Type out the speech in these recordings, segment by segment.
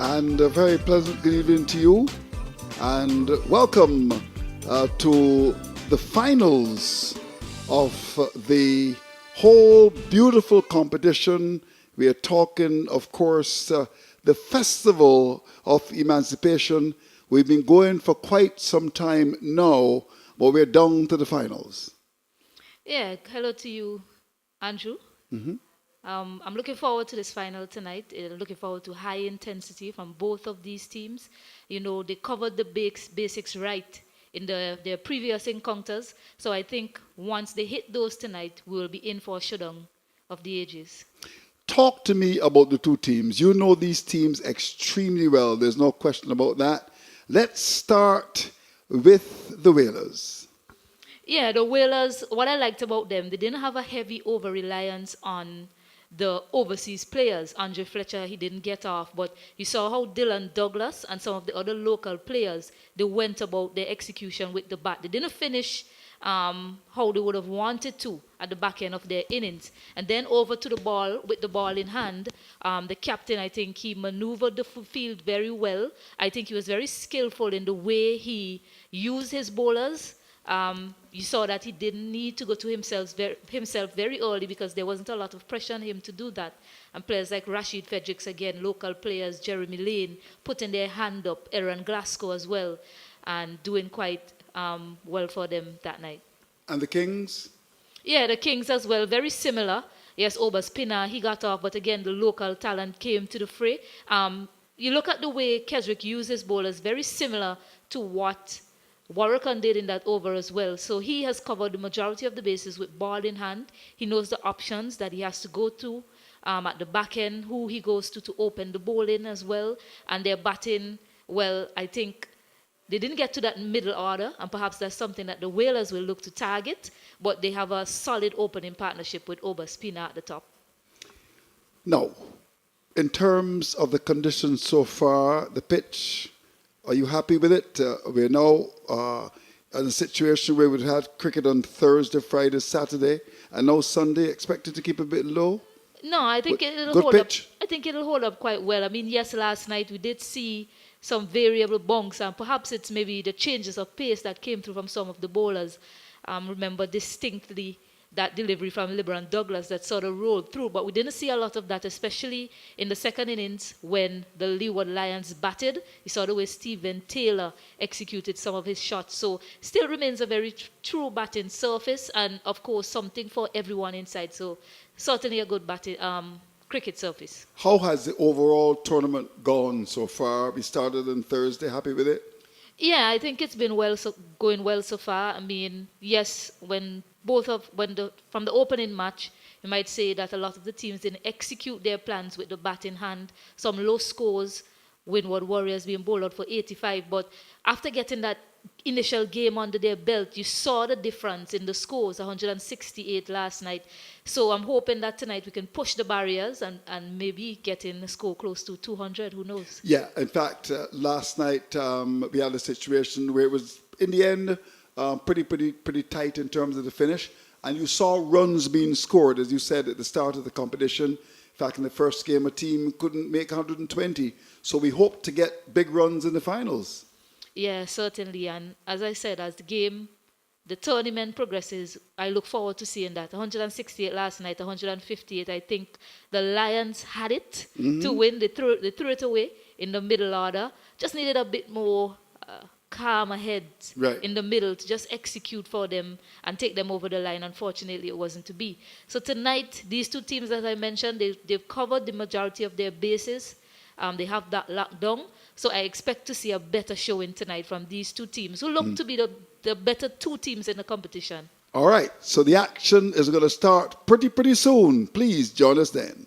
And a very pleasant good evening to you. And welcome to the finals of the whole beautiful competition. We are talking, of course, the Festival of Emancipation. We've been going for quite some time now, but we're down to the finals. Yeah, hello to you, Andrew. I'm looking forward to this final tonight. Looking forward to high intensity from both of these teams. You know, they covered the basics right in their previous encounters. So I think once they hit those tonight, we will be in for a showdown of the ages. Talk to me about the two teams. You know these teams extremely well. There's no question about that. Let's start with the Whalers. Yeah, the Whalers, what I liked about them, they didn't have a heavy over reliance on the overseas players. Andre Fletcher, he didn't get off, but you saw how Dylan Douglas and some of the other local players, they went about their execution with the bat. They didn't finish how they would have wanted to at the back end of their innings. And then over to the ball, with the ball in hand, the captain, I think he maneuvered the field very well. I think he was very skillful in the way he used his bowlers. You saw that he didn't need to go to himself very early because there wasn't a lot of pressure on him to do that. And players like Rashid Fredericks, again, local players, Jeremy Lane, putting their hand up, Aaron Glasgow as well, and doing quite well for them that night. And the Kings? Yeah, the Kings as well, very similar. Yes, Oba Spinner, he got off, but again, the local talent came to the fray. You look at the way Keswick uses bowlers, very similar to what Warwickon did in that over as well. So he has covered the majority of the bases with ball in hand. He knows the options that he has to go to at the back end, who he goes to open the ball in as well. And they're batting, well, I think they didn't get to that middle order, and perhaps that's something that the Whalers will look to target, but they have a solid opening partnership with Oba Spina at the top. Now, in terms of the conditions so far, the pitch, are you happy with it? We're now in a situation where we've had cricket on Thursday, Friday, Saturday, and now Sunday, expected to keep a bit low? No, I think it'll Good hold pitch? up. I think it'll hold up quite well. I mean, yes, last night we did see some variable bunks, and perhaps it's maybe the changes of pace that came through from some of the bowlers. Remember distinctly that delivery from LeBron Douglas that sort of rolled through, but we didn't see a lot of that, especially in the second innings when the Leeward Lions batted. You saw the way Stephen Taylor executed some of his shots. So still remains a very true batting surface, and of course something for everyone inside. So certainly a good batting cricket surface. How has the overall tournament gone so far? We started on Thursday, happy with it? Yeah, I think it's been going well so far. I mean, yes, from the opening match, you might say that a lot of the teams didn't execute their plans with the bat in hand. Some low scores, Windward Warriors being bowled out for 85. But after getting that initial game under their belt, you saw the difference in the scores, 168 last night. So I'm hoping that tonight we can push the barriers and maybe get in a score close to 200, who knows? Yeah, in fact, last night we had a situation where it was, in the end, pretty tight in terms of the finish. And you saw runs being scored, as you said, at the start of the competition. In fact, in the first game, a team couldn't make 120. So we hope to get big runs in the finals. Yeah, certainly. And as I said, as the tournament progresses, I look forward to seeing that. 168 last night, 158. I think the Lions had it to win. They threw it away in the middle order. Just needed a bit more calm ahead in the middle to just execute for them and take them over the line. Unfortunately, it wasn't to be. So tonight, these two teams that I mentioned, they've covered the majority of their bases. They have that locked down. So I expect to see a better showing tonight from these two teams, who look to be the better two teams in the competition. All right, so the action is going to start pretty soon. Please join us then.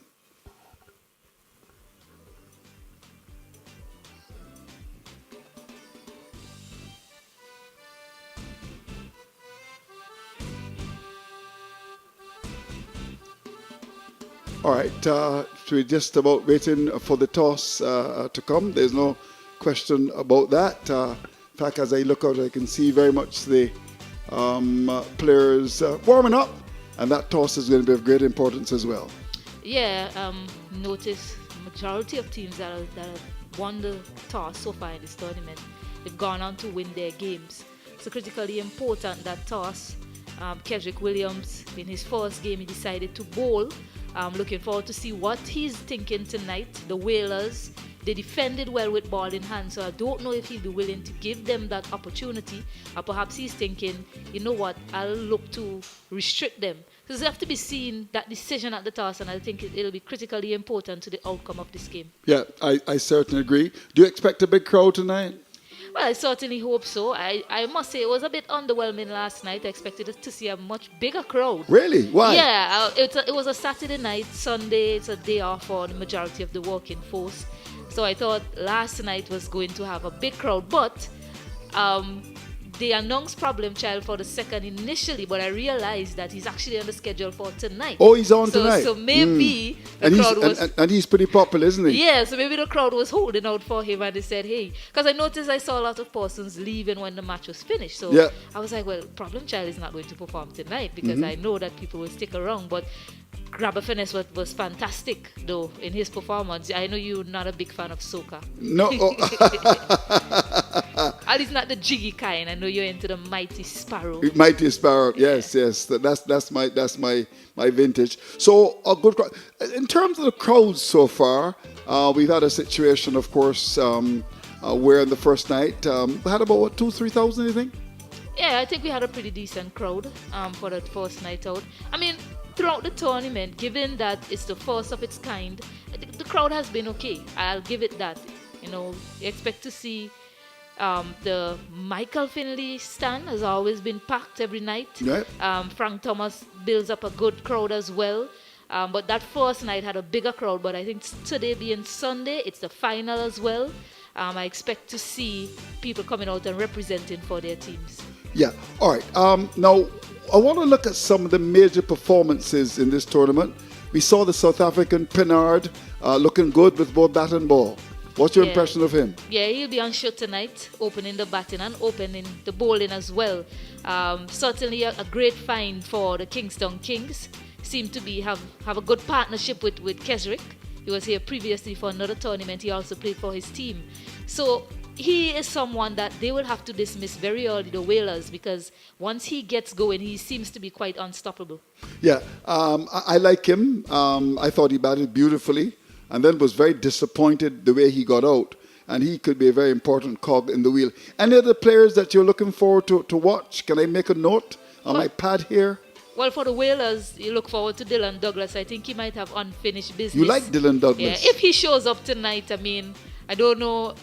All right, so we're just about waiting for the toss to come. There's no question about that. In fact, as I look out, I can see very much the players warming up, and that toss is going to be of great importance as well. Yeah, notice majority of teams that are won the toss so far in this tournament. They've gone on to win their games. So critically important that toss. Keswick Williams, in his first game, he decided to bowl. Looking forward to see what he's thinking tonight. The Whalers, they defended well with ball in hand, so I don't know if he'll be willing to give them that opportunity. Or perhaps he's thinking, you know what, I'll look to restrict them. Because it have to be seen, that decision at the toss, and I think it'll be critically important to the outcome of this game. Yeah, I certainly agree. Do you expect a big crowd tonight? Well, I certainly hope so. I must say it was a bit underwhelming last night. I expected to see a much bigger crowd. Really? Why? Yeah, it was a Saturday night. Sunday, it's a day off for the majority of the working force. So I thought last night was going to have a big crowd. But they announced Problem Child for the second initially, but I realized that he's actually on the schedule for tonight. Oh, he's on tonight. So maybe the crowd was... And he's pretty popular, isn't he? Yeah, so maybe the crowd was holding out for him and they said, hey, because I noticed I saw a lot of persons leaving when the match was finished. So yeah. I was like, well, Problem Child is not going to perform tonight because I know that people will stick around. But Grabber Finesse was fantastic, though, in his performance. I know you're not a big fan of soca. No. At least not the jiggy kind. I know you're into the Mighty Sparrow. Mighty Sparrow, yes. That's my vintage. So a good crowd. In terms of the crowds so far, we've had a situation, of course, where in the first night we had about 2,000-3,000, you think? Yeah, I think we had a pretty decent crowd for that first night out. I mean, throughout the tournament, given that it's the first of its kind, the crowd has been okay. I'll give it that. You know, you expect to see the Michael Finley stand has always been packed every night. Right. Frank Thomas builds up a good crowd as well. But that first night had a bigger crowd. But I think today being Sunday, it's the final as well. I expect to see people coming out and representing for their teams. Yeah. All right. Now, I want to look at some of the major performances in this tournament. We saw the South African Pinard looking good with both bat and ball. What's your impression of him? Yeah, he'll be on show tonight, opening the batting and opening the bowling as well. Certainly a great find for the Kingstown Kings. Seem to have a good partnership with Keswick. He was here previously for another tournament. He also played for his team. So he is someone that they will have to dismiss very early, the Whalers, because once he gets going, he seems to be quite unstoppable. Yeah, I like him. I thought he batted beautifully, and then was very disappointed the way he got out. And he could be a very important cog in the wheel. Any other players that you're looking forward to watch? Can I make a note on my pad here? Well, for the Whalers, you look forward to Dylan Douglas. I think he might have unfinished business. You like Dylan Douglas? Yeah, if he shows up tonight, I mean, I don't know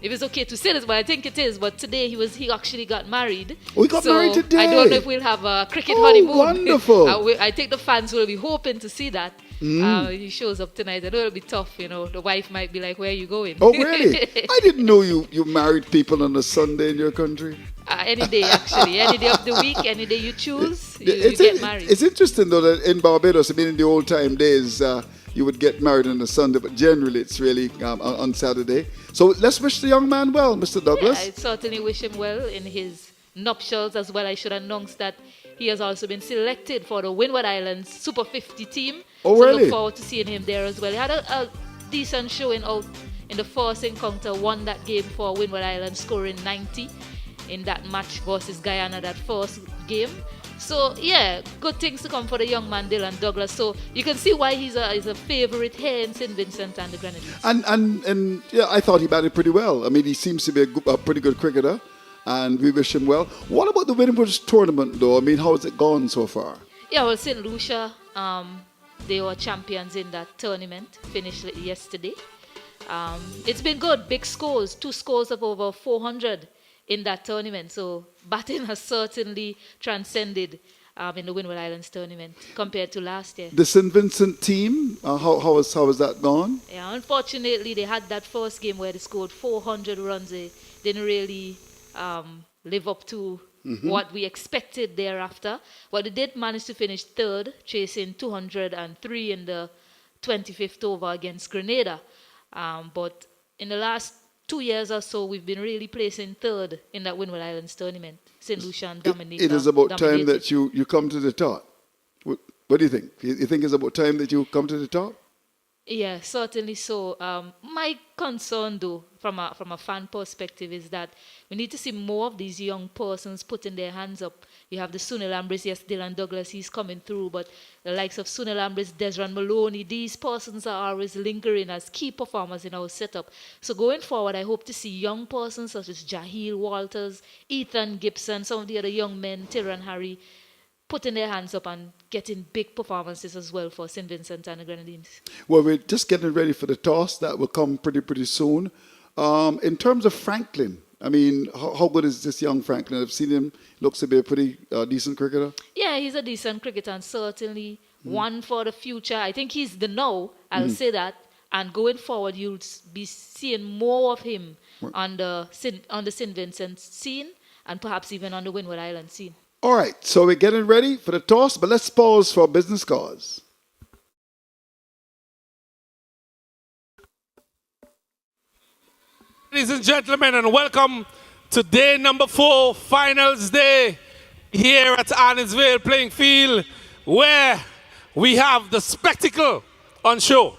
if it's okay to say this, but I think it is. But today he actually got married. Oh, he got married today? I don't know if we'll have a cricket honeymoon. Wonderful. I think the fans will be hoping to see that. He shows up tonight. I know it'll be tough, you know. The wife might be like, where are you going? Oh, really? I didn't know you married people on a Sunday in your country. Any day, actually. Any day of the week, any day you choose, you get married. It's interesting, though, that in Barbados, I mean, in the old time days, you would get married on a Sunday, but generally it's really on Saturday. So let's wish the young man well, Mr. Douglas. Yeah, I certainly wish him well in his nuptials as well. I should announce that he has also been selected for the Windward Islands Super 50 team. Oh, so really? Look forward to seeing him there as well. He had a decent showing out in the first encounter, won that game for Windward Islands, scoring 90 in that match versus Guyana, that first game. So, yeah, good things to come for the young man, Dylan Douglas. So, you can see why he's a favourite here in St. Vincent and the Grenadines. And yeah, I thought he batted pretty well. I mean, he seems to be a pretty good cricketer, and we wish him well. What about the Windward tournament, though? I mean, how has it gone so far? Yeah, well, St. Lucia, they were champions in that tournament, finished yesterday. It's been good, big scores, 2 scores of over 400 in that tournament. So batting has certainly transcended in the Windward Islands tournament compared to last year. The St. Vincent team, how has that gone? Yeah, unfortunately, they had that first game where they scored 400 runs. They didn't really live up to what we expected thereafter. But they did manage to finish third, chasing 203 in the 25th over against Grenada. But in the last 2 years or so, we've been really placing third in that Windward Islands tournament. St. Lucia dominated. It is about time that you come to the top. What do you think? You think it's about time that you come to the top? Yeah, certainly so. My concern, though, from a fan perspective, is that we need to see more of these young persons putting their hands up. You have the Sunil Ambris, yes, Dylan Douglas, he's coming through, but the likes of Sunil Ambris, Desron Maloney, these persons are always lingering as key performers in our setup. So going forward, I hope to see young persons such as Jahil Walters, Ethan Gibson, some of the other young men, Tyron Harry, putting their hands up and getting big performances as well for St. Vincent and the Grenadines. Well, we're just getting ready for the toss. That will come pretty soon. In terms of Franklin, I mean, how good is this young Franklin? I've seen him. Looks to be a pretty decent cricketer. Yeah, he's a decent cricketer and certainly one for the future. I think he's the now, I'll say that. And going forward, you'll be seeing more of him on the St. Vincent scene and perhaps even on the Windward Island scene. All right, so we're getting ready for the toss, but let's pause for a business cause. Ladies and gentlemen, and welcome to day number 4, finals day, here at Arnos Vale playing field, where we have the spectacle on show.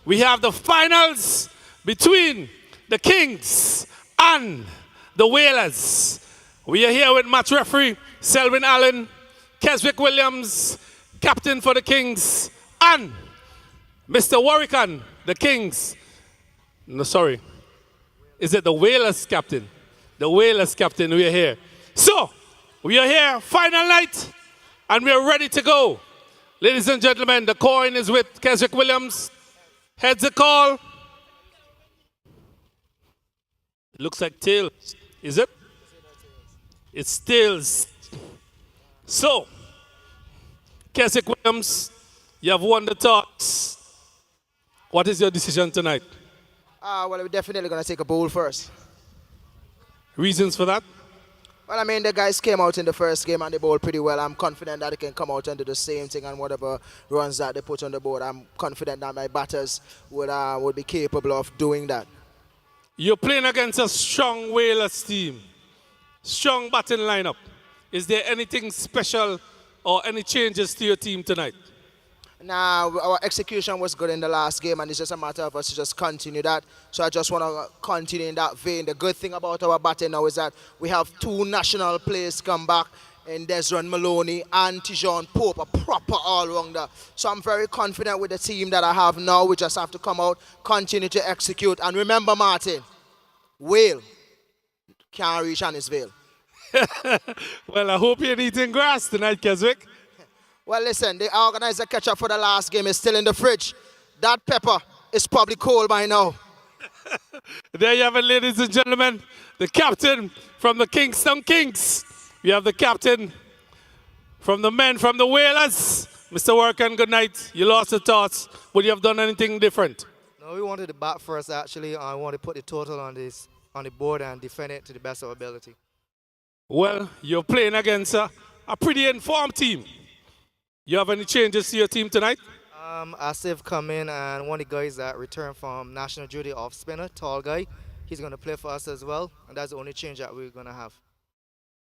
We have the finals between the Kings and the Whalers. We are here with match referee Selwyn Allen, Keswick Williams, captain for the Kings, and Mr. Warwican, the Kings. No, sorry. Is it the Whalers captain? The Whalers captain, we are here. So, we are here, final night, and we are ready to go. Ladies and gentlemen, the coin is with Keswick Williams. Heads a call. It looks like tails. Is it? It's tails. So, Keswick Williams, you have won the toss. What is your decision tonight? Well, we're definitely going to take a bowl first. Reasons for that? Well, I mean, the guys came out in the first game and they bowled pretty well. I'm confident that they can come out and do the same thing and whatever runs that they put on the board. I'm confident that my batters would be capable of doing that. You're playing against a strong Whalers team. Strong batting lineup. Is there anything special or any changes to your team tonight? Now, our execution was good in the last game, and it's just a matter of us to just continue that. So I just want to continue in that vein. The good thing about our batting now is that we have 2 national players come back in Desron Maloney and Tijon Pope, a proper all-rounder. So I'm very confident with the team that I have now. We just have to come out, continue to execute. And remember, Martin, Whale can't reach Arnos Vale. Well, I hope you're eating grass tonight, Keswick. Well, listen, the organizer ketchup for the last game is still in the fridge. That pepper is probably cold by now. There you have it, ladies and gentlemen. The captain from the Kingstown Kings. We have the captain from the men from the Whalers. Mr. Workan, good night. You lost the toss. Would you have done anything different? No, we wanted to bat first, actually. I wanted to put the total on the board and defend it to the best of our ability. Well, you're playing against a pretty informed team. You have any changes to your team tonight? Asif come in, and one of the guys that returned from national duty off spinner, tall guy, he's going to play for us as well, and that's the only change that we're going to have.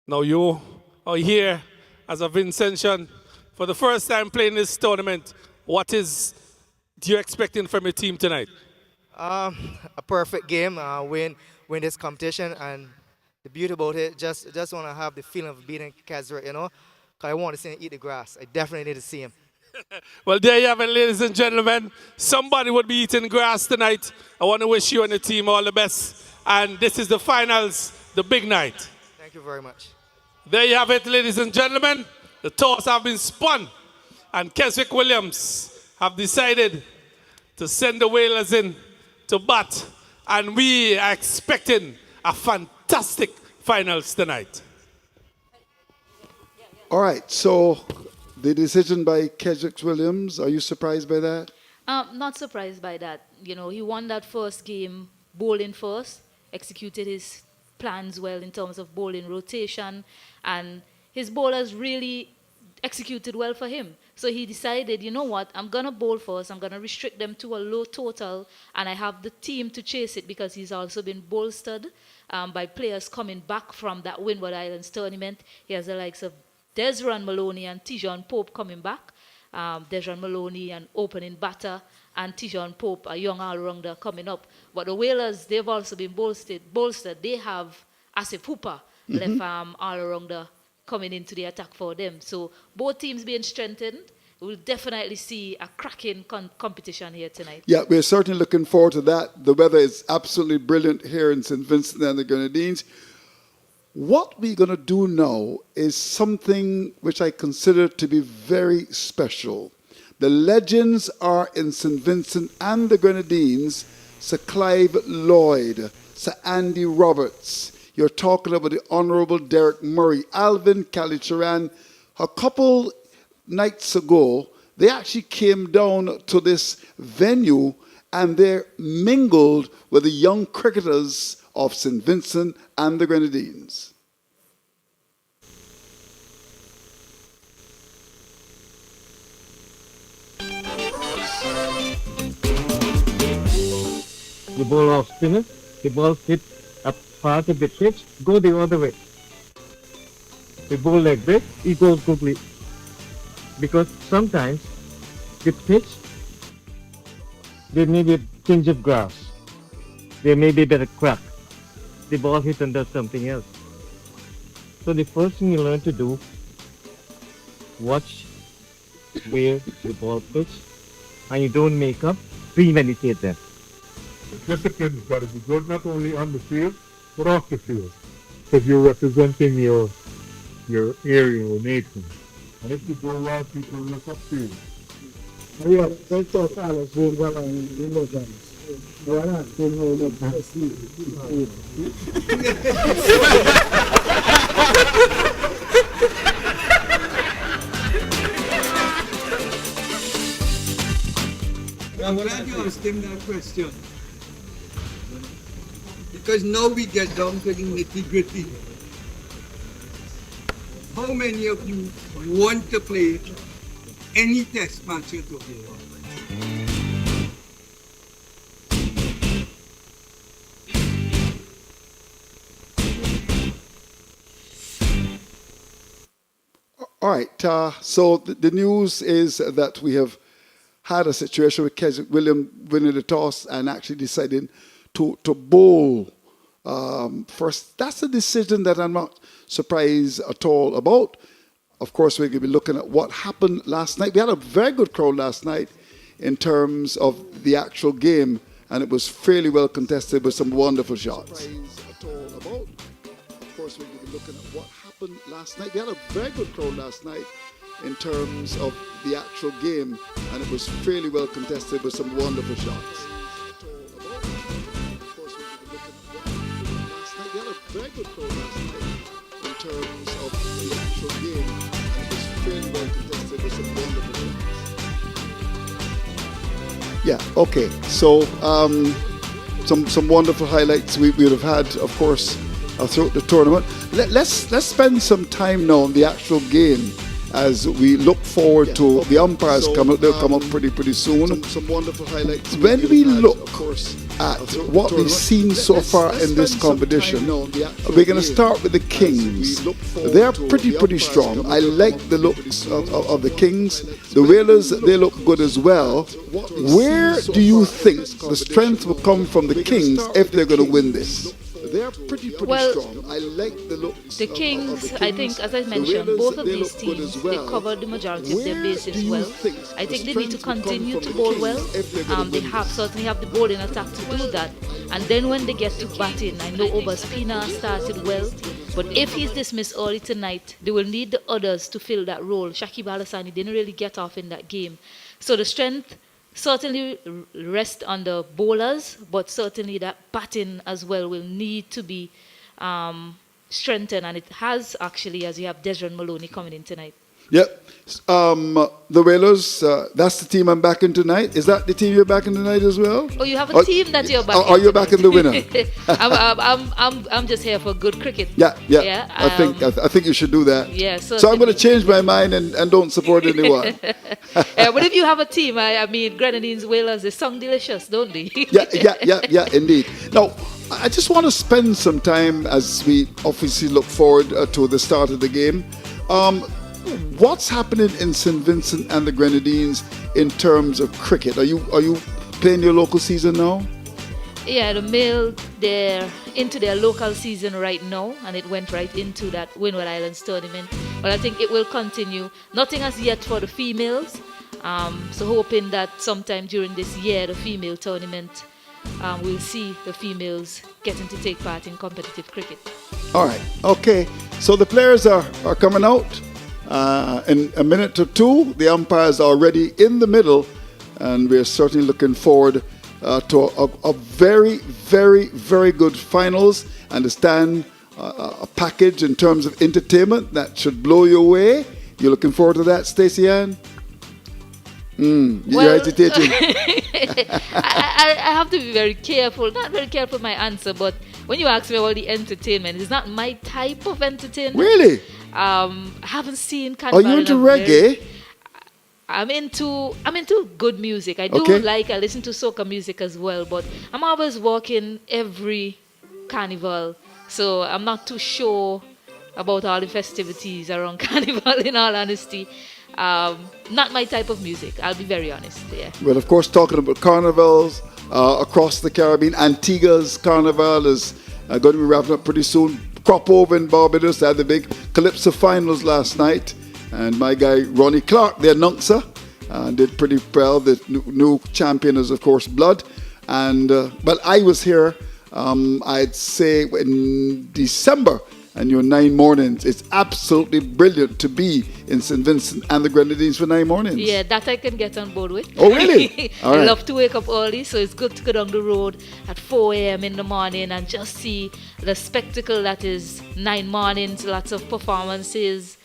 Now you are here as a Vincentian for the first time playing this tournament. What is you expecting from your team tonight? A perfect game, win this competition, and the beauty about it, just want to have the feeling of beating Keswick, you know. I want to see him eat the grass. I definitely need to see him. Well, there you have it, ladies and gentlemen. Somebody would be eating grass tonight. I want to wish you and the team all the best. And this is the finals, the big night. Thank you very much. There you have it, ladies and gentlemen. The toss have been spun. And Keswick Williams have decided to send the Whalers in to bat. And we are expecting a fantastic finals tonight. All right, so the decision by Keswick Williams, are you surprised by that? Not surprised by that. You know, he won that first game bowling first, executed his plans well in terms of bowling rotation, and his bowlers really executed well for him. So he decided, you know what, I'm going to bowl first, I'm going to restrict them to a low total, and I have the team to chase it because he's also been bolstered by players coming back from that Windward Islands tournament. He has the likes of Desron Maloney and Tijon Pope coming back. Dejan Maloney, an opening batter, and Tijon Pope, a young all-rounder coming up. But the Whalers, they've also been bolstered. They have Asif Hooper, left all-rounder, coming into the attack for them. So both teams being strengthened. We'll definitely see a cracking competition here tonight. Yeah, we're certainly looking forward to that. The weather is absolutely brilliant here in St. Vincent and the Grenadines. What we're going to do now is something which I consider to be very special. The legends are in St. Vincent and the Grenadines, Sir Clive Lloyd, Sir Andy Roberts. You're talking about the Honourable Derek Murray, Alvin Kalicharan. A couple nights ago, they actually came down to this venue and they mingled with the young cricketers of St. Vincent and the Grenadines. The ball off spinner, the ball hit up part of the pitch, go the other way. The ball leg break, it goes complete. Because sometimes the pitch, there may be a tinge of grass. There may be a bit of crack. The ball hit and does something else. So the first thing you learn to do, watch where the ball pitch, and you don't make up, premeditate them. Discipline's got to be good, not only on the field, but off the field. Because you're representing your area or nation. And if you go around, people look up to you. Yeah, they talk Alex doing well on the emotions. Why not? They know the best. I'm glad you asked him that question. Because now we get down to the nitty-gritty. How many of you want to play any test match at all? All right, so the news is that we have had a situation with Keswick William winning the toss and actually deciding to bowl first. That's a decision that I'm not surprised at all about. Of course, we're going to be looking at what happened last night. We had a very good crowd last night in terms of the actual game, and it was fairly well contested with some wonderful shots. Of course, we're going to be looking at what happened last night. We had a very good crowd last night in terms of the actual game, and it was fairly well contested with some wonderful shots. Very good crowd last night in terms of the actual game, and it was fairly well contested with some wonderful shots. Yeah, okay. So some wonderful highlights we would have had, of course, throughout the tournament. Let's spend some time now on the actual game as we look forward to the umpires coming. They'll come up pretty soon. Some wonderful highlights. When we look at what we've seen so far in this competition, we're going to start with the Kings. They're pretty strong. I like the looks of the Kings. The Whalers, they look good as well. Where do you think the strength will come from the Kings if they're going to win this? They're pretty strong. I like the looks. The Kings, I think, as I mentioned, both of these teams, they covered the majority of their bases well. I think they need to continue to bowl well. They certainly have the bowling attack to do that. And then when they get to batting, I know Obaspina started well, but if he's dismissed early tonight, they will need the others to fill that role. Shakib Al-Hassani didn't really get off in that game. So the strength certainly rest on the bowlers, but certainly that batting as well will need to be strengthened, and it has actually, as you have Desmond Maloney coming in tonight. Yep. The Whalers, that's the team I'm backing tonight. Is that the team you're backing tonight as well? Oh, you have a team that you're backing. Are you backing the winner? I'm just here for good cricket. Yeah. I think you should do that. Yeah. So I'm going to change my mind and don't support anyone. But if you have a team, I mean, Grenadines, Whalers, they sound delicious, don't they? Yeah, indeed. Now, I just want to spend some time as we obviously look forward to the start of the game. what's happening in St. Vincent and the Grenadines in terms of cricket? Are you playing your local season now? Yeah, the male, they're into their local season right now, and it went right into that Windward Islands tournament. But I think it will continue. Nothing as yet for the females. So hoping that sometime during this year, the female tournament, we'll see the females getting to take part in competitive cricket. All right. Okay. So the players are coming out in a minute or two. The umpires are already in the middle, and we're certainly looking forward to a very, very, very good finals. Understand a package in terms of entertainment that should blow you away. You're looking forward to that, Stacey Ann? You're hesitating. I have to be very careful. Not very careful with my answer, but when you ask me about the entertainment, it's not my type of entertainment. Really? I haven't seen Carnival. Are you into reggae? I'm into good music. I do I listen to soca music as well, but I'm always working every carnival, so I'm not too sure about all the festivities around carnival, in all honesty. Not my type of music, I'll be very honest. Yeah. Well, of course, talking about carnivals across the Caribbean, Antigua's carnival is going to be wrapping up pretty soon. Crop over in Barbados, they had the big Calypso finals last night, and my guy Ronnie Clark, the announcer, did pretty well. The new champion is, of course, Blood. And but I was here, I'd say in December, and your 9 mornings. It's absolutely brilliant to be in St. Vincent and the Grenadines for 9 mornings. Yeah, that I can get on board with. Oh, really? All I right. love to wake up early, so it's good to go down the road at 4 a.m. in the morning and just see the spectacle that is 9 mornings, lots of performances,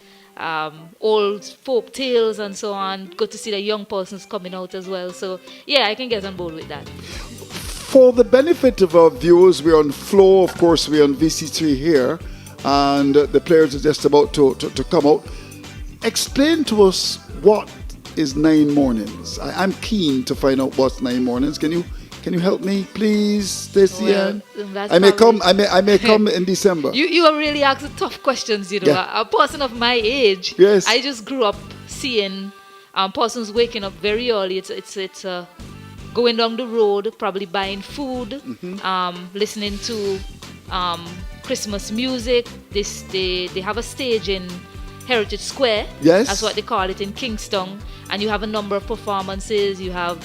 old folk tales and so on. Good to see the young persons coming out as well. So, yeah, I can get on board with that. For the benefit of our viewers, we're on Flow, of course, we're on VC3 here, and the players are just about to come out. Explain to us what is 9 mornings. I'm keen to find out what's 9 mornings. Can you help me, please, Stacey Ann? I may come in December. You are really asking tough questions, you know. Yeah. A person of my age, yes. I just grew up seeing persons waking up very early. It's going down the road, probably buying food, listening to Christmas music. They have a stage in Heritage Square. Yes. That's what they call it in Kingstown. And you have a number of performances. You have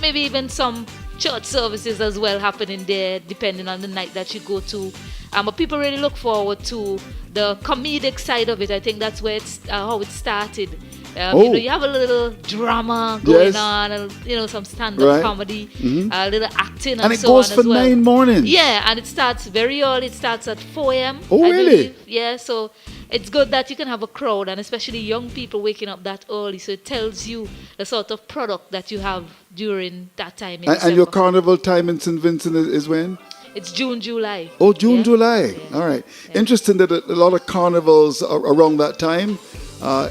maybe even some church services as well happening there, depending on the night that you go to. But people really look forward to the comedic side of it. I think that's where how it started. You have a little drama going on, and some stand-up comedy, a little acting, and it goes for 9 mornings. Yeah, and it starts very early. It starts at 4 a.m. Oh, I really? believe. Yeah, so it's good that you can have a crowd, and especially young people waking up that early. So it tells you the sort of product that you have during that time. And your carnival time in St. Vincent is when? It's June, July. Oh, June, July. Yeah. All right. Yeah. Interesting that a lot of carnivals are around that time.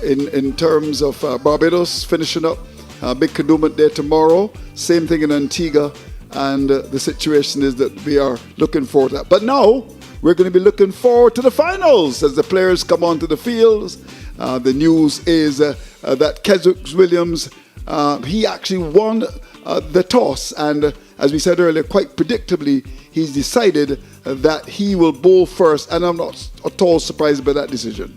In terms of Barbados finishing up big Kadooment Day tomorrow. Same thing in Antigua. And the situation is that we are looking forward to that. But now we're going to be looking forward to the finals as the players come onto the fields. The news is that Keswick Williams, he actually won the toss. And as we said earlier, quite predictably, he's decided that he will bowl first. And I'm not at all surprised by that decision.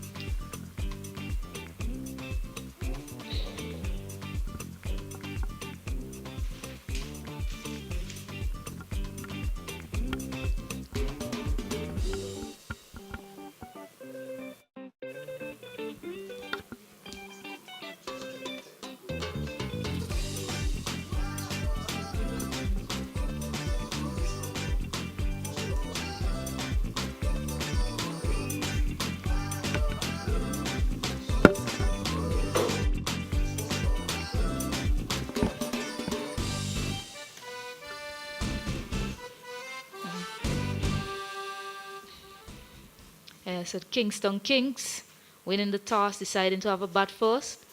So Kingstown Kings winning the toss, deciding to have a bat first.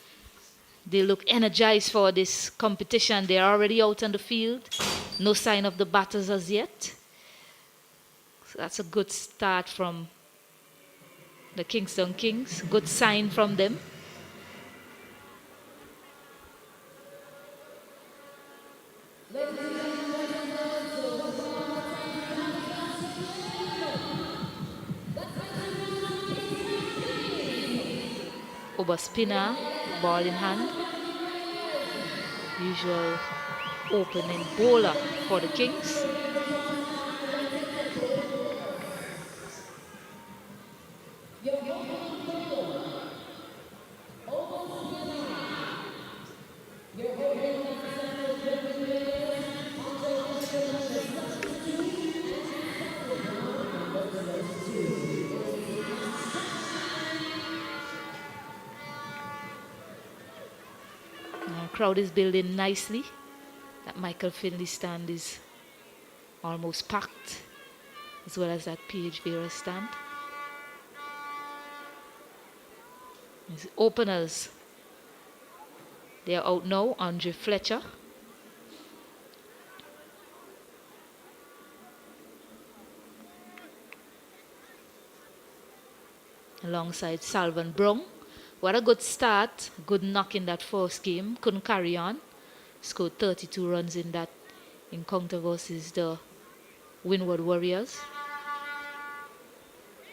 They look energized for this competition. They're already out on the field. No sign of the batters as yet. So that's a good start from The Kingstown Kings. Good sign from them. Over spinner, ball in hand. Usual opening bowler for the Kings. Crowd is building nicely. That Michael Finley stand is almost packed, as well as that PH Vera stand. His openers, they are out now. Andre Fletcher, alongside Salvan Brown. What a good start, good knock in that first game. Couldn't carry on. Scored 32 runs in that encounter versus the Windward Warriors.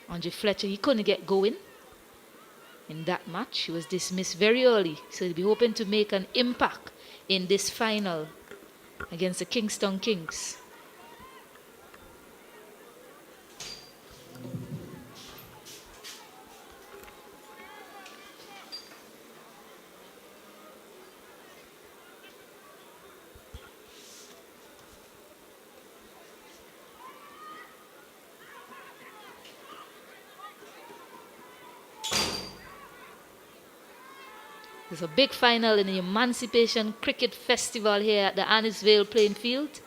Andre Fletcher, he couldn't get going in that match. He was dismissed very early. So he'll be hoping to make an impact in this final against the Kingstown Kings. There's a big final in the Emancipation Cricket Festival here at the Arnos Vale playing field.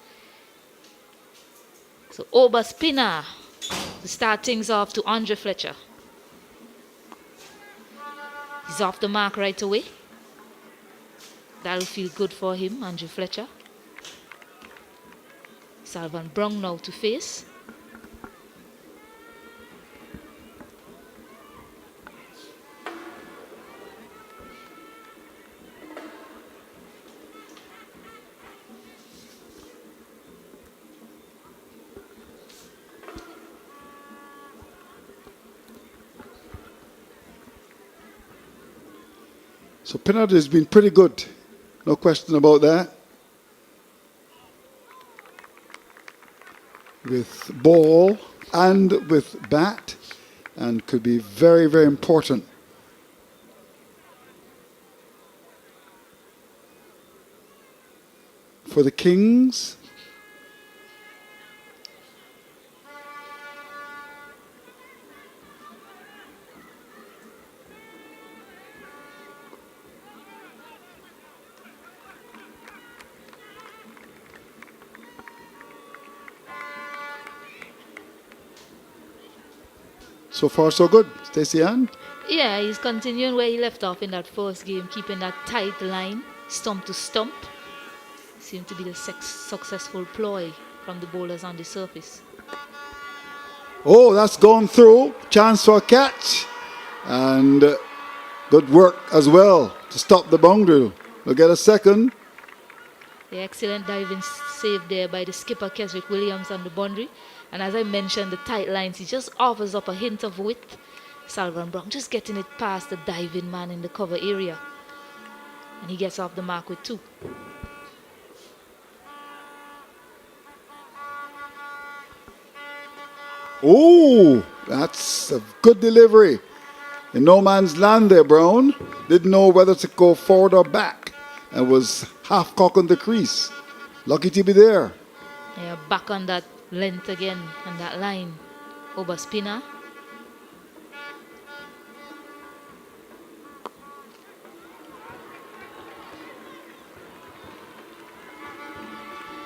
So Oba spinner to start things off to Andre Fletcher. He's off the mark right away. That'll feel good for him, Andre Fletcher. Salvan Brown now to face. So Pinard has been pretty good, no question about that. With ball and with bat, and could be very, very important. For the Kings. So far, so good. Stacey Ann? Yeah, he's continuing where he left off in that first game, keeping that tight line, stump to stump. Seemed to be the successful ploy from the bowlers on the surface. Oh, that's gone through. Chance for a catch. And good work as well to stop the boundary. We'll get a second. The excellent diving save there by the skipper Keswick Williams on the boundary. And as I mentioned, the tight lines, he just offers up a hint of width. Salvan Brown just getting it past the diving man in the cover area. And he gets off the mark with 2. Oh, that's a good delivery. In no man's land there, Brown. Didn't know whether to go forward or back. And was half cock on the crease. Lucky to be there. Yeah, back on that length again on that line. Over spinner.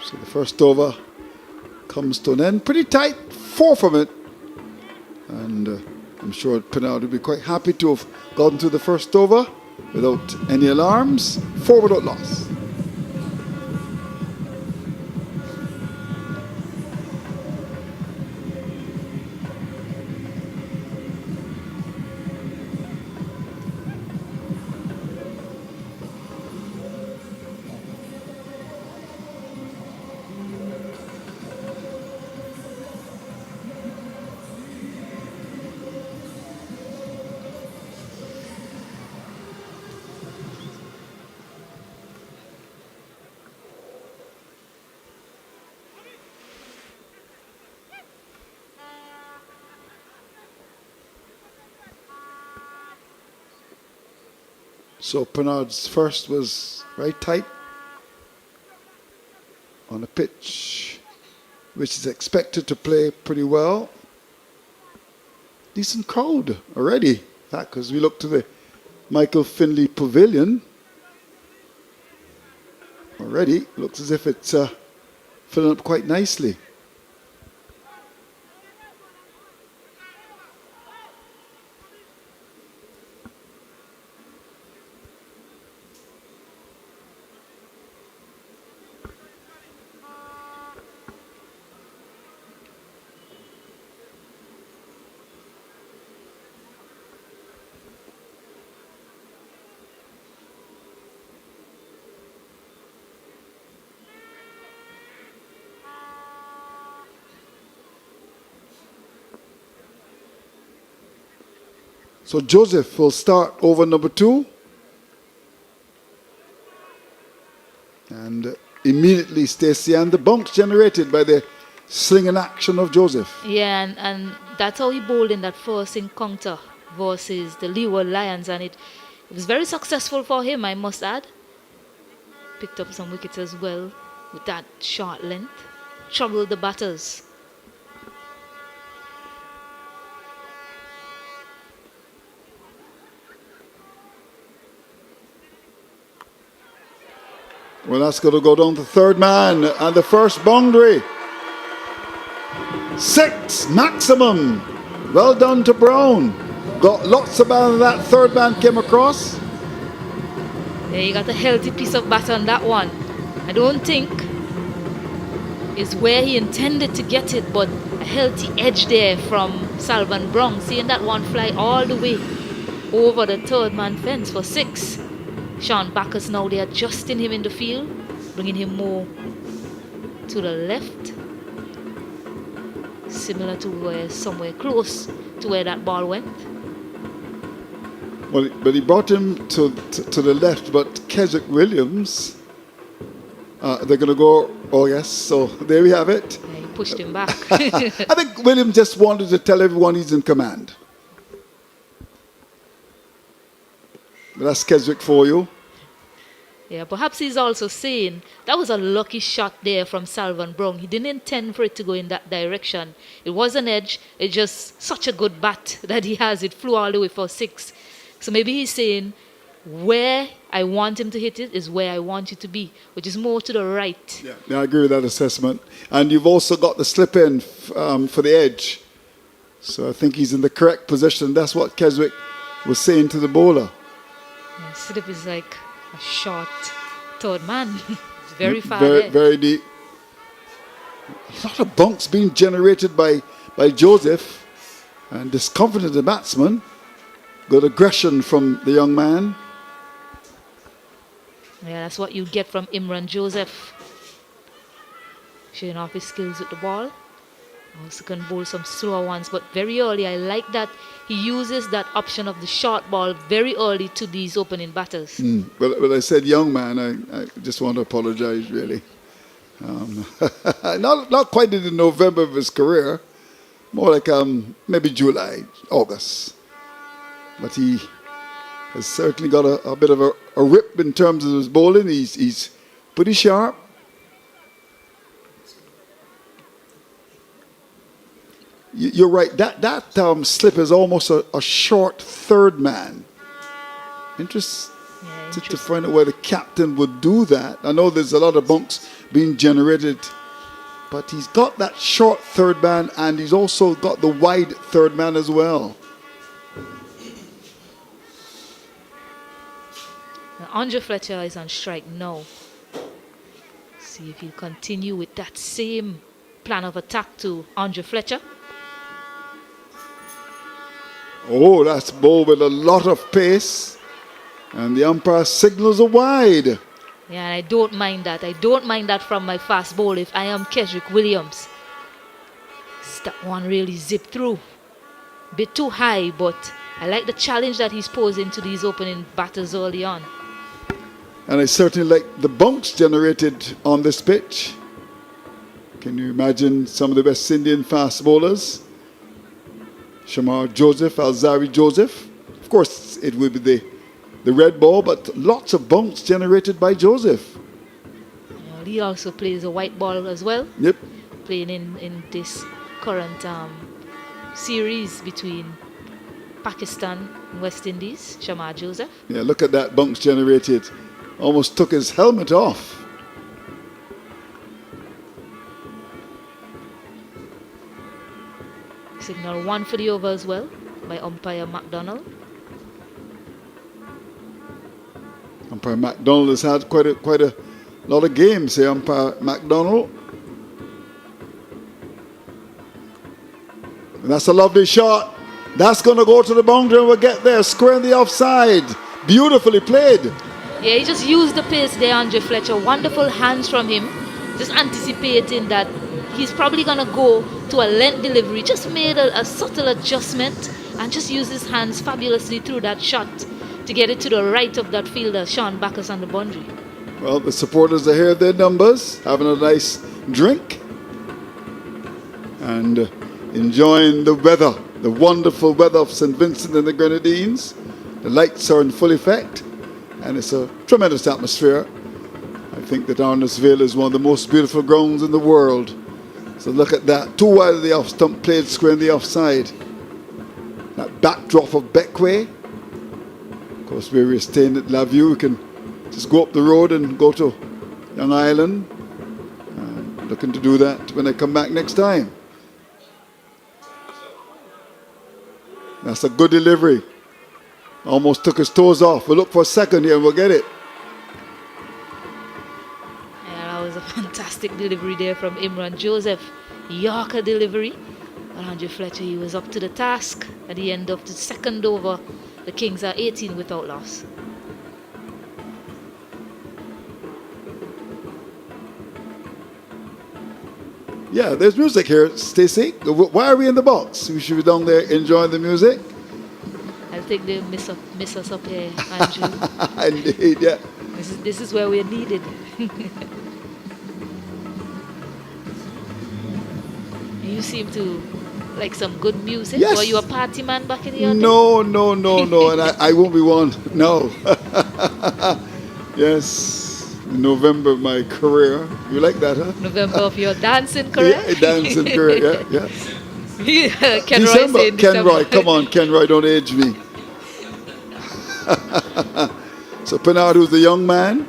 So the first over comes to an end. Pretty tight, 4 from it. And I'm sure Pinard would be quite happy to have gotten through the first over without any alarms. 4 without loss. So Pernard's first was very tight on a pitch which is expected to play pretty well. Decent crowd already. Because we look to the Michael Finley Pavilion. Already looks as if it's filling up quite nicely. So Joseph will start over number 2. And immediately Stacey, and the bunks generated by the slinging action of Joseph. Yeah, and that's how he bowled in that first encounter versus the Leeward Lions, and it was very successful for him, I must add. Picked up some wickets as well with that short length. Troubled the batters. Well, that's going to go down to third man and the first boundary. 6 maximum. Well done to Brown. Got lots of balance. That third man came across. Yeah, you got a healthy piece of bat on that one. I don't think it's where he intended to get it, but a healthy edge there from Salvan Brown. Seeing that one fly all the way over the third man fence for 6. Sean Backus now, they're adjusting him in the field, bringing him more to the left, similar to where, somewhere close to where that ball went. Well, but he brought him to the left, but Keswick Williams, they're going to go, oh yes, so there we have it. Yeah, he pushed him back. I think Williams just wanted to tell everyone he's in command. But that's Keswick for you. Yeah, perhaps he's also saying that was a lucky shot there from Salvan Brown. He didn't intend for it to go in that direction. It was an edge. It's just such a good bat that he has. It flew all the way for 6. So maybe he's saying where I want him to hit it is where I want you to be, which is more to the right. Yeah, I agree with that assessment. And you've also got the slip in for the edge. So I think he's in the correct position. That's what Keswick was saying to the bowler. Yeah, slip is like a short third man. It's very far Very, there. very deep. A lot of bunks being generated by Joseph, and discomforted the batsman. Good aggression from the young man. Yeah, that's what you get from Imran Joseph. Showing off his skills with the ball. Also can bowl some slower ones, but very early. I like that he uses that option of the short ball very early to these opening batters. Well, I said young man. I just want to apologize, really. Not quite in the November of his career. More like maybe July, August. But he has certainly got a bit of a rip in terms of his bowling. He's pretty sharp. You're right. That slip is almost a short third man. Interesting to find out where the captain would do that. I know there's a lot of bunks being generated, but he's got that short third man, and he's also got the wide third man as well. Now, Andre Fletcher is on strike now. See if he'll continue with that same plan of attack to Andre Fletcher. Oh, that's bowled with a lot of pace. And the umpire signals a wide. Yeah, and I don't mind that. I don't mind that from my fast bowl if I am Keswick Williams. That one really zipped through. Bit too high, but I like the challenge that he's posing to these opening batters early on. And I certainly like the bunks generated on this pitch. Can you imagine some of the West Indian fast bowlers? Shamar Joseph, Alzari Joseph. Of course, it would be the the red ball, but lots of bunks generated by Joseph. He also plays a white ball as well, Yep. playing in this current series between Pakistan and West Indies. Shamar Joseph. Yeah, look at that bunks generated. Almost took his helmet off. Signal 1 for the over as well by umpire McDonald. Umpire McDonald has had quite a lot of games here, Umpire McDonald. And that's a lovely shot. That's going to go to the boundary and we'll get there, square in the offside. Beautifully played. Yeah, he just used the pace there, Andre Fletcher. Wonderful hands from him. Just anticipating that he's probably going to go to a length delivery. Just made a subtle adjustment and just used his hands fabulously through that shot to get it to the right of that fielder, Sean Backus, on the boundary. Well, the supporters are here, their numbers, having a nice drink and enjoying the weather, the wonderful weather of St. Vincent and the Grenadines. The lights are in full effect and it's a tremendous atmosphere. I think that Arnos Vale is one of the most beautiful grounds in the world. So look at that, too wide of the off stump, played square in the offside. That backdrop of Beckway. Of course, where we're staying at La View, we can just go up the road and go to Young Island. Looking to do that when I come back next time. That's a good delivery. Almost took his toes off. We'll look for a second here and we'll get it. Yeah, that was a fantastic delivery there from Imran Joseph. Yorker delivery. Andre Fletcher, he was up to the task at the end of the second over. The Kings are 18 without loss. Yeah, there's music here, Stacey. Why are we in the box? We should be down there enjoying the music. I think they miss us up here, Andrew. Indeed, yeah. This is where we're needed. You seem to like some good music. Yes. Were you a party man back in the day? No. And I won't be one. No. Yes. November of my career. You like that, huh? November of your dancing career? Yeah, dancing career, yeah. Ken Roy saying Ken Roy, come on, Ken Roy, don't age me. So Penard, who's the young man,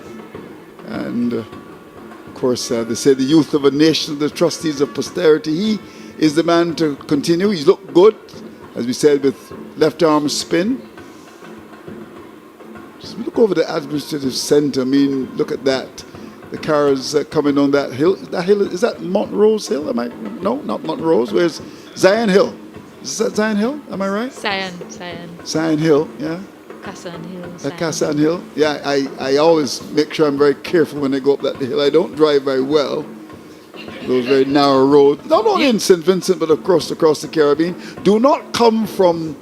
and of course they say the youth of a nation, the trustees of posterity. He is the man to continue. He's looked good, as we said, with left arm spin. Just look over the administrative centre. I mean, look at that. The cars coming on that hill. Is that Montrose Hill? No, not Montrose. Where's Zion Hill? Is that Zion Hill? Am I right? Zion Hill, yeah. Cassan Hill. Cassan Hill. Yeah, I always make sure I'm very careful when I go up that hill. I don't drive very well. Those very narrow roads. Not only in St. Vincent, but across the Caribbean. Do not come from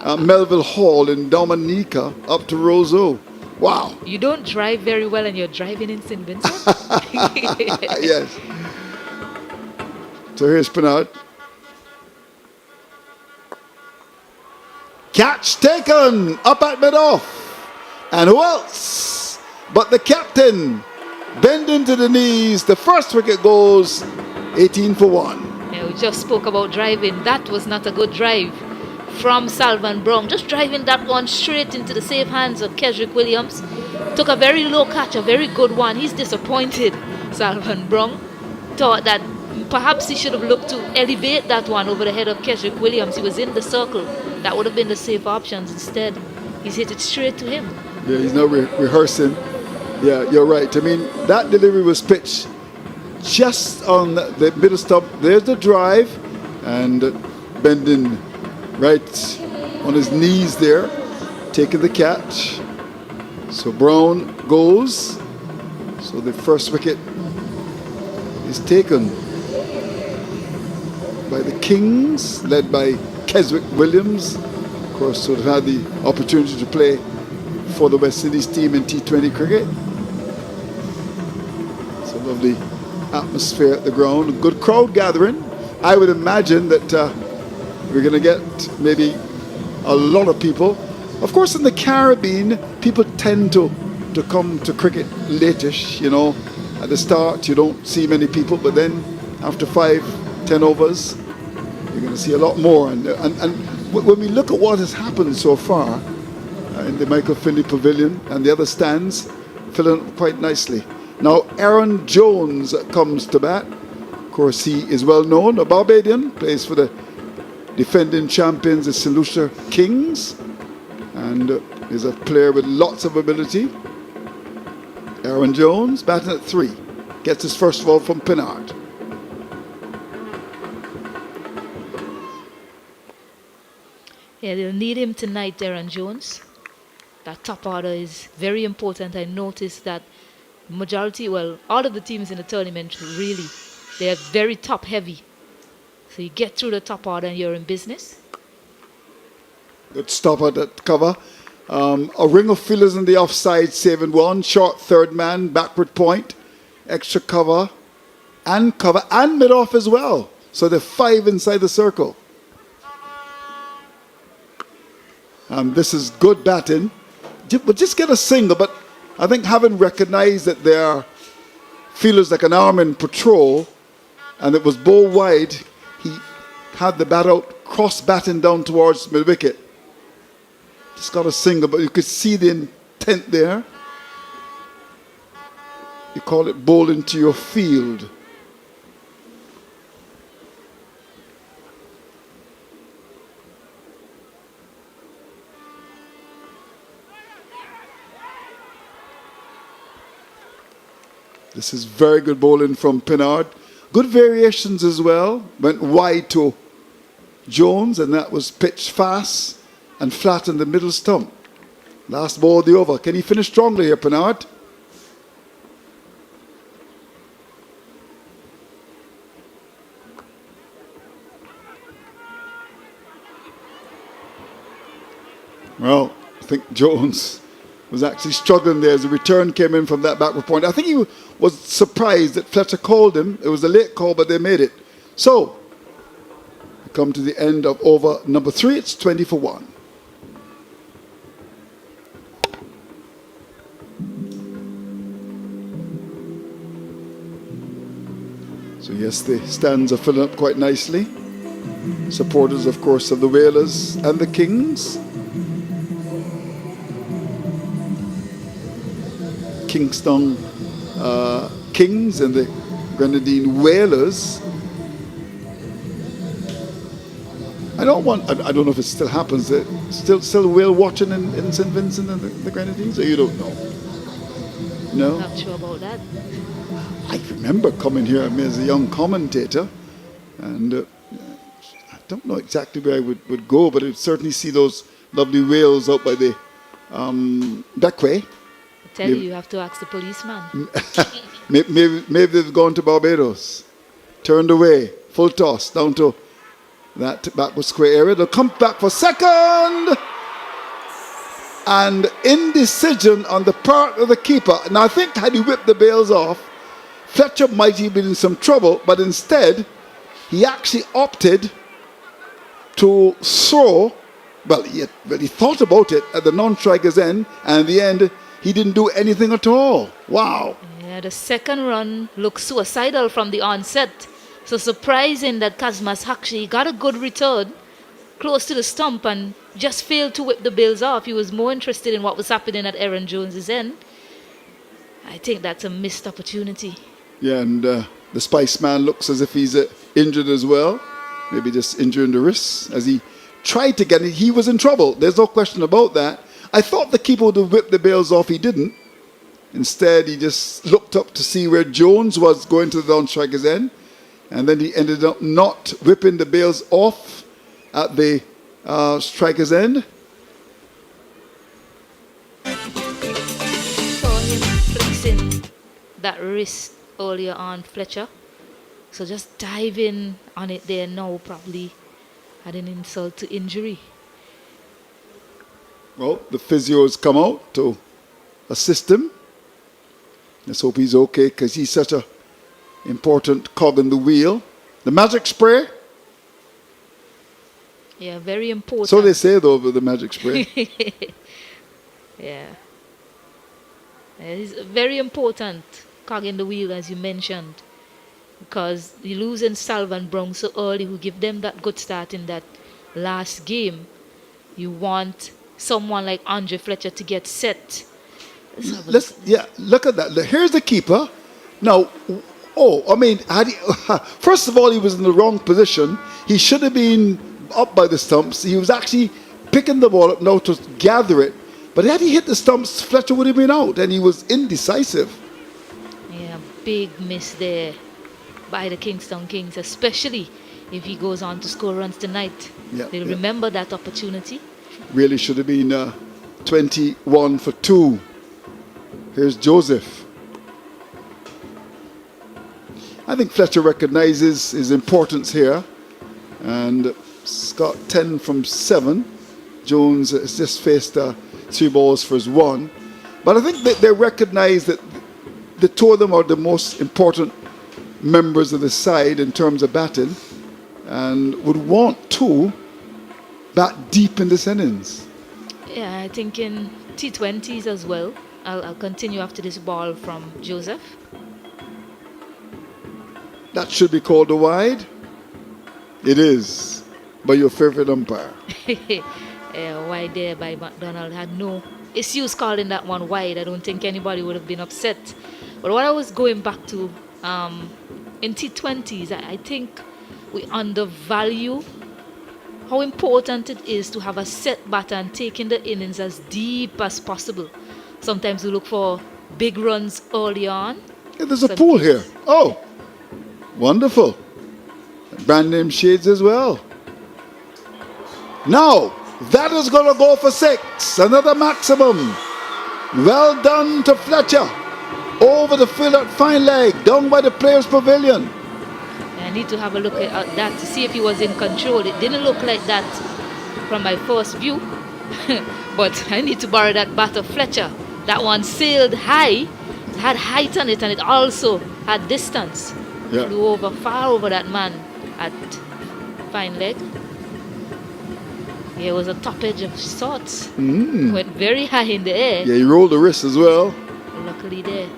Melville Hall in Dominica up to Roseau. Wow. You don't drive very well and you're driving in St. Vincent? Yes. So here's Penard. Catch taken up at mid-off. And who else but the captain? Bending to the knees. The first wicket goes 18 for 1. Yeah, we just spoke about driving. That was not a good drive from Salvan Brown. Just driving that one straight into the safe hands of Kesrick Williams. Took a very low catch, a very good one. He's disappointed, Salvan Brown. Thought that perhaps he should have looked to elevate that one over the head of Kesrick Williams. He was in the circle. That would have been the safe options. Instead, he's hit it straight to him. Yeah, he's now rehearsing. Yeah, you're right. I mean, that delivery was pitched just on the middle stump. There's the drive, and bending right on his knees there, taking the catch. So Brown goes. So the first wicket is taken by the Kings, led by Keswick Williams. Of course, would have had the opportunity to play for the West Indies team in T20 cricket. It's a lovely atmosphere at the ground, a good crowd gathering. I would imagine that we're going to get maybe a lot of people. Of course, in the Caribbean, people tend to come to cricket latish, you know. At the start, you don't see many people, but then after 5-10 overs, you're going to see a lot more. And when we look at what has happened so far in the Michael Finley Pavilion and the other stands, filling up quite nicely. Now, Aaron Jones comes to bat. Of course, he is well known, a Barbadian, plays for the defending champions, the St. Lucia Kings, and is a player with lots of ability. Aaron Jones batting at 3, gets his first ball from Pinard. Yeah, they'll need him tonight, Aaron Jones. That top order is very important. I noticed that majority, well, all of the teams in the tournament, really, they are very top heavy. So you get through the top order and you're in business. Good stop at that cover. A ring of fielders in the offside, saving one. Short third man, backward point. Extra cover and mid-off as well. So they're 5 inside the circle. This is good batting. But just get a single. But I think having recognized that there are fielders like an arm in patrol, and it was ball wide, he had the bat out, cross batting down towards mid-wicket. Just got a single, but you could see the intent there. You call it bowling to your field. This is very good bowling from Pinard. Good variations as well. Went wide to Jones, and that was pitched fast and flat in the middle stump. Last ball of the over. Can he finish strongly here, Pinard? Well, I think Jones was actually struggling there as the return came in from that backward point. I think he was surprised that Fletcher called him. It was a late call, but they made it. So, we come to the end of over number 3. It's 20 for 1. So yes, the stands are filling up quite nicely. Supporters, of course, of the Whalers and the Kings. Kingstown Kings and the Grenadine Whalers. I don't know if it still happens. Still whale watching in St. Vincent and the Grenadines, or you don't know? No? Not sure about that. I remember coming here as a young commentator, and I don't know exactly where I would go, but I'd certainly see those lovely whales out by the Beckway. I tell you have to ask the policeman. Maybe they've gone to Barbados, turned away, full toss down to that backward square area. They'll come back for second, and indecision on the part of the keeper. Now I think had he whipped the bails off, Fletcher might have been in some trouble, but instead he actually opted to throw. Well, he thought about it at the non-striker's end, and in the end he didn't do anything at all. Wow. Yeah, the second run looked suicidal from the onset. So surprising that Kazmas actually got a good return close to the stump and just failed to whip the bails off. He was more interested in what was happening at Aaron Jones's end. I think that's a missed opportunity. Yeah, and the Spice Man looks as if he's injured as well. Maybe just injuring the wrists. As he tried to get it, he was in trouble. There's no question about that. I thought the keeper would have whipped the bails off. He didn't. Instead, he just looked up to see where Jones was going to the non-striker's end. And then he ended up not whipping the bails off at the striker's end. Saw him flexing that wrist earlier on, Fletcher. So just diving on it there now probably had an insult to injury. Well, the physios come out to assist him. Let's hope he's okay, because he's such a important cog in the wheel. The magic spray. Yeah, very important. So they say, though, with the magic spray. Yeah. It's very important, cog in the wheel, as you mentioned, because you losing Salvan Brown so early, who give them that good start in that last game. You want someone like Andre Fletcher to get set. Look at that. Here's the keeper. Now, first of all, he was in the wrong position. He should have been up by the stumps. He was actually picking the ball up now to gather it. But had he hit the stumps, Fletcher would have been out, and he was indecisive. Yeah, big miss there by the Kingstown Kings, especially if he goes on to score runs tonight. They'll remember that opportunity. Really should have been 21 for 2. Here's Joseph. I think Fletcher recognizes his importance here, and Scott 10 from 7. Jones has just faced 3 balls for his 1. But I think that they recognize that the two of them are the most important members of the side in terms of batting, and would want to bat deep in this innings. Yeah, I think in T20s as well. I'll continue after this ball from Joseph. That should be called a wide. It is, by your favorite umpire. Wide there by McDonald. Had no issues calling that one wide. I don't think anybody would have been upset. But what I was going back to, in T20s, I think we undervalue how important it is to have a set batter and taking the innings as deep as possible. Sometimes we look for big runs early on. Yeah, there's a pool here. Oh, wonderful. Brand name shades as well. Now, that is going to go for 6. Another maximum. Well done to Fletcher. Over the field at fine leg, down by the players' pavilion. I need to have a look at that to see if he was in control. It didn't look like that from my first view. But I need to borrow that bat of Fletcher. That one sailed high, had height on it, and it also had distance. Yeah. Flew over, far over that man at fine leg. Yeah, it was a top edge of sorts. Went very high in the air. Yeah, he rolled the wrist as well. Luckily there.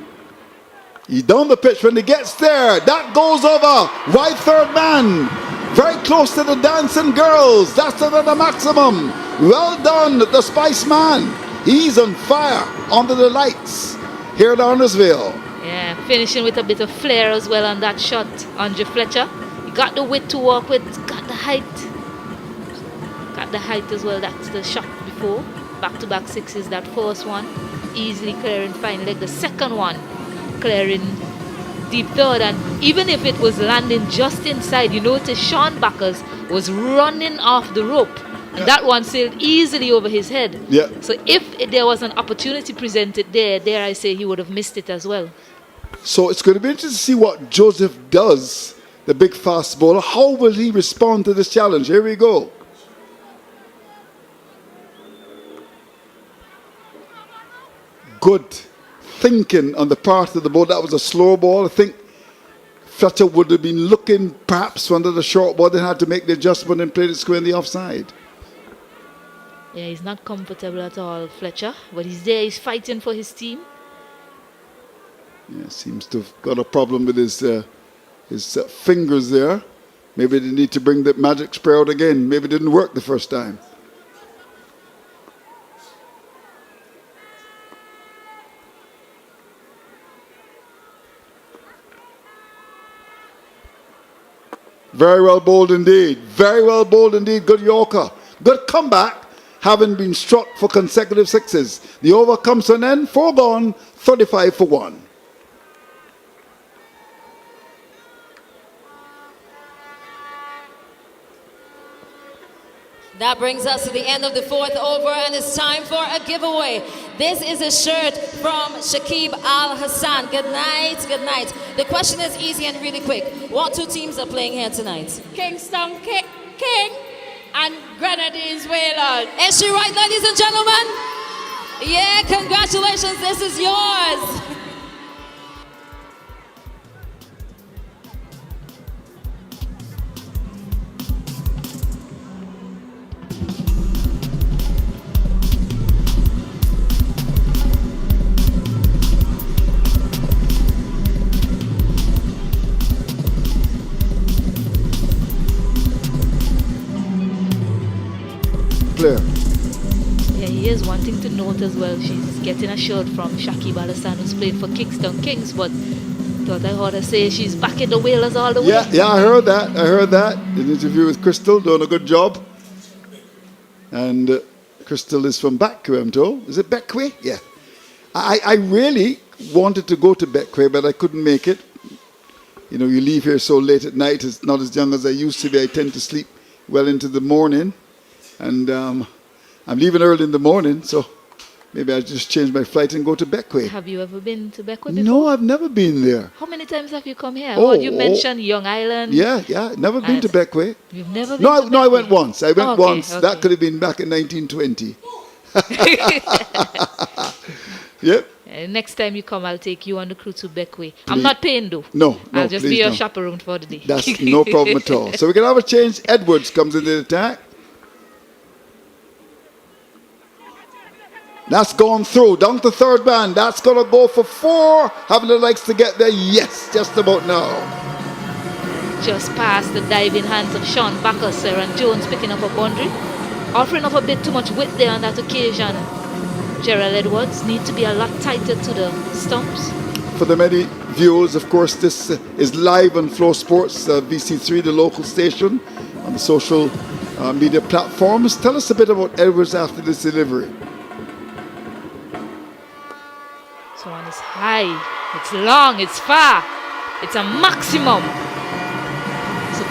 He's down the pitch when he gets there. That goes over. Right third man. Very close to the dancing girls. That's another maximum. Well done, the Spice Man. He's on fire under the lights here at Arnos Vale. Yeah, finishing with a bit of flair as well on that shot. Andre Fletcher. He got the width to work with, got the height. Got the height as well. That's the shot before. Back-to-back sixes, that first one. Easily clearing fine leg. The second one clearing deep third, and even if it was landing just inside, you notice Sean Backers was running off the rope, and that one sailed easily over his head. Yeah. So if there was an opportunity presented there I say he would have missed it as well. So it's going to be interesting to see what Joseph does, the big fast bowler. How will he respond to this challenge? Here we go. Good thinking on the part of the ball. That was a slow ball. I think Fletcher would have been looking perhaps under the short ball. They had to make the adjustment and play the square in the offside. Yeah, he's not comfortable at all, Fletcher, but he's there. He's fighting for his team. Yeah, seems to have got a problem with his fingers there. Maybe they need to bring the magic spray out again. Maybe it didn't work the first time. Very well bowled indeed. Very well bowled indeed. Good Yorker. Good comeback, having been struck for consecutive sixes. The over comes to an end. 4 gone, 35 for 1. That brings us to the end of the 4th over, and it's time for a giveaway. This is a shirt from Shakib Al Hassan. Good night, good night. The question is easy and really quick. What 2 teams are playing here tonight? Kingstown King and Grenadines Wayland. Is she right, ladies and gentlemen? Yeah, congratulations, this is yours. note as well. She's getting a shirt from Shakib Al-Hassan, who's played for Kingstown Kings, but thought I heard her say she's back in the Whalers all the way. Yeah, I heard that. In an interview with Crystal, doing a good job. And Crystal is from Beckway, I'm told. Is it Beckway? Yeah. I really wanted to go to Beckway, but I couldn't make it. You know, you leave here so late at night. It's not as young as I used to be. I tend to sleep well into the morning. And I'm leaving early in the morning, so maybe I'll just change my flight and go to Beckway. Have you ever been to Beckway before? No, I've never been there. How many times have you come here? Oh, You mentioned Young Island. Yeah, never been to Beckway. You've never been to Beckway? No, I went once. Once. Okay. That could have been back in 1920. Yep. Next time you come, I'll take you on the crew to Beckway. I'm not paying though. No, I'll just be your no. chaperone for the day. That's no problem at all. So we can have a change. Edwards comes into the attack. That's gone through. Down to third man. That's going to go for 4. Having likes to get there. Yes, just about now. Just past the diving hands of Sean Backus, and Jones picking up a boundary. Offering up a bit too much width there on that occasion. Gerald Edwards need to be a lot tighter to the stumps. For the many viewers, of course, this is live on Flow Sports, VC3, the local station, on the social media platforms. Tell us a bit about Edwards after this delivery. So one is high, it's long, it's far, it's a maximum. So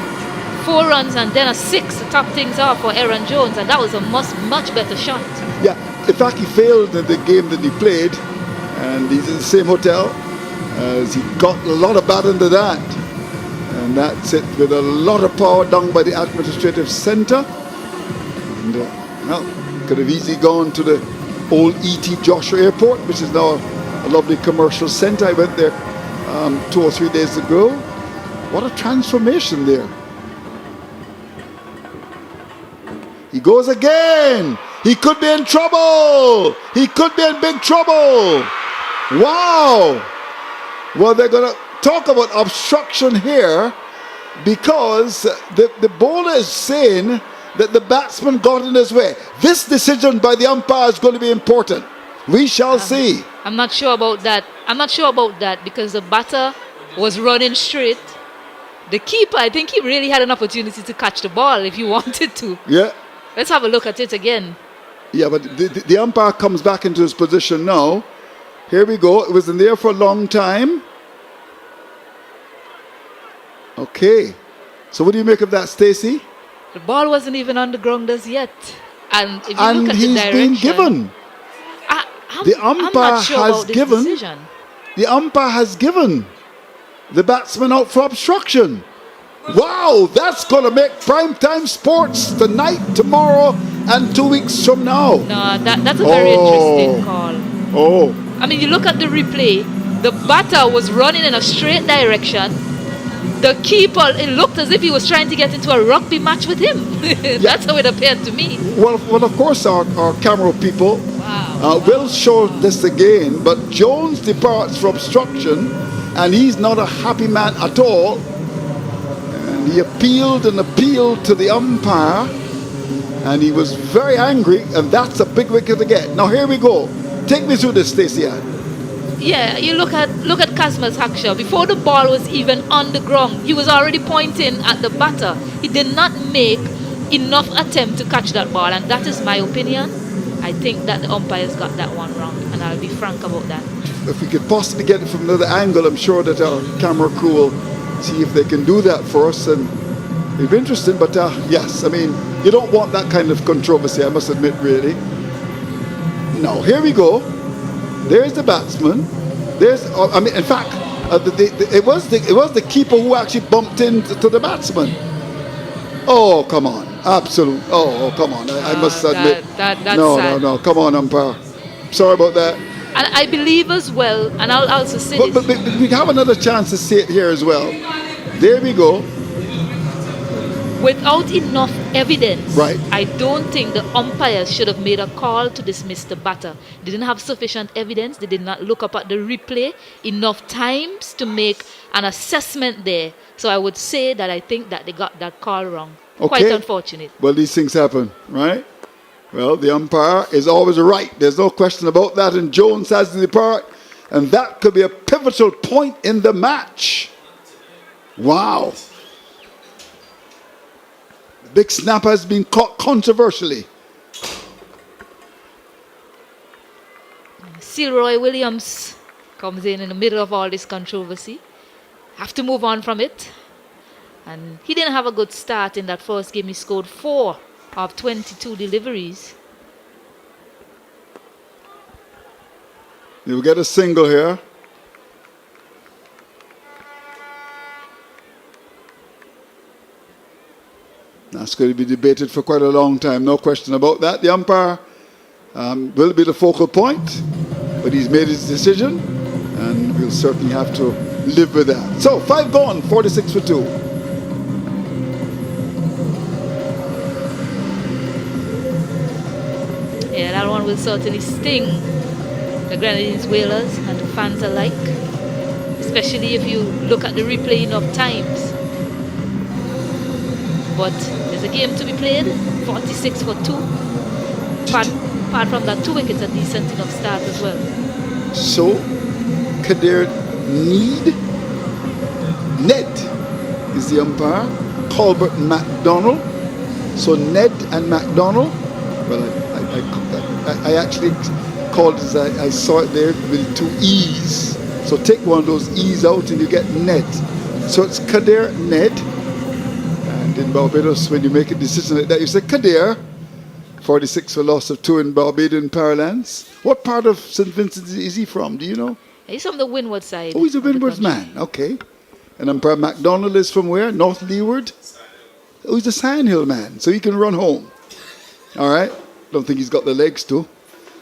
4 runs and then a 6 to top things off for Aaron Jones, and that was a much better shot. Yeah, in fact, he failed in the game that he played, and he's in the same hotel as he got a lot of bat into that. And that's it with a lot of power down by the administrative centre. And, could have easily gone to the old E.T. Joshua Airport, which is now a lovely commercial centre. I went there 2 or 3 days ago. What a transformation there. He goes again. He could be in trouble. He could be in big trouble. Wow. Well, they're going to talk about obstruction here because the bowler is saying that the batsman got in his way. This decision by the umpire is going to be important. We shall see. I'm not sure about that. Because the batter was running straight. The keeper, I think he really had an opportunity to catch the ball if he wanted to. Yeah. Let's have a look at it again. Yeah, but the umpire comes back into his position now. Here we go. It was in there for a long time. Okay. So what do you make of that, Stacey? The ball wasn't even on the ground as yet. And if you look at the he's direction, been given. The umpire has given the batsman out for obstruction. Wow, that's going to make primetime sports tonight, tomorrow, and 2 weeks from now. No, that's a very interesting call. Oh. I mean, you look at the replay, the batter was running in a straight direction. The keeper, it looked as if he was trying to get into a rugby match with him. That's how it appeared to me. Well, of course, our camera people will show this again, but Jones departs for obstruction, and he's not a happy man at all. And he appealed to the umpire, and he was very angry, and that's a big wicket to get. Now, here we go. Take me through this, Stacey. Yeah, you look at Casmus Hakshaw. Before the ball was even on the ground, he was already pointing at the batter. He did not make enough attempt to catch that ball, and that is my opinion. I think that the umpires got that one wrong, and I'll be frank about that. If we could possibly get it from another angle, I'm sure that our camera crew will see if they can do that for us, and it'll be interesting. But yes, I mean, you don't want that kind of controversy, I must admit, really. Now, here we go. There's the batsman. In fact, it was the keeper who actually bumped into the batsman. Oh, come on. Absolute. Oh, come on. I must admit. That's sad. No. Come on, umpire. Sorry about that. And I believe as well, and I'll also say this. But we have another chance to see it here as well. There we go. Without enough evidence, right. I don't think the umpires should have made a call to dismiss the batter. They didn't have sufficient evidence. They did not look up at the replay enough times to make an assessment there. So I would say that I think that they got that call wrong. Okay. Quite unfortunate. Well, these things happen, right? Well, the umpire is always right. There's no question about that. And Jones has to depart. And that could be a pivotal point in the match. Wow. The big snap has been caught controversially. Roy Williams comes in the middle of all this controversy. Have to move on from it. And he didn't have a good start in that first game. He scored 4 of 22 deliveries. You'll get a single here. That's going to be debated for quite a long time. No question about that. The umpire will be the focal point. But he's made his decision, and we'll certainly have to live with that. So, 5 gone, 46 for 2. Yeah, that one will certainly sting the Grenadines Whalers and the fans alike, especially if you look at the replay enough times. But there's a game to be played, 46 for 2. Apart from that, 2 wickets, a decent enough start as well. So, Kadir Ned is the umpire. Colbert MacDonald. So Ned and MacDonald. Well, I actually called it, I saw it there with 2 E's. So take one of those E's out and you get Ned. So it's Kadir Ned. And in Barbados, when you make a decision like that, you say Kadir. 46 for loss of 2 in Barbadian parlance. What part of St. Vincent is he from? Do you know? He's from the Windward side. Oh, he's a Windward man. Okay. And umpire MacDonald is from where? North Leeward? Oh, he's a Sandhill man, so he can run home. All right. Don't think he's got the legs to.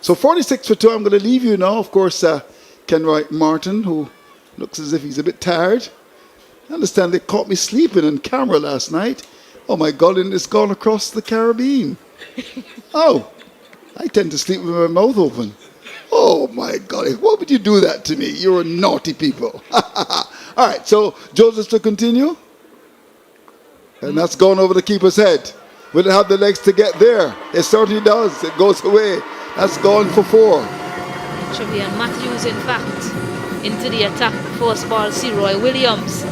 So 46 for 2. I'm going to leave you now. Of course, Kenroy Martin, who looks as if he's a bit tired. I understand they caught me sleeping on camera last night. Oh, my God, and it's gone across the Caribbean. Oh, I tend to sleep with my mouth open. Oh, my God. Why would you do that to me? You're a naughty people. All right, so Joseph to continue. And that's gone over the keeper's head. Will it have the legs to get there? It certainly does. It goes away. That's gone for 4. Trevian Matthews, in fact, into the attack. First ball, Roy Williams.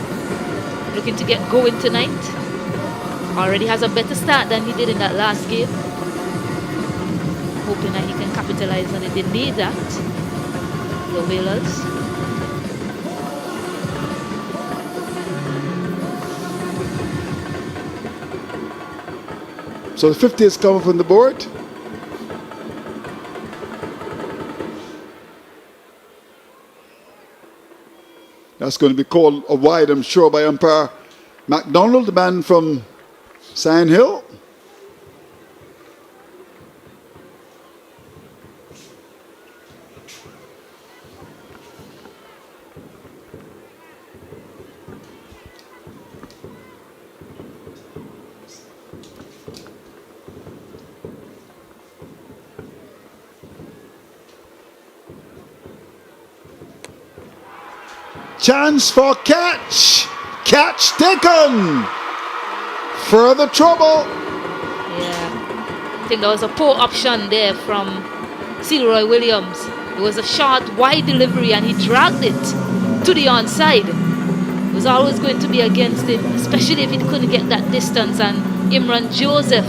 Looking to get going tonight. Already has a better start than he did in that last game. Hoping that he can capitalize on it. They need that, the Whalers. So the 50 has come from the board. That's going to be called a wide, I'm sure, by umpire MacDonald, the man from Sandhill. Chance for catch. Catch taken. Further trouble. Yeah. I think there was a poor option there from Roy Williams. It was a short, wide delivery and he dragged it to the onside. It was always going to be against him, especially if he couldn't get that distance. And Imran Joseph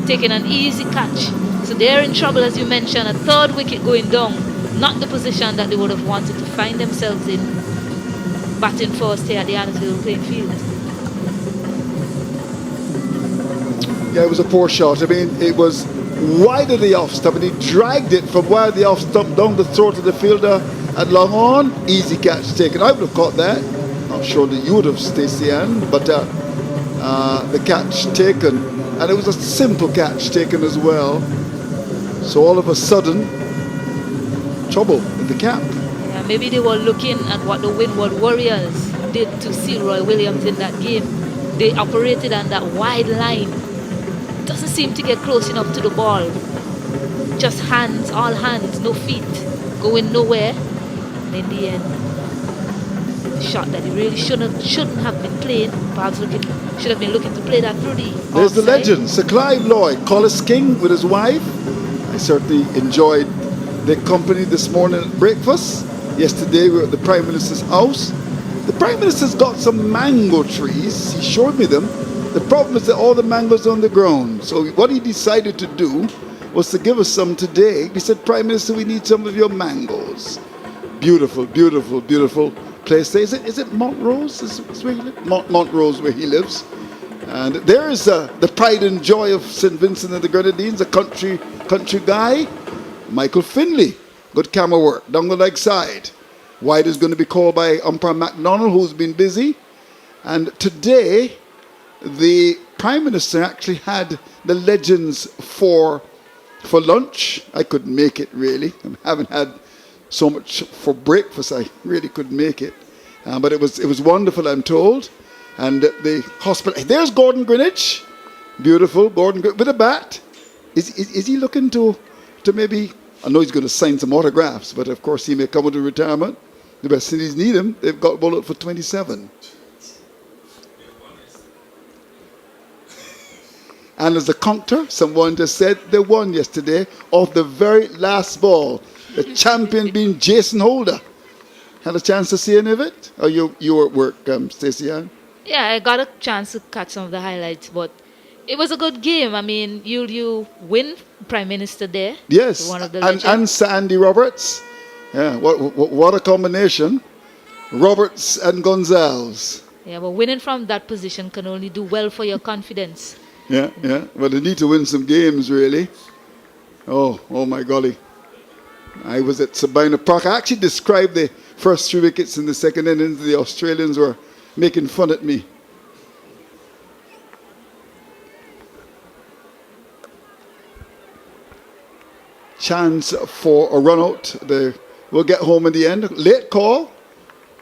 taking an easy catch. So they're in trouble, as you mentioned. A 3rd wicket going down. Not the position that they would have wanted to find themselves in. Batting first here at the Arnos Vale playing field. Yeah, it was a poor shot. I mean, it was wide of the off stump, and he dragged it from wide of the off stump down the throat of the fielder at long on. Easy catch taken. I would have caught that. Not sure that you would have, Stacey Ann, but the catch taken. And it was a simple catch taken as well. So all of a sudden, trouble in the camp. Maybe they were looking at what the Windward Warriors did to Roy Williams in that game. They operated on that wide line. Doesn't seem to get close enough to the ball. Just hands, all hands, no feet, going nowhere. And in the end, shot that he really shouldn't have been playing. Perhaps should have been looking to play that through the There's the offside. legend, Sir Clive Lloyd, Collis King with his wife. I certainly enjoyed their company this morning at breakfast. Yesterday we were at the Prime Minister's house. The Prime Minister's got some mango trees. He showed me them. The problem is that all the mangoes are on the ground. So what he decided to do was to give us some today. He said, Prime Minister, we need some of your mangoes. Beautiful, beautiful, beautiful place. Is it Montrose? Is where he lives? Montrose, where he lives. And there is the pride and joy of St. Vincent and the Grenadines, a country guy, Michael Finley. Good camera work down the leg side. Wide is going to be called by umpire MacDonald, who's been busy. And today, the Prime Minister actually had the legends for lunch. I couldn't make it, really. I haven't had so much for breakfast. I really couldn't make it. But it was wonderful, I'm told. And the hospital. There's Gordon Greenwich. Beautiful. Gordon with a bat. Is he looking to maybe... I know he's going to sign some autographs, but of course he may come into retirement. The West Indies need him. They've got ball out for 27. And as a counter, someone just said they won yesterday off the very last ball. The champion being Jason Holder. Had a chance to see any of it? Or you were at work, Stacey Ann? Yeah, I got a chance to catch some of the highlights, but it was a good game. I mean, you win Prime Minister there. Yes, One of the and Sandy Roberts. Yeah, what a combination. Roberts and Gonzalez. Yeah, but winning from that position can only do well for your confidence. Yeah. Well, they need to win some games, really. Oh my golly. I was at Sabina Park. I actually described the first 3 wickets in the second innings. The Australians were making fun at me. Chance for a run out. We'll get home in the end. Late call.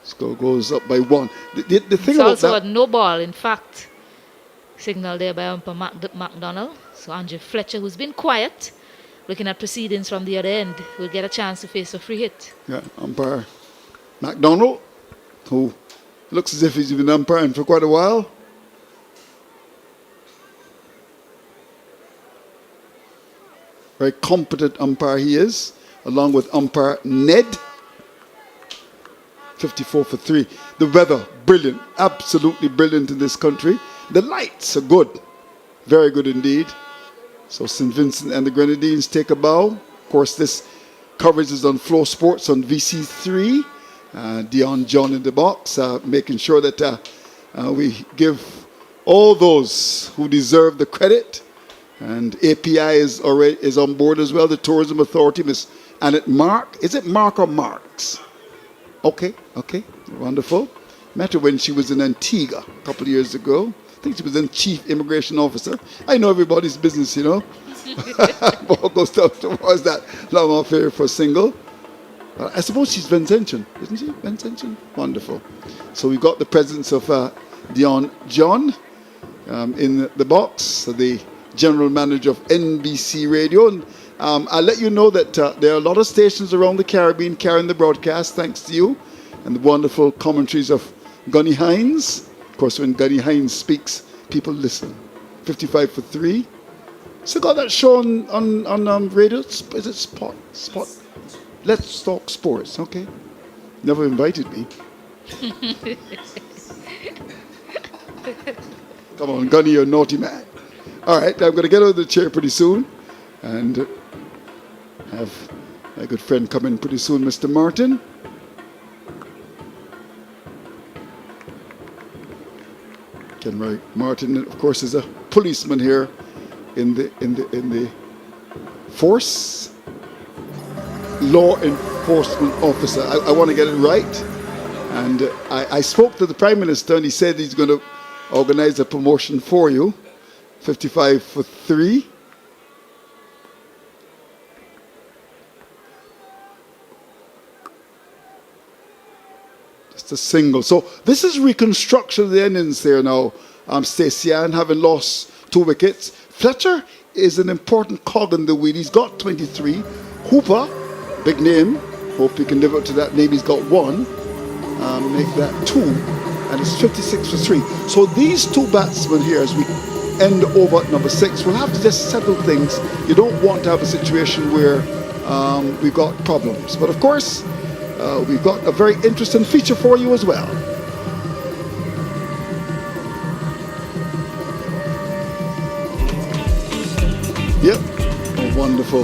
Score goes up by 1. The thing It's about also that, a no ball, in fact. Signal there by umpire MacDonald. So Andrew Fletcher, who's been quiet, looking at proceedings from the other end, will get a chance to face a free hit. yeah, umpire MacDonald, who looks as if he's been umpiring for quite a while. Very competent umpire he is, along with umpire Ned. 54 for 3. The weather, brilliant, absolutely brilliant in this country. The lights are good, very good indeed. So St. Vincent and the Grenadines take a bow. Of course, this coverage is on Flow Sports on VC3. Dion John in the box, making sure that we give all those who deserve the credit. And API is on board as well. The Tourism Authority, Miss Annette Mark. Is it Mark or Marks? Okay, wonderful. Met her when she was in Antigua a couple of years ago. I think she was then Chief Immigration Officer. I know everybody's business, you know. Ball goes down towards that long off here for a single. I suppose she's Vincentian, isn't she? Vincentian? Wonderful. So we've got the presence of Dion John in the box, the General Manager of NBC Radio. And I'll let you know that there are a lot of stations around the Caribbean carrying the broadcast, thanks to you, and the wonderful commentaries of Gunny Hines. Of course, when Gunny Hines speaks, people listen. 55 for 3. So got that show on radio. Is it Spot? Let's Talk Sports. Okay. Never invited me. Come on, Gunny, you're a naughty man. All right, I'm going to get out of the chair pretty soon and have my good friend come in pretty soon, Mr. Martin. Ken Martin, of course, is a policeman here in the force, law enforcement officer. I want to get it right. And I spoke to the Prime Minister, and he said he's going to organize a promotion for you. 55 for 3. Just a single. So this is reconstruction of the innings there now. Stacey Ann having lost 2 wickets. Fletcher is an important cog in the wheel. He's got 23. Hooper, big name. Hope he can live up to that name. He's got 1. make that 2, and it's 56 for 3. So these two batsmen here, as we end over at number 6, will have to just settle things. You don't want to have a situation where we've got problems. But of course, we've got a very interesting feature for you as well. Yep, oh, wonderful.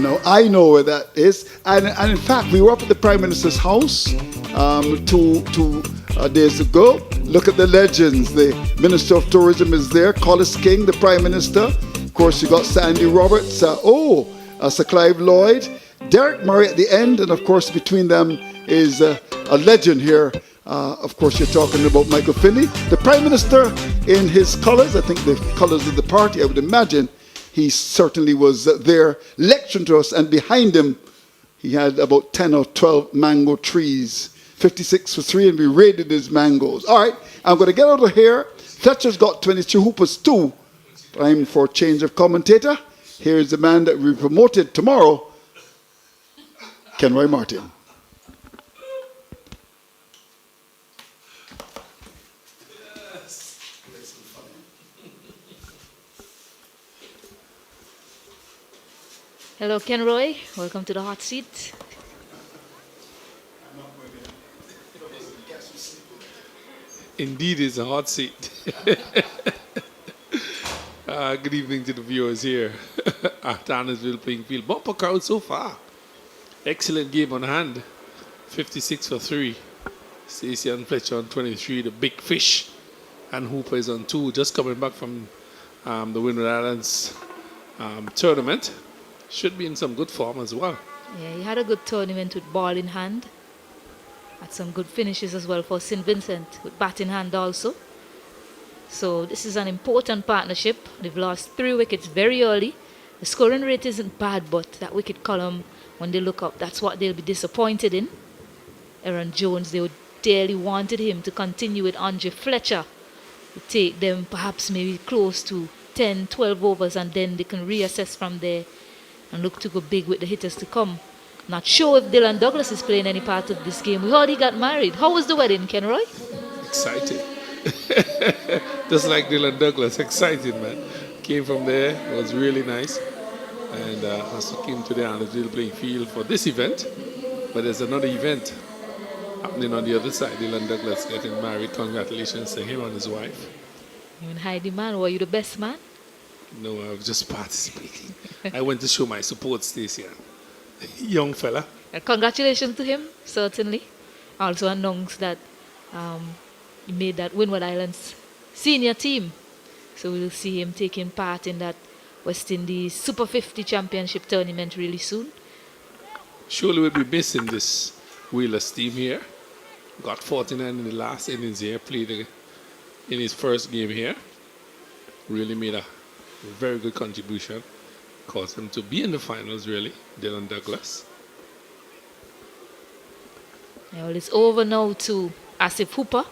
Now I know where that is, and in fact we were up at the Prime Minister's house 2 days ago. Look at the legends. The Minister of Tourism is there, Collis King, the Prime Minister. Of course you got Sandy Roberts, Sir Clive Lloyd, Derek Murray at the end, and of course between them is a legend here. Of course you're talking about Michael Finney, the Prime Minister in his colours, I think the colours of the party, I would imagine. He certainly was there lecturing to us, and behind him he had about 10 or 12 mango trees. 56 for 3, and we raided his mangoes. All right, I'm going to get out of here. Fletcher's got 22, Hooper's 2. Time for change of commentator. Here is the man that we promoted tomorrow, Kenroy Martin. Hello, Kenroy. Welcome to the hot seat. Indeed, it's a hot seat. Good evening to the viewers here at Arnos Vale playing field. Bumper crowd so far. Excellent game on hand. 56 for 3. Stacey and Fletcher on 23. The big fish. And Hooper is on 2. Just coming back from the Windward Islands tournament. Should be in some good form as well. Yeah, he had a good tournament with ball in hand. Had some good finishes as well for St. Vincent with bat in hand also. So this is an important partnership. They've lost 3 wickets very early. The scoring rate isn't bad, but that wicket column, when they look up, that's what they'll be disappointed in. Aaron Jones, they would dearly wanted him to continue with Andre Fletcher. To take them perhaps maybe close to 10, 12 overs, and then they can reassess from there and look to go big with the hitters to come. Not sure if Dylan Douglas is playing any part of this game. We heard he got married. How was the wedding, Kenroy? Excited. Just like Dylan Douglas, excited, man. Came from there, it was really nice. And also came to the Arnos Vale playing field for this event. But there's another event happening on the other side. Dylan Douglas getting married. Congratulations to him and his wife. You in high demand. Were you the best man? No, I was just participating. I went to show my support, Stacey. Young fella. Congratulations to him, certainly. Also announced that he made that Windward Islands senior team. So we'll see him taking part in that West Indies Super 50 Championship tournament really soon. Surely we'll be missing this Wheeler's team here. Got 49 in the last innings here. Played in his first game here. Really made a very good contribution. Caused him to be in the finals, really, Dylan Douglas. Yeah, well, it's over now to Asif Hooper,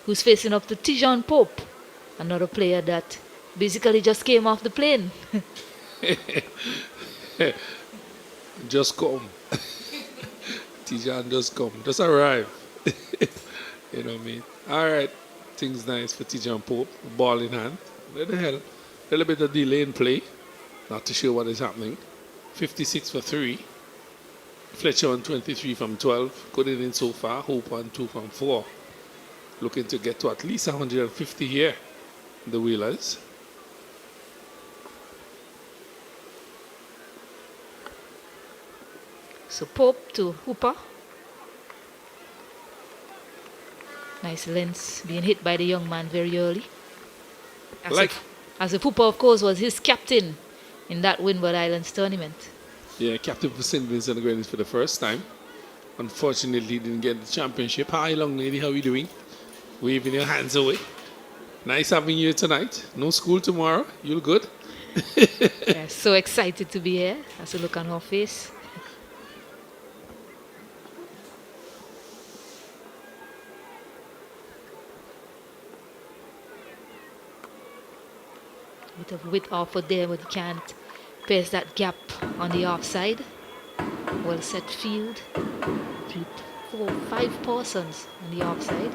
who's facing up to Tijan Pope, another player that basically just came off the plane. Just come. Tijan just come. Just arrive. You know what I mean? All right. Things nice for Tijan Pope. Ball in hand. Where the hell? A little bit of delay in play. Not too sure what is happening. 56 for 3. Fletcher on 23 from 12. Good inning so far. Hope on 2 from 4. Looking to get to at least 150 here. The Wheelers. So Pope to Hooper. Nice lengths being hit by the young man very early. As if Hooper, of course, was his captain in that Windward Islands tournament. Yeah, captain for St. Vincent and Grenadines for the first time. Unfortunately, he didn't get the championship. Hi, long lady, how are you doing? Waving your hands away. Nice having you tonight. No school tomorrow. You look good. Yeah, so excited to be here. That's a look on her face. Bit of width offered there, but he can't pierce that gap on the offside. Well set field. 5 persons on the offside.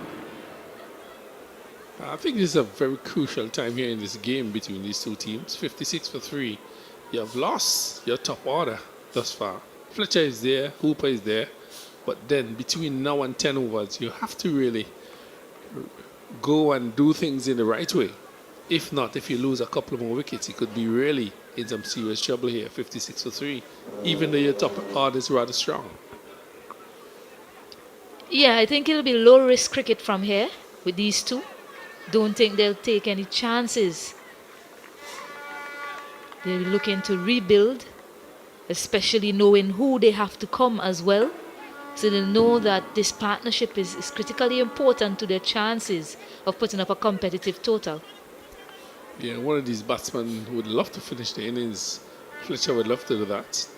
I think this is a very crucial time here in this game between these two teams. 56 for 3. You have lost your top order thus far. Fletcher is there, Hooper is there, but then between now and 10 overs, you have to really go and do things in the right way. If not, if you lose a couple more wickets, you could be really in some serious trouble here. 56 for 3, even though your top order is rather strong. Yeah, I think it'll be low-risk cricket from here with these two. Don't think they'll take any chances. They're looking to rebuild, especially knowing who they have to come as well. So they know that this partnership is critically important to their chances of putting up a competitive total. Yeah, one of these batsmen would love to finish the innings. Fletcher would love to do that.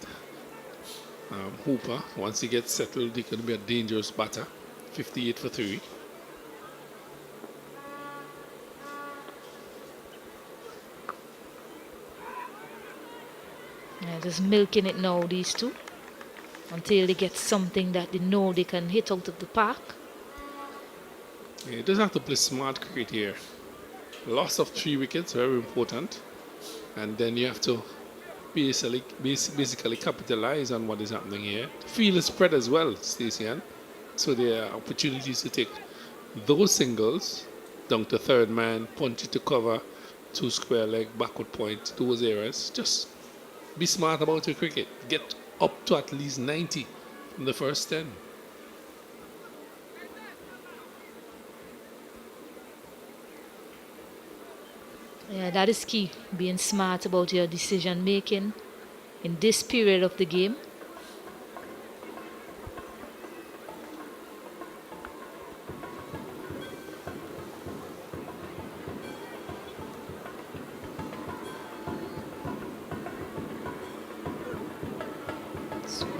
Hooper, once he gets settled, he can be a dangerous batter. 58 for 3. Yeah, just milking it now, these two, until they get something that they know they can hit out of the park. Yeah, it does have to play smart cricket here. Loss of 3 wickets, very important. And then you have to basically capitalize on what is happening here. The field is spread as well, Stacey Ann. So there are opportunities to take those singles down to third man, punch it to cover, 2 square leg, backward point, those areas. Just be smart about your cricket. Get up to at least 90 from the first 10. Yeah, that is key. Being smart about your decision making in this period of the game.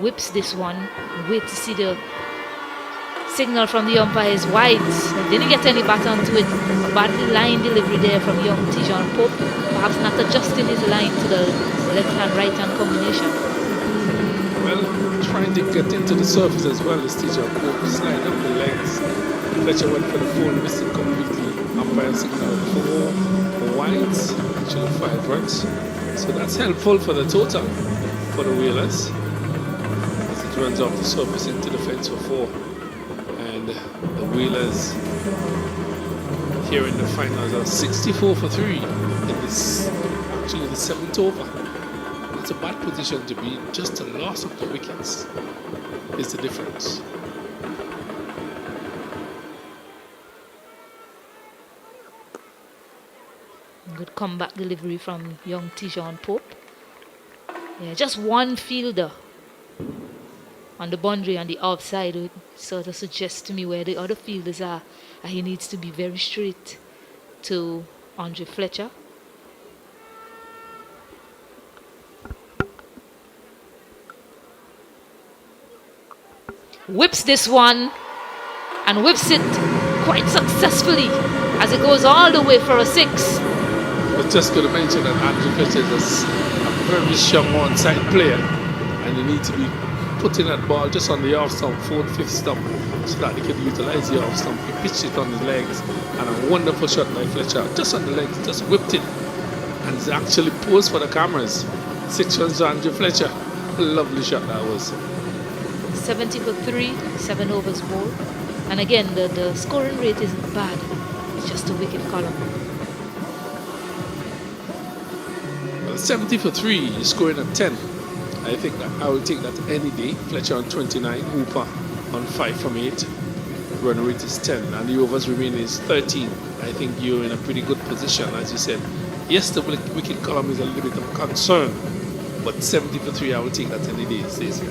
Whips this one. Wait to see the signal from the umpires wide. Didn't get any bat onto it. A bad line delivery there from young Tijon Pope. Perhaps not adjusting his line to the left-hand, right-hand combination. Well, trying to get into the surface as well as Tijon Pope. Slide up the legs. Fletcher went for the full, missed it completely. Umpire signal 4 wides. Actually 5 runs. So that's helpful for the total for the Whalers. Runs off the surface into the fence for 4, and the Whalers here in the finals are 64 for 3 in this, actually the 7th over. It's a bad position to be. Just the loss of the wickets is the difference. Good comeback delivery from young Tijon Pope. Yeah, just one fielder on the boundary on the offside would sort of suggest to me where the other fielders are. And he needs to be very straight to Andre Fletcher. Whips this one and whips it quite successfully as it goes all the way for a 6. I was just going to mention that Andre Fletcher is a very strong onside player, and you need to be putting that ball just on the off stump, 4th, 5th stump, so that he can utilize the off stump. He pitched it on his legs, and a wonderful shot by Fletcher, just on the legs, just whipped it, and it's actually posed for the cameras. 6 runs to Andre Fletcher. A lovely shot that was. 70 for 3, 7 overs bowled. And again, the scoring rate isn't bad. It's just a wicket column. Well, 70 for 3, he's scoring at 10. I think that I will take that any day. Fletcher on 29, Hooper on 5 from 8. Run rate is 10, and the overs remaining is 13. I think you're in a pretty good position, as you said. Yes, the wicket column is a little bit of concern, but 70 for 3, I will take that any day, Stacey.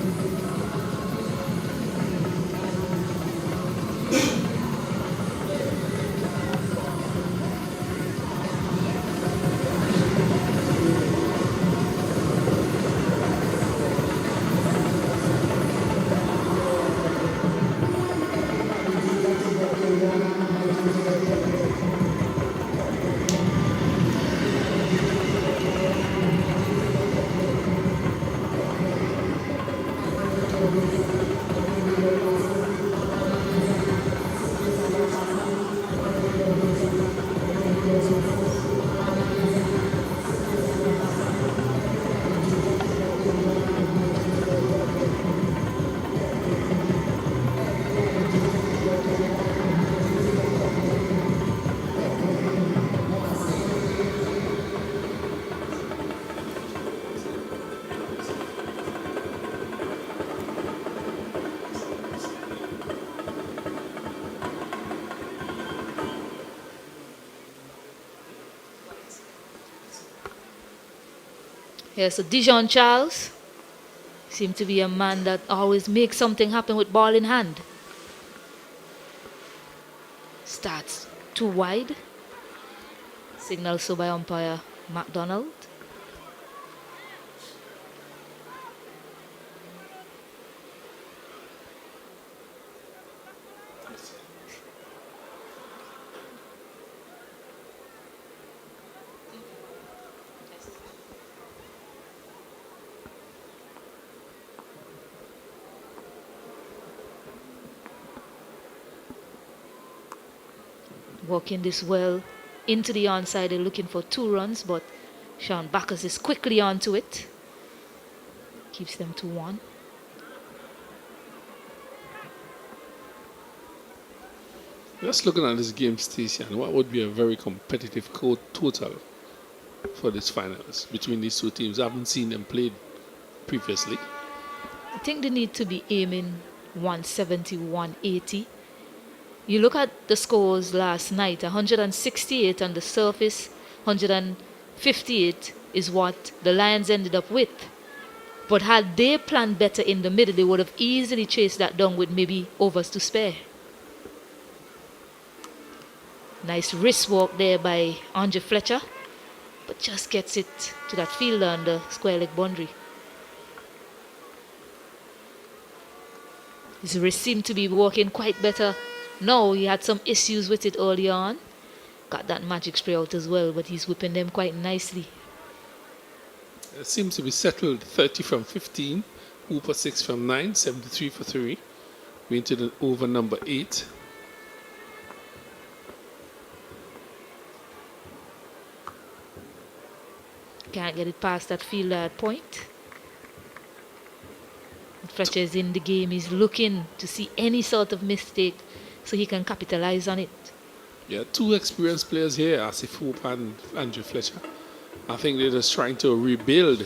Yeah, so Dijon Charles seemed to be a man that always makes something happen with ball in hand. Starts too wide. Signal so by umpire McDonald. Walking this well into the onside, they're looking for 2 runs, but Sean Backus is quickly onto it. Keeps them to 1. Just looking at this game, Stacey, and what would be a very competitive total for this finals between these two teams? I haven't seen them played previously. I think they need to be aiming 170, 180. You look at the scores last night, 168 on the surface, 158 is what the Lions ended up with. But had they planned better in the middle, they would have easily chased that down with maybe overs to spare. Nice wrist walk there by Andre Fletcher, but just gets it to that fielder on the square leg boundary. His wrist seemed to be working quite better. No, he had some issues with it early on. Got that magic spray out as well, but he's whipping them quite nicely. It seems to be settled 30 from 15, Hooper 6 from 9, 73 for 3. We into the over number 8. Can't get it past that fielder at point. Fletcher is in the game. He's looking to see any sort of mistake so he can capitalize on it. Yeah, 2 experienced players here, Asif Hooper and Andrew Fletcher. I think they're just trying to rebuild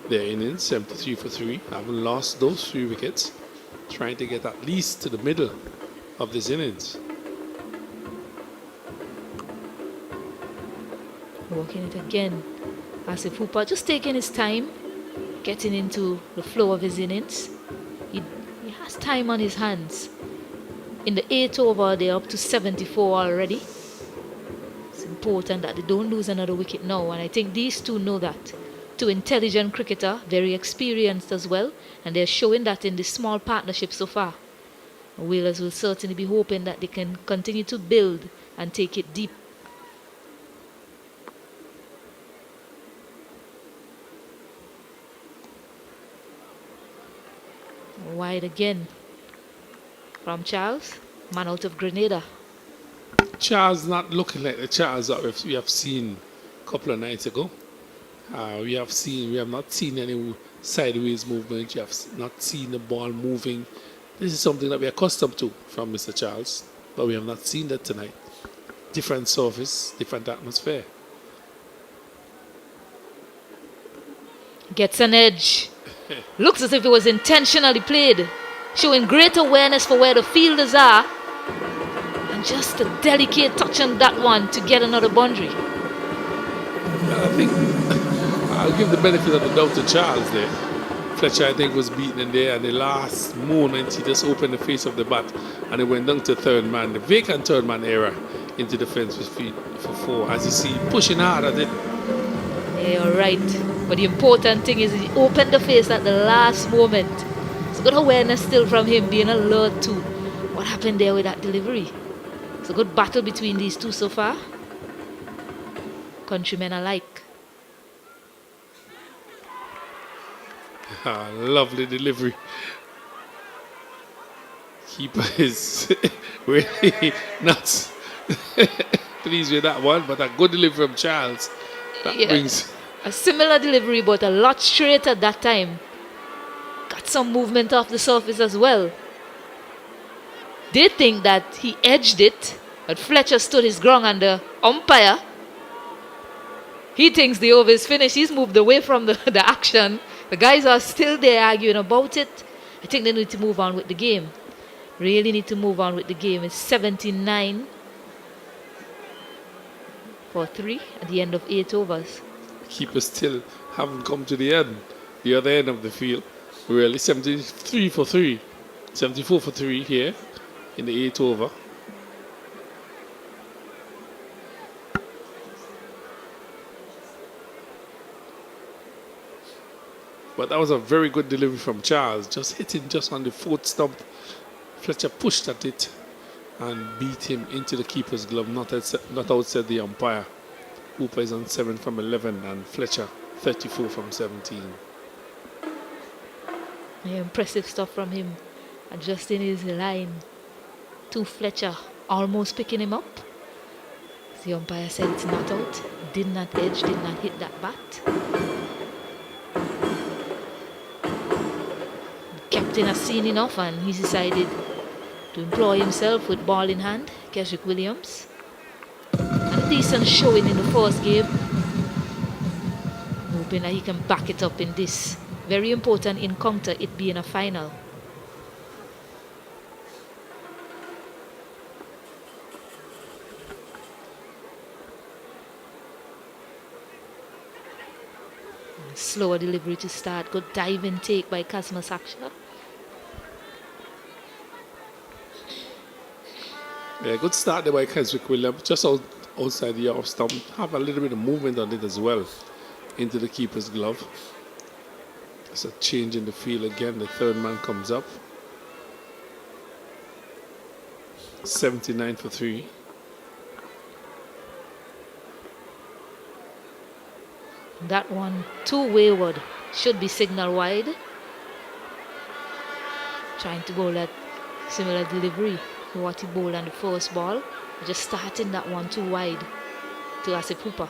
their innings, 73 for 3. Haven't lost those 3 wickets. Trying to get at least to the middle of this innings. Working it again. Asif Hooper just taking his time, getting into the flow of his innings. He has time on his hands. In the 8th over, they're up to 74 already. It's important that they don't lose another wicket now, and I think these two know that. 2 intelligent cricketer, very experienced as well, and they're showing that in this small partnership so far. Whalers will certainly be hoping that they can continue to build and take it deep. Wide again from Charles, man out of Grenada. Charles not looking like the Charles that we have seen a couple of nights ago. We have not seen any sideways movement. You have not seen the ball moving. This is something that we're accustomed to from Mr. Charles, but we have not seen that tonight. Different surface, different atmosphere. Gets an edge. Looks as if it was intentionally played, showing great awareness for where the fielders are, and just a delicate touch on that one to get another boundary. I think I'll give the benefit of the doubt to Charles there. Fletcher, I think, was beaten in there, and the last moment he just opened the face of the bat, and it went down to third man, the vacant third man error into the fence with feet for 4. As you see, pushing hard at it. Yeah, you're right. But the important thing is he opened the face at the last moment. It's a good awareness still from him, being alert to what happened there with that delivery. It's a good battle between these two so far. Countrymen alike. Lovely delivery. Keeper is really not pleased with that one, but a good delivery from Charles. That brings a similar delivery, but a lot straighter that time. Got some movement off the surface as well. They think that he edged it, but Fletcher stood his ground on the umpire. He thinks the over is finished. He's moved away from the action. The guys are still there arguing about it. I think they need to move on with the game. Really need to move on with the game. It's 79 for 3 at the end of 8 overs. keepers still haven't come to the other end of the field. Really, 73 for 3, 74 for 3 here in the 8th over. But that was a very good delivery from Charles, just hitting just on the 4th stump. Fletcher pushed at it and beat him into the keeper's glove, not outside the umpire. Hooper is on 7 from 11 and Fletcher 34 from 17. Yeah, impressive stuff from him, adjusting his line to Fletcher, almost picking him up. The umpire said it's not out, did not edge, did not hit that bat. The captain has seen enough and he's decided to employ himself with ball in hand, Keswick Williams. And a decent showing in the first game. Hoping that he can back it up in this very important encounter, it being a final. Slower delivery to start. Good diving take by Kazma Saksha. Yeah, good start there by Keswick Williams, just outside the off stump. Have a little bit of movement on it as well into the keeper's glove. There's a change in the field again. The third man comes up. 79 for 3. That one too wayward. Should be signal wide. Trying to bowl that similar delivery to what he bowled on the first ball. Just starting that one too wide to Asif Hooper.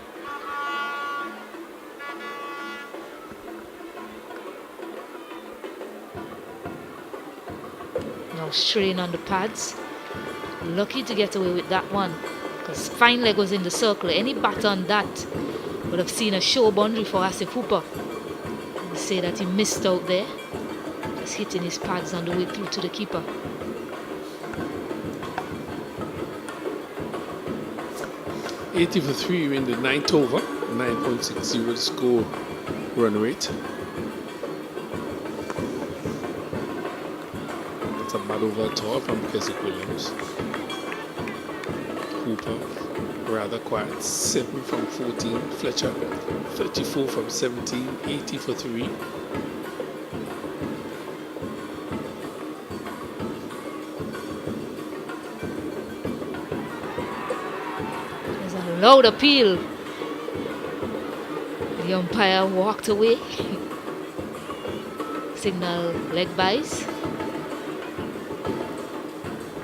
Now strain on the pads. Lucky to get away with that one, because fine leg was in the circle. Any bat on that would have seen a show boundary for Asif Hooper. They say that he missed out there, just hitting his pads on the way through to the keeper. $80 for 3 in the 9th over, 9.60 score run rate. That's a bad over at all from Keswick Williams. Hooper rather quiet, 7 from 14. Fletcher 34 from 17, 80 for 3. Loud appeal. The umpire walked away. Signal leg byes.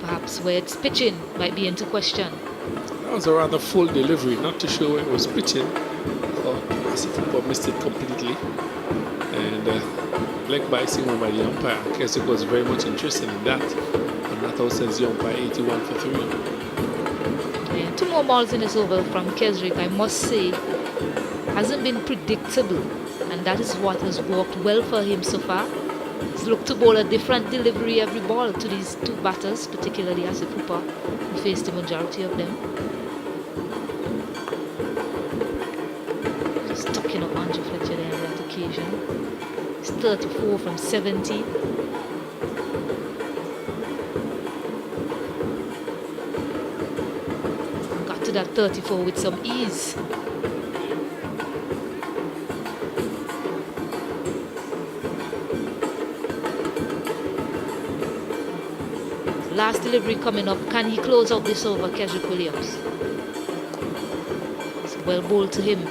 Perhaps where it's pitching might be into question. That was a rather full delivery, not too sure where it was pitching. But Asif Hooper missed it completely. And leg by signal by the umpire. Keswick was very much interested in that. And that also sends the umpire 81 for 3. And 2 more balls in this over from Keswick, I must say, hasn't been predictable, and that is what has worked well for him so far. He's looked to bowl a different delivery every ball to these 2 batters, particularly Asif Hooper, who faced the majority of them. Just tucking up Andrew Fletcher there on that occasion. He's 34 from 17. That 34 with some ease. Last delivery coming up. Can he close out this over, Keswick Williams? It's well bowled to him.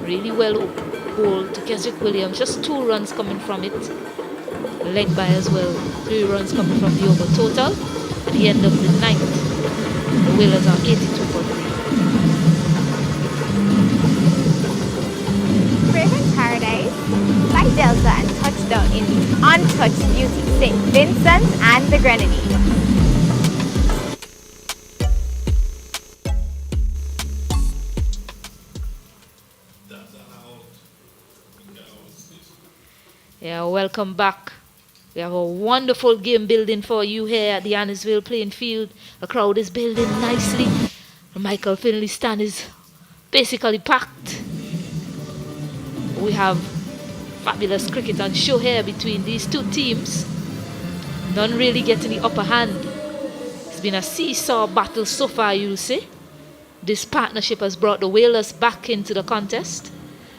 Really well bowled to Keswick Williams. Just 2 runs coming from it. Leg by as well. 3 runs coming from the over. Total at the end of the 9th. The Whalers are 82 for 3. Craven Paradise, by Delta and touchdown in the untouched beauty St. Vincent and the Grenadines. Yeah, welcome back. We have a wonderful game building for you here at the Arnos Vale playing field. The crowd is building nicely. The Michael Finley stand is basically packed. We have fabulous cricket on show here between these two teams. None really getting the upper hand. It's been a seesaw battle so far, you'll say. This partnership has brought the Whalers back into the contest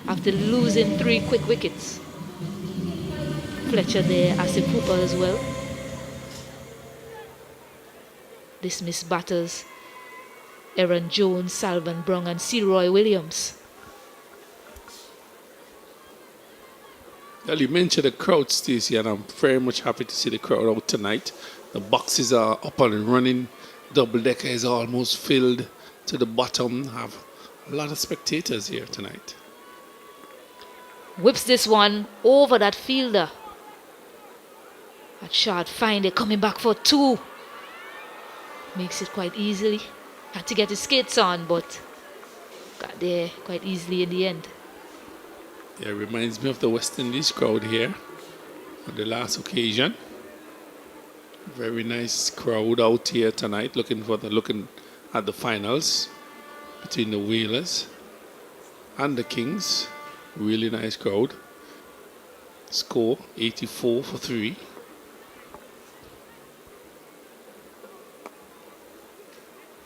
after losing 3 quick wickets. Fletcher there as a Cooper as well. Dismissed batters Aaron Jones, Salvan Brong and Roy Williams. Well, you mentioned the crowd, Stacey, and I'm very much happy to see the crowd out tonight. The boxes are up and running. Double-decker is almost filled to the bottom. Have a lot of spectators here tonight. Whips this one over that fielder. That shot fine. They're coming back for 2. Makes it quite easily. Had to get his skates on, but got there quite easily in the end. Yeah, it reminds me of the West Indies crowd here on the last occasion. Very nice crowd out here tonight, looking at the finals between the Whalers and the Kings. Really nice crowd. Score 84 for 3.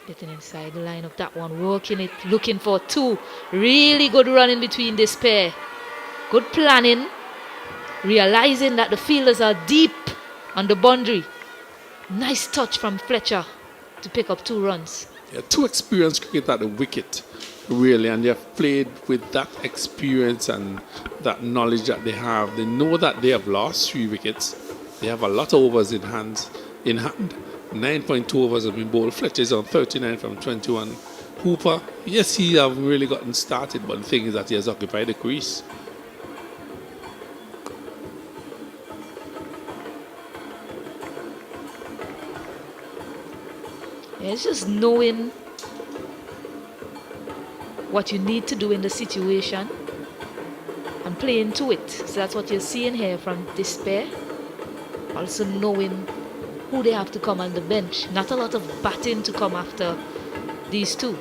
Getting inside the line of that one, working it, looking for 2. Really good running between this pair. Good planning, realizing that the fielders are deep on the boundary. Nice touch from Fletcher to pick up 2 runs. Yeah, 2 experienced cricket at the wicket, really, and they've played with that experience and that knowledge that they have. They know that they have lost 3 wickets. They have a lot of overs in hand. 9.2 overs have been bowled. Fletcher is on 39 from 21. Hooper, yes, he hasn't really gotten started, but the thing is that he has occupied the crease. It's just knowing what you need to do in the situation and playing to it. So that's what you're seeing here from this pair. Also knowing who they have to come on the bench. Not a lot of batting to come after these 2.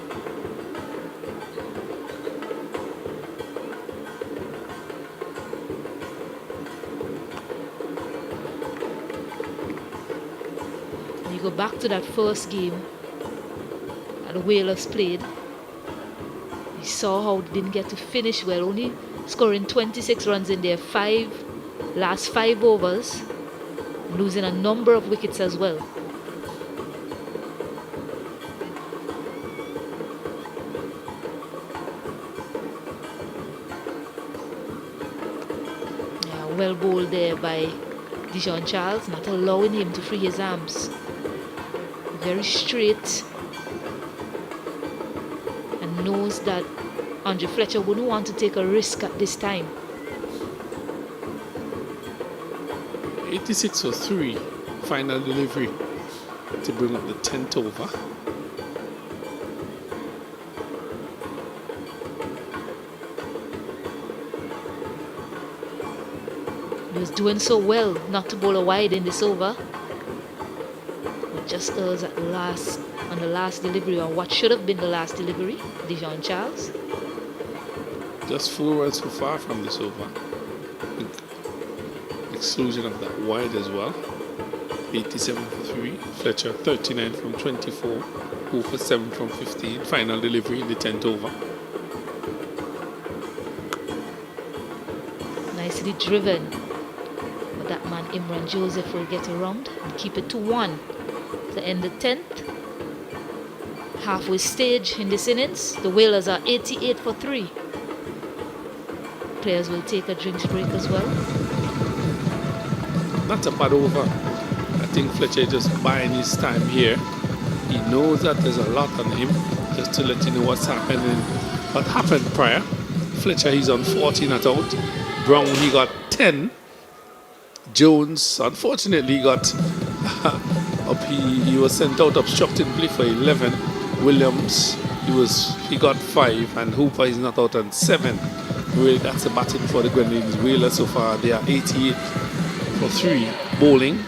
You go back to that first game that the Whalers played. You saw how they didn't get to finish well, only scoring 26 runs in their last 5 overs, losing a number of wickets as well. Yeah, well bowled there by Dijon Charles, not allowing him to free his arms. Very straight, and knows that Andre Fletcher wouldn't want to take a risk at this time. 86 for 3, final delivery to bring up the 10th over. He was doing so well not to bowl a wide in this over. But just errs at on the last delivery, or what should have been the last delivery, Dijon Charles. Just 4 runs so far from this over. Exclusion of that wide as well. 87 for 3. Fletcher 39 from 24. Hooper 7 from 15. Final delivery in the 10th over. Nicely driven. But that man Imran Joseph will get around and keep it to 1 to end the 10th. Halfway stage in this innings. The Whalers are 88 for 3. Players will take a drinks break as well. Not a bad over. I think Fletcher just buying his time here. He knows that there's a lot on him. Just to let you know what's happening, what happened prior. Fletcher, he's on 14 not out. Brown, he got 10. Jones, unfortunately, got he was sent out obstructing play for 11. Williams, he got 5, and Hooper is not out on 7. Really, that's a batting for the Grenadines. Whalers so far, they are 88 for 3. Bowling,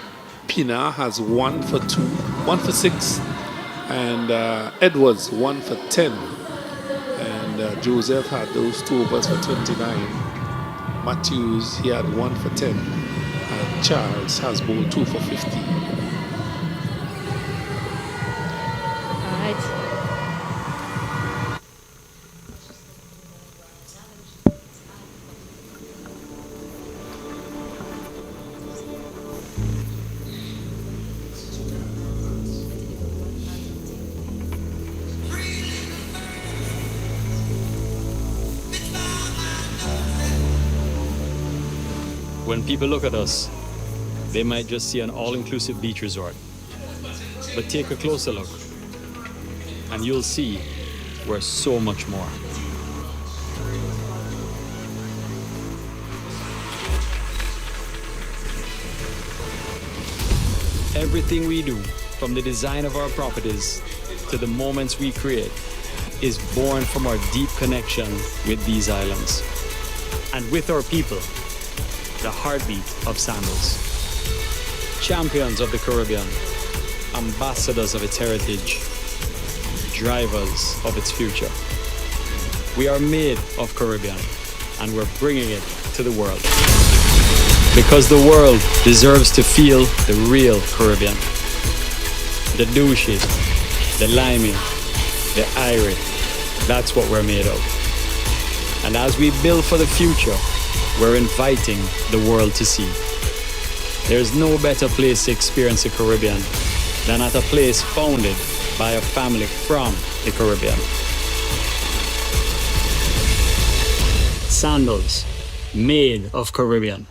Pina has 1 for 2, 1 for 6, and Edwards 1 for 10. And Joseph had those 2 overs for 29. Matthews, he had 1 for 10. And Charles has bowled 2 for 50. All right. When people look at us, they might just see an all-inclusive beach resort. But take a closer look, and you'll see we're so much more. Everything we do, from the design of our properties to the moments we create, is born from our deep connection with these islands. And with our people, the heartbeat of Sandals. Champions of the Caribbean, ambassadors of its heritage, drivers of its future. We are made of Caribbean, and we're bringing it to the world. Because the world deserves to feel the real Caribbean. The douchey, the limey, the irie, that's what we're made of. And as we build for the future, we're inviting the world to see. There's no better place to experience the Caribbean than at a place founded by a family from the Caribbean. Sandals, made of Caribbean.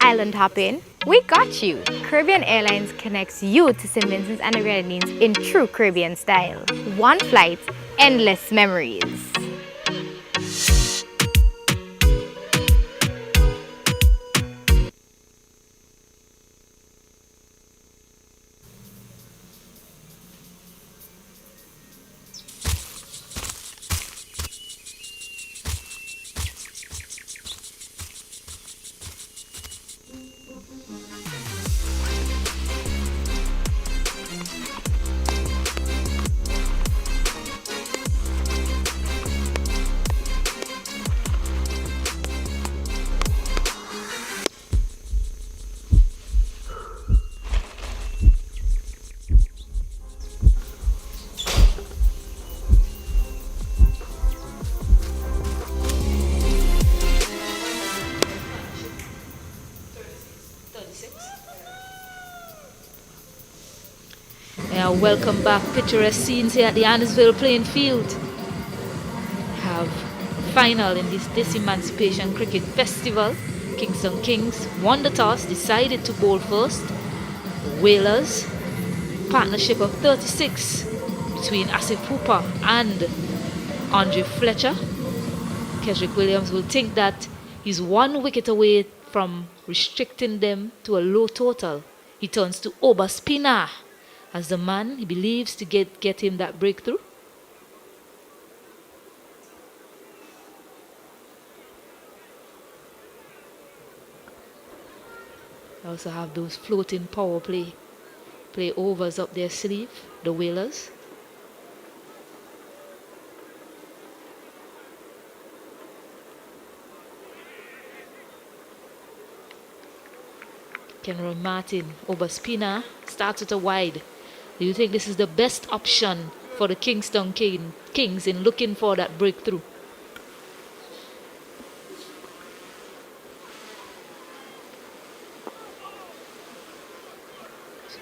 Island hopping? We got you! Caribbean Airlines connects you to St. Vincent and the Grenadines in true Caribbean style. One flight, endless memories. Welcome back. Picturesque scenes here at the Arnos Vale playing field. Have final in this Emancipation Cricket Festival. Kingstown Kings won the toss, decided to bowl first. The Whalers, partnership of 36 between Asif Hooper and Andre Fletcher. Kesrick Williams will think that he's 1 wicket away from restricting them to a low total. He turns to Oba Spina as the man he believes to get him that breakthrough. They also have those floating power play overs up their sleeve, the Whalers. Cameron Martin, Obaspina starts with a wide. Do you think this is the best option for the Kingstown Kings in looking for that breakthrough?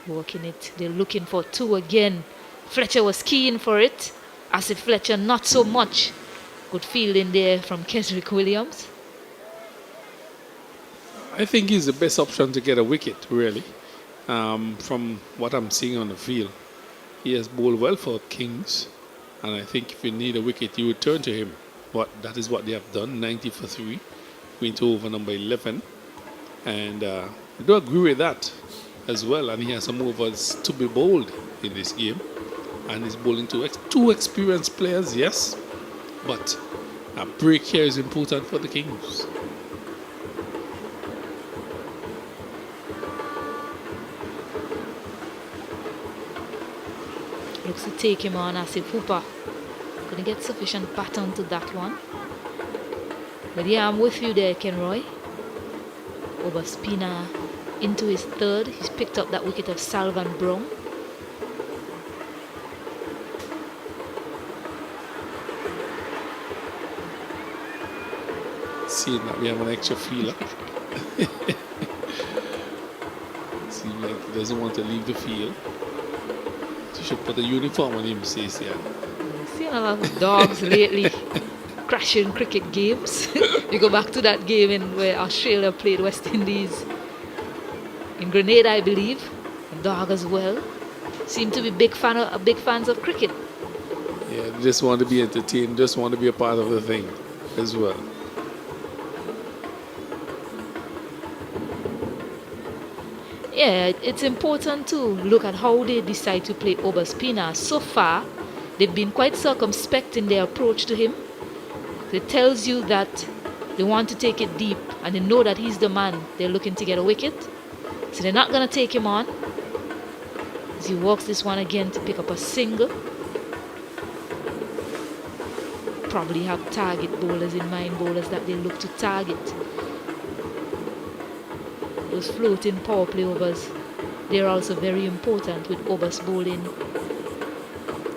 Working it, they're looking for 2 again. Fletcher was keen for it. As if Fletcher not so much. Good fielding there from Kesrick Williams. I think he's the best option to get a wicket, really. From what I'm seeing on the field, he has bowled well for Kings, and I think if you need a wicket, you would turn to him. But that is what they have done, 90 for 3, going to over number 11, and I do agree with that as well. And he has some overs to be bowled in this game, and he's bowling to 2 experienced players, yes, but a break here is important for the Kings. Looks to take him on Asif Hooper. Couldn't get sufficient pattern to that one. But yeah, I'm with you there, Kenroy. Over Spina into his third. He's picked up that wicket of Salvan Brown. Seeing that we have an extra feeler. Seems like he doesn't want to leave the field. So you should put a uniform on him, says yeah. Seen a lot of dogs lately crashing cricket games. We go back to that game in where Australia played West Indies in Grenada, I believe. A dog as well. Seem to be big fans of cricket. Yeah, they just want to be entertained, just want to be a part of the thing as well. Yeah, it's important to look at how they decide to play over Spina. So far, they've been quite circumspect in their approach to him. It tells you that they want to take it deep and they know that he's the man they're looking to get a wicket. So they're not going to take him on. As he walks this one again to pick up a single. Probably have target bowlers in mind, bowlers that they look to target. Those floating power play overs, they're also very important with overs bowling.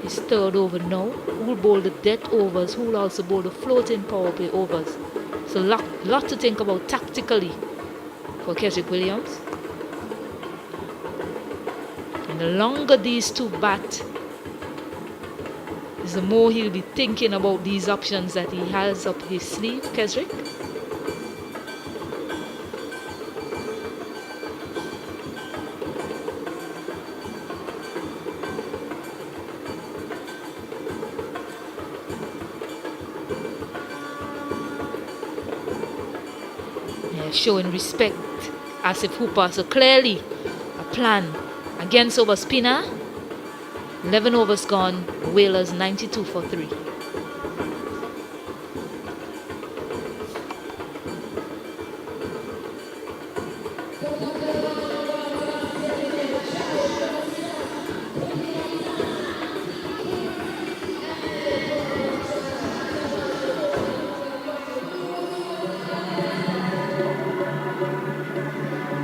His third over now. Who'll bowl the death overs, who'll also bowl the floating power play overs. So lot to think about tactically for Keswick Williams. And the longer these two bat, the more he'll be thinking about these options that he has up his sleeve, Keswick. Showing respect as if Hooper. So clearly a plan against over Spina. 11 overs gone. Whalers 92 for 3.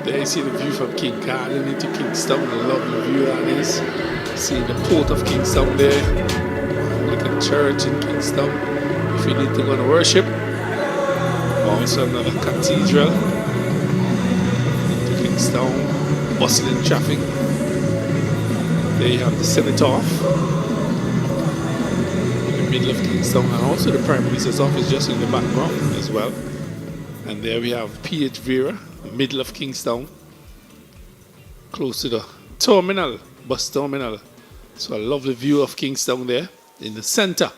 There you see the view from King Garden into Kingstown. A lovely view that is. Seeing the port of Kingstown there. Like a church in Kingstown. If you need to go to worship. Also another cathedral. Into Kingstown. Bustling traffic. There you have the Cenotaph. In the middle of Kingstown. And also the Prime Minister's office just in the background as well. And there we have PH Vera. Middle of Kingstown, close to the terminal, bus terminal. So a lovely view of Kingstown there in the center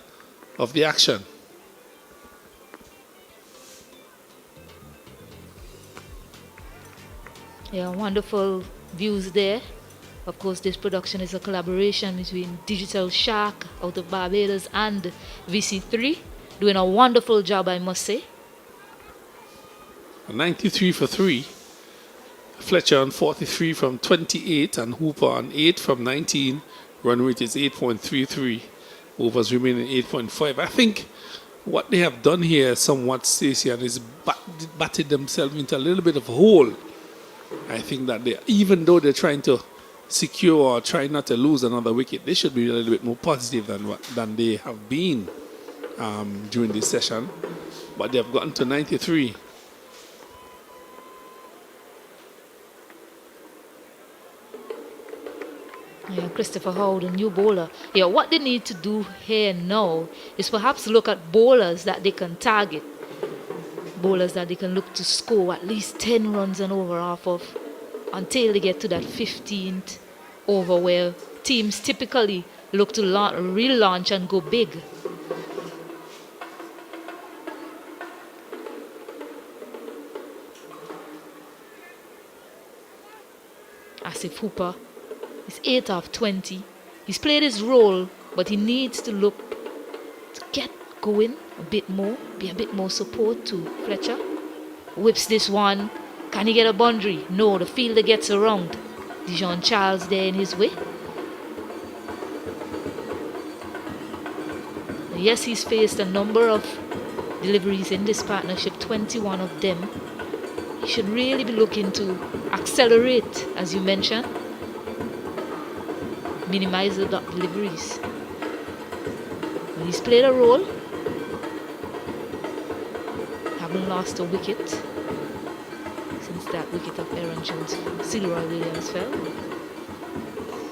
of the action. Yeah, wonderful views there. Of course, this production is a collaboration between Digital Shark out of Barbados and VC3. Doing a wonderful job, I must say. 93 for 3. Fletcher on 43 from 28 and Hooper on 8 from 19. Run rate is 8.33. Overs remaining 8.5. I think what they have done here somewhat, Stacey, and is batted themselves into a little bit of a hole. I think that they, even though they're trying to secure or try not to lose another wicket, they should be a little bit more positive than they have been during this session. But they have gotten to 93. Yeah, Christopher Howe, the new bowler. Yeah, what they need to do here now is perhaps look at bowlers that they can target. Bowlers that they can look to score at least 10 runs and over off of until they get to that 15th over where teams typically look to relaunch and go big. Asif Hooper is 8 of 20. He's played his role, but he needs to look to get going a bit more, be a bit more support to Fletcher. Whips this one. Can he get a boundary? No, the fielder gets around. Dijon Charles there in his way. yes, he's faced a number of deliveries in this partnership, 21 of them. He should really be looking to accelerate, as you mentioned, minimize the dot deliveries. But he's played a role, haven't lost a wicket since that wicket of Aaron Jones, Silroy Williams fell.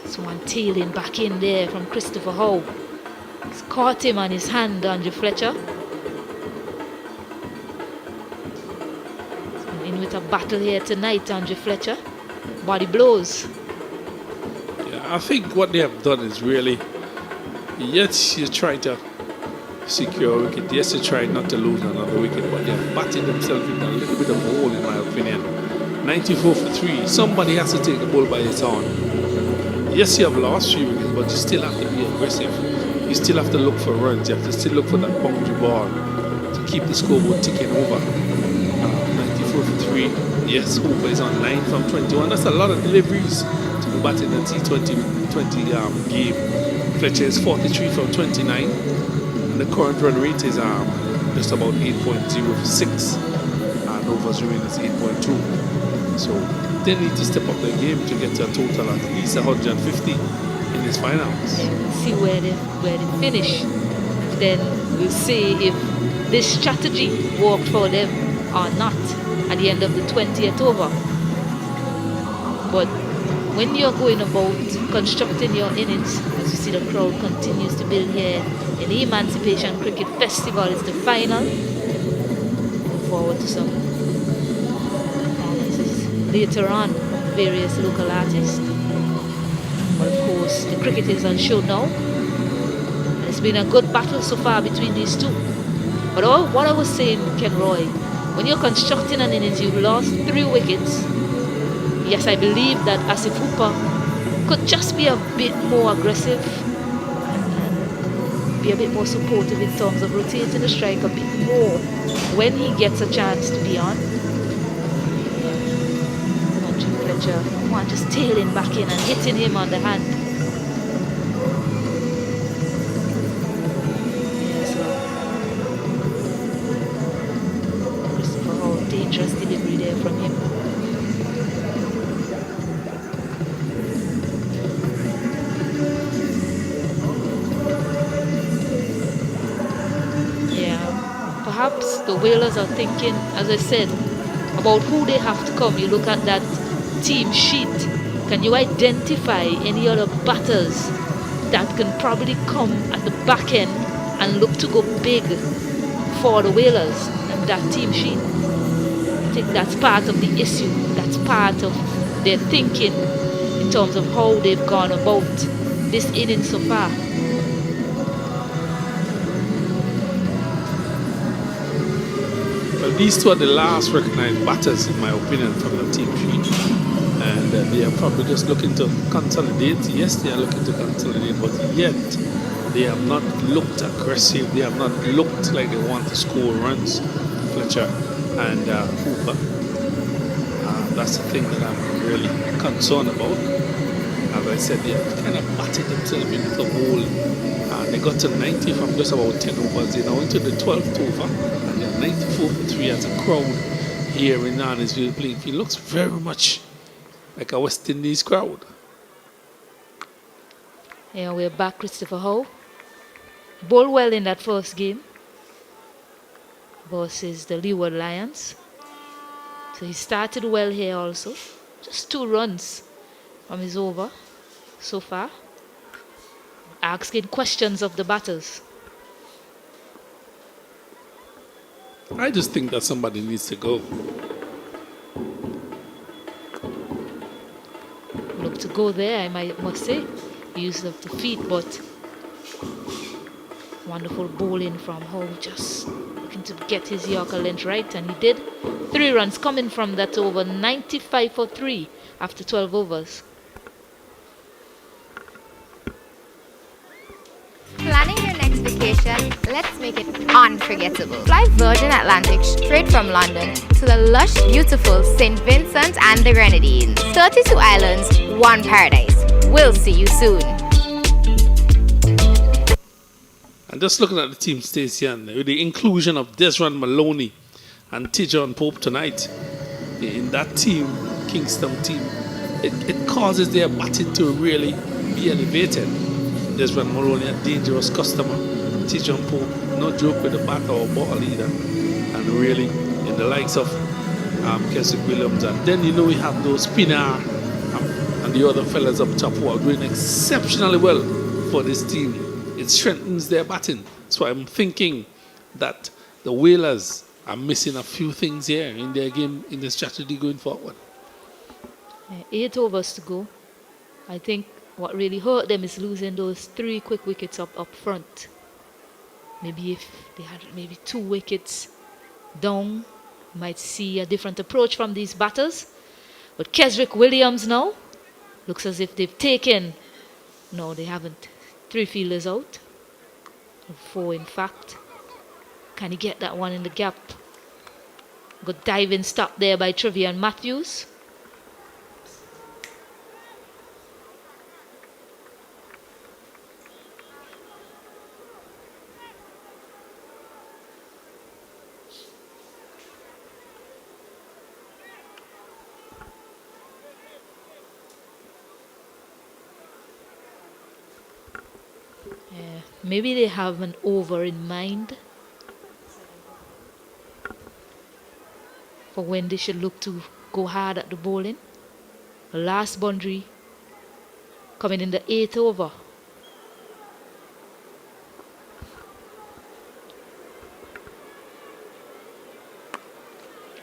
This one tailing back in there from Christopher Howe. He's caught him on his hand, Andrew Fletcher. In with a battle here tonight, Andrew Fletcher. Body blows. Yeah, I think what they have done is really, yes, you try to secure a wicket. Yes, you try not to lose another wicket, but they're batting themselves in a little bit of a hole, in my opinion. 94 for 3. Somebody has to take the ball by its own. Yes, you have lost 3 wickets, but you still have to be aggressive. You still have to look for runs. You have to still look for that boundary ball to keep the scoreboard ticking over. 94 for 3. Yes, Hooper is on 9 from 21. That's a lot of deliveries to be batting the T20 game. Fletcher is 43 from 29. And the current run rate is just about 8.06. And overs remain is 8.2. So they need to step up their game to get to a total at least 150 in this finals. See where they finish. Then we'll see if this strategy worked for them or not at the end of the 20th over. But when you're going about constructing your innings, as you see the crowd continues to build here in the Emancipation Cricket Festival, it's the final. Look forward to some performances later on from various local artists. But of course, the cricket is on show now. And it's been a good battle so far between these two. But what I was saying, Ken Roy, when you're constructing an innings, you've lost 3 wickets. Yes, I believe that Asif Hooper could just be a bit more aggressive and be a bit more supportive in terms of rotating the strike a bit more when he gets a chance to be on. Andrew Fletcher, one just tailing back in and hitting him on the hand. Christopher Hall, dangerous delivery there from him. Perhaps the Whalers are thinking, as I said, about who they have to come. You look at that team sheet. Can you identify any other batters that can probably come at the back end and look to go big for the Whalers and that team sheet? I think that's part of the issue. That's part of their thinking in terms of how they've gone about this inning so far. Well, these two are the last recognized batters, in my opinion, from the team sheet. And they are probably just looking to consolidate. Yes, they are looking to consolidate, but yet they have not looked aggressive. They have not looked like they want to score runs. Fletcher and Hooper. That's the thing that I'm really concerned about. As I said, they have kind of batted themselves into the hole. They got to 90 from just about 10 overs. They're now into the 12th over. 94 for 3 as a crowd here in Arnos Vale playing field. Looks very much like a West Indies crowd. Yeah, we're back, Christopher Howe. Bowled well in that first game versus the Leeward Lions. So he started well here also. Just 2 runs from his over so far. Asking questions of the batters. I just think that somebody needs to go. Look to go there, must say. Use of the feet, but wonderful bowling from Howe. Just looking to get his Yorker length right, and he did. 3 runs coming from that over. 95 for 3 after 12 overs. Planning your next vacation? Let's make it unforgettable. Fly Virgin Atlantic straight from London to the lush, beautiful St. Vincent and the Grenadines. 32 islands, 1 paradise. We'll see you soon. And just looking at the team, Stacey, and with the inclusion of Desron Maloney and Tijon Pope tonight in that team, Kingstown team, it causes their batting to really be elevated. Desron Maloney, a dangerous customer. Tijon Pope, no joke with the bat or ball either. And really, in the likes of Keswick Williams. And then, we have those Pinar and the other fellas up top who are doing exceptionally well for this team. It strengthens their batting. So I'm thinking that the Whalers are missing a few things here in their game, in the strategy going forward. 8 overs to go. I think what really hurt them is losing those 3 quick wickets up front. Maybe if they had maybe 2 wickets down, might see a different approach from these batters. But Keswick Williams now looks as if they've taken. No, they haven't. 3 fielders out. 4 in fact. Can he get that one in the gap? Good diving stop there by Trevian Matthews. Maybe they have an over in mind for when they should look to go hard at the bowling. The last boundary coming in the 8th over.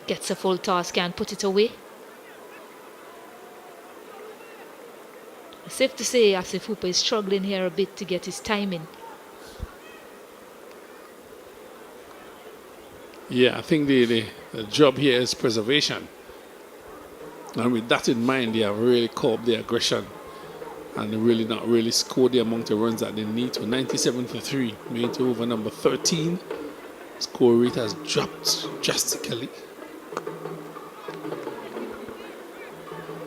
Gets a full toss, can't put it away. Safe to say, Asif Hooper is struggling here a bit to get his timing. Yeah, I think the job here is preservation. And with that in mind, they have really curbed their aggression and really not really scored the amount of runs that they need to. 97 for 3, made to over number 13. Score rate has dropped drastically.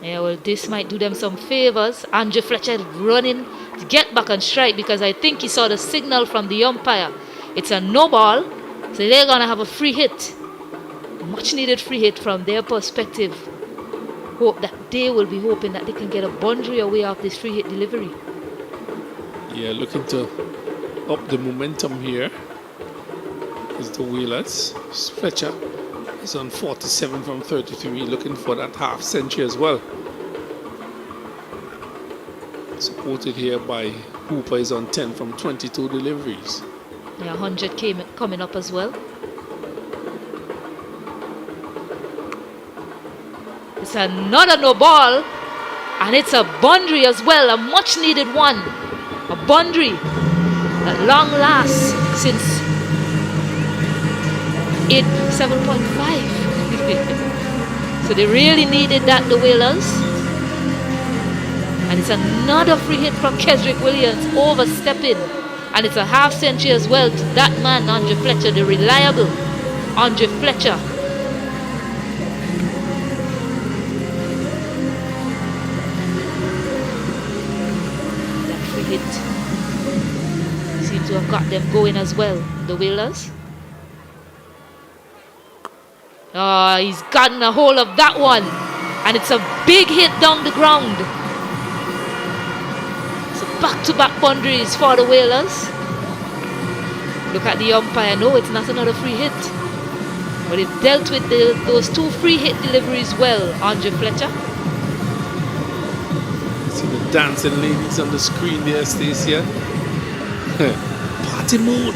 Yeah, well, this might do them some favors. Andrew Fletcher running to get back on strike because I think he saw the signal from the umpire. It's a no ball, so they're going to have a free hit. Much needed free hit from their perspective. Hope that they will be hoping that they can get a boundary away off this free hit delivery. Yeah, looking to up the momentum here is the Whalers. Fletcher is on 47 from 33, looking for that half century as well. Supported here by Hooper is on 10 from 22 deliveries. Yeah, 100 coming up as well. It's another no ball, and it's a boundary as well, a much needed one. A boundary at long last since 7.5. So they really needed that, the Whalers. And it's another free hit from Keswick Williams, overstepping. And it's a half century as well to that man, Andre Fletcher, the reliable Andre Fletcher. That free hit seems to have got them going as well, the Whalers. Oh, he's gotten a hold of that one. And it's a big hit down the ground. So back-to-back boundaries for the Whalers. Look at the umpire. No, it's not another free hit. But they've dealt with those 2 free hit deliveries well, Andre Fletcher. See the dancing ladies on the screen there, Stacia. Party mood.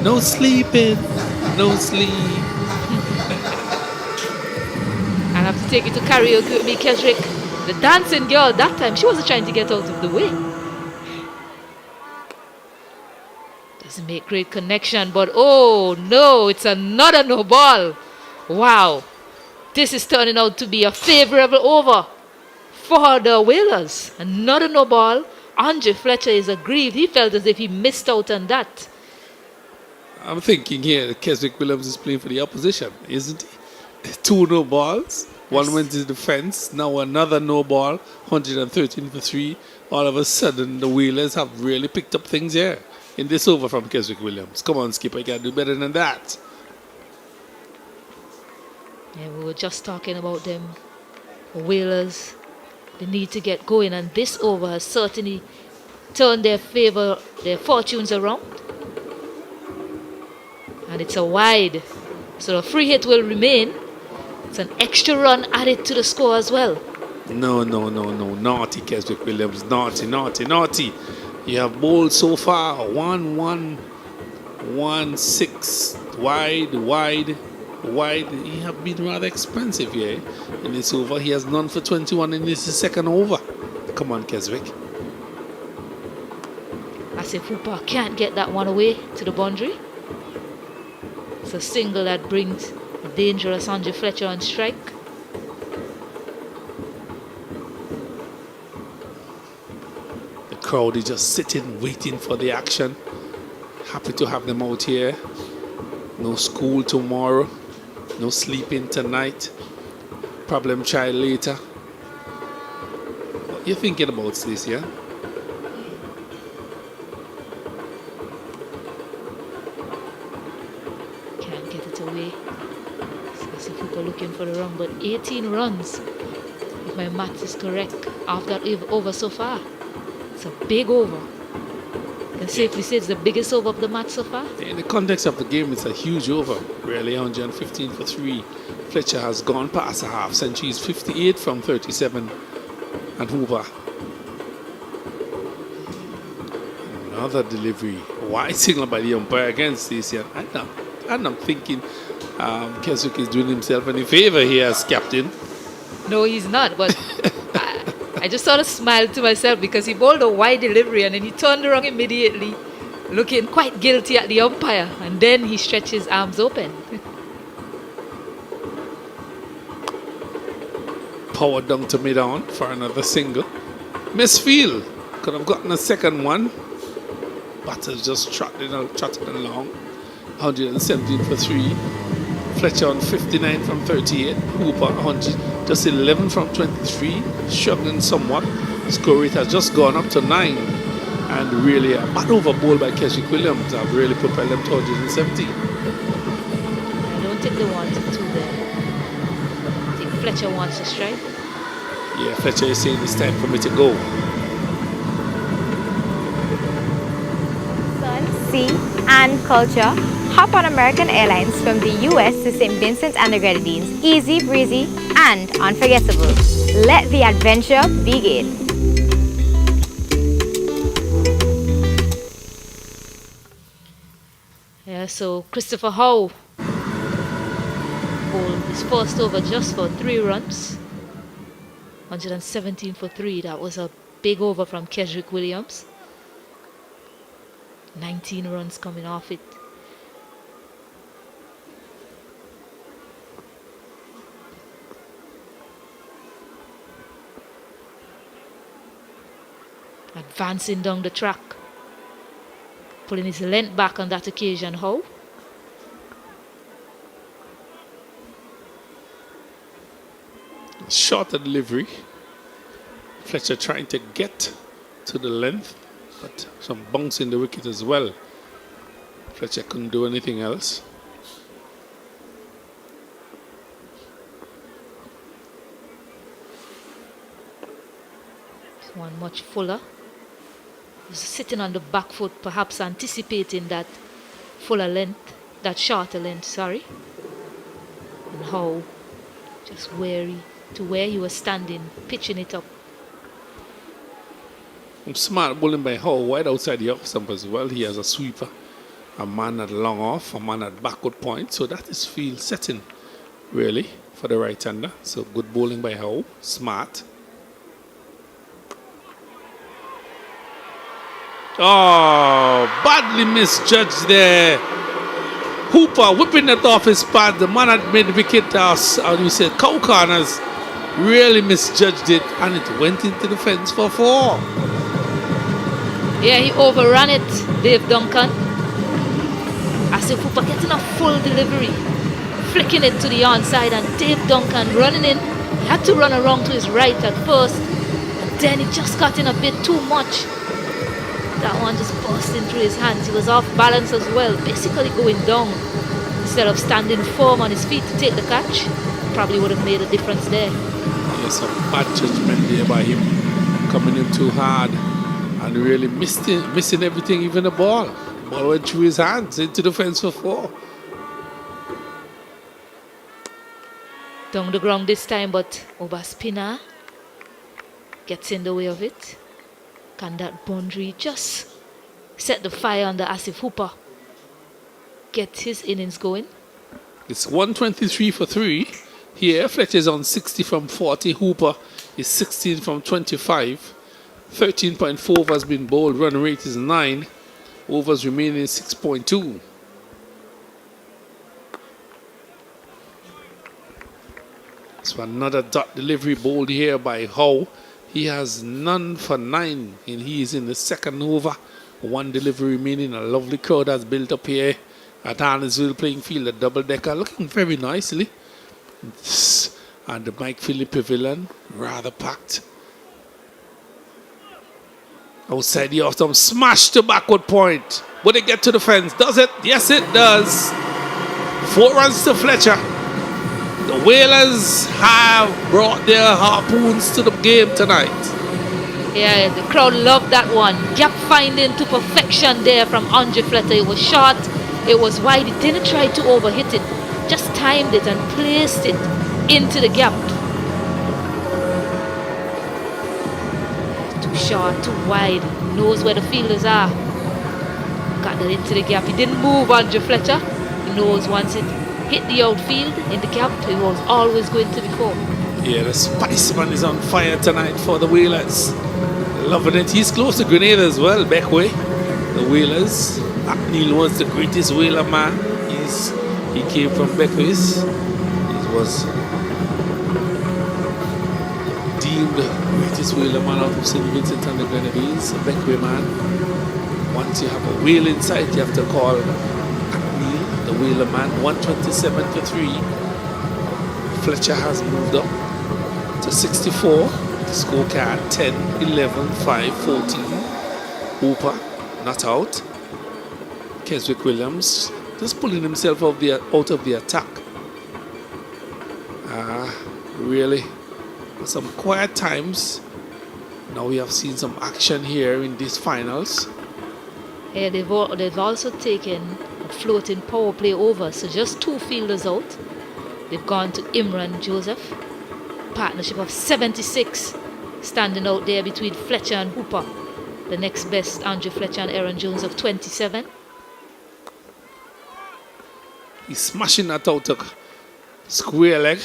No sleeping. No sleep. I'll have to take you to karaoke with me, Keswick. The dancing girl, that time, she wasn't trying to get out of the way. Doesn't make great connection, but oh no, it's another no ball. Wow. This is turning out to be a favorable over for the Whalers. Another no ball. Andre Fletcher is aggrieved. He felt as if he missed out on that. I'm thinking here that Keswick Williams is playing for the opposition, isn't he? 2 no balls. One went to the fence. Now another no ball. 113 for 3. all of a sudden the Whalers have really picked up things here in this over from Keswick Williams. Come on, skipper, you got to do better than that. Yeah, we were just talking about them. The Whalers, they need to get going, and this over has certainly turned their fortunes around. And it's a wide, so the free hit will remain. It's an extra run added to the score as well. No. Naughty Keswick Williams. Naughty. You have bowled so far 1-1, 1-6, wide. He have been rather expensive here in this over. He has none for 21 in this second over. Come on, Keswick. As if Hooper can't get that one away to the boundary. It's a single that brings the dangerous Andre Fletcher on strike. The crowd is just sitting, waiting for the action. Happy to have them out here. No school tomorrow. No sleeping tonight. Problem child later. What you thinking about this, yeah? Can't get it away. As if people looking for the run, but 18 runs, if my math is correct, after that over so far. It's a big over. I can safely say it's the biggest over of the match so far. In the context of the game, it's a huge over. Really, 115 for 3. Fletcher has gone past a half century. He's 58 from 37. And Hooper. Another delivery. Wide signal by the umpire against this. I'm not thinking Keswick is doing himself any favor here as captain. No, he's not, but I just sort of smiled to myself because he bowled a wide delivery and then he turned around immediately, looking quite guilty at the umpire, and then he stretched his arms open. Power down to mid-on for another single. Misfield could have gotten a second one. Batters just trotting along. 117 for 3. Fletcher on 59 from 38. Hooper 100, just 11 from 23. Struggling somewhat. Score rate has just gone up to 9. And really a bad over bowl by Keswick Williams have really propelled them to 117. I don't think they wanted to there. I think Fletcher wants to strike. Yeah, Fletcher is saying it's time for me to go. Sun, sea, and culture. Hop on American Airlines from the US to St. Vincent and the Grenadines. Easy, breezy, and unforgettable. Let the adventure begin. Yeah, so Christopher Howe bowled his first over just for 3 runs. 117 for 3. That was a big over from Keswick Williams. 19 runs coming off it. Advancing down the track. Pulling his length back on that occasion, Howe. Shorter delivery. Fletcher trying to get to the length, but some bounce in the wicket as well. Fletcher couldn't do anything else. This one much fuller. He's sitting on the back foot, perhaps anticipating that fuller length, that shorter length, sorry. And Howe just wary to where he was standing, pitching it up. Smart bowling by Howe, wide outside the off stump as well. He has a sweeper, a man at long off, a man at backward point. So that is field setting, really, for the right-hander. So good bowling by Howe, smart. Oh, badly misjudged there. Hooper whipping it off his pad. The man had made the wicket, how do you say, cow corners. Really misjudged it, and it went into the fence for 4. Yeah, he overran it, Dave Duncan. As if Hooper getting a full delivery, flicking it to the onside, and Dave Duncan running in. He had to run around to his right at first, and then it just got in a bit too much. That one just burst into his hands. He was off balance as well, basically going down. Instead of standing firm on his feet to take the catch, probably would have made a difference there. Yes, a bad judgment there by him, coming in too hard and really missing everything, even the ball. The ball went through his hands into the fence for 4. Down the ground this time, but Obaspina gets in the way of it. Can that boundary just set the fire under Asif Hooper? Get his innings going. It's 123 for 3. Here, Fletcher's on 60 from 40. Hooper is 16 from 25. 13.4 overs has been bowled. Run rate is 9. Overs remaining 6.2. So another dot delivery bowled here by Howe. He has none for 9, and he is in the second over. 1 delivery remaining. A lovely crowd has built up here at Arnos Vale playing field. A double decker looking very nicely. And the Mike Philly Pavilion rather packed. Outside the off stump, smash to backward point. Would it get to the fence? Does it? Yes, it does. 4 runs to Fletcher. The Whalers have brought their harpoons to the game tonight. Yeah, the crowd loved that one. Gap finding to perfection there from Andre Fletcher. It was short, it was wide. He didn't try to overhit it. Just timed it and placed it into the gap. Too short, too wide. Knows where the fielders are. Got that into the gap. He didn't move, Andre Fletcher. He knows once it hit the outfield in the gap, it was always going to be 4. Yeah, the Spiceman is on fire tonight for the Whalers. Loving it. He's close to Grenada as well, Beckway. The Whalers. Neil was the greatest Whaler man. He came from Beckway's. He was deemed the greatest Whaler man out of St. Vincent and the Grenadines. A Beckway man. Once you have a whale inside, you have to call Neil, the Whaler man. 127 for 3. Fletcher has moved up to 64. The scorecard 10, 11, 5, 14. Hooper not out. Keswick Williams just pulling himself out of the attack. Really, some quiet times. Now we have seen some action here in these finals. Yeah, they've also taken a floating power play over, so just 2 fielders out. They've gone to Imran Joseph. Partnership of 76 standing out there between Fletcher and Hooper. The next best, Andrew Fletcher and Aaron Jones of 27. He's smashing that out to square leg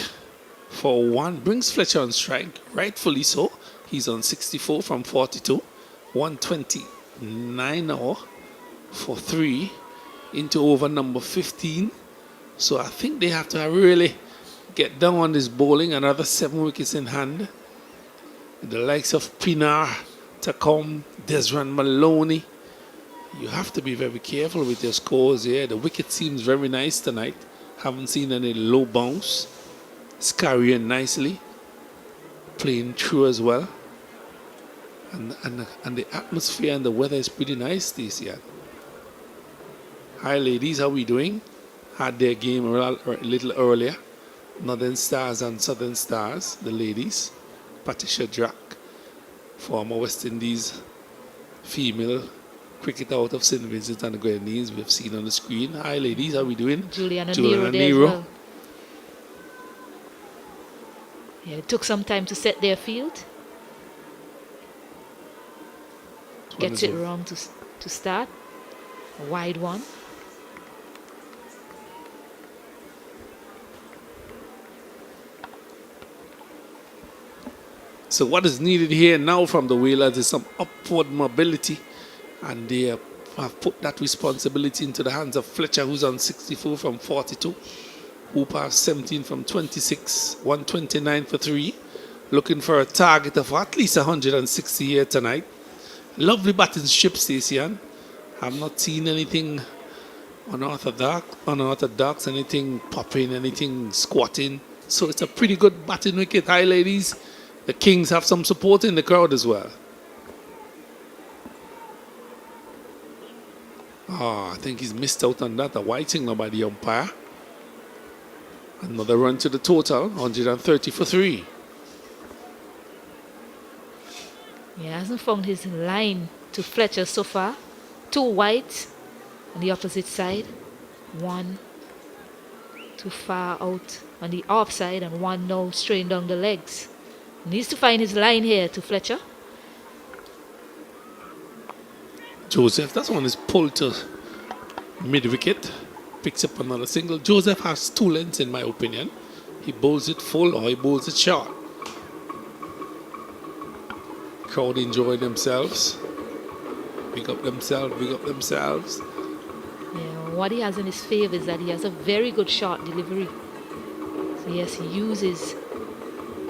for 1. Brings Fletcher on strike, rightfully so. He's on 64 from 42. 129 now for 3 into over number 15. So I think they have to really get down on this bowling. Another 7 wickets in hand. The likes of Pinar, Tacom, Desran Maloney. You have to be very careful with your scores here. The wicket seems very nice tonight. Haven't seen any low bounce. It's carrying nicely. Playing through as well. And the atmosphere and the weather is pretty nice this year. Hi ladies, how we doing? Had their game a little earlier. Northern Stars and Southern Stars, the ladies. Patricia Drack, former West Indies female cricketer out of St. Vincent and the Grenadines, we've seen on the screen. Hi ladies, how we doing? Juliana Nero there as well. Yeah, it took some time to set their field. Gets it wrong to start. A wide one. So what is needed here now from the Whalers is some upward mobility, and they have put that responsibility into the hands of Fletcher, who's on 64 from 42. Hooper 17 from 26, 129 for 3. Looking for a target of at least 160 here tonight. Lovely batting strip, Stacey. I've not seen anything unorthodox, anything popping, anything squatting. So it's a pretty good batting wicket. Hi ladies. the Kings have some support in the crowd as well. I think he's missed out on that. A white signal by the umpire. Another run to the total, 130 for 3. He hasn't found his line to Fletcher so far. 2 whites on the opposite side. 1 too far out on the offside, and 1 now straight down the legs. Needs to find his line here to Fletcher. Joseph, that's one is pulled to mid-wicket. Picks up another single. Joseph has 2 lengths in my opinion. He bowls it full or he bowls it short. Crowd enjoy themselves. Big up themselves, big up themselves. Yeah, what he has in his favour is that he has a very good short delivery. So yes, he uses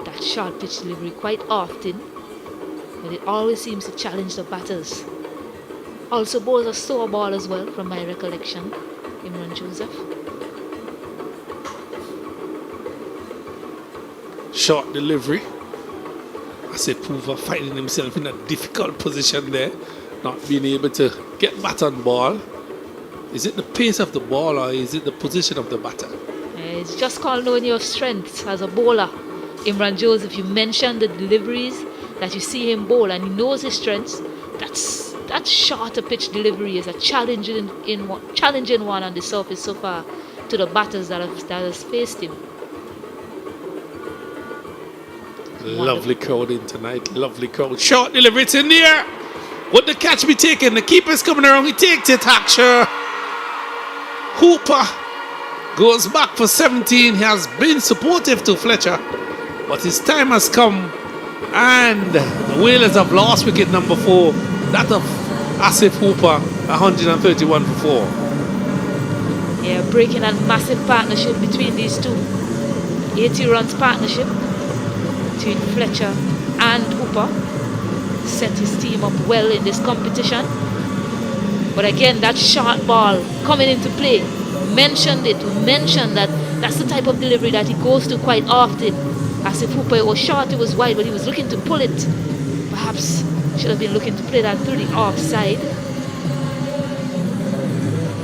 that short pitch delivery quite often, but it always seems to challenge the batters. Also bowls a slower ball as well, from my recollection, Imran Joseph. Short delivery. Asif Hooper finding himself in a difficult position there, not being able to get bat on ball. Is it the pace of the ball or is it the position of the batter? It's just called knowing your strengths as a bowler. Imran Joseph, you mentioned the deliveries that you see him bowl, and he knows his strengths. That shorter pitch delivery is a challenging one on the surface so far to the batters that has faced him. Lovely crowd in tonight, lovely crowd. Short delivery, it's in the air. Would the catch be taken? The keeper's coming around, he takes it, Haksher. Hooper goes back for 17. He has been supportive to Fletcher, but his time has come, and the Whalers have lost wicket number 4. That of Asif Hooper, 131 for 4. Yeah, breaking a massive partnership between these two. 80 runs partnership between Fletcher and Hooper. Set his team up well in this competition. But again, that short ball coming into play. We mentioned that that's the type of delivery that he goes to quite often. Asif Hooper, it was short, it was wide, but he was looking to pull it. Perhaps should have been looking to play that through the offside.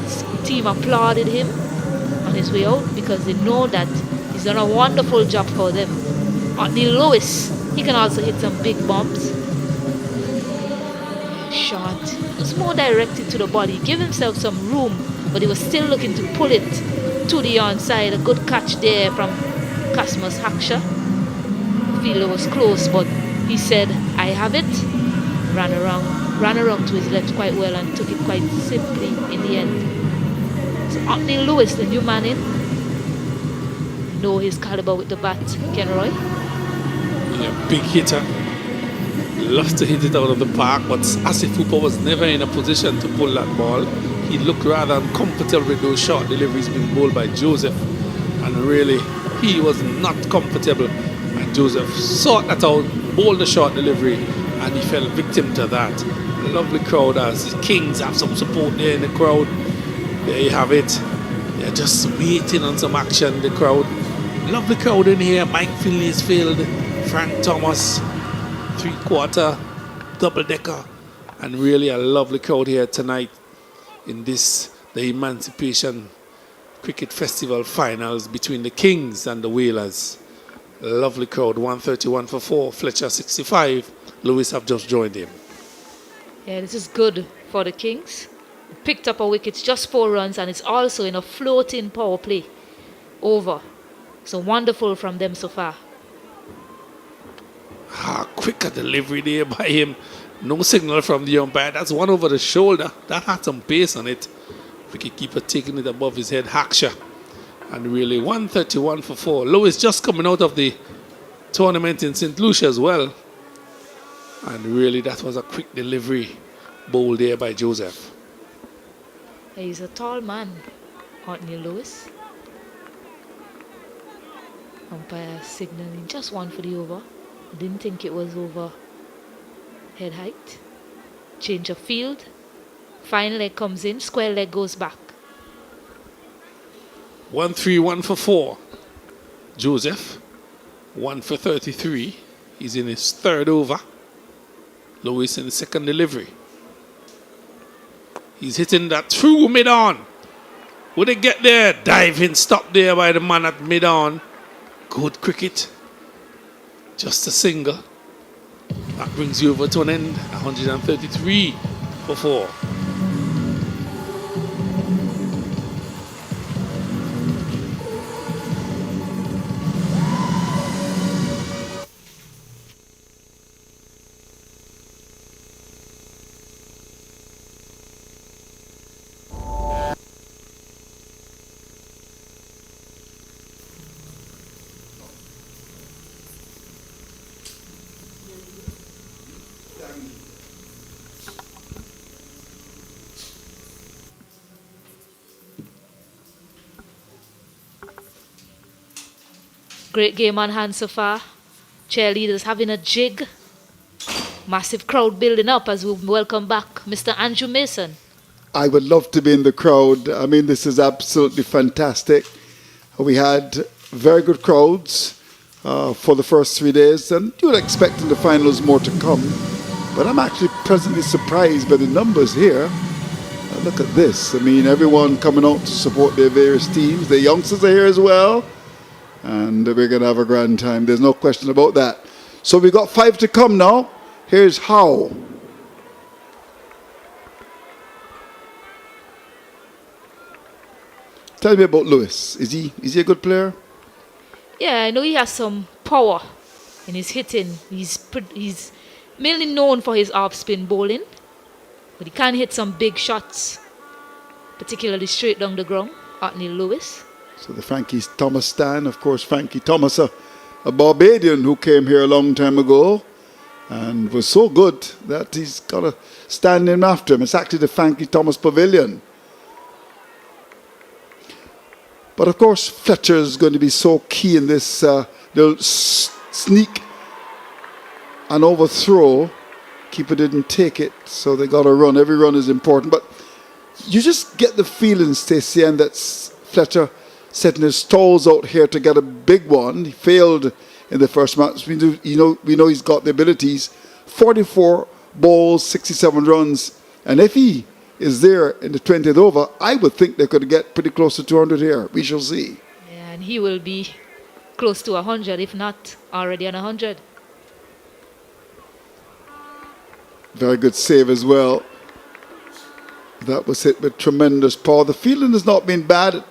His team applauded him on his way out because they know that he's done a wonderful job for them. Neil Lewis, he can also hit some big bumps. Short. It was more directed to the body. Give himself some room, but he was still looking to pull it to the onside. A good catch there from Cosmos Haksher. Fielder was close, but he said, I have it. Ran around to his left quite well and took it quite simply in the end. So Neil Lewis, the new man in, know his caliber with the bat. Kenroy. Yeah, big hitter. Loves to hit it out of the park, but Asif Hooper was never in a position to pull that ball. He looked rather uncomfortable with those short deliveries being bowled by Joseph, and really he was not comfortable, and Joseph sought that out, bowled the short delivery, and he fell victim to that. A lovely crowd as the Kings have some support there in the crowd. There you have it. They're just waiting on some action, the crowd. Lovely crowd in here. Mike Finley's field, Frank Thomas, 3/4 double-decker, and really a lovely crowd here tonight in this, the Emancipation Cricket Festival finals between the Kings and the Whalers. A lovely crowd, 131 for 4, Fletcher 65. Lewis have just joined him. Yeah, this is good for the Kings. Picked up a wicket, just 4 runs, and it's also in a floating power play over. So wonderful from them so far. Quicker delivery there by him. No signal from the umpire. That's one over the shoulder. That had some pace on it. Wicketkeeper taking it above his head, Haksher. And really 131 for 4. Lewis just coming out of the tournament in St. Lucia as well. And really that was a quick delivery bowled there by Joseph. He's a tall man, Neil Lewis. Umpire signaling just 1 for the over. I didn't think it was over head height. Change of field. Fine leg comes in, square leg goes back. 131 for 4. Joseph, 1 for 33. He's in his third over. Lewis in the second delivery. He's hitting that through mid-on. Would it get there? Diving stop there by the man at mid-on. Good cricket. Just a single. That brings you over to an end. 133 for 4. Great game on hand so far. Cheerleaders having a jig. Massive crowd building up as we welcome back Mr. Andrew Mason. I would love to be in the crowd. I mean, this is absolutely fantastic. We had very good crowds for the first 3 days, and you would expect in the finals more to come. But I'm actually pleasantly surprised by the numbers here. Look at this. I mean, everyone coming out to support their various teams. The youngsters are here as well. And we're going to have a grand time. There's no question about that. So we've got 5 to come now. Here's how. Tell me about Lewis. Is he a good player? Yeah, I know he has some power in his hitting. He's mainly known for his off-spin bowling. But he can hit some big shots, particularly straight down the ground. Anthony Lewis. So the Frankie Thomas stand, of course, Frankie Thomas, a Barbadian who came here a long time ago and was so good that he's got a stand named after him. It's actually the Frankie Thomas Pavilion. But of course, Fletcher is going to be so key in this little sneak and overthrow. Keeper didn't take it, so they got a run. Every run is important. But you just get the feeling, Stacey, and that's Fletcher setting his toes out here to get a big one. He failed in the first match. We know he's got the abilities. 44 balls, 67 runs. And if he is there in the 20th over, I would think they could get pretty close to 200 here. We shall see. Yeah, and he will be close to 100, if not already on 100. Very good save as well. That was hit with tremendous power. The fielding has not been bad.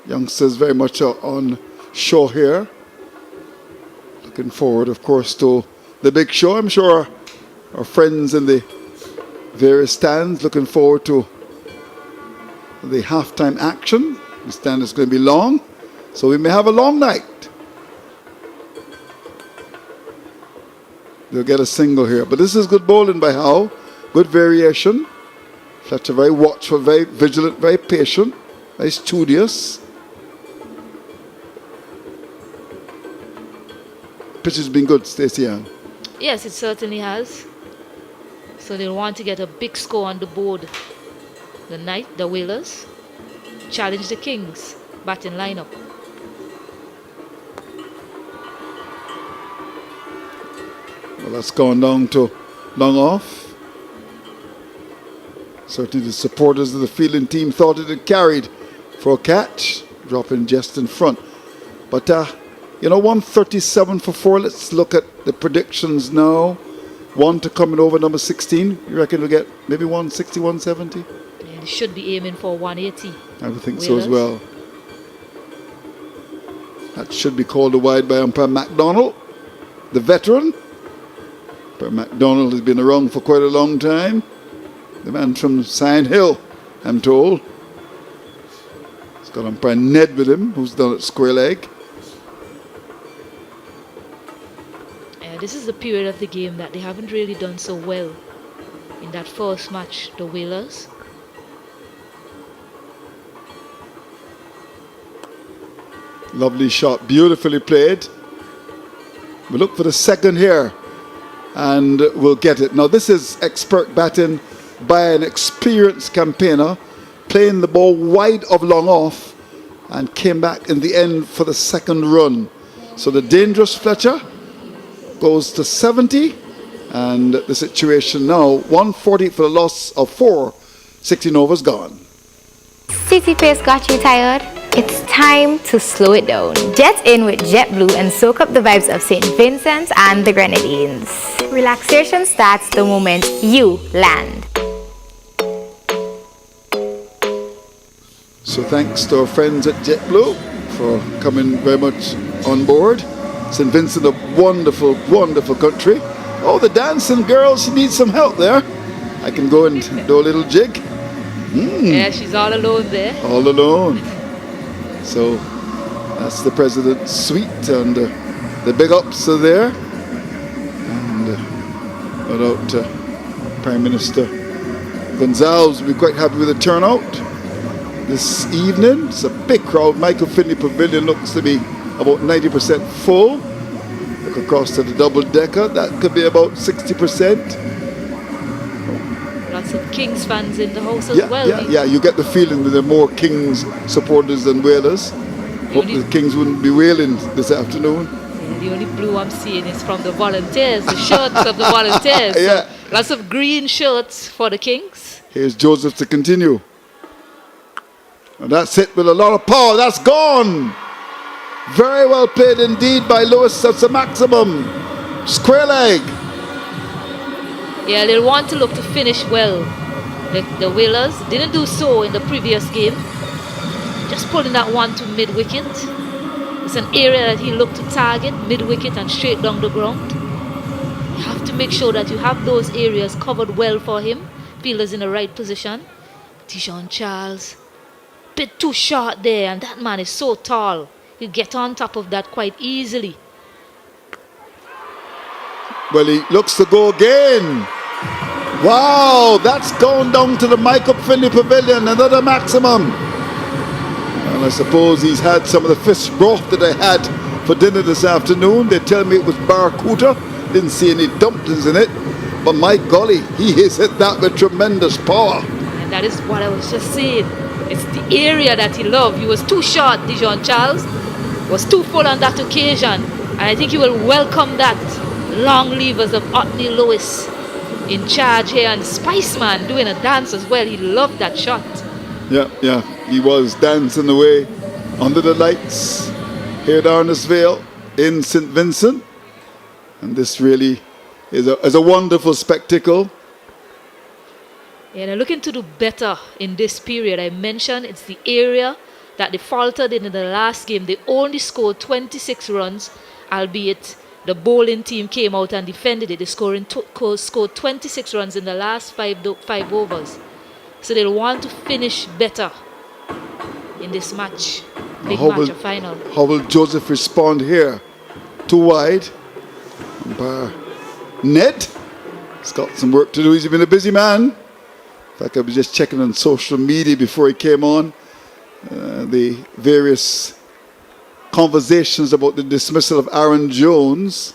Youngsters very much on show here. Looking forward, of course, to the big show. I'm sure our friends in the various stands looking forward to the halftime action. The stand is going to be long, so we may have a long night. They'll get a single here. But this is good bowling by Howe. Good variation. Fletcher very watchful, very vigilant, very patient, very studious. Pitch has been good, Stacey Ann. Yes, it certainly has. So they'll want to get a big score on the board. The Whalers challenge the Kings batting lineup. Well, that's gone down to long off. Certainly the supporters of the fielding team thought it had carried for a catch, dropping just in front. But 137 for 4. Let's look at the predictions now. 1 to coming over number 16. You reckon we'll get maybe 160, 170? Yeah, they should be aiming for 180. I would think so as well. That should be called a wide by umpire MacDonald, the veteran. Umpire MacDonald has been around for quite a long time. The man from Sand Hill, I'm told. He's got umpire Ned with him, who's done it square leg. This is the period of the game that they haven't really done so well in that first match, the Whalers. Lovely shot, beautifully played. We look for the second here and we'll get it. Now this is expert batting by an experienced campaigner, playing the ball wide of long off and came back in the end for the second run. So the dangerous Fletcher goes to 70. And the situation now, 140 for the loss of 4. 16 overs gone. City pace got you tired? It's time to slow it down. Jet in with JetBlue and soak up the vibes of St. Vincent and the Grenadines. Relaxation starts the moment you land. So thanks to our friends at JetBlue for coming very much on board. St. Vincent, a wonderful, wonderful country. Oh, the dancing girl, she needs some help there. I can go and do a little jig. Yeah, she's all alone there. All alone. So that's the president's suite, and the big ups are there. And without Prime Minister Gonzalez will be quite happy with the turnout this evening. It's a big crowd. Michael Finley Pavilion looks to be about 90% full. Look across to the double-decker. That could be about 60%. Lots of Kings fans in the house as well. Yeah, you get the feeling that there are more Kings supporters than Whalers. Hope the Kings wouldn't be whaling this afternoon. Yeah, the only blue I'm seeing is from the volunteers, the shirts of the volunteers. Yeah. So lots of green shirts for the Kings. Here's Joseph to continue. And that's it with a lot of power. That's gone. Very well played indeed by Lewis. That's a maximum. Square leg. Yeah, they'll want to look to finish well. The Whalers didn't do so in the previous game. Just pulling that one to mid-wicket. It's an area that he looked to target, mid-wicket and straight down the ground. You have to make sure that you have those areas covered well for him. Fielders in the right position. Dijon Charles, bit too short there, and that man is so tall. He'll get on top of that quite easily. Well, he looks to go again. Wow, that's gone down to the Michael Finley Pavilion, another maximum. And I suppose he's had some of the fish broth that I had for dinner this afternoon. They tell me it was barracuda. Didn't see any dumplings in it. But my golly, he has hit that with tremendous power. And that is what I was just saying. It's the area that he loved. He was too short, Dijon Charles. Was too full on that occasion. And I think he will welcome that. Long levers of Otney Lewis in charge here, and Spiceman doing a dance as well. He loved that shot. Yeah, he was dancing away under the lights here at Arnos Vale in St. Vincent. And this really is a wonderful spectacle. Yeah, they're looking to do better in this period. I mentioned it's the area that they faltered in the last game. They only scored 26 runs, albeit the bowling team came out and defended it. They scored 26 runs in the last five overs. So they'll want to finish better in this match. Big match, a final. How will Joseph respond here? Too wide. Ned, he's got some work to do. He's been a busy man. In fact, I was just checking on social media before he came on. The various conversations about the dismissal of Aaron Jones.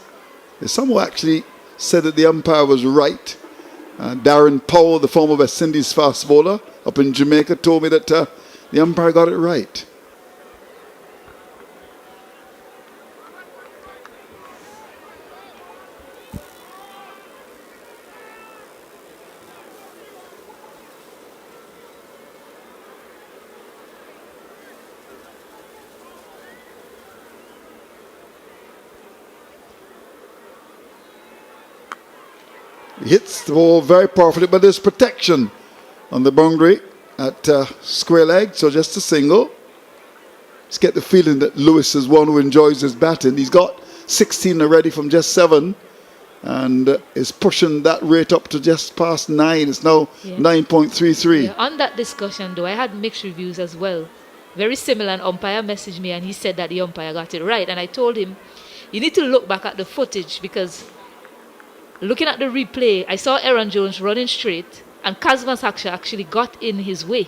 Someone actually said that the umpire was right. Darren Powell, the former West Indies fast bowler up in Jamaica, told me that the umpire got it right. He hits the ball very powerfully, but there's protection on the boundary at square leg, so just a single. Just get the feeling that Lewis is one who enjoys his batting. He's got 16 already from just 7 and is pushing that rate up to just past 9. It's now 9.33. Yeah, on that discussion, though, I had mixed reviews as well. Very similar, an umpire messaged me and he said that the umpire got it right. And I told him, you need to look back at the footage, because looking at the replay, I saw Aaron Jones running straight and Kazmas actually got in his way.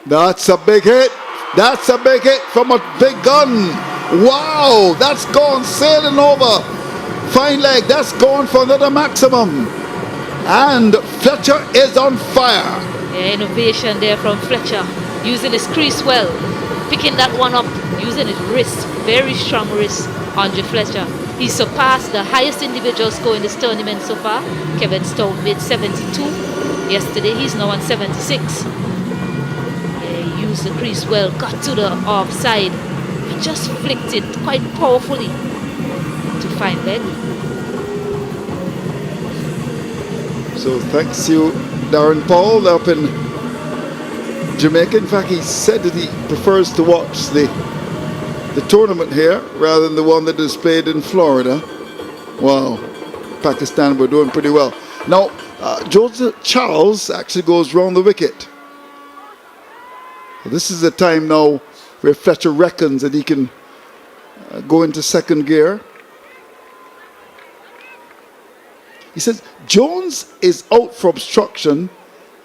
That's a big hit. That's a big hit from a big gun. Wow, that's gone sailing over. Fine leg, that's gone for another maximum. And Fletcher is on fire. Yeah, innovation there from Fletcher. Using his crease well. Picking that one up, using his wrist. Very strong wrist, Andre Fletcher. He surpassed the highest individual score in this tournament so far. Kevin Stone made 72 yesterday. He's now on 76. He used the crease well, got to the offside, and just flicked it quite powerfully to fine leg. So thanks to Darren Paul up in Jamaica. In fact, he said that he prefers to watch the tournament here rather than the one that is played in Florida. Wow, Pakistan were doing pretty well. Now, Joseph Charles actually goes round the wicket. This is a time now where Fletcher reckons that he can go into second gear. He says, Jones is out for obstruction,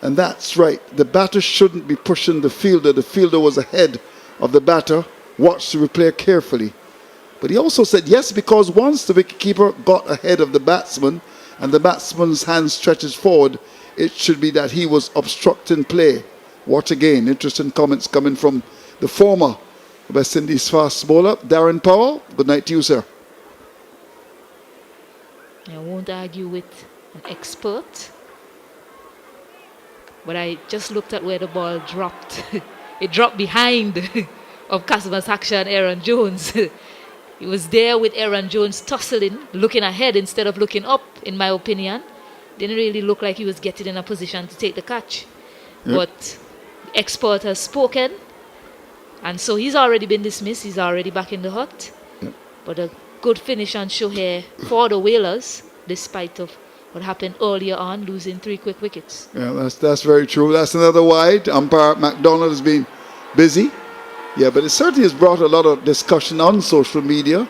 and that's right. The batter shouldn't be pushing the fielder. The fielder was ahead of the batter. Watch the replay carefully. But he also said, yes, because once the wicketkeeper got ahead of the batsman and the batsman's hand stretches forward, it should be that he was obstructing play. Watch again. Interesting comments coming from the former West Indies fast bowler, Darren Powell. Good night to you, sir. I won't argue with an expert, but I just looked at where the ball dropped. It dropped behind of Kasper Saksha and Aaron Jones. He was there with Aaron Jones tussling, looking ahead instead of looking up, in my opinion. Didn't really look like he was getting in a position to take the catch. Yep. But the expert has spoken, and so he's already been dismissed. He's already back in the hut. Yep. But a good finish on show here for the Whalers, despite of what happened earlier on, losing 3 quick wickets. Yeah, that's very true. That's another wide. Umpire McDonald has been busy. Yeah, but it certainly has brought a lot of discussion on social media.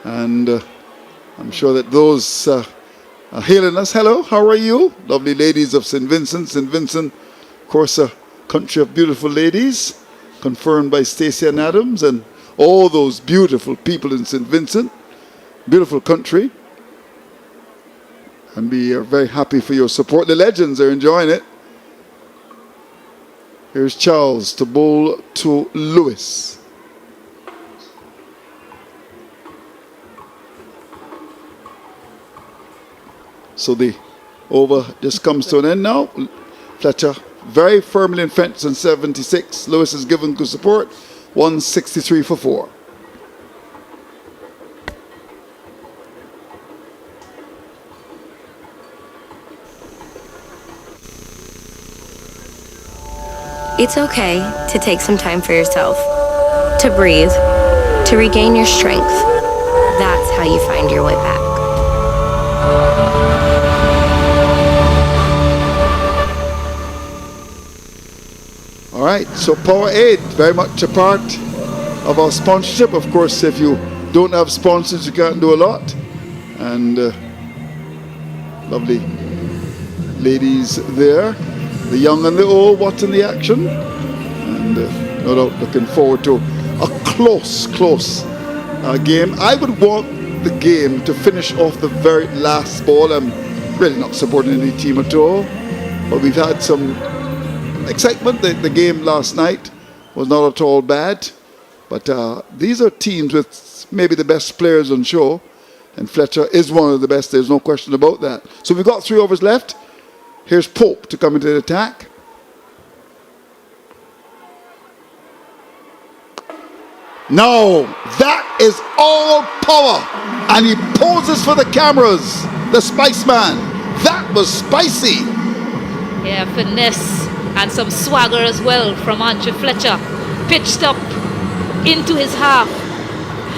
And I'm sure that those are hailing us. Hello, how are you? Lovely ladies of St. Vincent. St. Vincent, of course, a country of beautiful ladies, confirmed by Stacey and Adams, and all those beautiful people in St. Vincent. Beautiful country. And we are very happy for your support. The legends are enjoying it. Here's Charles to bowl to Lewis. So the over just comes to an end now. Fletcher very firmly in fence on 76. Lewis is given good support. 163 for 4. It's okay to take some time for yourself, to breathe, to regain your strength. That's how you find your way back. All right, so Power Aid, very much a part of our sponsorship. Of course, if you don't have sponsors, you can't do a lot. And lovely ladies there. The young and the old watching the action, and no doubt looking forward to a close game. I would want the game to finish off the very last ball. I'm really not supporting any team at all, but we've had some excitement. The game last night was not at all bad, but these are teams with maybe the best players on show, and Fletcher is one of the best. There's no question about that. So we've got 3 overs left. Here's Pope to come into the attack. No, that is all power. And he poses for the cameras, the Spice Man. That was spicy. Yeah, finesse and some swagger as well from Andre Fletcher. Pitched up into his half.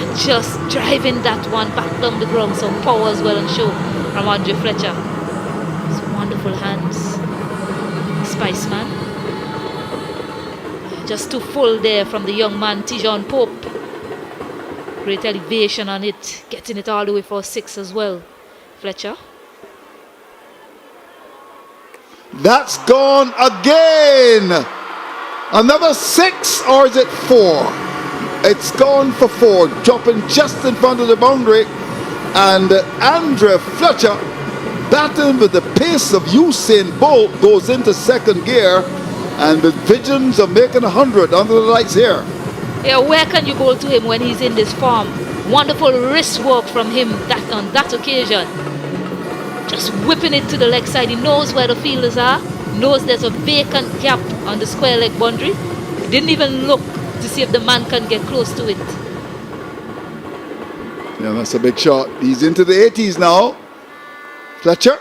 And just driving that one back down the ground. Some power as well on show from Andre Fletcher. Wonderful hands, Spiceman. Just too full there from the young man Tijon Pope. Great elevation on it, getting it all the way for 6 as well. Fletcher. That's gone again. Another 6, or is it 4? It's gone for 4, dropping just in front of the boundary. And Andre Fletcher, batting with the pace of Usain Bolt, goes into second gear, and with visions of making 100 under the lights here. Yeah, where can you bowl to him when he's in this form? Wonderful wrist work from him on that occasion. Just whipping it to the leg side. He knows where the fielders are. Knows there's a vacant gap on the square leg boundary. He didn't even look to see if the man can get close to it. Yeah, that's a big shot. He's into the 80s now. Fletcher.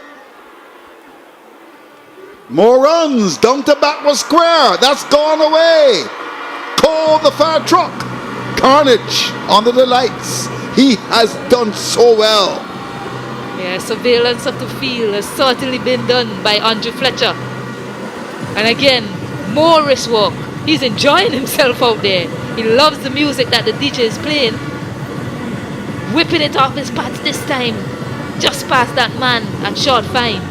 More runs. Down to back was square. That's gone away. Cole the fire truck. Carnage under the lights. He has done so well. Yeah, surveillance of the field has certainly been done by Andre Fletcher. And again, more wrist work. He's enjoying himself out there. He loves the music that the DJ is playing. Whipping it off his pads this time. Just past that man at short fine.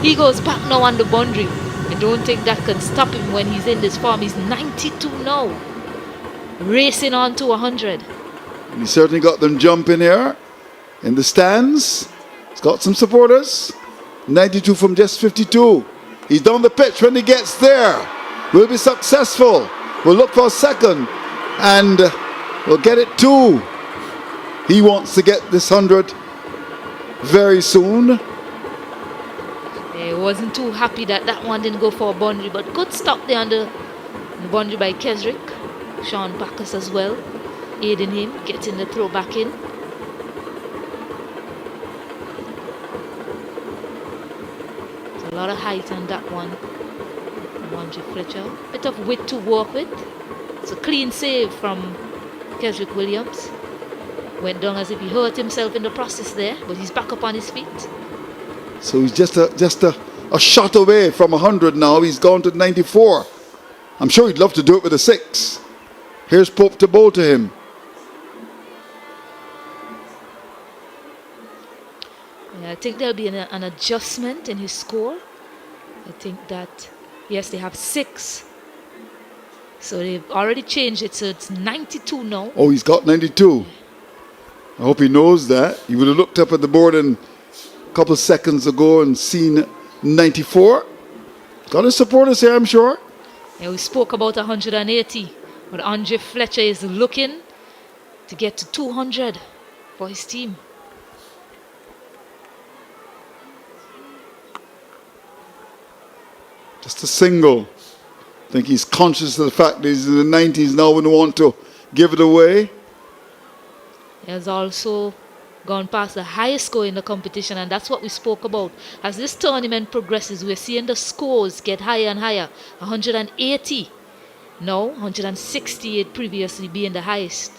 He goes back now on the boundary. I don't think that can stop him when he's in this form. He's 92 now. Racing on to 100. He certainly got them jumping here in the stands. He's got some supporters. 92 from just 52. He's down the pitch when he gets there. Will be successful. We'll look for a second. And we'll get it too. He wants to get this 100 very soon. He wasn't too happy that one didn't go for a boundary, but good stop there on the boundary by Kesrick. Sean Backus as well, aiding him, getting the throw back in. There's a lot of height on that one. Andre Fletcher. Bit of width to work with. It's a clean save from Kesrick Williams. Went down as if he hurt himself in the process there, but he's back up on his feet. So he's just a shot away from 100 now. He's gone to 94. I'm sure he'd love to do it with a 6. Here's Pope to bowl to him. Yeah, I think there'll be an adjustment in his score. I think that, yes, they have 6. So they've already changed it, so it's 92 now. Oh, he's got 92. I hope he knows that. He would have looked up at the board a couple of seconds ago and seen 94. Got his supporters here, I'm sure. Yeah, we spoke about 180, but Andre Fletcher is looking to get to 200 for his team. Just a single. I think he's conscious of the fact that he's in the 90s now, wouldn't want to give it away. He has also gone past the highest score in the competition, and that's what we spoke about. As this tournament progresses, we're seeing the scores get higher and higher. 180 now, 168 previously being the highest.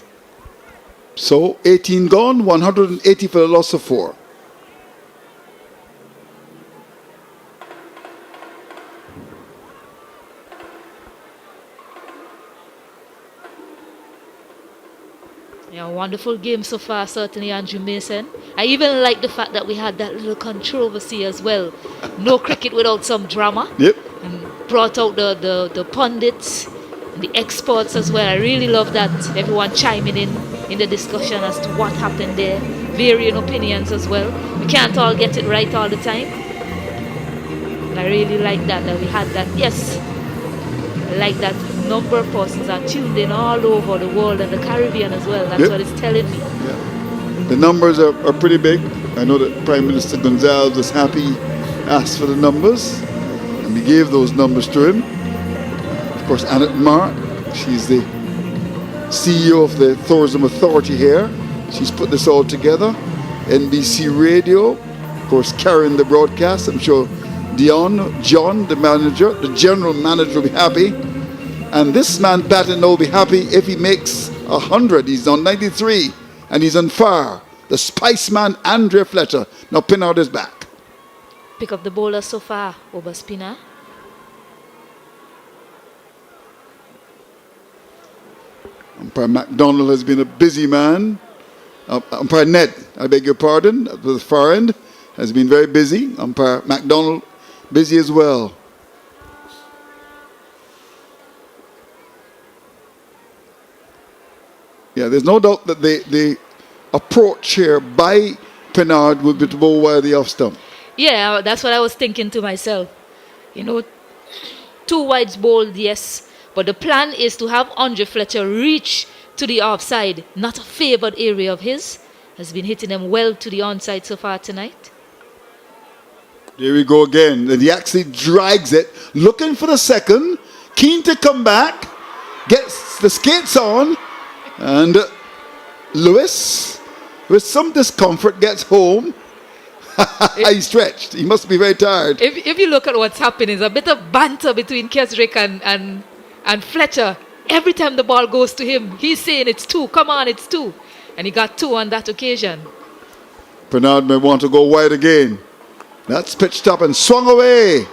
So 18 gone, 180 for the loss of 4. Yeah, wonderful game so far, certainly, Andrew Mason. I even like the fact that we had that little controversy as well. No cricket without some drama. Yep. And brought out the pundits and the experts as well. I really love that. Everyone chiming in the discussion as to what happened there. Varying opinions as well. We can't all get it right all the time. And I really like that we had that. Yes, I like that. Number of persons are tuned in all over the world and the Caribbean as well. That's what it's telling me. Yeah. The numbers are pretty big. I know that Prime Minister Gonzalez was happy, asked for the numbers, and we gave those numbers to him. Of course, Annette Mark, she's the CEO of the Tourism Authority here. She's put this all together. NBC Radio, of course, carrying the broadcast. I'm sure John, the manager, the general manager will be happy. And this man batting will be happy if he makes 100. He's on 93 and he's on fire. The Spice Man, Andre Fletcher. Now Pinard is back. Pick up the bowler so far, over spinner. Umpire MacDonald has been a busy man. Umpire Ned, I beg your pardon, the far end, has been very busy. Umpire MacDonald, busy as well. Yeah, there's no doubt that the approach here by Pinard would be to bowl wide the off stump. Yeah, that's what I was thinking to myself. You know, 2 wides bowled, yes, but the plan is to have Andre Fletcher reach to the offside. Not a favoured area of his. Has been hitting them well to the onside so far tonight. There we go again. And he actually drags it, looking for the second, keen to come back, gets the skates on, and Lewis, with some discomfort, gets home. He's stretched. He must be very tired. If you look at what's happening, there's a bit of banter between Keswick and Fletcher. Every time the ball goes to him, he's saying it's 2. Come on, it's 2. And he got 2 on that occasion. Bernard may want to go wide again. That's pitched up and swung away.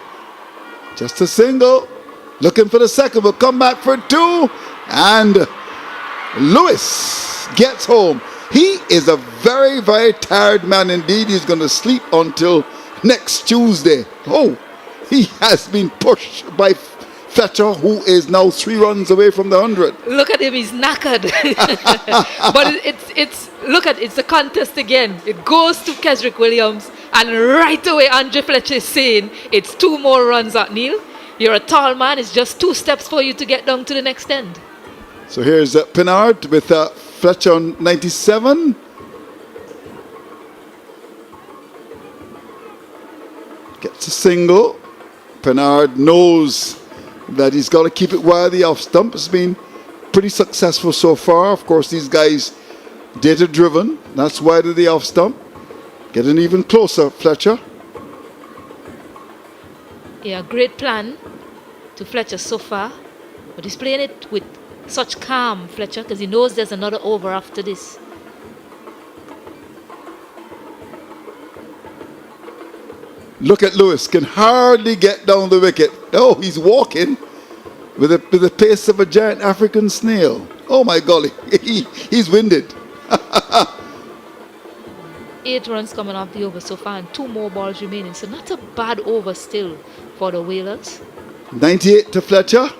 Just a single. Looking for the second. Will come back for 2. And Lewis gets home. He is a very, very tired man indeed. He's going to sleep until next Tuesday. Oh, he has been pushed by Fletcher, who is now 3 runs away from the 100. Look at him, he's knackered. But it's a contest again. It goes to Keswick Williams, and right away Andre Fletcher is saying it's 2 more runs at Neil. You're a tall man, it's just 2 steps for you to get down to the next end. So here's Pinard with Fletcher on 97. Gets a single. Pinard knows that he's got to keep it wide of the off stump. It's been pretty successful so far. Of course, these guys data driven. That's wide of the off stump. Getting even closer, Fletcher. Yeah, great plan to Fletcher so far. But he's playing it with such calm, Fletcher, because he knows there's another over after this. Look at Lewis, can hardly get down the wicket. Oh, he's walking with the pace of a giant African snail. Oh my golly, he's winded. 8 runs coming off the over so far and 2 more balls remaining. So not a bad over still for the Whalers. 98 to Fletcher.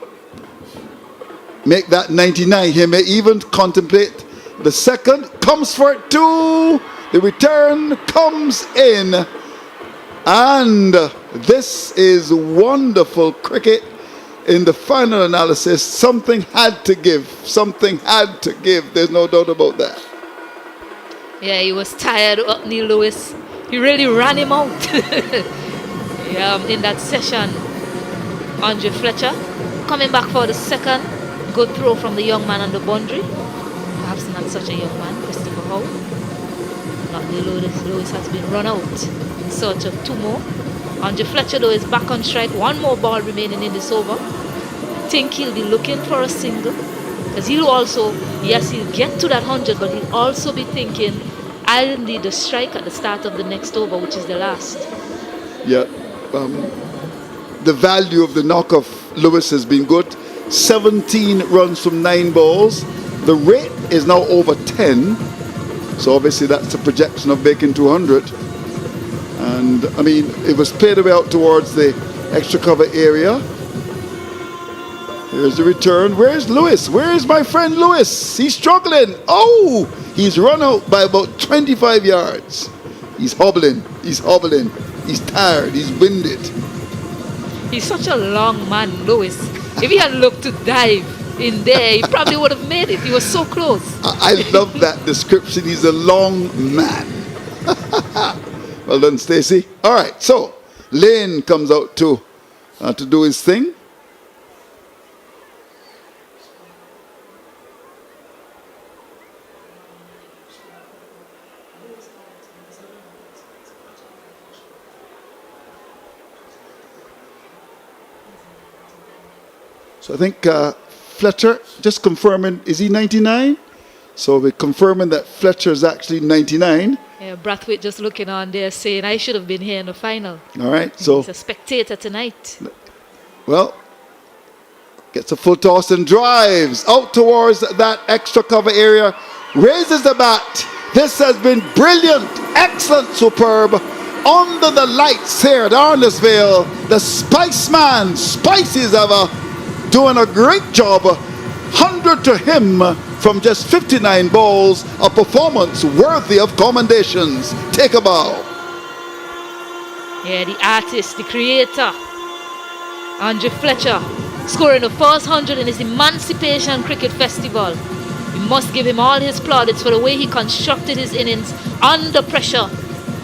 Make that 99. He may even contemplate the second. Comes for it too. The return comes in. And this is wonderful cricket. In the final analysis, something had to give. Something had to give. There's no doubt about that. Yeah, he was tired, Neil Lewis. He really ran him out. Yeah, in that session. Andre Fletcher coming back for the second. Good throw from the young man on the boundary. Perhaps not such a young man, Christopher Howe. Not Lewis has been run out in search of 2 more. Andre Fletcher though is back on strike. 1 more ball remaining in this over. I think he'll be looking for a single. Because he'll also, yes, he'll get to that 100, but he'll also be thinking, I'll need a strike at the start of the next over, which is the last. Yeah. The value of the knock of Lewis has been good. 17 runs from 9 balls. The rate is now over 10. So obviously that's a projection of making 200. And I mean, it was played away out towards the extra cover area. Here's the return. Where's Lewis? Where's my friend Lewis? He's struggling. Oh, he's run out by about 25 yards. He's hobbling. He's hobbling. He's tired. He's winded. He's such a long man, Lewis. If he had looked to dive in there, he probably would have made it. He was so close. I love that description. He's a long man. Well done, Stacey. All right, so Lane comes out to do his thing. So I think Fletcher, just confirming, is he 99? So we're confirming that Fletcher is actually 99. Yeah, Brathwaite just looking on there saying, I should have been here in the final. All right, so he's a spectator tonight. Well, gets a full toss and drives out towards that extra cover area. Raises the bat. This has been brilliant, excellent, superb. Under the lights here at Arnos Vale, the Spice Man, Spicy as ever, doing a great job. 100 to him from just 59 balls. A performance worthy of commendations. Take a bow. Yeah, the artist, the creator, Andre Fletcher, scoring the first 100 in his Emancipation Cricket Festival. We must give him all his plaudits for the way he constructed his innings under pressure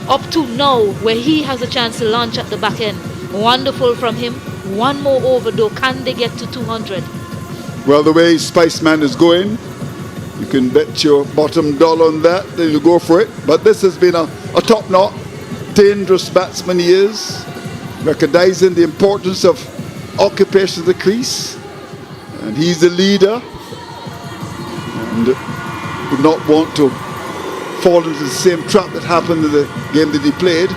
up to now, where he has a chance to launch at the back end. Wonderful from him. One more over though. Can they get to 200? Well, the way Spiceman is going, you can bet your bottom dollar on that, then you go for it. But this has been a top-notch, dangerous batsman he is, recognizing the importance of occupation of the crease. And he's the leader and would not want to fall into the same trap that happened in the game that he played.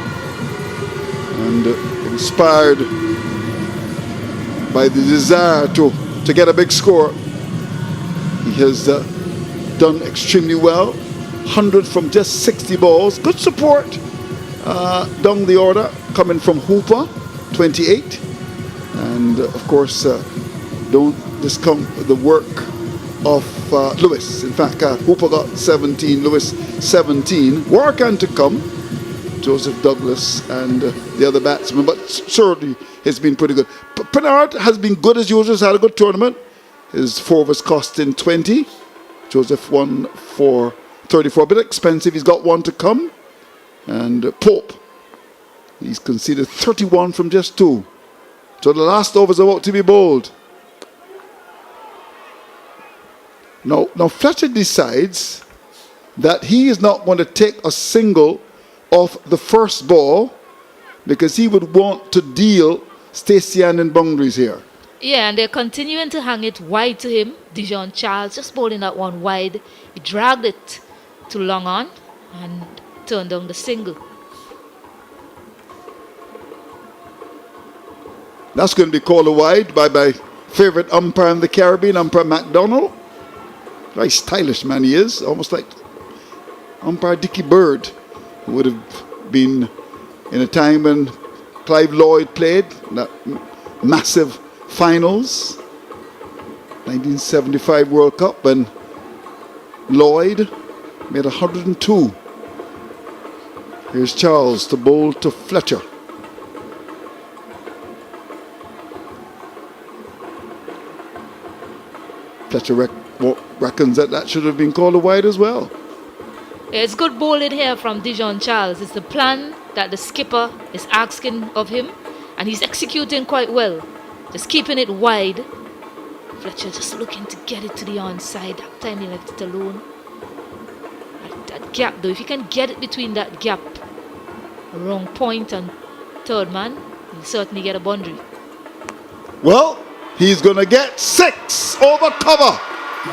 And inspired by the desire to get a big score, he has done extremely well. 100 from just 60 balls. Good support down the order coming from Hooper, 28. And of course, don't discount the work of Lewis. In fact, Hooper got 17, Lewis 17. Work and to come, Joseph Douglas and the other batsmen, but certainly has been pretty good. Pennard has been good as usual, has had a good tournament. His 4 overs costing 20. Joseph 1 for 34, a bit expensive. He's got 1 to come. And Pope, he's conceded 31 from just 2. So the last over is about to be bowled. Now Fletcher decides that he is not going to take a single off the first ball because he would want to deal Stacey-Ann in boundaries here. Yeah, and they're continuing to hang it wide to him. Dijon Charles just bowling that one wide. He dragged it to long on and turned down the single. That's going to be called a wide by my favorite umpire in the Caribbean, umpire MacDonald. Very stylish man he is, almost like umpire Dickie Bird, who would have been in a time when Clive Lloyd played that massive finals, 1975 World Cup, when Lloyd made 102. Here's Charles to bowl to Fletcher. Fletcher reckons that should have been called a wide as well. It's good bowling here from Dijon Charles. It's the plan that the skipper is asking of him, and he's executing quite well. Just keeping it wide. Fletcher just looking to get it to the onside. That time he left it alone. Like that gap though, if you can get it between that gap, wrong point and third man, you'll certainly get a boundary. Well, he's going to get 6 over cover.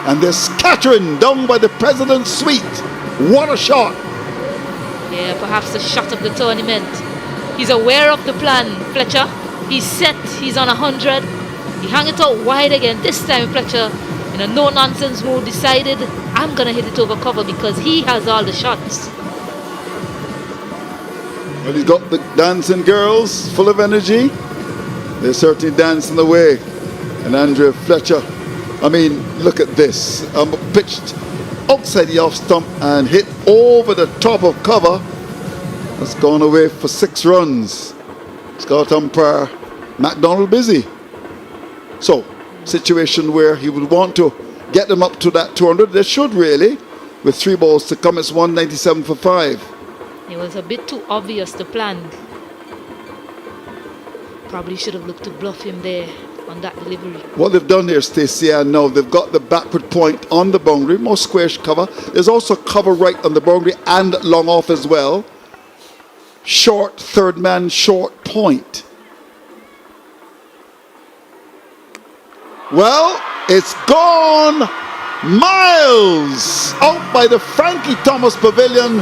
And they're scattering down by the President's Suite. What a shot. Yeah, perhaps the shot of the tournament. He's aware of the plan, Fletcher. He's set, he's on 100. He hung it out wide again. This time Fletcher, in a no-nonsense mode, decided, I'm going to hit it over cover because he has all the shots. Well, he's got the dancing girls full of energy. They're certainly dancing away. And Andrea Fletcher, I mean, look at this. Pitched outside the off stump and hit over the top of cover. That's gone away for 6 runs. Scott umpire MacDonald busy. So, situation where he would want to get them up to that 200. They should really. With 3 balls to come, it's 197 for 5. It was a bit too obvious, the plan. Probably should have looked to bluff him there on that delivery. What they've done here, Stacey-Ann, now they've got the backward point on the boundary, more squarish cover. There's also cover right on the boundary and long off as well. Short third man, short point. Well, it's gone miles out by the Frankie Thomas Pavilion,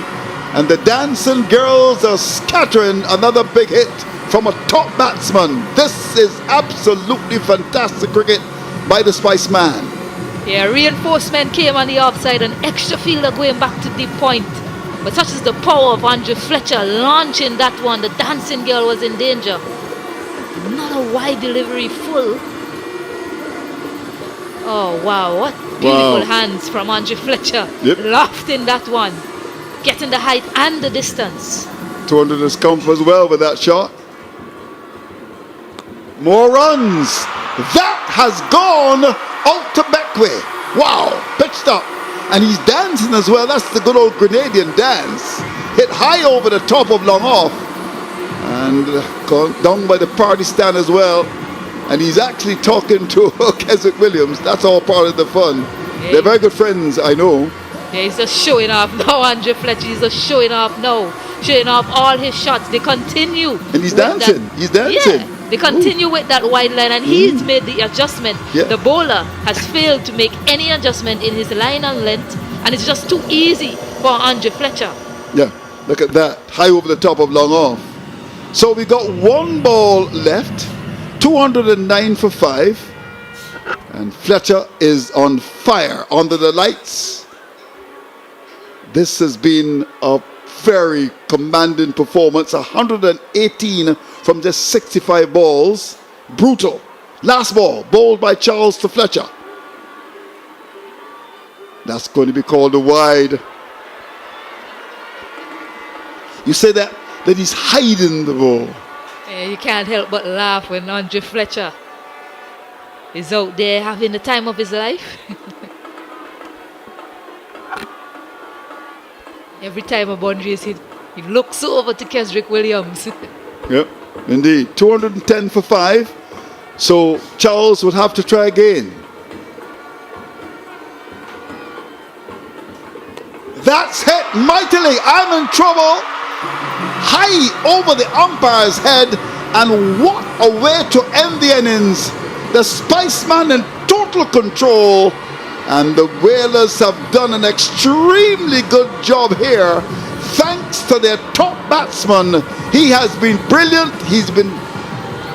and the dancing girls are scattering another big hit from a top batsman. This is absolutely fantastic cricket by the Spice Man. Yeah, reinforcement came on the offside, an extra fielder going back to deep point. But such is the power of Andrew Fletcher launching that one. The dancing girl was in danger. Not a wide delivery, full. Oh, wow. What beautiful hands from Andrew Fletcher. Yep. Lofting that one. Getting the height and the distance. 200 has come as well with that shot. More runs. That has gone out to Beckway. Wow. Pitched up And he's dancing as well. That's the good old Grenadian dance. Hit high over the top of long off. And gone down by the party stand as well. And he's actually talking to Keswick Williams. That's all part of the fun. Yeah. They're very good friends, I know. Yeah, he's just showing off now, Andre Fletcher. He's just showing off now. Showing off all his shots. They continue. And he's dancing. He's dancing. Yeah, they continue with that wide line, and he's made the adjustment. Yeah. The bowler has failed to make any adjustment in his line and length, and it's just too easy for Andre Fletcher. Yeah, look at that. High over the top of long off. So we got one ball left. 209 for 5. And Fletcher is on fire under the lights. This has been a very commanding performance. 118 from just 65 balls. Brutal. Last ball, bowled by Charles to Fletcher. That's going to be called a wide. You say that he's hiding the ball. Yeah, you can't help but laugh when Andre Fletcher is out there having the time of his life. Every time a boundary is hit, he looks over to Keswick Williams. Yep, indeed. 210 for 5. So Charles would have to try again. That's hit mightily. I'm in trouble. High over the umpire's head, and what a way to end the innings. The Spiceman in total control, and the Whalers have done an extremely good job here thanks to their top batsman. He has been brilliant, he's been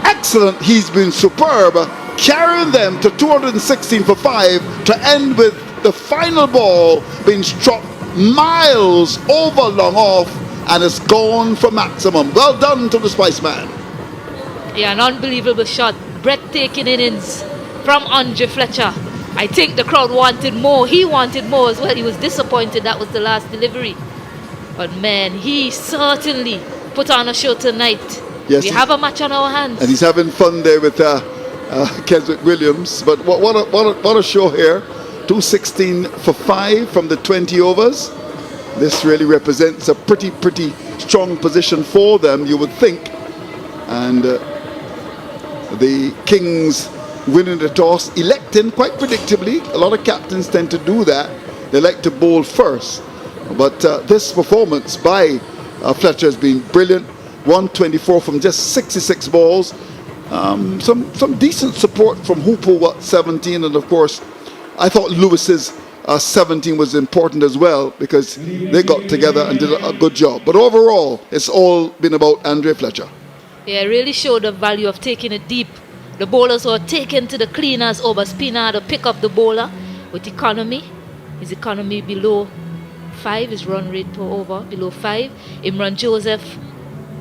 excellent, he's been superb, carrying them to 216 for 5 to end with the final ball being struck miles over long off, and it's gone for maximum. Well done to the Spiceman. Yeah, an unbelievable shot. Breathtaking innings from Andre Fletcher. I think the crowd wanted more. He wanted more as well. He was disappointed that was the last delivery. But man, he certainly put on a show tonight. Yes, we have a match on our hands. And he's having fun there with Keswick Williams. But what a show here. 216 for 5 from the 20 overs. This really represents a pretty strong position for them, you would think. And the Kings winning the toss, electing quite predictably. A lot of captains tend to do that. They like to bowl first. But this performance by Fletcher has been brilliant. 124 from just 66 balls. Some decent support from Hooper at 17, and of course I thought Lewis's 17 was important as well, because they got together and did a good job. But overall, it's all been about Andre Fletcher. Yeah, really showed the value of taking it deep. The bowlers were taken to the cleaners over spinner to pick up the bowler with economy. His economy below 5, his run rate per over below 5. Imran Joseph,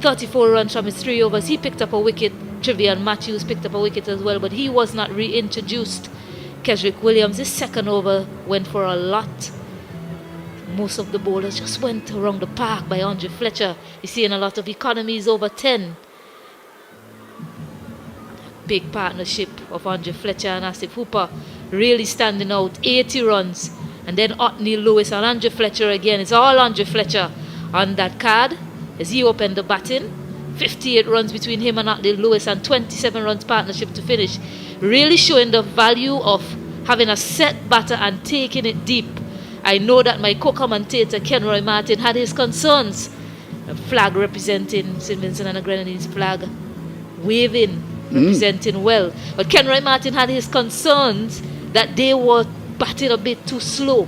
34 runs from his 3 overs. He picked up a wicket. Trivian Matthews picked up a wicket as well, but he was not reintroduced. Keswick Williams, his second over went for a lot. Most of the bowlers just went around the park by Andre Fletcher. You're seeing a lot of economies over 10. Big partnership of Andre Fletcher and Asif Hooper really standing out. 80 runs. And then Otney Lewis and Andre Fletcher again. It's all Andre Fletcher on that card as he opened the batting. 58 runs between him and Otney Lewis, and 27 runs partnership to finish. Really showing the value of having a set batter and taking it deep. I know that my co-commentator Ken Roy Martin had his concerns. A flag representing St. Vincent and the Grenadines flag waving, representing well. But Ken Roy Martin had his concerns that they were batting a bit too slow.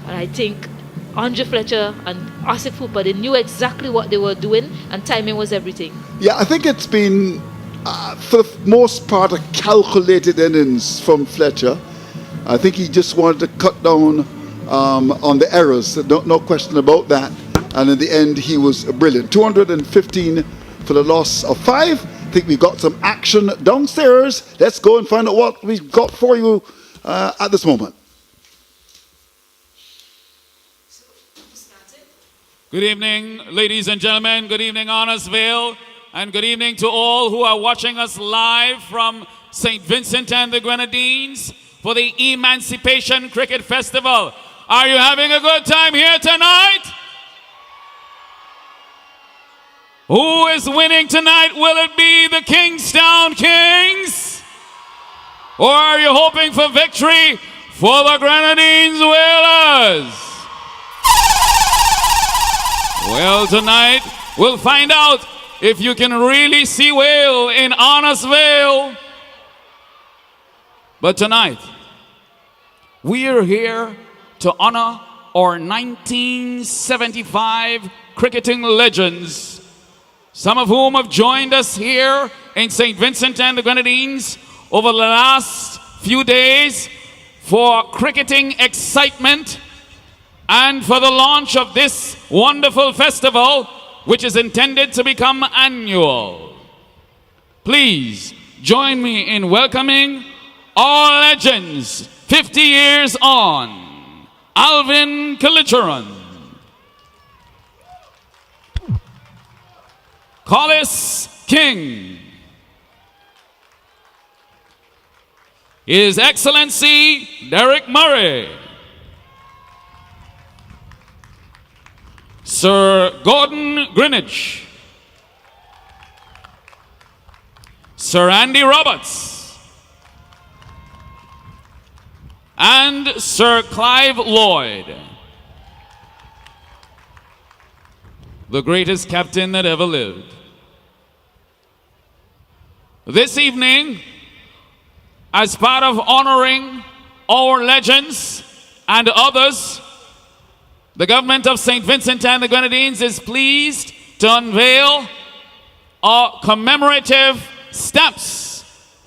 And I think Andre Fletcher and Asif Hooper, they knew exactly what they were doing, and timing was everything. Yeah, I think it's been, for the most part, a calculated innings from Fletcher. I think he just wanted to cut down on the errors. No question about that. And in the end, he was brilliant. 215 for the loss of 5. I think we got some action downstairs. Let's go and find out what we've got for you at this moment. Good evening, ladies and gentlemen. Good evening, Arnos Vale. And good evening to all who are watching us live from St. Vincent and the Grenadines for the Emancipation Cricket Festival Are you having a good time here tonight? Who is winning tonight? Will it be the Kingstown Kings? Or are you hoping for victory for the Grenadines Whalers? Well, tonight we'll find out if you can really see whale in Arnos Vale. But tonight, we are here to honor our 1975 cricketing legends, some of whom have joined us here in St. Vincent and the Grenadines over the last few days for cricketing excitement and for the launch of this wonderful festival, which is intended to become annual. Please join me in welcoming our legends, 50 years on, Alvin Kalicharan, Collis King, His Excellency Derek Murray, Sir Gordon Greenwich, Sir Andy Roberts, and Sir Clive Lloyd, the greatest captain that ever lived. This evening, as part of honoring our legends and others, the government of St. Vincent and the Grenadines is pleased to unveil our commemorative stamps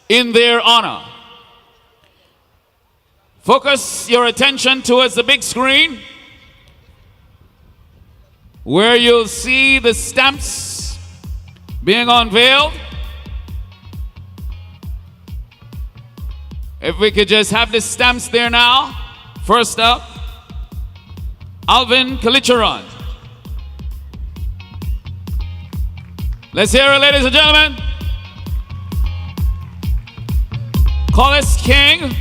in their honor. Focus your attention towards the big screen where you'll see the stamps being unveiled. If we could just have the stamps there now. First up, Alvin Kalicharan. Let's hear it, ladies and gentlemen. Collis King.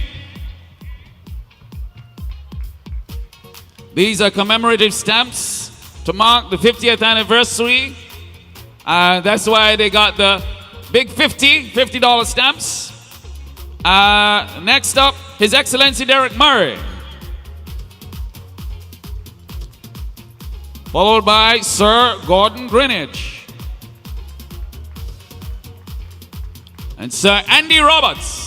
These are commemorative stamps to mark the 50th anniversary. That's why they got the big $50 stamps. Next up, His Excellency Derek Murray. Followed by Sir Gordon Greenwich. And Sir Andy Roberts.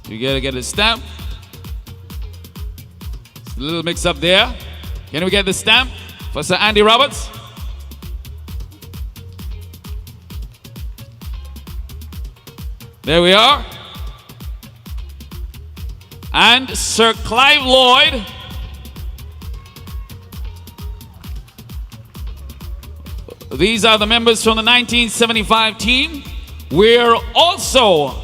You gotta get a stamp. It's a little mix up there. Can we get the stamp for Sir Andy Roberts? There we are. And Sir Clive Lloyd. These are the members from the 1975 team. We're also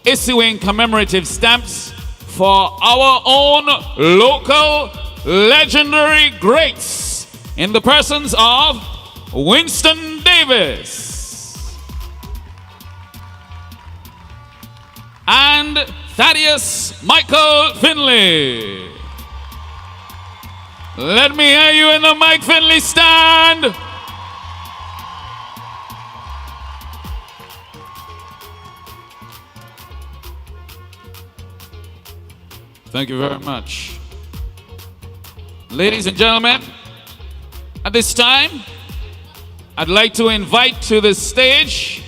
issuing commemorative stamps for our own local legendary greats in the persons of Winston Davis and Thaddeus Michael Finley. Let me hear you in the Mike Finley stand. Thank you very much. Ladies and gentlemen, at this time, I'd like to invite to the stage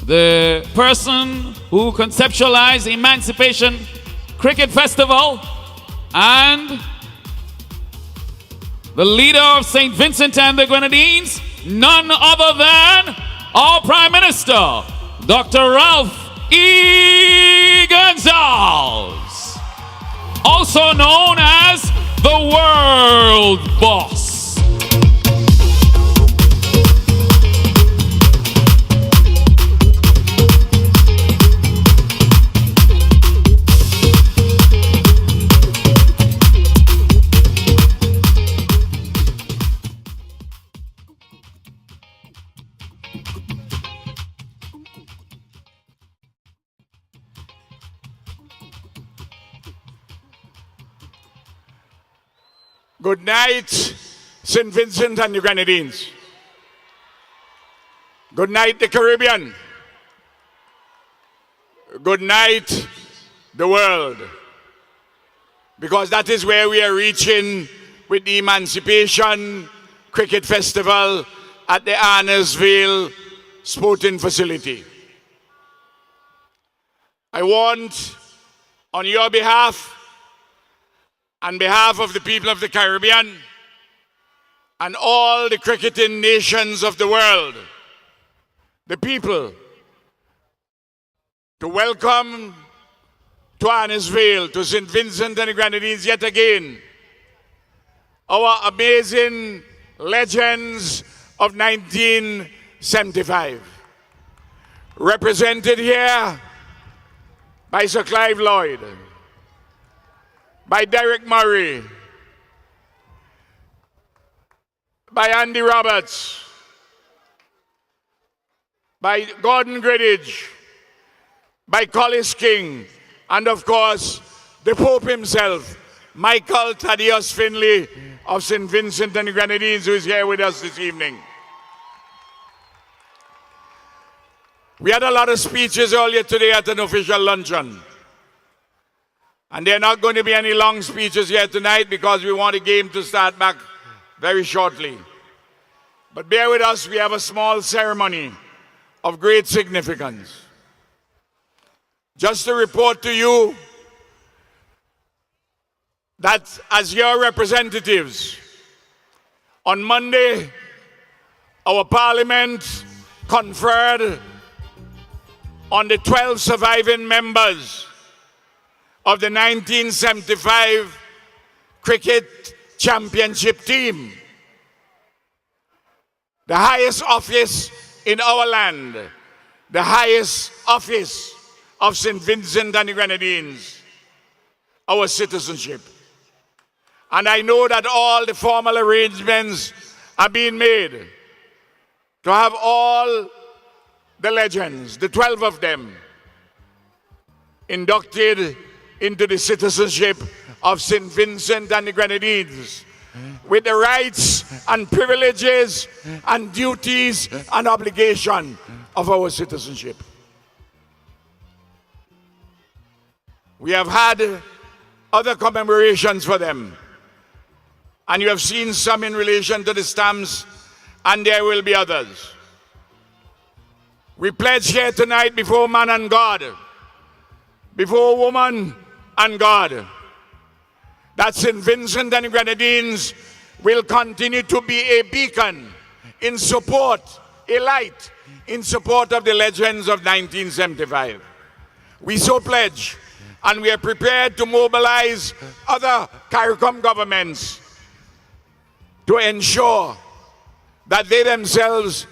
the person who conceptualized Emancipation Cricket Festival and the leader of St. Vincent and the Grenadines, none other than our Prime Minister, Dr. Ralph E. Gonzalez, also known as the World Boss. Good night, St. Vincent and the Grenadines. Good night, the Caribbean. Good night, the world. Because that is where we are reaching with the Emancipation Cricket Festival at the Arnos Vale Sporting Facility. I want, on your behalf, on behalf of the people of the Caribbean, and all the cricketing nations of the world, the people, to welcome to Arnos Vale, to St. Vincent and the Grenadines yet again, our amazing legends of 1975. Represented here by Sir Clive Lloyd, by Derek Murray, by Andy Roberts, by Gordon Greenidge, by Collis King, and of course, the Pope himself, Michael Thaddeus Finlay of St. Vincent and the Grenadines, who is here with us this evening. We had a lot of speeches earlier today at an official luncheon. And there are not going to be any long speeches here tonight because we want the game to start back very shortly. But bear with us, we have a small ceremony of great significance. Just to report to you that as your representatives, on Monday, our Parliament conferred on the 12 surviving members of the 1975 Cricket Championship team, the highest office in our land, the highest office of St. Vincent and the Grenadines, our citizenship. And I know that all the formal arrangements are being made to have all the legends, the 12 of them, inducted into the citizenship of St. Vincent and the Grenadines, with the rights and privileges and duties and obligation of our citizenship. We have had other commemorations for them, and you have seen some in relation to the stamps, and there will be others. We pledge here tonight before man and God, before woman and God, that St. Vincent and the Grenadines will continue to be a beacon in support, a light in support of the legends of 1975. We so pledge, and we are prepared to mobilize other CARICOM governments to ensure that they themselves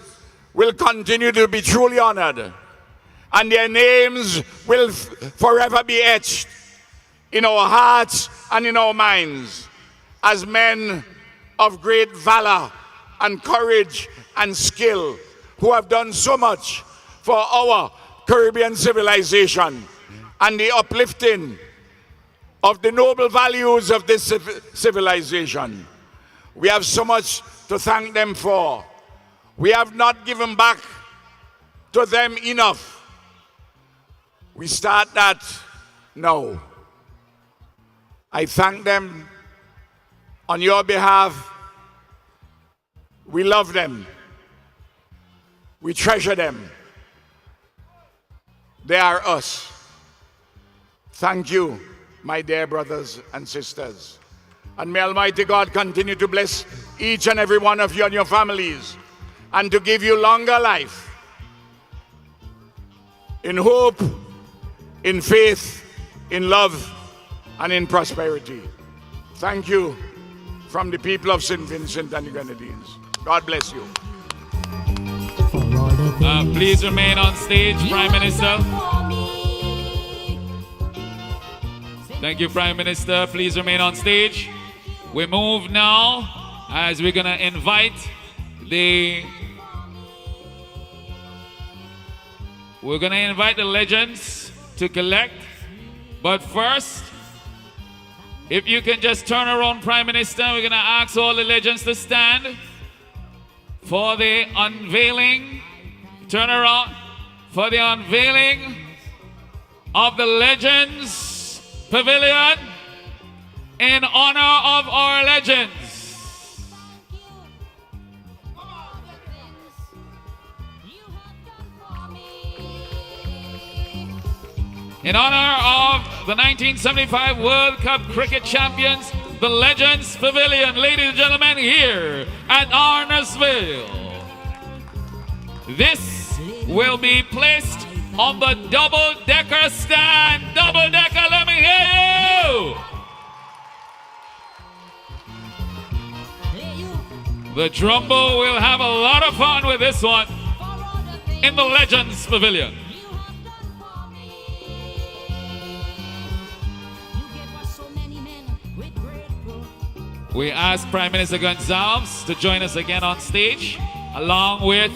will continue to be truly honored, and their names will forever be etched in our hearts and in our minds as men of great valor and courage and skill who have done so much for our Caribbean civilization and the uplifting of the noble values of this civilization. We have so much to thank them for. We have not given back to them enough. We start that now. I thank them on your behalf. We love them. We treasure them. They are us. Thank you, my dear brothers and sisters. And may Almighty God continue to bless each and every one of you and your families, and to give you longer life in hope, in faith, in love, and in prosperity. Thank you from the people of St. Vincent and the Grenadines. God bless you. Please remain on stage, Prime Minister. Thank you, Prime Minister. Please remain on stage. We move now as we're going to invite the legends to collect. But first, If you can just turn around, Prime Minister, we're going to ask all the legends to stand for the unveiling. Turn around for the unveiling of the Legends Pavilion in honor of our legends. In honor of the 1975 World Cup Cricket Champions, the Legends Pavilion, ladies and gentlemen, here at Arnos Vale. This will be placed on the double-decker stand. Double-decker, let me hear you! The Drumbo will have a lot of fun with this one in the Legends Pavilion. We ask Prime Minister Gonzalez to join us again on stage, along with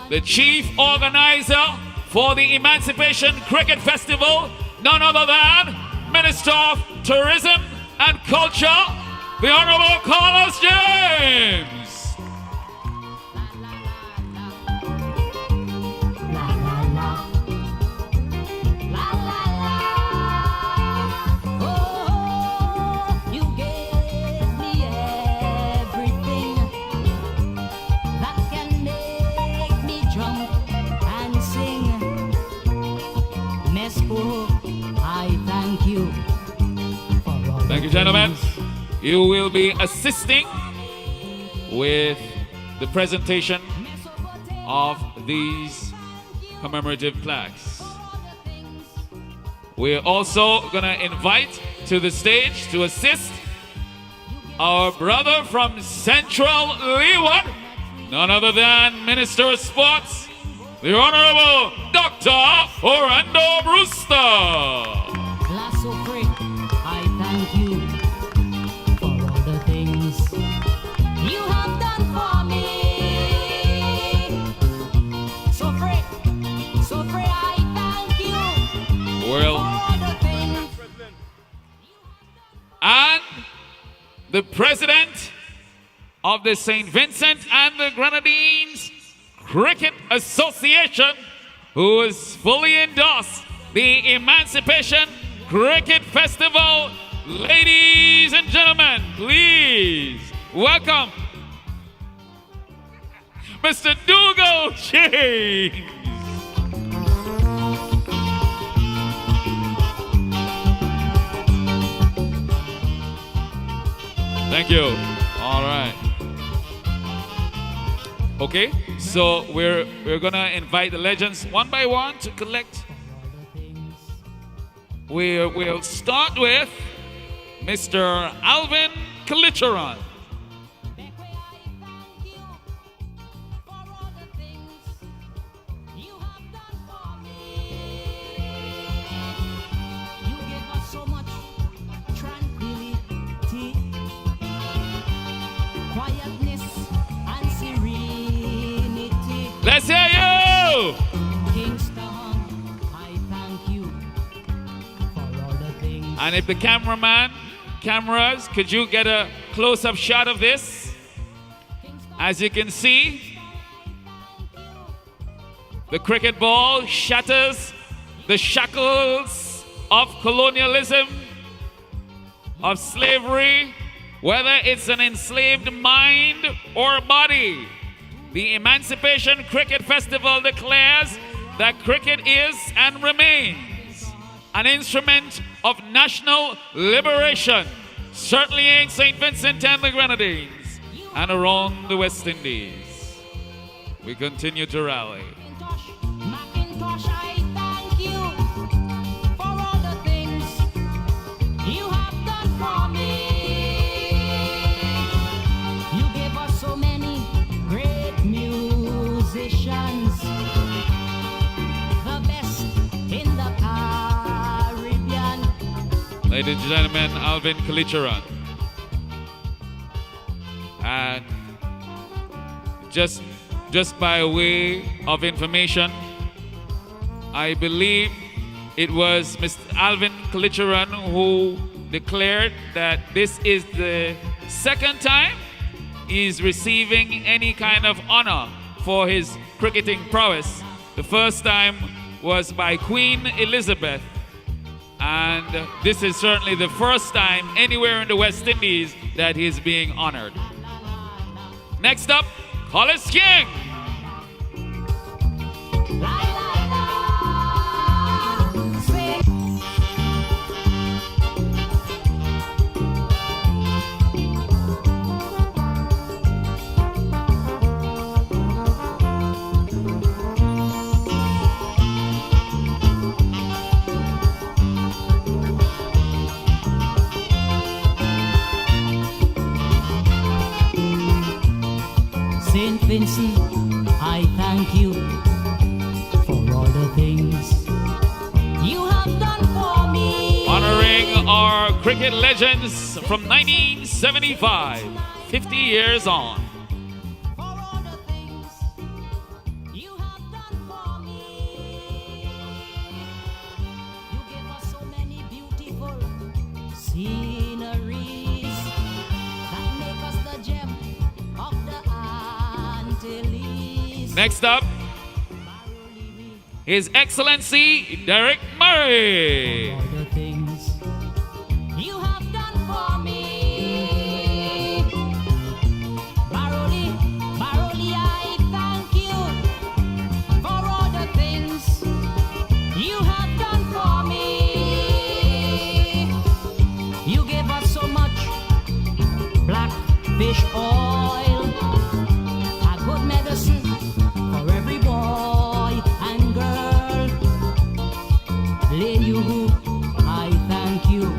the chief organizer for the Emancipation Cricket Festival, none other than Minister of Tourism and Culture, the Honorable Carlos James. Thank you, gentlemen. You will be assisting with the presentation of these commemorative plaques. We're also going to invite to the stage to assist our brother from Central Leeward, none other than Minister of Sports, the Honorable Dr. Orlando Brewster. I thank you for all the things you have done for me. So free, I thank you Well, for all the things. And the president of the St. Vincent and the Grenadines Cricket Association, who has fully endorsed the Emancipation Cricket Festival. Ladies and gentlemen, please welcome Mr. Dougal James. Thank you. All right. Okay, so we're gonna invite the legends one by one to collect. We'll start with Mr. Alvin Kalicharan. Let's hear you! Kingstown, I thank you for all the things. And if the cameras, could you get a close-up shot of this? As you can see, the cricket ball shatters the shackles of colonialism, of slavery, whether it's an enslaved mind or body. The Emancipation Cricket Festival declares that cricket is and remains an instrument of national liberation, certainly in St. Vincent and the Grenadines and around the West Indies. We continue to rally. Macintosh, I thank you for all the things you have done for me. You gave us so many great musicians, the best in the Caribbean. Ladies and gentlemen, Alvin Kalicharan. And just by way of information, I believe it was Mr. Alvin Kalicharan who declared that this is the second time he's receiving any kind of honor for his cricketing prowess. The first time was by Queen Elizabeth, and this is certainly the first time anywhere in the West Indies that he's being honored. Next up, Collis King. St. Vincent, I thank you for all the things you have done for me. Honoring our cricket legends from 1975, 50 years on. For all the things you have done for me. You gave us so many beautiful sceneries that make us the gem of the Antilles. Next up, His Excellency Derek Murray. For the things you have done for me. Baroli, I thank you for all the things you have done for me. You gave us so much black fish oil, a good medicine for every boy and girl. Lay you, I thank you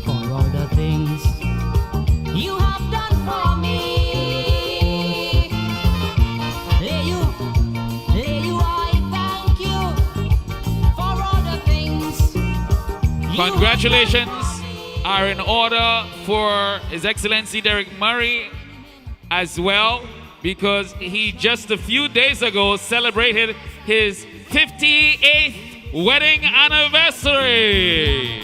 for all the things you have done for me. Lay you, I thank you for all the things. Congratulations are in order for His Excellency Derek Murray as well, because he just a few days ago celebrated his 58th wedding anniversary.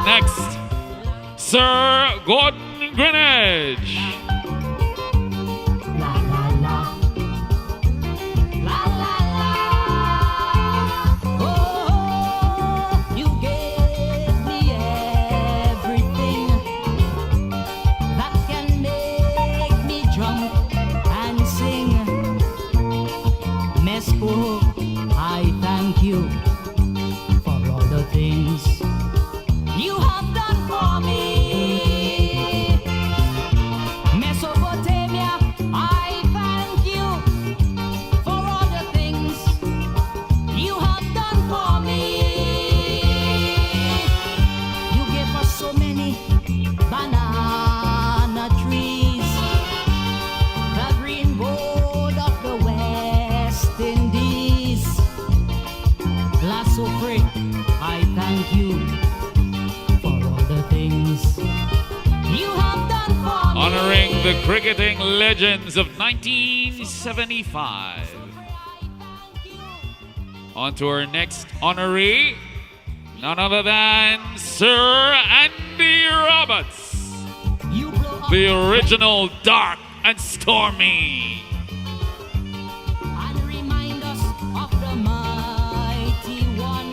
Next, Sir Gordon Greenidge. You gave me everything that can make me jump and sing. Mesco, I thank you for all the things you have done for me. Mesopotamia, I thank you for all the things you have done for me. You gave us so many banana trees, the green gold of the West Indies. Lasso Free, I thank you for all the things you have done for me. Honoring the cricketing legends of 1975. On to our next honoree, none other than Sir Andy Roberts, the original Dark and Stormy. And remind us of the mighty one.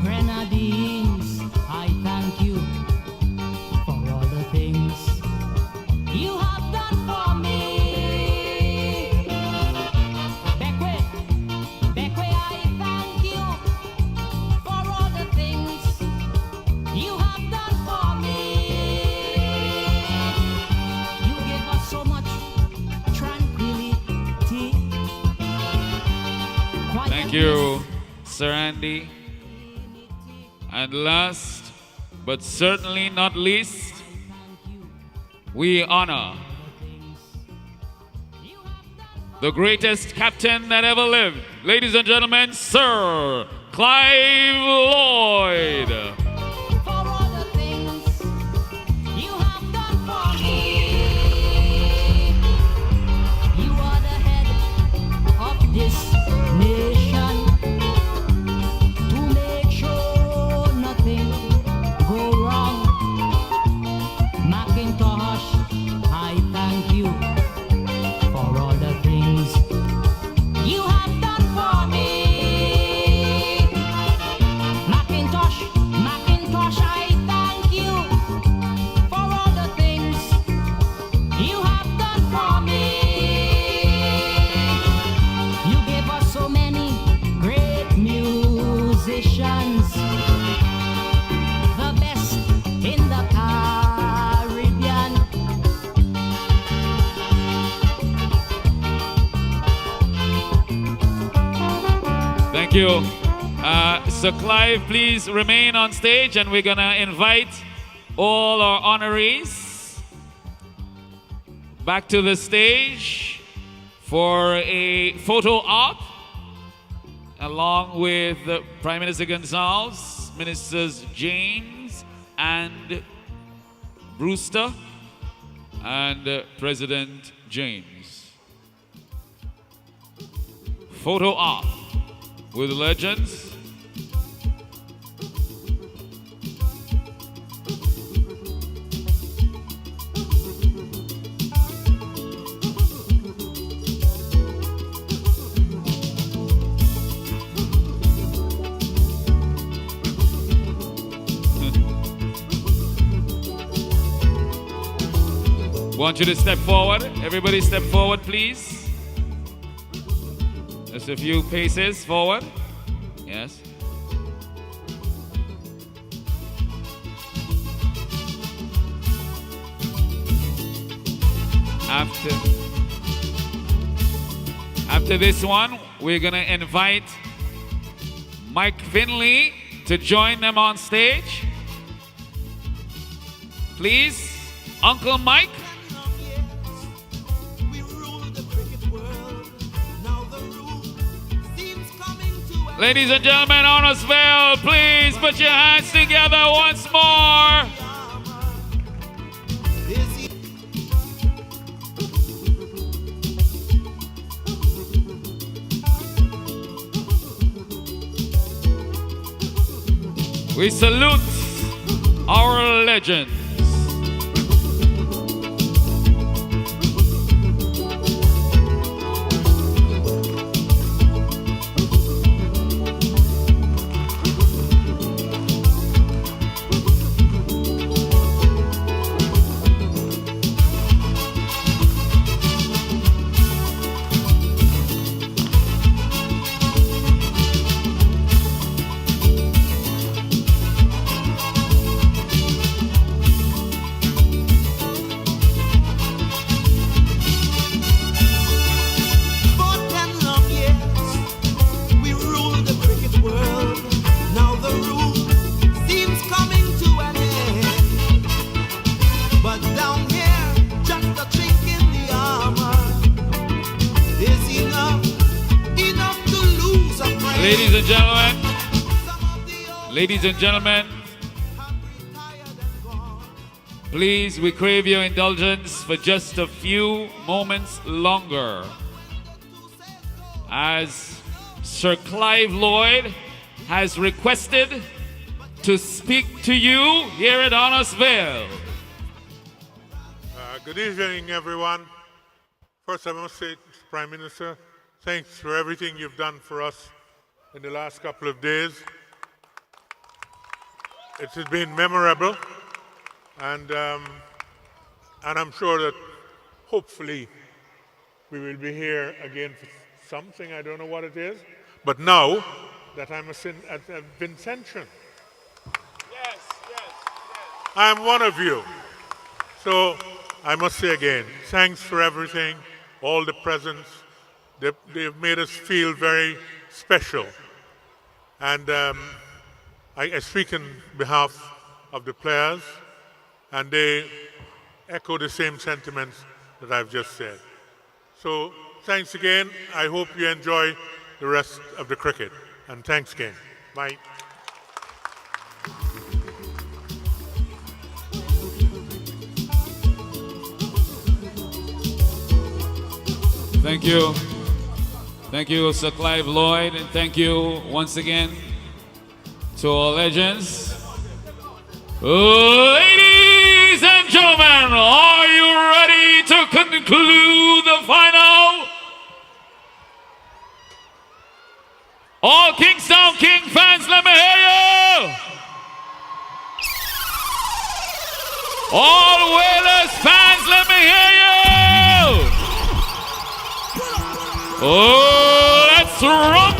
Grenadines, I thank you for all the things you have done for me. Beckway, I thank you for all the things you have done for me. You gave us so much tranquility. Thank you, Sir Andy. And last, but certainly not least, we honor the greatest captain that ever lived. Ladies and gentlemen, Sir Clive Lloyd. This nation to make sure nothing go wrong. Macintosh, I thank you for all the things you have done for me. Macintosh, I thank you for all the things you have done for me. So many great musicians, the best in the Caribbean. Thank you. Sir Clive, please remain on stage, and we're gonna invite all our honorees back to the stage for a photo op, along with Prime Minister Gonzalez, Ministers James and Brewster, and President James. Photo op with legends. Want you to step forward. Everybody step forward, please. Just a few paces forward. Yes. After this one, we're gonna invite Mike Finley to join them on stage. Please, Uncle Mike. Ladies and gentlemen, Arnos Vale, please put your hands together once more. We salute our legends. Ladies and gentlemen, please, we crave your indulgence for just a few moments longer, as Sir Clive Lloyd has requested to speak to you here at Arnos Vale. Good evening, everyone. First, I must say, Prime Minister, thanks for everything you've done for us in the last couple of days. It has been memorable, and I'm sure that hopefully we will be here again for something. I don't know what it is, but now that I've been sanctioned, I'm one of you. So I must say again, thanks for everything, all the presents. They've made us feel very special, and I speak on behalf of the players, and they echo the same sentiments that I've just said. So thanks again. I hope you enjoy the rest of the cricket. And thanks again. Bye. Thank you. Thank you, Sir Clive Lloyd, and thank you once again to our legends. Ladies and gentlemen, are you ready to conclude the final? All Kingstown King fans, let me hear you. All Whalers fans, let me hear you. Oh, let's rumble.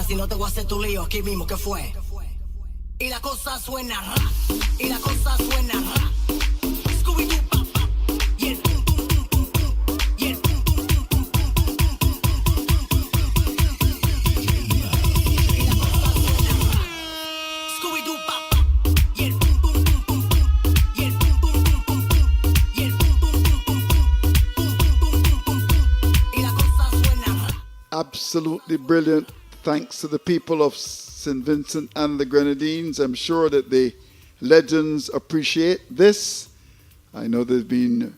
Si no te voy a hacer tu lío aquí mismo, ¿qué fue? Y la cosa suena ra, y la cosa suena ra. Scooby-Doo, pa, pa, y el pum, pum, pum, pum, pum, y el pum, pum, pum, pum, pum, pum, pum, pum, pum, pum, pum. Y la cosa suena ra. Scooby-Doo, pa, pa, y el pum, pum, pum, pum, pum, y el pum, pum, pum, pum, pum, y el pum, pum, pum, pum, pum, pum, pum, pum, pum, pum, pum. Y la cosa suena ra. Absolutely brilliant. Thanks to the people of St. Vincent and the Grenadines. I'm sure that the legends appreciate this. I know they've been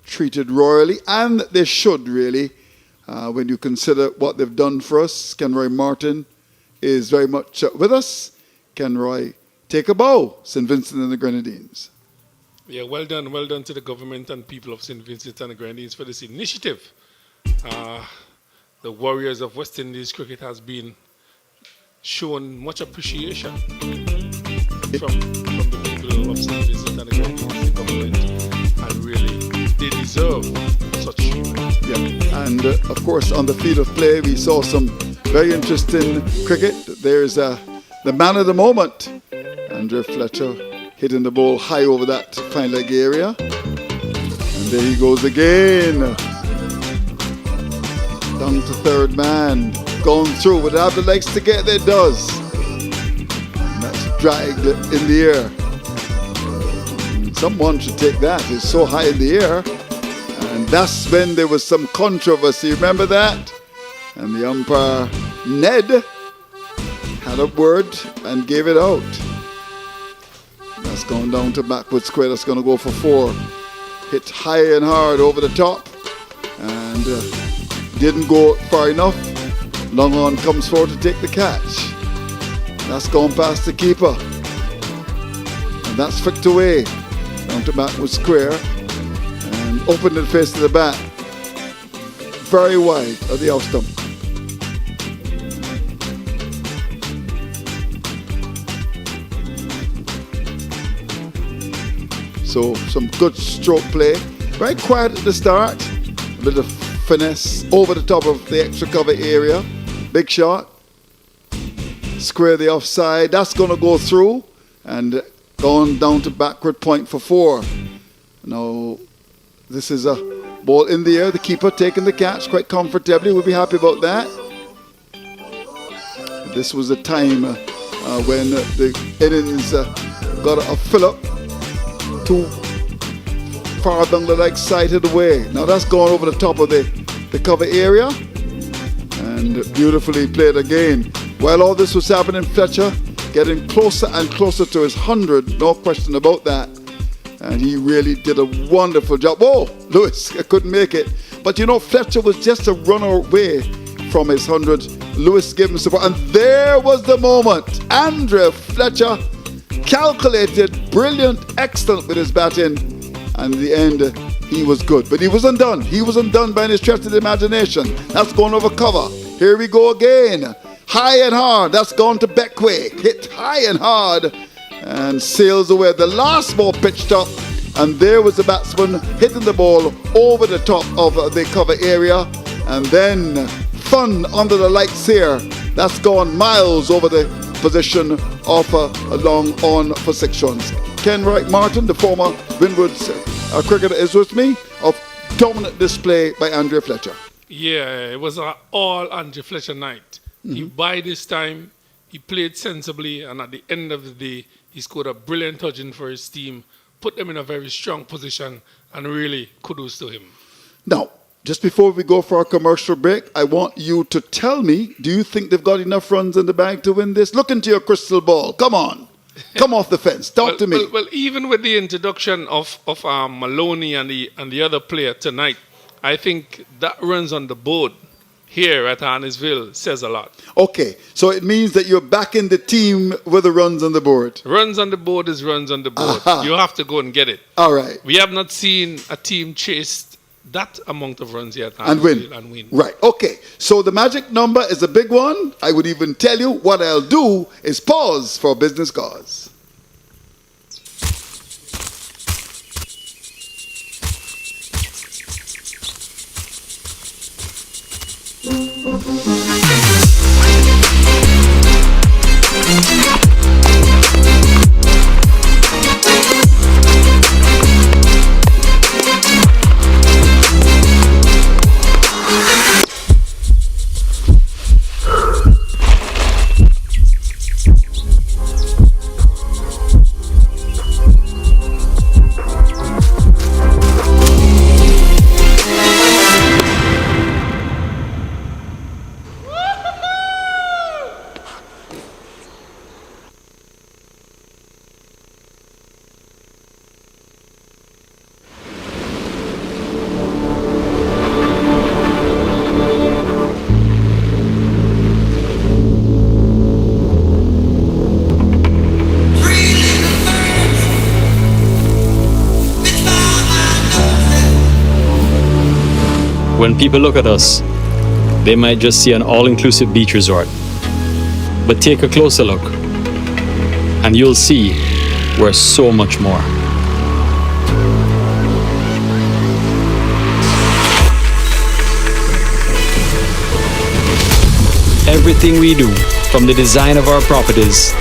treated royally, and they should really, when you consider what they've done for us. Kenroy Martin is very much with us. Kenroy, take a bow, St. Vincent and the Grenadines. Yeah, well done to the government and people of St. Vincent and the Grenadines for this initiative. The Warriors of West Indies cricket has been shown much appreciation from the people of St. Vincent and the Grenadines, the government, and really they deserve such treatment. Yeah, and of course on the field of play we saw some very interesting cricket. There's the man of the moment, Andrew Fletcher, hitting the ball high over that fine leg area, and there he goes again. Down to third man, going through without the legs to get there, does. And that's dragged in the air. Someone should take that, it's so high in the air. And that's when there was some controversy, remember that? And the umpire, Ned, had a word and gave it out. That's going down to backward square, that's going to go for 4. Hit high and hard over the top. And didn't go far enough. Long on comes forward to take the catch. That's gone past the keeper. And that's flicked away. Down to backward square. And opened the face to the bat. Very wide of the off stump. So some good stroke play. Very quiet at the start. A bit of finesse over the top of the extra cover area. Big shot. Square the offside. That's going to go through. And going down to backward point for 4. Now, this is a ball in the air. The keeper taking the catch quite comfortably. We'll be happy about that. This was a time when the innings got a fill-up too far down the leg side of the way. Now that's gone over the top of the cover area. And beautifully played again. While all this was happening, Fletcher getting closer and closer to his 100, no question about that. And he really did a wonderful job. Oh, Lewis, I couldn't make it. But you know, Fletcher was just a runner away from his 100. Lewis gave him support. And there was the moment. Andre Fletcher, calculated, brilliant, excellent with his batting. And in the end, he was good. But he was undone. He was undone by any stretch of the imagination. That's going over cover. Here we go again. High and hard. That's gone to Beckway. Hit high and hard. And sails away. The last ball pitched up. And there was the batsman hitting the ball over the top of the cover area. And then fun under the lights here. That's gone miles over the position of a long on for 6 runs. Ken Wright Martin, the former Windward's cricketer, is with me. Of dominant display by Andre Fletcher. Yeah, it was an all Andre Fletcher night. By this time, he played sensibly, and at the end of the day, he scored a brilliant touching for his team, put them in a very strong position, and really kudos to him. Now, just before we go for our commercial break, I want you to tell me, do you think they've got enough runs in the bag to win this? Look into your crystal ball. Come on. Come off the fence. Talk to me. Well, even with the introduction of Maloney and the other player tonight, I think that runs on the board here at Arnos Vale says a lot. Okay, so it means that you're backing the team with the runs on the board. Runs on the board is runs on the board. You have to go and get it. All right. We have not seen a team chase that amount of runs yet and win. Right, okay. So the magic number is a big one. I would even tell you what I'll do is pause for business cause. When people look at us, they might just see an all-inclusive beach resort. But take a closer look, and you'll see we're so much more. Everything we do, from the design of our properties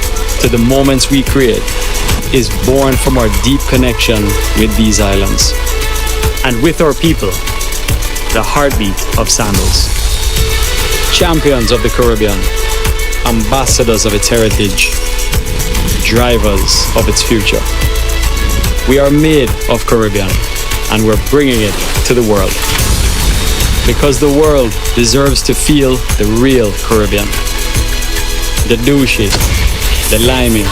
to the moments we create, is born from our deep connection with these islands. And with our people, the heartbeat of Sandals. Champions of the Caribbean, ambassadors of its heritage, drivers of its future. We are made of Caribbean, and we're bringing it to the world. Because the world deserves to feel the real Caribbean. The douche, the liming,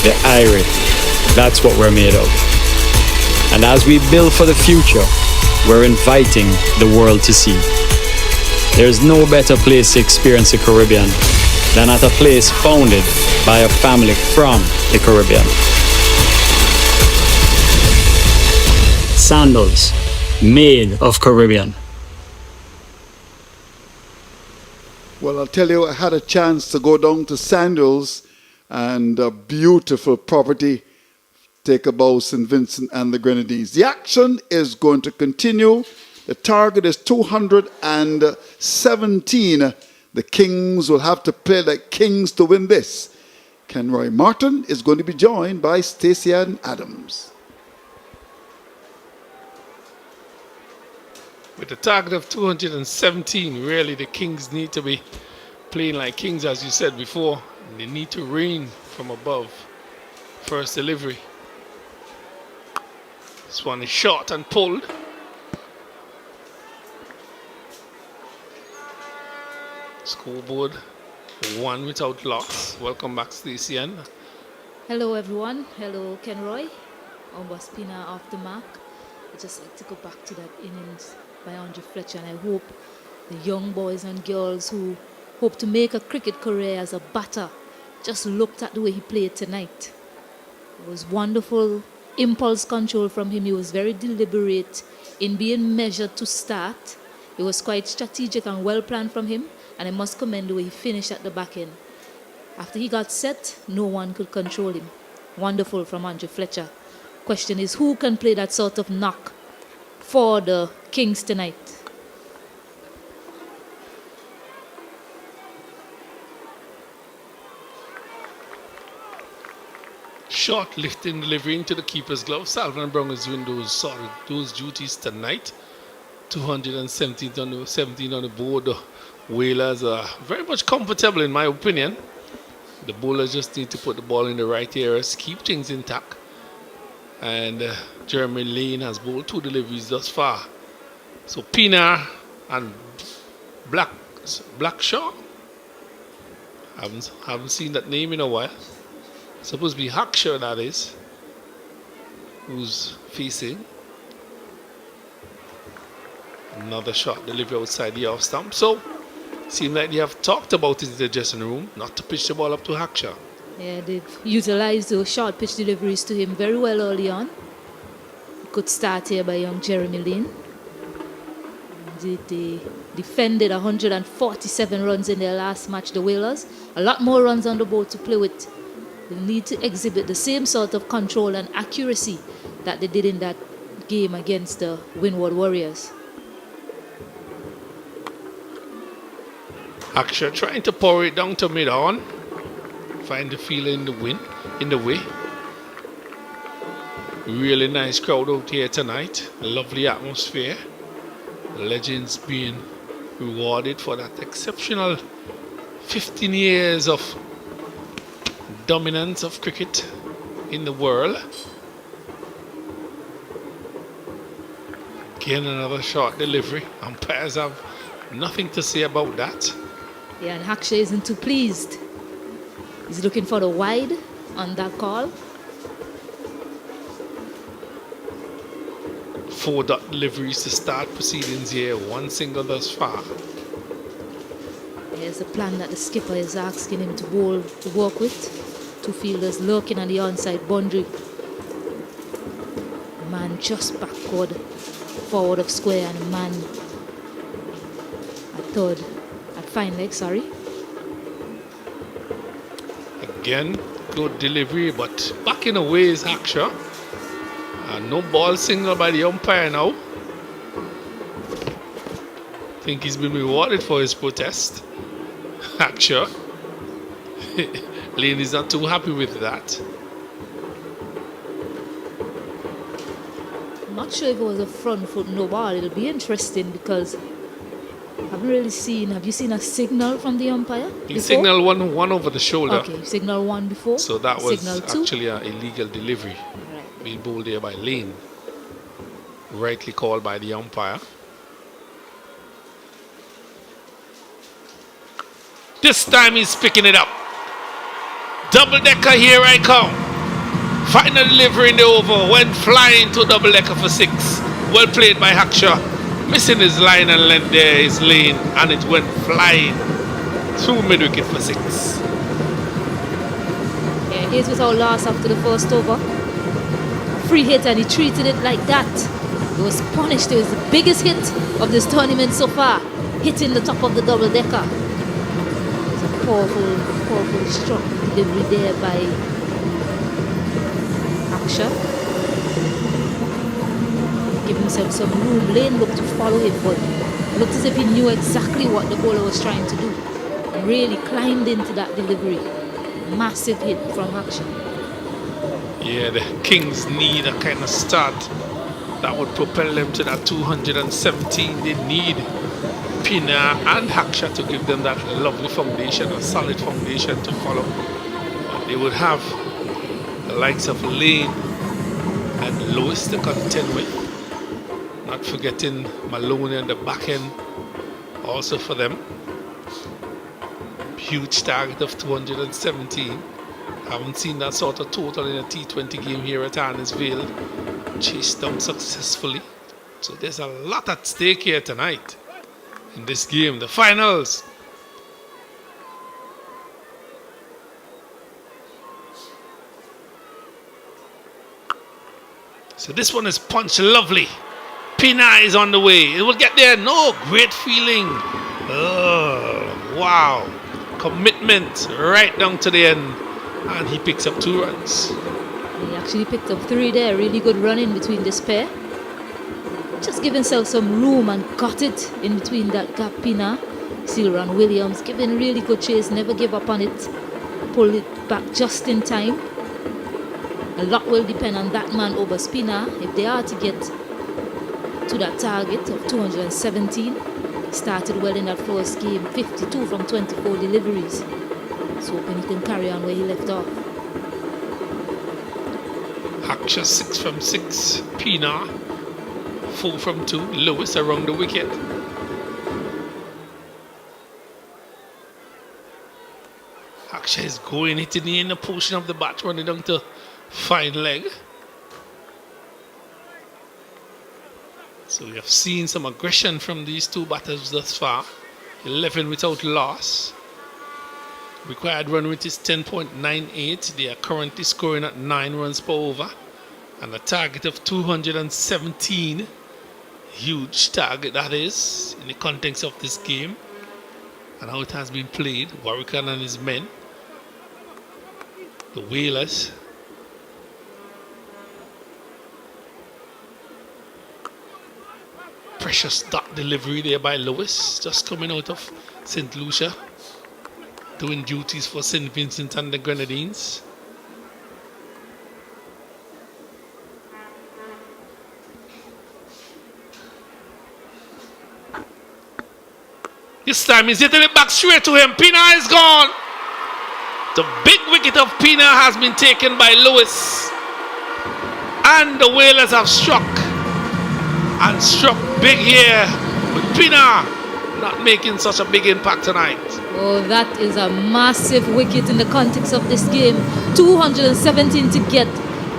the irie, that's what we're made of. And as we build for the future, we're inviting the world to see. There's no better place to experience the Caribbean than at a place founded by a family from the Caribbean. Sandals, made of Caribbean. Well, I'll tell you, I had a chance to go down to Sandals, and a beautiful property, take a bow, St. Vincent and the Grenadines. The action is going to continue. The target is 217. The Kings will have to play like kings to win this. Kenroy Martin is going to be joined by Stacey-Ann Adams. With a target of 217, really the Kings need to be playing like kings, as you said before. They need to rain from above. First delivery. This one is short and pulled. Scoreboard 1 without loss. Welcome back, Stacey-Ann. Hello, everyone. Hello, Kenroy. Ombas-Pina off the mark. I just like to go back to that innings by Andre Fletcher, and I hope the young boys and girls who hope to make a cricket career as a batter just looked at the way he played tonight. It was wonderful impulse control from him. He was very deliberate in being measured to start. It was quite strategic and well planned from him, and I must commend the way he finished at the back end. After he got set, no one could control him. Wonderful from Andre Fletcher. Question is, who can play that sort of knock for the Kings tonight? Short lifting delivery into the keeper's glove. Salvan Brown is doing those duties tonight. 217 on the 17 on the board. The Whalers are very much comfortable in my opinion. The bowlers just need to put the ball in the right areas, keep things intact. And Jeremy Lane has bowled 2 deliveries thus far. So Pina and Blackshaw. Haven't seen that name in a while. Supposed to be Hackshaw, that is, who's facing. Another shot delivery outside the off stump. So seems like they have talked about it in the dressing room, not to pitch the ball up to Hackshaw. Yeah, they've utilized those short pitch deliveries to him very well early on. Good start here by young Jeremy Lane. They defended 147 runs in their last match, the Whalers. A lot more runs on the board to play with. They need to exhibit the same sort of control and accuracy that they did in that game against the Windward Warriors. Hackshaw trying to pour it down to mid-on. Find the field in the way. Really nice crowd out here tonight. A lovely atmosphere. Legends being rewarded for that exceptional 15 years of dominance of cricket in the world. Again, another short delivery. Umpires have nothing to say about that. Yeah, and Hackshaw isn't too pleased. He's looking for the wide on that call. 4 dot deliveries to start proceedings here. 1 single thus far. Here's the plan that the skipper is asking him to bowl to work with. 2 fielders lurking on the onside boundary. Man just backward, forward of square, and a man at third, at fine leg, sorry. Again, good delivery, but backing away is Hackshaw. No ball signal by the umpire now. Think he's been rewarded for his protest. Hackshaw. Lane is not too happy with that. I'm not sure if it was a front foot no ball. It'll be interesting because I haven't really seen. Have you seen a signal from the umpire? He signaled one over the shoulder. Okay, signal 1 before. So that was signal 2. actually an illegal delivery. Right. Being bowled there by Lane. Rightly called by the umpire. This time he's picking it up. Double decker, here I come. Final delivery in the over. Went flying to double decker for 6. Well played by Hackshaw. Missing his line and length there, his lane, and it went flying through mid wicket for 6. Yeah, here's without loss after the first over. Free hit, and he treated it like that. It was punished. It was the biggest hit of this tournament so far, hitting the top of the double decker. It was a powerful stroke delivery there by Haksha. Give himself some room. Lane looked to follow him, but looked as if he knew exactly what the bowler was trying to do. And really climbed into that delivery. Massive hit from Haksha. Yeah, the Kings need a kind of start that would propel them to that 217. They need Pina and Haksha to give them that lovely foundation, a solid foundation to follow. They would have the likes of Lane and Lewis to contend with. Not forgetting Maloney on the back end also for them. Huge target of 217. Haven't seen that sort of total in a T20 game here at Arnos Vale. Chased down successfully. So there's a lot at stake here tonight in this game, the finals. So this one is punched lovely. Pina is on the way. It will get there. No, great feeling. Oh, wow. Commitment right down to the end. And he picks up 2 runs. He actually picked up 3 there. Really good run in between this pair. Just give himself some room and got it in between that gap. Pina. Still run Williams. Giving really good chase. Never give up on it. Pull it back just in time. A lot will depend on that man over Spina. If they are to get to that target of 217. Started well in that first game. 52 from 24 deliveries. So hoping he can carry on where he left off. Haksha 6 from 6. Pina 4 from 2. Lewis around the wicket. Haksha is going, hitting the inner portion of the bat, running down to fine leg. So we have seen some aggression from these 2 batters thus far. 11 without loss. Required run rate is 10.98. They are currently scoring at 9 runs per over. And a target of 217. Huge target that is in the context of this game. And how it has been played. Warwickman and his men. The Whalers. Precious dot delivery there by Lewis. Just coming out of St. Lucia. Doing duties for St. Vincent and the Grenadines. This time he's hitting it back straight to him. Pina is gone. The big wicket of Pina has been taken by Lewis. And the Whalers have struck. And struck big here. With Pina not making such a big impact tonight. Oh, that is a massive wicket in the context of this game. 217 to get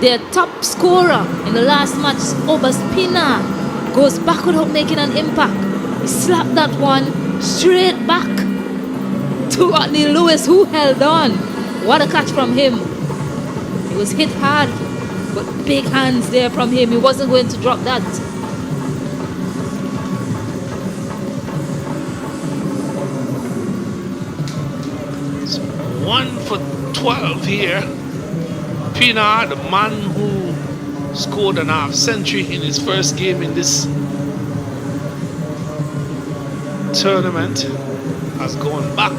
their top scorer in the last match. Pina goes back without making an impact. He slapped that one straight back to Arnos Lewis, who held on. What a catch from him. He was hit hard, but big hands there from him. He wasn't going to drop that. So 1 for 12 here. Pina, the man who scored an half century in his first game in this tournament, has gone back.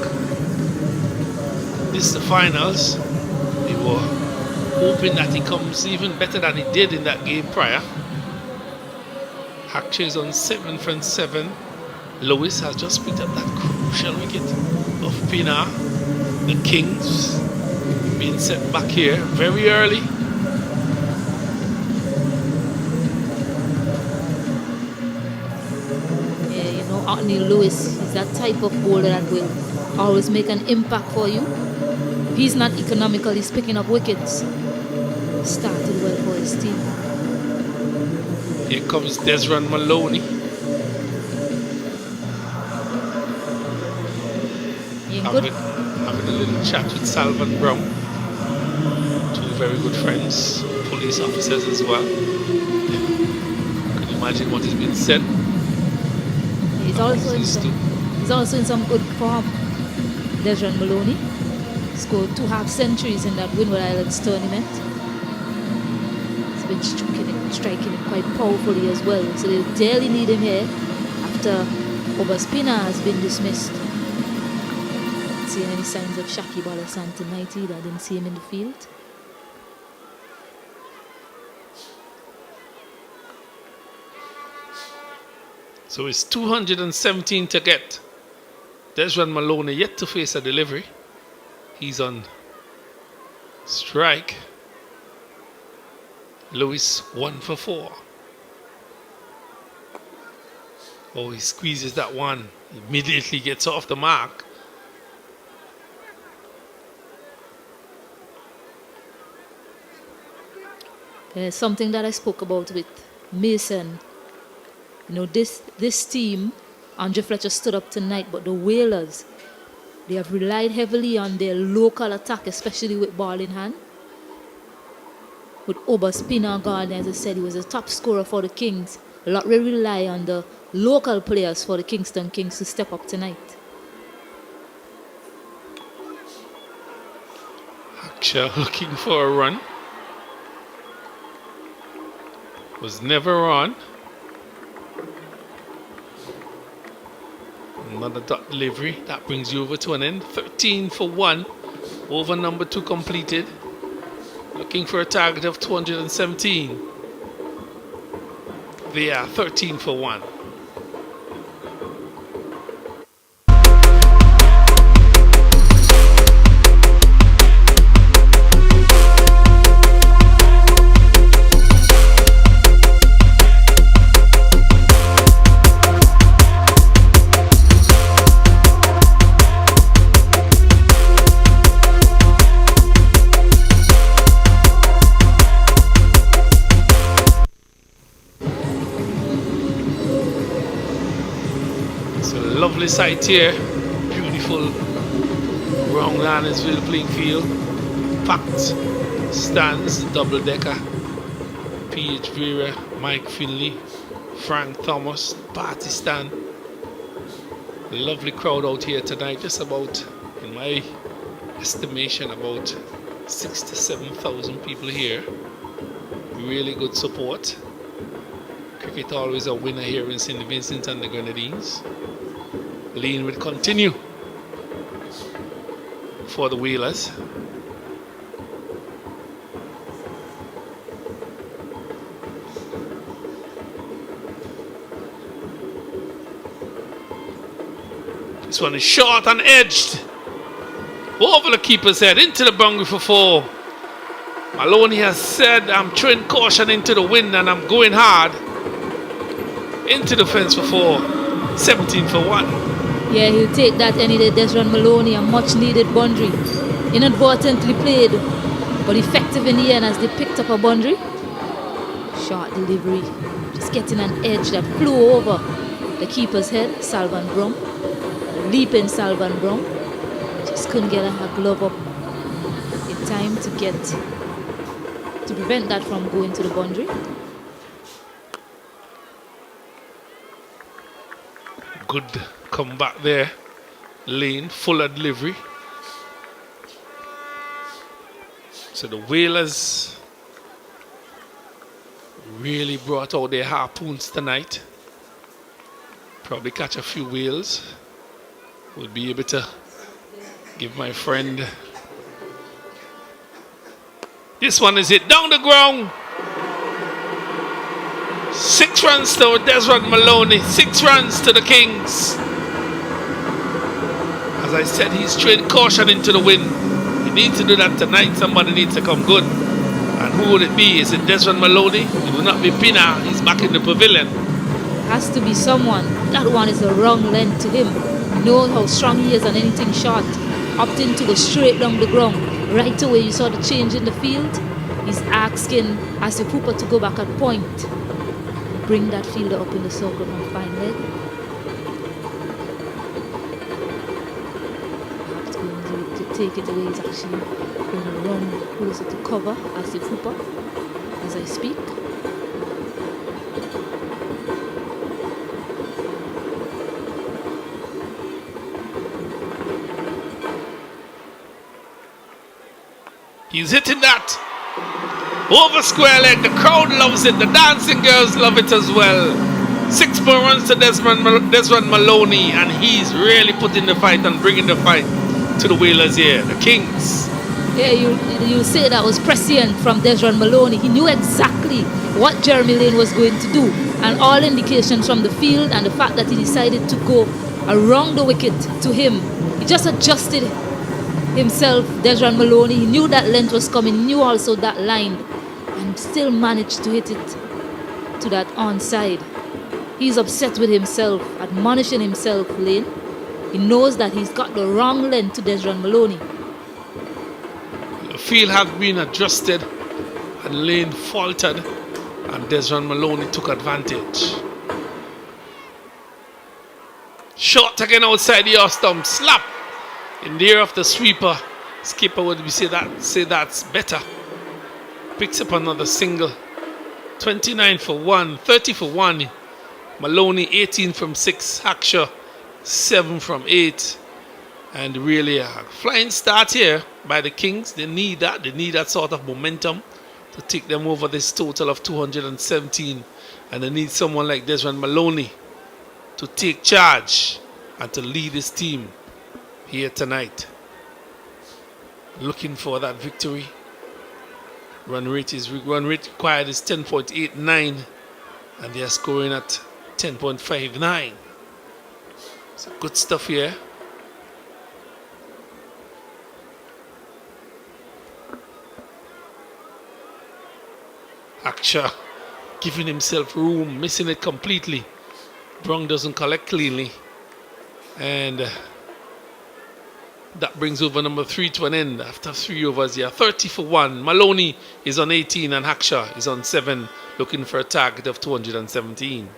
This is the finals. They were hoping that he comes even better than he did in that game prior. Haksha is on 7 from 7. Lewis has just picked up that crucial wicket of Pina. The Kings being set back here very early. Arnos Lewis is that type of bowler that will always make an impact for you. If he's not economical, he's picking up wickets. Started well for his team. Here comes Desron Maloney. Having a little chat with Salvan Brown. 2 very good friends, police officers as well. Can you imagine what has been said? He's also in some good form. Desron Maloney scored 2 half centuries in that Windward Islands tournament. has been striking it quite powerfully as well. So they dearly need him here after Obaspina has been dismissed. Not seeing any signs of Shakib Al Hassan tonight either. I didn't see him in the field. So it's 217 to get. Desmond Maloney yet to face a delivery. He's on strike. Lewis 1 for 4. Oh, he squeezes that one. Immediately gets off the mark. Something that I spoke about with Mason. You know, this team, Andre Fletcher stood up tonight, but the Whalers, they have relied heavily on their local attack, especially with ball in hand. With Obaspina Gardner, as I said, he was a top scorer for the Kings. A lot will rely on the local players for the Kingston Kings to step up tonight. Haksha looking for a run. Was never on. Another dot delivery. That brings you over to an end. 13 for 1. Over number 2 completed. Looking for a target of 217. They are 13 for 1. Lovely sight here. Beautiful round Arnos Vale playing field. Packed stands, double decker. P.H. Vera, Mike Finley, Frank Thomas, party stand. Lovely crowd out here tonight. Just about, in my estimation, about 6,000 to 7,000 people here. Really good support. Cricket always a winner here in St. Vincent and the Grenadines. Lean will continue for the Whalers. This one is short and edged. Over the keeper's head, into the boundary for 4. Maloney has said, I'm throwing caution into the wind and I'm going hard. Into the fence for 4. 17 for 1. Yeah, he'll take that any day. Desmond Maloney, a much needed boundary. Inadvertently played, but effective in the end as they picked up a boundary. Short delivery, just getting an edge that flew over the keeper's head, Salvan Brum. Leaping Salvan Brum. Just couldn't get a glove up in time to prevent that from going to the boundary. Good comeback there. Lane, fuller delivery. So the Whalers really brought out their harpoons tonight. Probably catch a few whales. We'll be able to give my friend. This one is hit down the ground. 6 runs to Desmond Maloney. 6 runs to the Kings. As I said, he's throwing caution into the wind. He needs to do that tonight. Somebody needs to come good. And who would it be? Is it Desmond Maloney? It will not be Pina. He's back in the pavilion. Has to be someone. That one is the wrong length to him. You know how strong he is on anything short. Opting to go straight down the ground. Right away, you saw the change in the field. He's asking as the Cooper to go back at point. Bring that fielder up in the circle from fine leg. Perhaps going to take it away. He's actually going to run closer to cover as the Cooper as I speak. He's hitting that. Over square leg, the crowd loves it, the dancing girls love it as well. 6 more runs to Desmond Maloney, and he's really putting the fight and bringing the fight to the Whalers here, the Kings. Yeah, you say that was prescient from Desmond Maloney. He knew exactly what Jeremy Lane was going to do, and all indications from the field and the fact that he decided to go around the wicket to him. He just adjusted himself, Desmond Maloney. He knew that length was coming, he knew also that line, and still managed to hit it to that onside. He's upset with himself, admonishing himself, Lane. He knows that he's got the wrong length to Desmond Maloney. The field had been adjusted, and Lane faltered, and Desmond Maloney took advantage. Shot again outside the off stump, slap in the air of the sweeper. Skipper would say that's better. Picks up another single. 29 for 1, 30 for 1. Maloney 18 from 6, Hackshaw 7 from 8. And really a flying start here by the Kings. They need that sort of momentum to take them over this total of 217. And they need someone like Desmond Maloney to take charge and to lead his team here tonight. Looking for that victory. Run rate required is 10.89, and they are scoring at 10.59. So good stuff here. Aksha giving himself room, missing it completely. Brong doesn't collect cleanly, and that brings over number 3 to an end after 3 overs here. 30 for 1. Maloney is on 18 and Hackshaw is on 7, looking for a target of 217.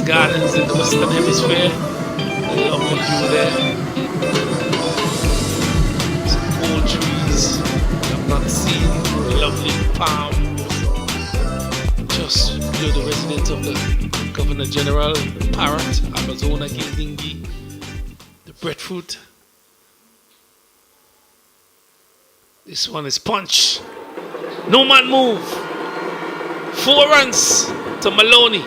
Gardens in the Western Hemisphere. Lovely view there. Some old trees I've not seen. Lovely palms. Just below the residence of the Governor General, the Parrot, Amazona Gindingi, the breadfruit. This one is punch. No man move. 4 runs to Maloney.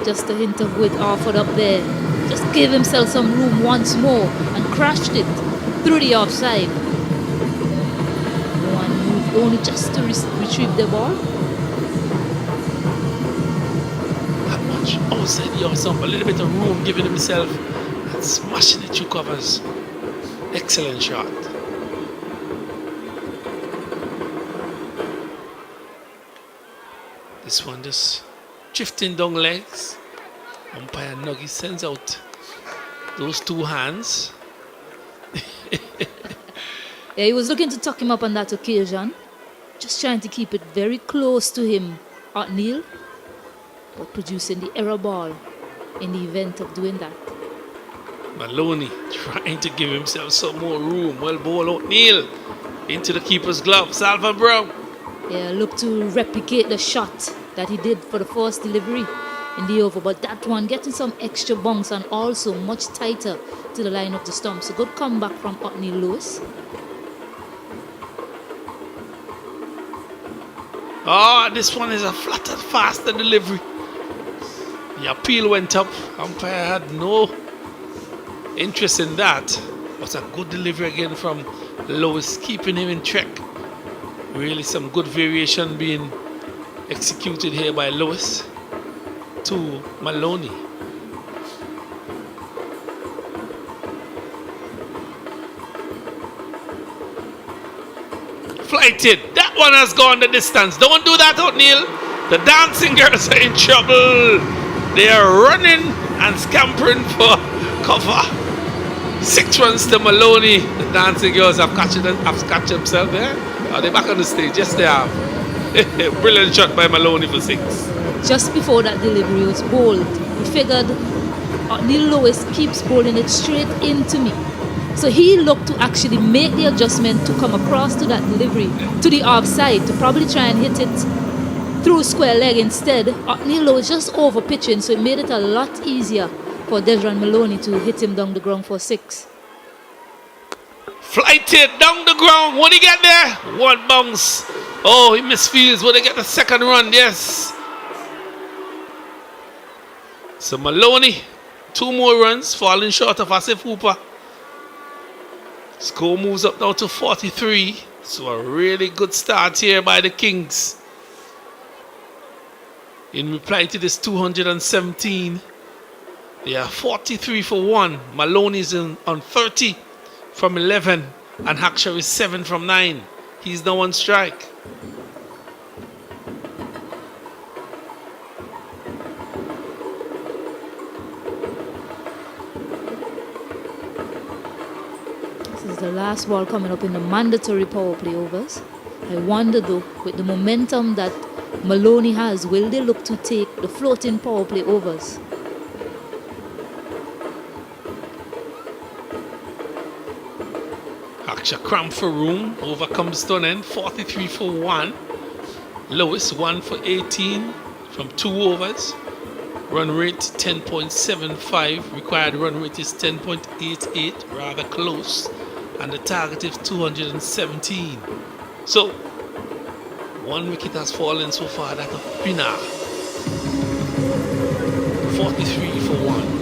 Just a hint of width offered up there. Just gave himself some room once more and crashed it through the offside. One move only just to retrieve the ball. That much outside the offside, a little bit of room giving himself and smashing it through covers. Excellent shot. This one just drifting down legs. Umpire Nuggy sends out those 2 hands. Yeah, he was looking to tuck him up on that occasion. Just trying to keep it very close to him, O'Neill, but producing the error ball in the event of doing that. Maloney trying to give himself some more room. Well ball O'Neill into the keeper's glove. Salva Brown. Yeah, look to replicate the shot that he did for the first delivery in the over, but that one getting some extra bounce and also much tighter to the line of the stumps. A good comeback from O'Neill Lewis. Oh, this one is a flatter, faster delivery. The appeal went up. Umpire had no interest in that. But a good delivery again from Lewis, keeping him in check. Really some good variation being executed here by Lewis to Maloney. Flighted. That one has gone the distance. Don't do that, O'Neill. The dancing girls are in trouble. They are running and scampering for cover. 6 runs to Maloney. The dancing girls have catched themselves there. Are they back on the stage? Yes, they have. Brilliant shot by Maloney for 6. Just before that delivery was bowled, he figured Neil Lewis keeps bowling it straight into me. So he looked to actually make the adjustment to come across to that delivery, to the offside, to probably try and hit it through square leg instead. Neil Lewis just over pitching, so it made it a lot easier for Desron Maloney to hit him down the ground for 6. Flighted down the ground. What he get there? One bounce. Oh, he misfields. Will they get the second run? Yes. So Maloney, 2 more runs, falling short of Asif Hooper. Score moves up now to 43. So a really good start here by the Kings. In reply to this 217, they are 43 for 1. Maloney's on 30 from 11, and Haksha is 7 from 9. He's now on strike. This is the last ball coming up in the mandatory power play overs. I wonder though, with the momentum that Maloney has, will they look to take the floating power play overs? Haksha cramp for room, overcomes Stonen, 43 for 1. Lewis 1 for 18 from 2 overs. Run rate 10.75. Required run rate is 10.88, rather close. And the target is 217. So, 1 wicket has fallen so far, that of Pina. 43 for 1.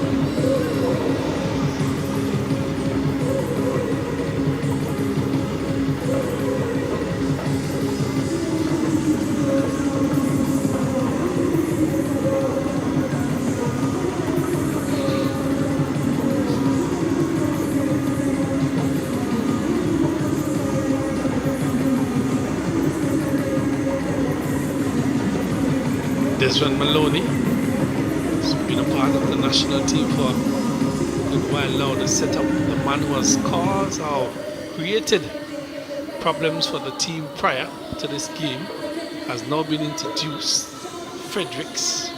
Desron Maloney has been a part of the national team for a good while now. The setup, the man who has caused or created problems for the team prior to this game, has now been introduced. Fredericks,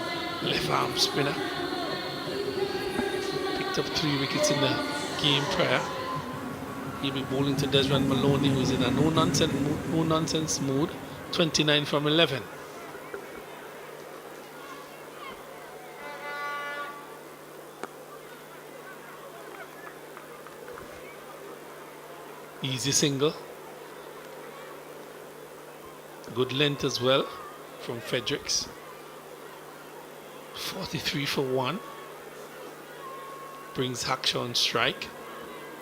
left arm spinner, picked up 3 wickets in the game prior. He'll be bowling to Desron Maloney, who is in a no-nonsense mood, 29 from 11. Easy single. Good length as well from Fredericks. 43 for 1. Brings Haksha on strike.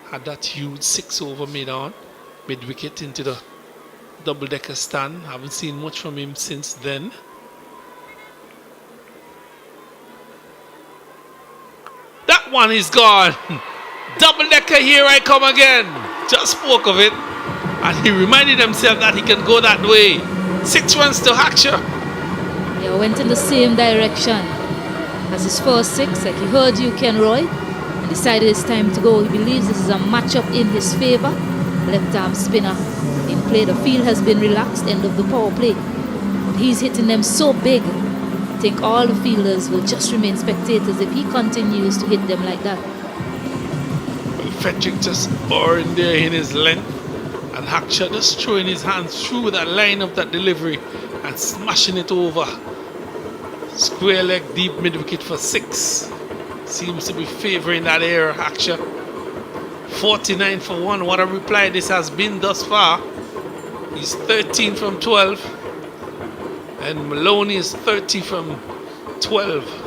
Had that huge 6 over mid-wicket into the double-decker stand. Haven't seen much from him since then. That one is gone. Double-decker, here I come again. Just spoke of it, and he reminded himself that he can go that way. 6 runs to Haksha. Yeah, went in the same direction as his first 6, like he heard you, Ken Roy, and decided it's time to go. He believes this is a matchup in his favor. Left arm spinner in play. The field has been relaxed, end of the power play. But he's hitting them so big. I think all the fielders will just remain spectators if he continues to hit them like that. Fletcher just boring there in his length, and Haksha just throwing his hands through that line of that delivery and smashing it over. Square leg deep mid-wicket for 6. Seems to be favouring that air, Haksha. 49 for 1. What a reply this has been thus far. He's 13 from 12, and Maloney is 30 from 12.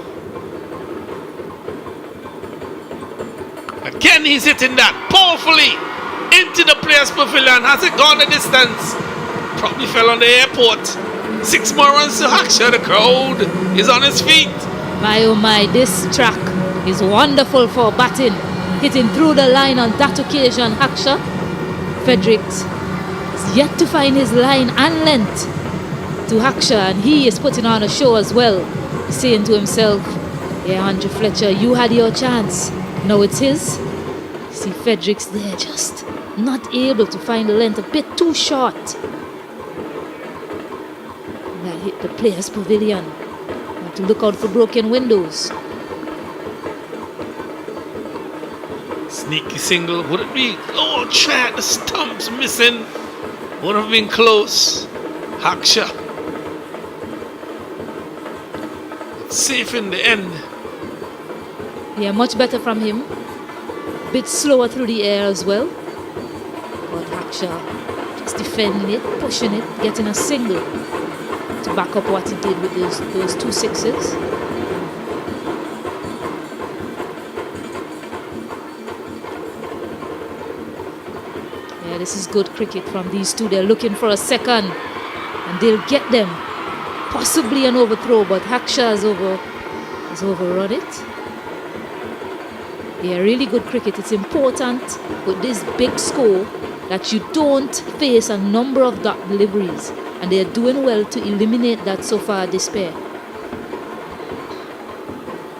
Again, he's hitting that powerfully into the players' pavilion. Has it gone the distance? Probably fell on the airport. 6 more runs to Haksha. The crowd is on his feet. My oh my, this track is wonderful for batting. Hitting through the line on that occasion, Haksha. Fredericks is yet to find his line and length to Haksha, and he is putting on a show as well. He's saying to himself, yeah, Andrew Fletcher, you had your chance. Now it's his. See Fredericks there, just not able to find the length, a bit too short. the players' pavilion. You have to look out for broken windows. Sneaky single. Would it be? Oh, try at the stumps missing. Would have been close. Haksha. Safe in the end. Yeah, much better from him. Bit slower through the air as well. But Haksha just defending it, pushing it, getting a single to back up what he did with those 2 sixes. Yeah, this is good cricket from these two. They're looking for a second and they'll get them. Possibly an overthrow, but Haksha has overrun it. Yeah, really good cricket. It's important with this big score that you don't face a number of dot deliveries, and they're doing well to eliminate that so far this pair.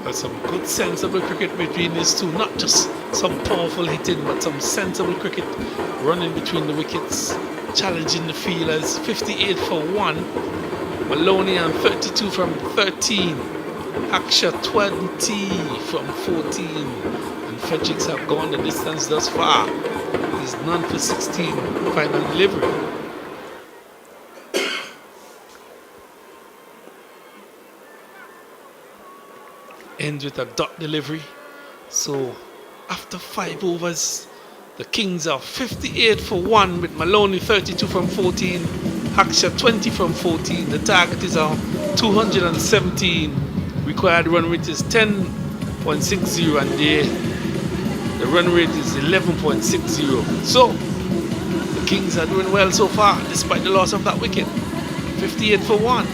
There's some good sensible cricket between these two, not just some powerful hitting, but some sensible cricket running between the wickets, challenging the fielders. 58 for 1, Maloney on 32 from 13, Haksha 20 from 14, and Fredericks have gone the distance thus far. He's none for 16, final delivery. Ends with a dot delivery. So after 5 overs, the Kings are 58 for 1 with Maloney 32 from 14, Haksha 20 from 14. The target is 217. Required run rate is 10.60 and the run rate is 11.60. So the Kings are doing well so far despite the loss of that wicket. 58 for 1.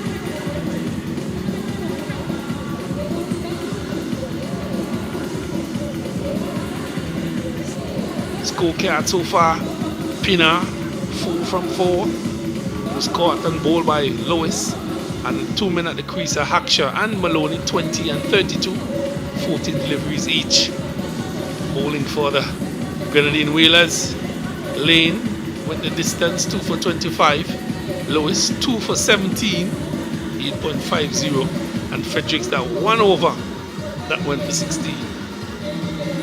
Scorecard so far: Pina 4 from 4, was caught and bowled by Lewis, and 2 men at the crease are Haksha and Maloney, 20 and 32, 14 deliveries each. Bowling for the Grenadine Whalers: Lane went the distance, 2 for 25, Lewis 2 for 17, 8.50, and Fredericks that 1 over that went for 16.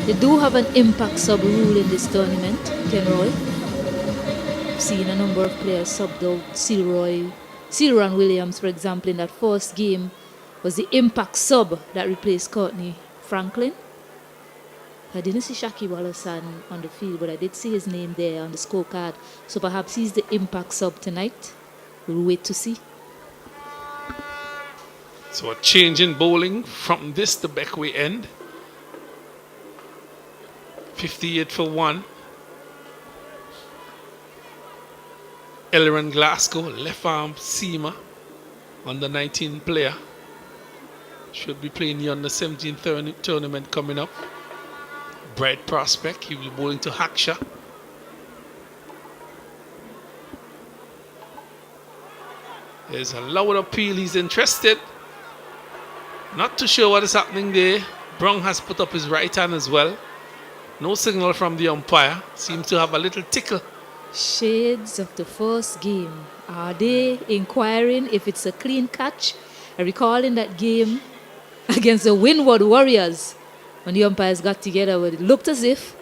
They do have an impact sub rule in this tournament, Kenroy. I've seen a number of players subbed out. Silran Williams, for example, in that first game was the impact sub that replaced Courtney Franklin. I didn't see Shakib Al Hassan on the field, but I did see his name there on the scorecard. So perhaps he's the impact sub tonight. We'll wait to see. So a change in bowling from this to Beckway end. 58 for 1. Elleran Glasgow, left arm seamer, under 19 player. Should be playing the under 17 tournament coming up. Bright prospect. He will be bowling to Haksha. There's a loud appeal. He's interested. Not too sure what is happening there. Brown has put up his right hand as well. No signal from the umpire. Seems to have a little tickle. Shades of the first game. Are they inquiring if it's a clean catch? I recall in that game against the Windward Warriors, when the umpires got together, it looked as if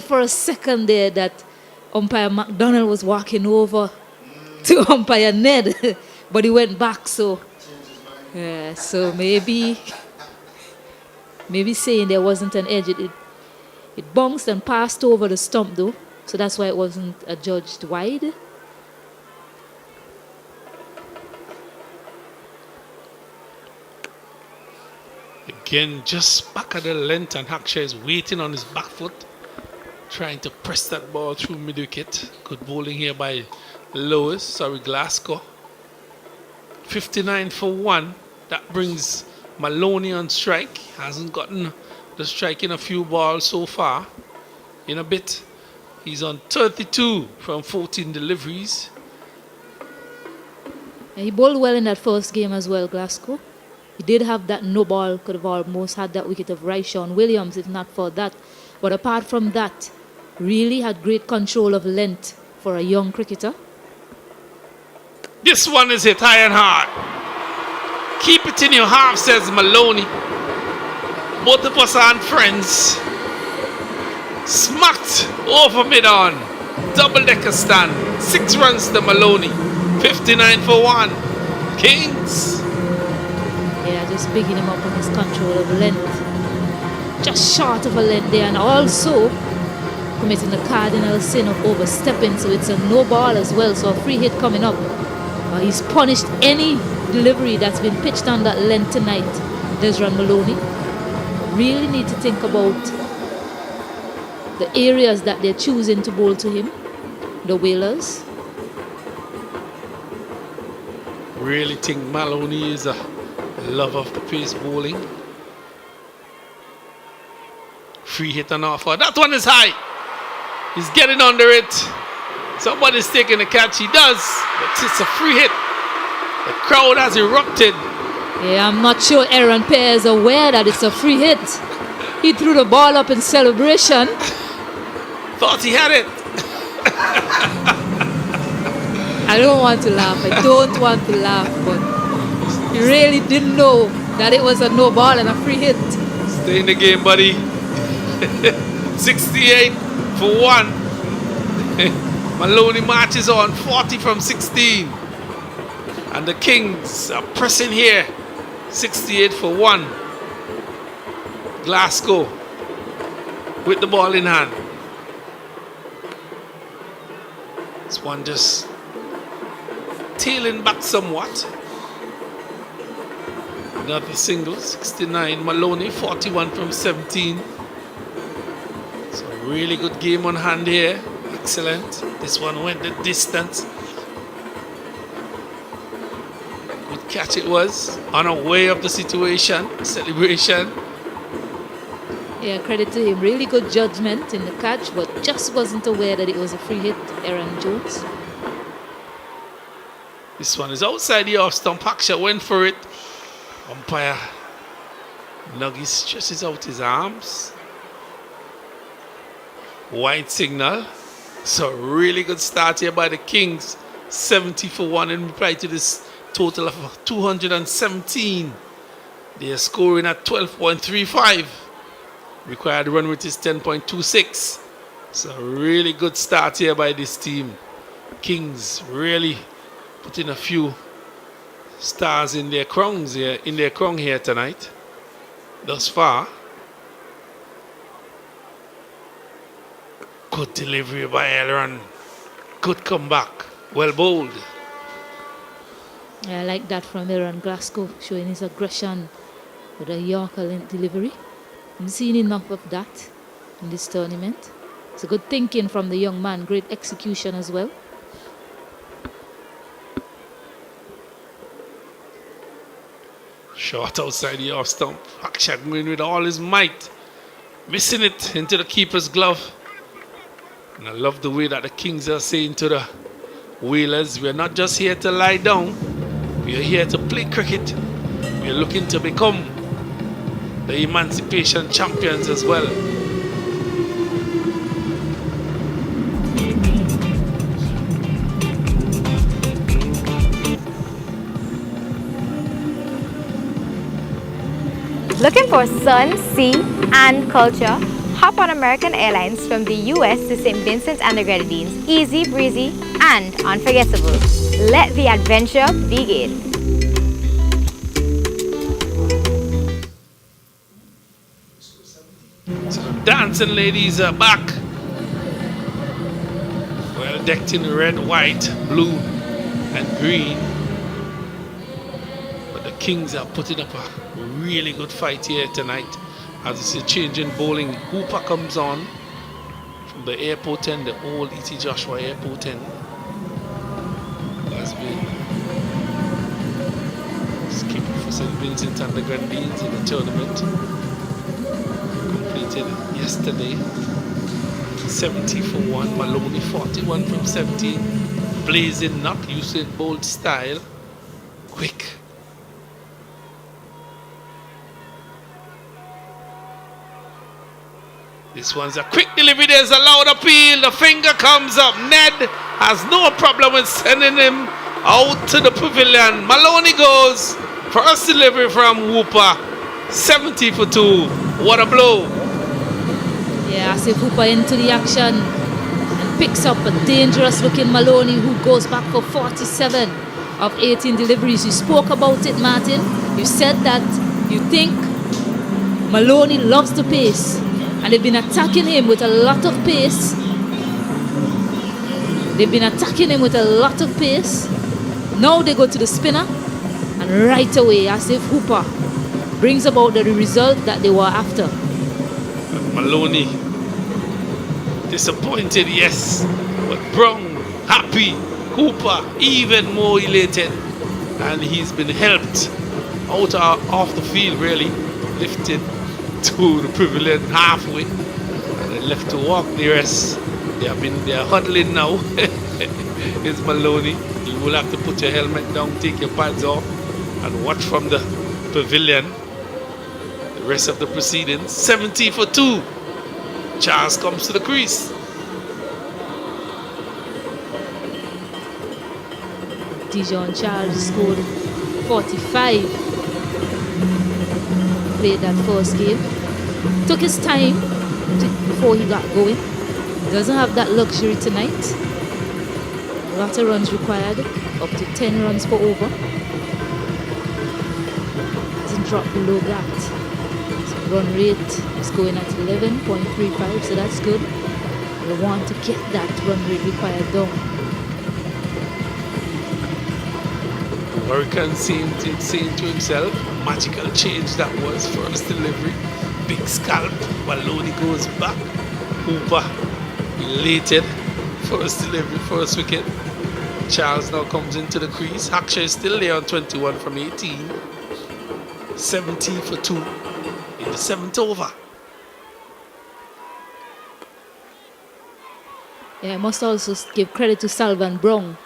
for a second there that umpire McDonald was walking over to umpire Ned, but he went back. So maybe saying there wasn't an edge. It bounced and passed over the stump though, so that's why it wasn't adjudged wide. Again, just back at the length, and Haksha is waiting on his back foot, trying to press that ball through mid wicket. Good bowling here by Glasgow. 59 for 1. That brings Maloney on strike. Hasn't gotten the strike in a few balls so far. In a bit, he's on 32 from 14 deliveries. Yeah, he bowled well in that first game as well, Glasgow. He did have that no ball, could have almost had that wicket of Ryshawn Williams if not for that. But apart from that, really had great control of length for a young cricketer. This one is hit high and hard. Keep it in your half, says Maloney. Both of us aren't friends. Smacked over mid-on. Double-decker stand. 6 runs to Maloney. 59 for 1. Kings. Yeah, just bigging him up on his control of length. Just short of a length there, and also committing the cardinal sin of overstepping, so it's a no ball as well, so a free hit coming up. He's punished any delivery that's been pitched on that length tonight. Desron Maloney really need to think about the areas that they're choosing to bowl to him, the Whalers. Really think Maloney is a lover of the pace bowling. Free hit and offer. That one is high. He's getting under it. Somebody's taking the catch. He does. But it's a free hit. The crowd has erupted. Yeah, I'm not sure Aaron Pear is aware that it's a free hit. He threw the ball up in celebration. Thought he had it. I don't want to laugh. I don't want to laugh, but he really didn't know that it was a no ball and a free hit. Stay in the game, buddy. 68 for 1. Maloney marches on 40 from 16. And the Kings are pressing here. 68 for 1. Glasgow with the ball in hand. This one just tailing back somewhat. Another single, 69. Maloney, 41 from 17. So really good game on hand here. Excellent. This one went the distance. Good catch it was. Unaware of the situation. Celebration. Yeah, credit to him. Really good judgment in the catch, but just wasn't aware that it was a free hit, Aaron Jones. This one is outside the off stump. Haksha went for it. Umpire Nuggy stretches out his arms. White signal. So really good start here by the Kings. 70 for 1 in reply to this total of 217. They are scoring at 12.35. Required run rate is 10.26. So really good start here by this team. Kings really putting a few stars in their crowns here, here tonight. Thus far. Good delivery by Aaron. Good comeback. Well bowled. Yeah, I like that from Aaron Glasgow, showing his aggression with a Yorker length delivery. I'm seeing enough of that in this tournament. It's a good thinking from the young man. Great execution as well. Short outside the off stump. Haksha going with all his might. Missing it into the keeper's glove. And I love the way that the Kings are saying to the Whalers, we're not just here to lie down. We are here to play cricket. We are looking to become the Emancipation champions as well. Looking for sun, sea, and culture? Hop on American Airlines from the US to St. Vincent and the Grenadines. Easy, breezy, and unforgettable. Let the adventure begin. So dancing ladies are back. Well decked in red, white, blue, and green. But the Kings are putting up a really good fight here tonight. As you see, change in bowling. Hooper comes on from the airport end, the old E.T. Joshua airport end. Has been skipping for St. Vincent and the Grenadines in the tournament. Completed yesterday. 70 for 1. Maloney 41 from 17. Blazing knock, Usain Bolt style. Quick. This one's a quick delivery. There's a loud appeal. The finger comes up. Ned has no problem with sending him out to the pavilion. Maloney goes. First delivery from Hooper. 70 for 2. What a blow. Yeah, as if Hooper into the action and picks up a dangerous looking Maloney, who goes back for 47 of 18 deliveries. You spoke about it, Martin. You said that you think Maloney loves the pace, and they've been attacking him with a lot of pace. Now they go to the spinner, and right away, as if Hooper brings about the result that they were after. Maloney disappointed, yes, but Brown happy. Hooper even more elated, and he's been helped out off the field, really lifted to the pavilion halfway, and then left to walk the rest. They're huddling now. It's Maloney. You will have to put your helmet down, take your pads off, and watch from the pavilion the rest of the proceedings. 70 for 2. Charles comes to the crease. Dijon Charles scored 45. Played that first game. Took his time before he got going. Doesn't have that luxury tonight. A lot of runs required, up to 10 runs for over. Doesn't drop below that. So run rate is going at 11.35, so that's good. We want to get that run rate required down. Hurricane saying to himself, magical change that was. First delivery, big scalp. Maloney goes back. Hooper elated. First delivery, first wicket. Charles now comes into the crease. Haksha is still there on 21 from 18. 70 for 2 in the 7th over. Yeah, I must also give credit to Salvan Brown.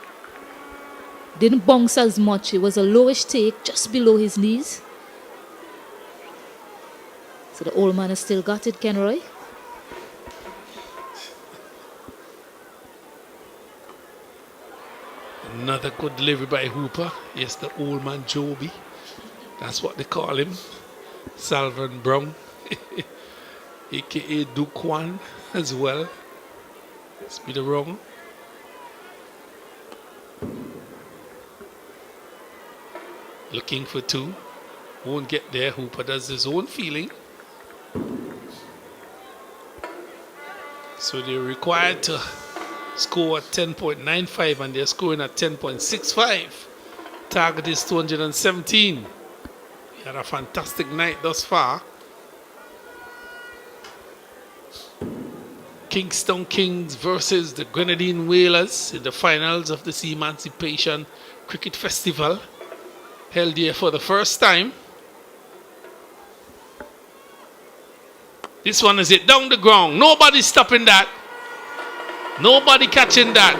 Didn't bounce as much. It was a lowish take, just below his knees. So the old man has still got it, Kenroy. Another good delivery by Hooper. Yes, the old man Joby. That's what they call him. Salvan Brown. AKA Dukwan as well. Speed wrong. Looking for 2. Won't get there. Hooper does his own feeling. So they're required to score at 10.95 and they're scoring at 10.65. Target is 217. He had a fantastic night thus far. Kingstown Kings versus the Grenadine Whalers in the finals of this Emancipation Cricket Festival. Held here for the first time. This one is it down the ground. Nobody stopping that. Nobody catching that.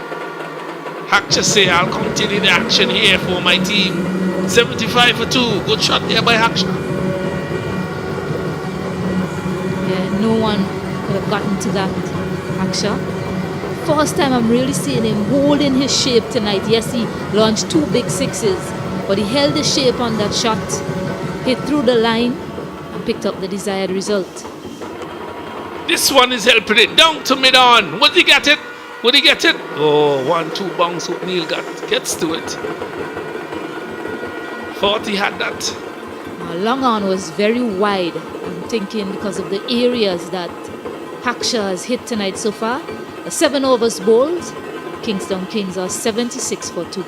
Haksha say, I'll continue the action here for my team. 75 for 2. Good shot there by Haksha. Yeah, no one could have gotten to that, Haksha. First time I'm really seeing him holding his shape tonight. Yes, he launched 2 big sixes, but he held the shape on that shot, hit through the line, and picked up the desired result. This one is helping it down to mid-on. Would he get it? Would he get it? Oh, 1-2 bounce. O'Neill gets to it. Thought he had that. Long on was very wide. I'm thinking because of the areas that Haksha has hit tonight so far. The 7 overs bowled. Kingstown Kings are 76 for 2.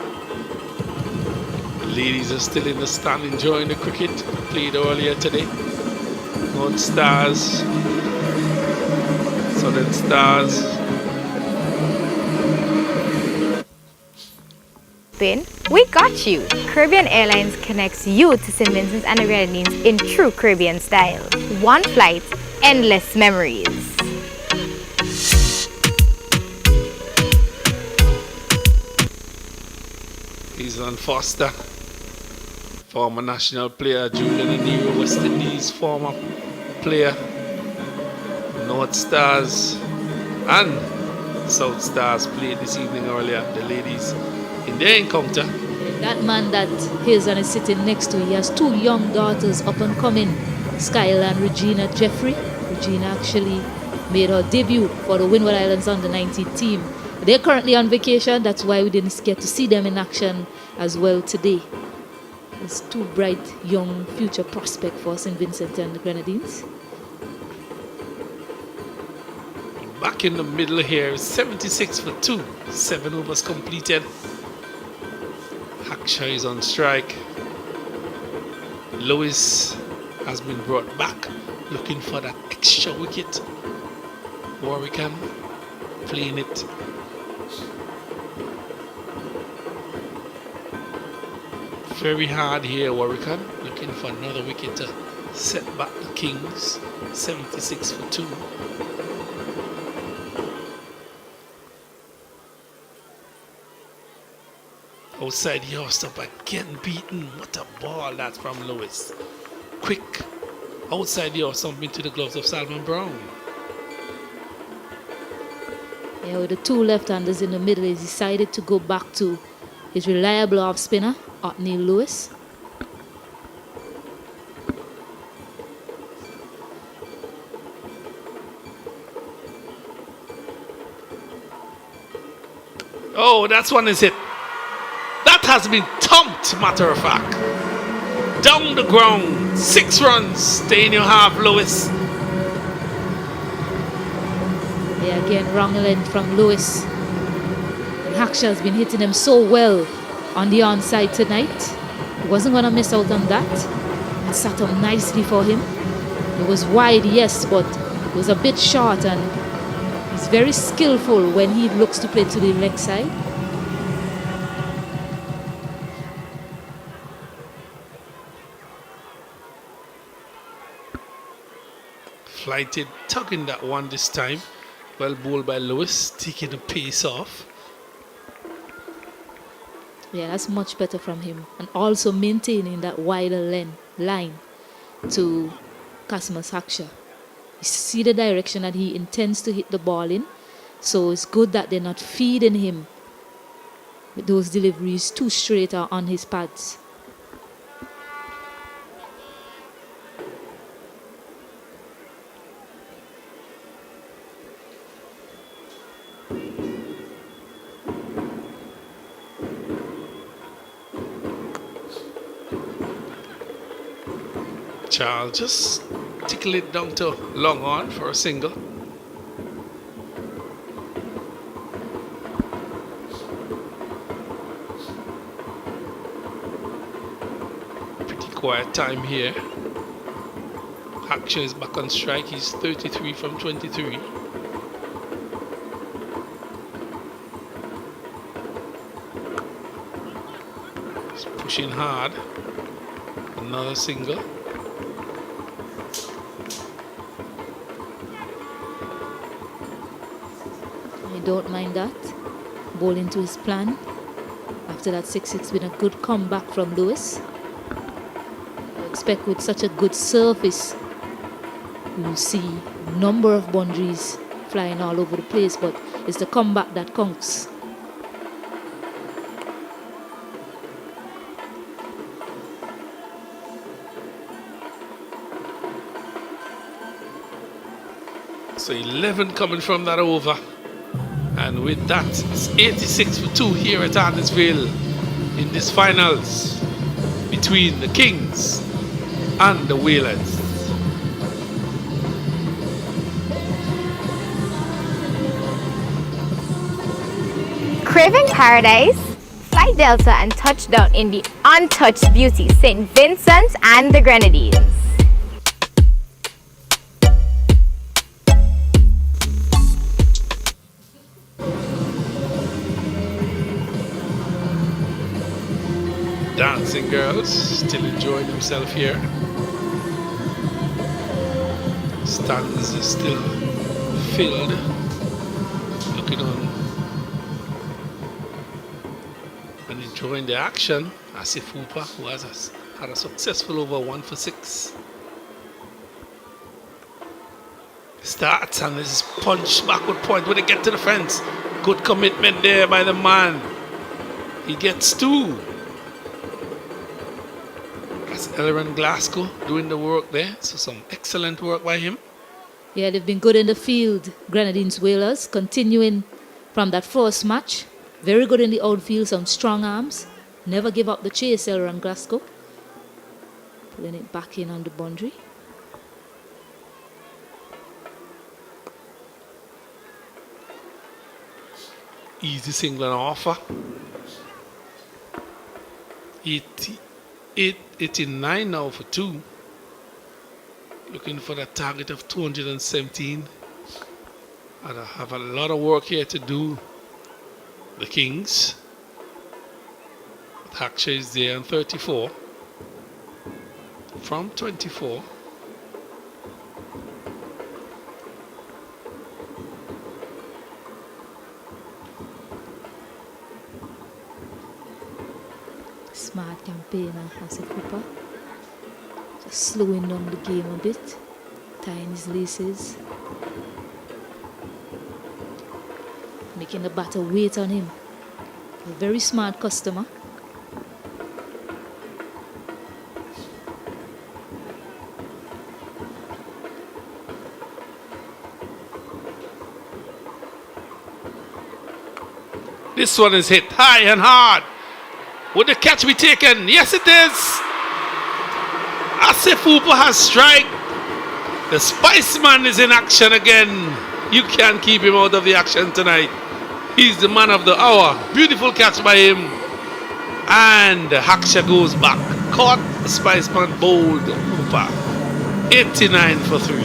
Ladies are still in the stand enjoying the cricket played earlier today. North Stars, Southern Stars. Then we got you. Caribbean Airlines connects you to St. Vincent and the Grenadines in true Caribbean style. One flight, endless memories. He's on Foster. Former national player Julian Aniro, West Indies former player. North Stars and South Stars played this evening earlier, the ladies, in their encounter. That man that Hazen is sitting next to, he has two young daughters up and coming, Skylar and Regina Jeffrey. Regina actually made her debut for the Windward Islands under-19 team. They're currently on vacation, that's why we didn't get to see them in action as well today. It's two bright young future prospects for St. Vincent and the Grenadines. Back in the middle here, 76 for 2, 7 overs completed. Haksha is on strike. Lewis has been brought back, looking for that extra wicket. Warwican playing it. Very hard here, Warwican, looking for another wicket to set back the Kings. 76 for 2. Outside the off stop again beaten. What a ball that's from Lewis. Quick outside the off stump into the gloves of Salman Brown. Yeah, with the two left-handers in the middle, he decided to go back to his reliable off spinner, Othniel Lewis. Oh, that's one is hit. That has been thumped, matter of fact. Down the ground. 6 runs. Stay in your half, Lewis. Yeah, again, wrong length from Lewis. And Haksha has been hitting him so well on the onside tonight. He wasn't going to miss out on that. And sat up nicely for him. It was wide, yes, but it was a bit short, and he's very skillful when he looks to play to the leg side. Flighted, tugging that one this time. Well bowled by Lewis, taking the pace off. Yeah, that's much better from him. And also maintaining that wider line to Cosmas Haksha. You see the direction that he intends to hit the ball in. So it's good that they're not feeding him with those deliveries too straight or on his pads. Charles just tickle it down to long on for a single. Pretty quiet time here. Haksha is back on strike. He's 33 from 23. He's pushing hard. Another single. I don't mind that. Ball into his plan. After that 6-6 been a good comeback from Lewis. I expect with such a good surface, you'll see a number of boundaries flying all over the place, but it's the comeback that counts. So 11 coming from that over. And with that, it's 86 for 2 here at Arnos Vale in this finals between the Kings and the Whalers. Craving paradise? Fly Delta and touchdown in the untouched beauty St. Vincent and the Grenadines. Dancing girls still enjoying themselves here. Stands are still filled. Looking on and enjoying the action. Asif Hooper, who has had a successful over 1 for 6. Starts and this punch backward point when they get to the fence. Good commitment there by the man. He gets 2. That's Aaron Glasgow doing the work there. So some excellent work by him. Yeah, they've been good in the field. Grenadines Whalers continuing from that first match. Very good in the outfield, some strong arms. Never give up the chase, Aaron Glasgow. Pulling it back in on the boundary. Easy single and offer. 89 now for 2. Looking for that target of 217. And I have a lot of work here to do. The Kings. Haksha is there on 34. From 24. Smart campaigner, Asif Cooper. Just slowing down the game a bit. Tying his laces. Making the batter wait on him. A very smart customer. This one is hit high and hard. Would the catch be taken? Yes, it is. Asif Hooper has strike. The Spiceman is in action again. You can't keep him out of the action tonight. He's the man of the hour. Beautiful catch by him. And Haksha goes back. Caught the Spiceman, bowled Hooper. 89 for 3.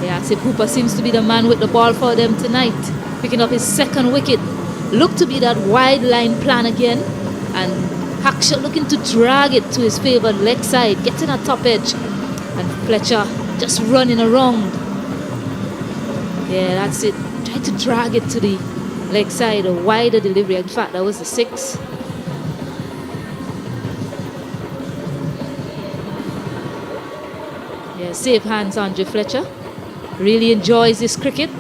Yeah, Asif Hooper seems to be the man with the ball for them tonight. Picking up his second wicket. Looked to be that wide line plan again. And Haksha looking to drag it to his favoured leg side. Getting a top edge. And Fletcher just running around. Yeah, that's it. Try to drag it to the leg side. A wider delivery. In fact, that was the 6. Yeah, safe hands, Andre Fletcher. Really enjoys this cricket.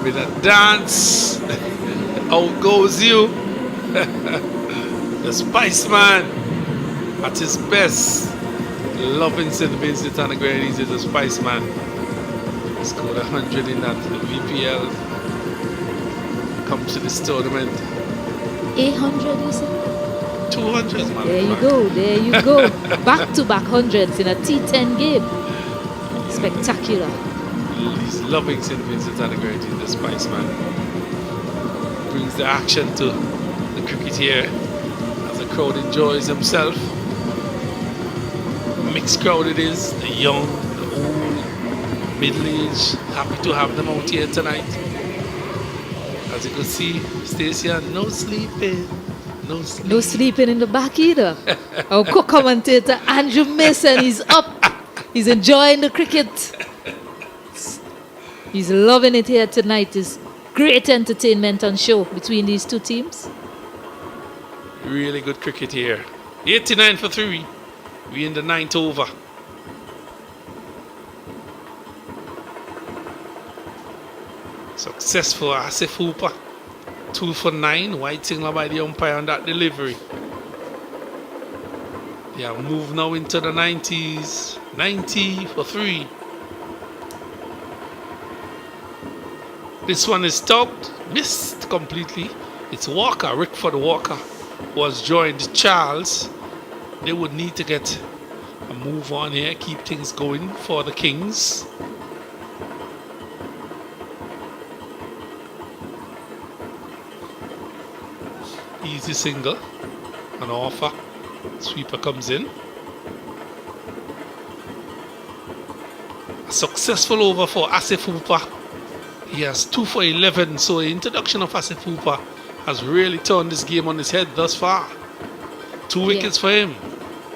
With a dance, out goes you. The Spiceman at his best. Loving St. Vincent and the Grenadines is a Spiceman. Scored 100 in that VPL. Comes to this tournament. 800, you said? 200, man. There you go, there you go. Back-to-back hundreds in a T10 game. Spectacular. He's loving St. Vincent and the Grenadines, the Spiceman. Brings the action to the cricket here as the crowd enjoys himself. Mixed crowd it is, the young, the old, middle-aged. Happy to have them out here tonight. As you can see, Stacia, no sleeping. No sleeping. No sleeping in the back either. Our co-commentator Andrew Mason is up. He's enjoying the cricket. He's loving it here tonight. It's great entertainment and show between these two teams. Really good cricket here. 89 for 3. We in the 9th over. Successful Asif Hooper. 2 for 9. White signal by the umpire on that delivery. They have moved now into the 90s. 90 for 3. This one is stopped. Missed completely. It's Walker. Rickford Walker was joined Charles. They would need to get a move on here. Keep things going for the Kings. Easy single. An offer. Sweeper comes in. A successful over for Asif Hooper. He has 2 for 11. So the introduction of Asif Hooper has really turned this game on its head thus far. 2 wickets for him.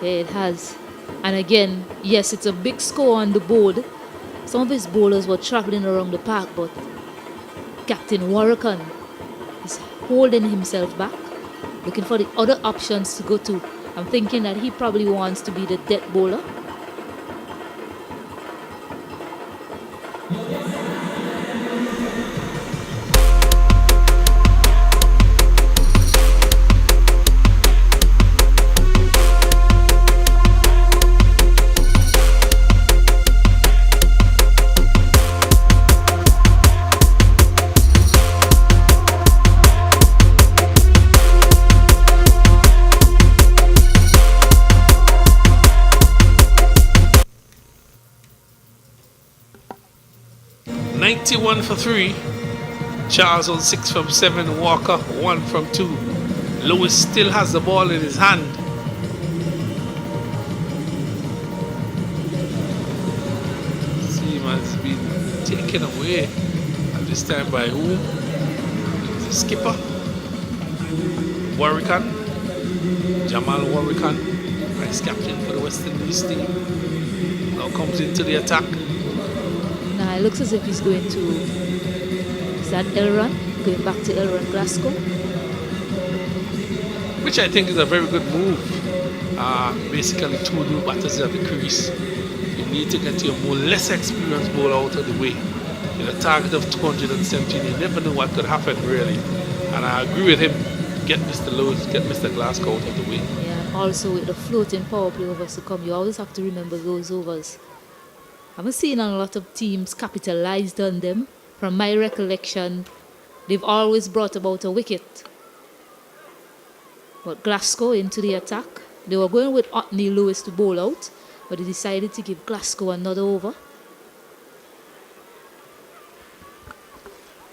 Yeah, it has. And again, yes, it's a big score on the board. Some of his bowlers were travelling around the park, but Captain Warrican is holding himself back, looking for the other options to go to. I'm thinking that he probably wants to be the death bowler 91 for 3. Charles on 6 from 7. Walker 1 from 2. Lewis still has the ball in his hand. Team has been taken away at this time by who? The skipper. Warwican. Jamal Warwican, vice captain for the West Indies team. Now comes into the attack. Now it looks as if he's going to, is that Elron? Going back to Elron Glasgow? Which I think is a very good move. Basically 2 new batters at the crease. You need to get your less experienced bowler out of the way. With a target of 217, you never know what could happen really. And I agree with him. Get Mr. Lewis, get Mr. Glasgow out of the way. Yeah, also with the floating power play overs to come, you always have to remember those overs. I haven't seen a lot of teams capitalized on them. From my recollection, they've always brought about a wicket. But Glasgow into the attack. They were going with Otney Lewis to bowl out, but they decided to give Glasgow another over.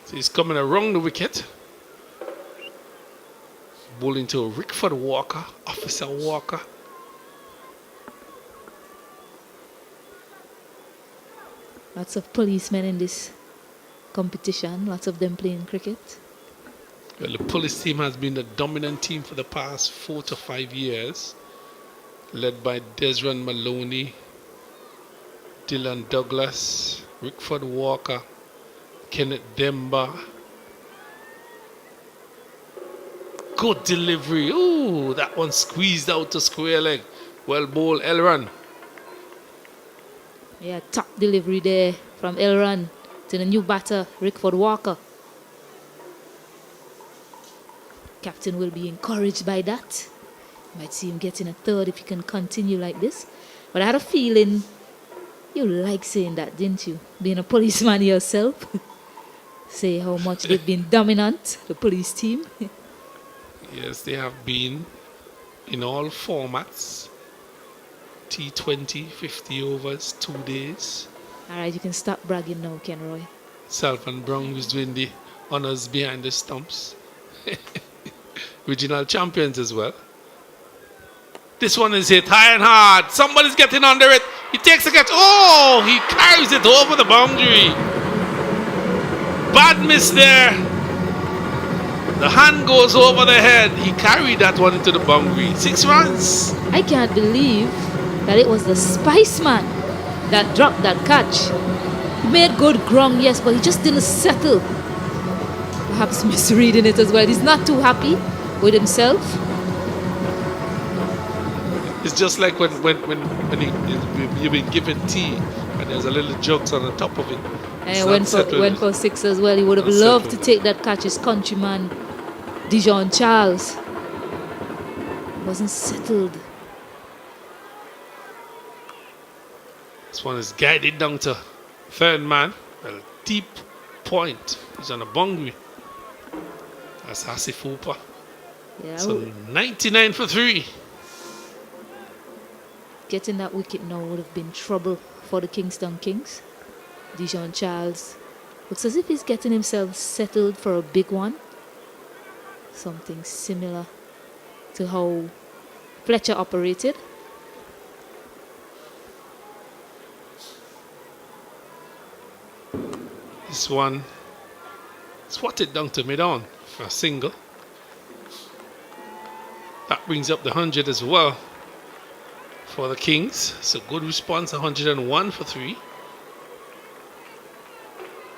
So he's coming around the wicket. Bowling to Rickford Walker, Officer Walker. Lots of policemen in this competition, lots of them playing cricket. Well, the police team has been the dominant team for the past 4 to 5 years, led by Desron Maloney, Dylan Douglas, Rickford Walker, Kenneth Demba. Good delivery. Ooh, that one squeezed out to square leg. Well bowled, Elron. Yeah, top delivery there from Elron to the new batter, Rickford Walker. Captain will be encouraged by that. Might see him getting a third if he can continue like this. But I had a feeling you like saying that, didn't you? Being a policeman yourself. Say how much they've been dominant, the police team. Yes, they have been in all formats. T20, 50 overs, 2 days. All right, you can stop bragging now, Kenroy. Salvan Brown who's doing the honors behind the stumps. Regional champions as well. This one is hit high and hard. Somebody's getting under it. He takes a catch. Oh, he carries it over the boundary. Bad miss there. The hand goes over the head. He carried that one into the boundary. 6 runs. I can't believe that it was the Spiceman that dropped that catch. He made good ground, yes, but he just didn't settle. Perhaps misreading it as well. He's not too happy with himself. It's just like when you've been given tea and there's a little jugs on the top of it. And went for 6 as well. He would have loved to take that catch. His countryman, Dijon Charles, wasn't settled. This one is guided down to third man. A deep point. He's on a boundary. That's Hasif Hooper. Yeah, So 99 for 3. getting that wicket now would have been trouble for the Kingstown Kings. Dijon Charles looks as if he's getting himself settled for a big one. Something similar to how Fletcher operated. This one swatted down to mid-on for a single. That brings up the 100 as well for the Kings. So good response, 101 for 3.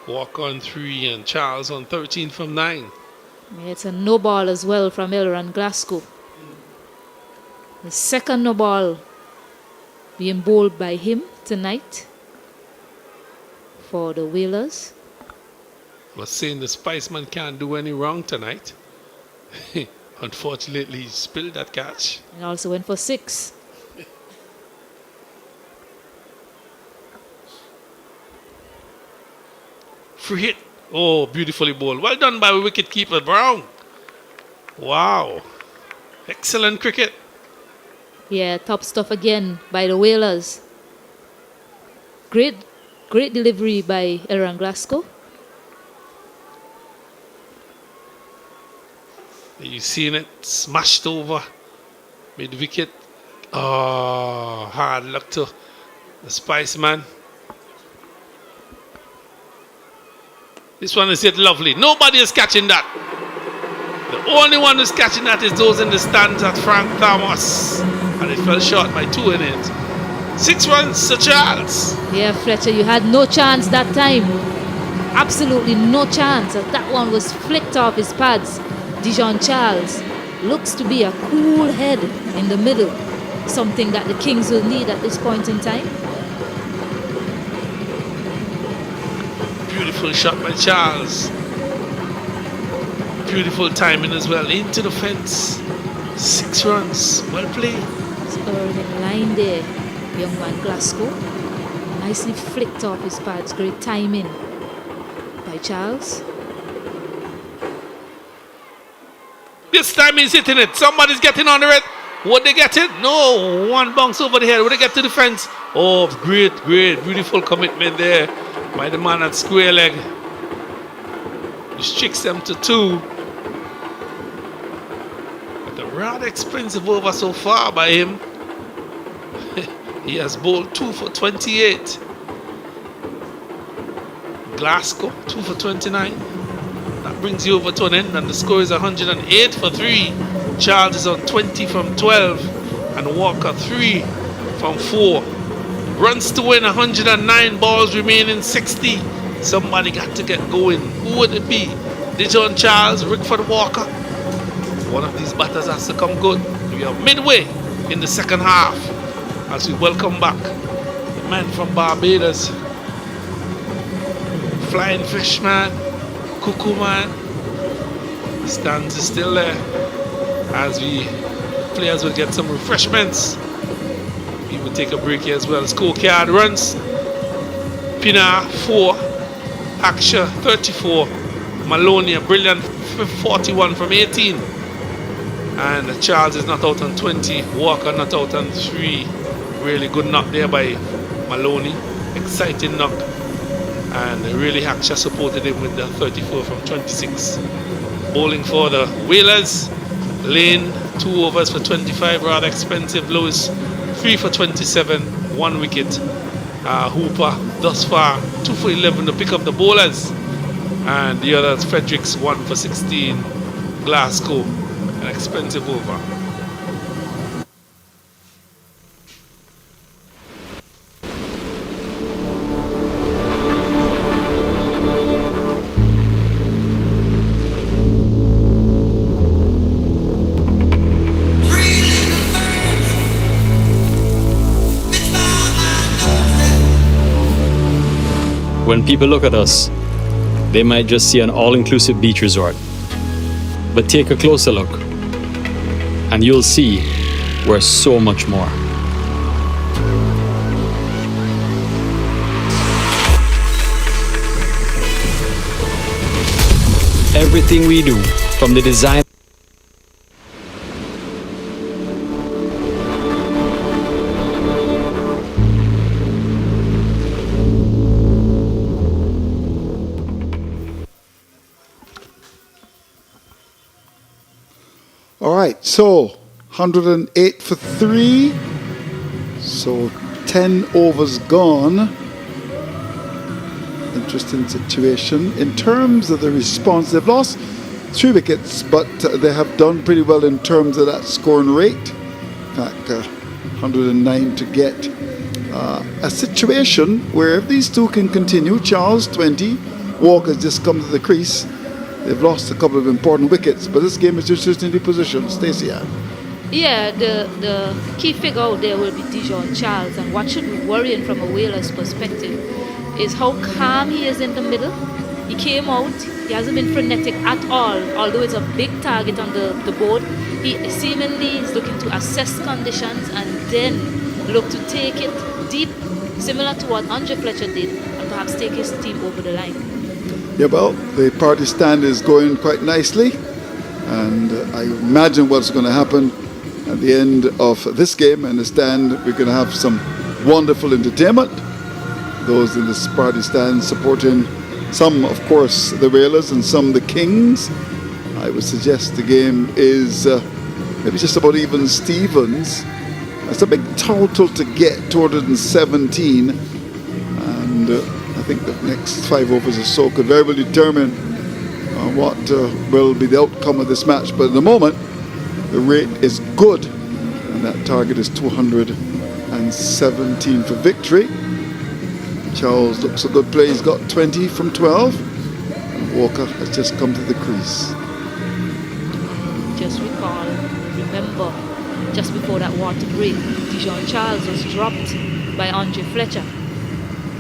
Walker on 3 and Charles on 13 from 9. Yeah, it's a no ball as well from Elron Glasgow. The second no ball being bowled by him tonight for the Whalers. Was saying the Spiceman can't do any wrong tonight. Unfortunately, he spilled that catch. And also went for 6. Free hit. Oh, beautifully bowled. Well done by wicketkeeper Brown. Wow. Excellent cricket. Yeah, top stuff again by the Whalers. Great delivery by Aaron Glasgow. You seen it smashed over mid wicket. Oh, hard luck to the Spiceman. This one is hit lovely. Nobody is catching that. The only one who's catching that is those in the stands at Frank Thomas. And it fell short by 2 innings. 6 runs, Sir Charles. Yeah, Fletcher, you had no chance that time. Absolutely no chance. That one was flicked off his pads. Dijon Charles looks to be a cool head in the middle. Something that the Kings will need at this point in time. Beautiful shot by Charles. Beautiful timing as well. Into the fence. 6 runs. Well played. It's early line there. Young man Glasgow. Nicely flicked off his pads. Great timing by Charles. This time he's hitting it. Somebody's getting under it. Would they get it? No. One bounce over the head. Would they get to the fence? Oh, great. Beautiful commitment there by the man at square leg. Restricts them to 2. But a rather expensive over so far by him. He has bowled 2 for 28. Glasgow 2 for 29. That brings you over to an end, and the score is 108 for 3. Charles is on 20 from 12, and Walker 3 from 4. Runs to win, 109 balls remaining, 60. Somebody got to get going. Who would it be? Dijon Charles, Rickford Walker. One of these batters has to come good. We are midway in the second half as we welcome back the man from Barbados. Flying Fish Man, Cuckoo Man. The stands is still there as players will get some refreshments. We will take a break here as well. Scorecard runs. Pinar 4, Aksha 34, Maloney a brilliant 41 from 18, and Charles is not out on 20, Walker not out on 3. Really good knock there by Maloney, exciting knock, and really Aksha supported him with the 34 from 26. Bowling for the Whalers, Lane 2 overs for 25, rather expensive. Lewis 3 for 27, 1 wicket. Hooper thus far 2 for 11 to pick up the bowlers, and the others Fredericks 1 for 16, Glasgow an expensive over. When people look at us, they might just see an all-inclusive beach resort. But take a closer look, and you'll see we're so much more. Everything we do, from the design All right, so 108 for 3. So 10 overs gone. Interesting situation. In terms of the response, they've lost 3 wickets, but they have done pretty well in terms of that scoring rate. In fact, 109 to get. A situation where if these two can continue, Charles 20, Walker's just come to the crease. They've lost a couple of important wickets, but this game is just in the position. Stacey. Yeah, the key figure out there will be Dijon Charles, and what should be worrying from a Whalers perspective is how calm he is in the middle. He came out, he hasn't been frenetic at all, although it's a big target on the board. He seemingly is looking to assess conditions and then look to take it deep, similar to what Andre Fletcher did, and perhaps take his team over the line. Yeah, well, the party stand is going quite nicely, and I imagine what's going to happen at the end of this game. In the stand, we're going to have some wonderful entertainment. Those in this party stand supporting some, of course, the Whalers and some the Kings. I would suggest the game is maybe just about even Stevens. It's a big total to get, 217, and I think the next 5 overs or so could very well determine what will be the outcome of this match. But at the moment, the rate is good, and that target is 217 for victory. Charles looks a good play. He's got 20 from 12. And Walker has just come to the crease. Just remember, just before that water break, Dijon Charles was dropped by Andre Fletcher.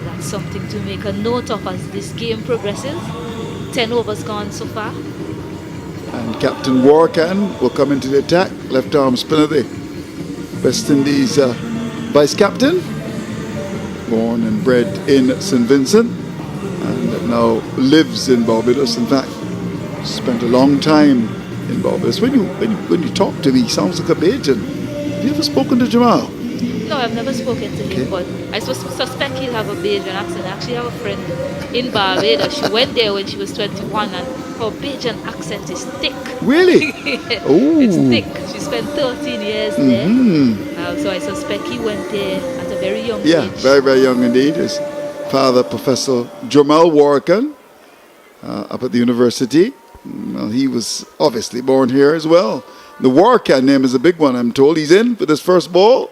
That's something to make a note of as this game progresses. 10 overs gone so far. And Captain Warkan will come into the attack. Left arm spinner, the West Indies vice captain. Born and bred in St. Vincent and now lives in Barbados. In fact, spent a long time in Barbados. When you talk to me, he sounds like a Bajan. Have you ever spoken to Jamal? No, I've never spoken to him, but I suspect he'll have a Bajan accent. I actually have a friend in Barbados. She went there when she was 21, and her Bajan accent is thick. Really? Oh. It's thick. She spent 13 years there. So I suspect he went there at a very young age. Yeah, very, very young indeed. His father, Professor Jamal Warkan, up at the university. Well, he was obviously born here as well. The Warkan name is a big one, I'm told. He's in with his first ball.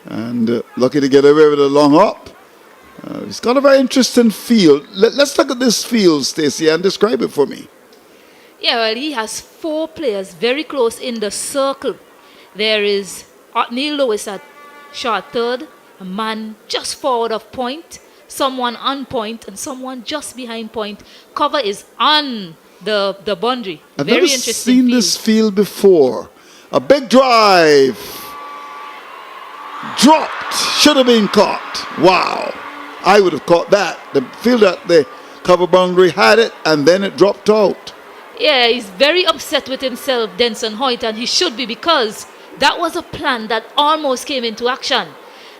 And lucky to get away with a long hop. He's got a very interesting field. Let's look at this field, Stacey, and describe it for me. Yeah, well, he has 4 players very close in the circle. There is Neil Lewis at short third, a man just forward of point, someone on point, and someone just behind point. Cover is on the boundary. I've very never interesting seen field. this field before. A big drive. Dropped. Should have been caught. Wow. I would have caught that. The field at the cover boundary had it, and then it dropped out. Yeah, he's very upset with himself, Denson Hoyt, and he should be, because that was a plan that almost came into action.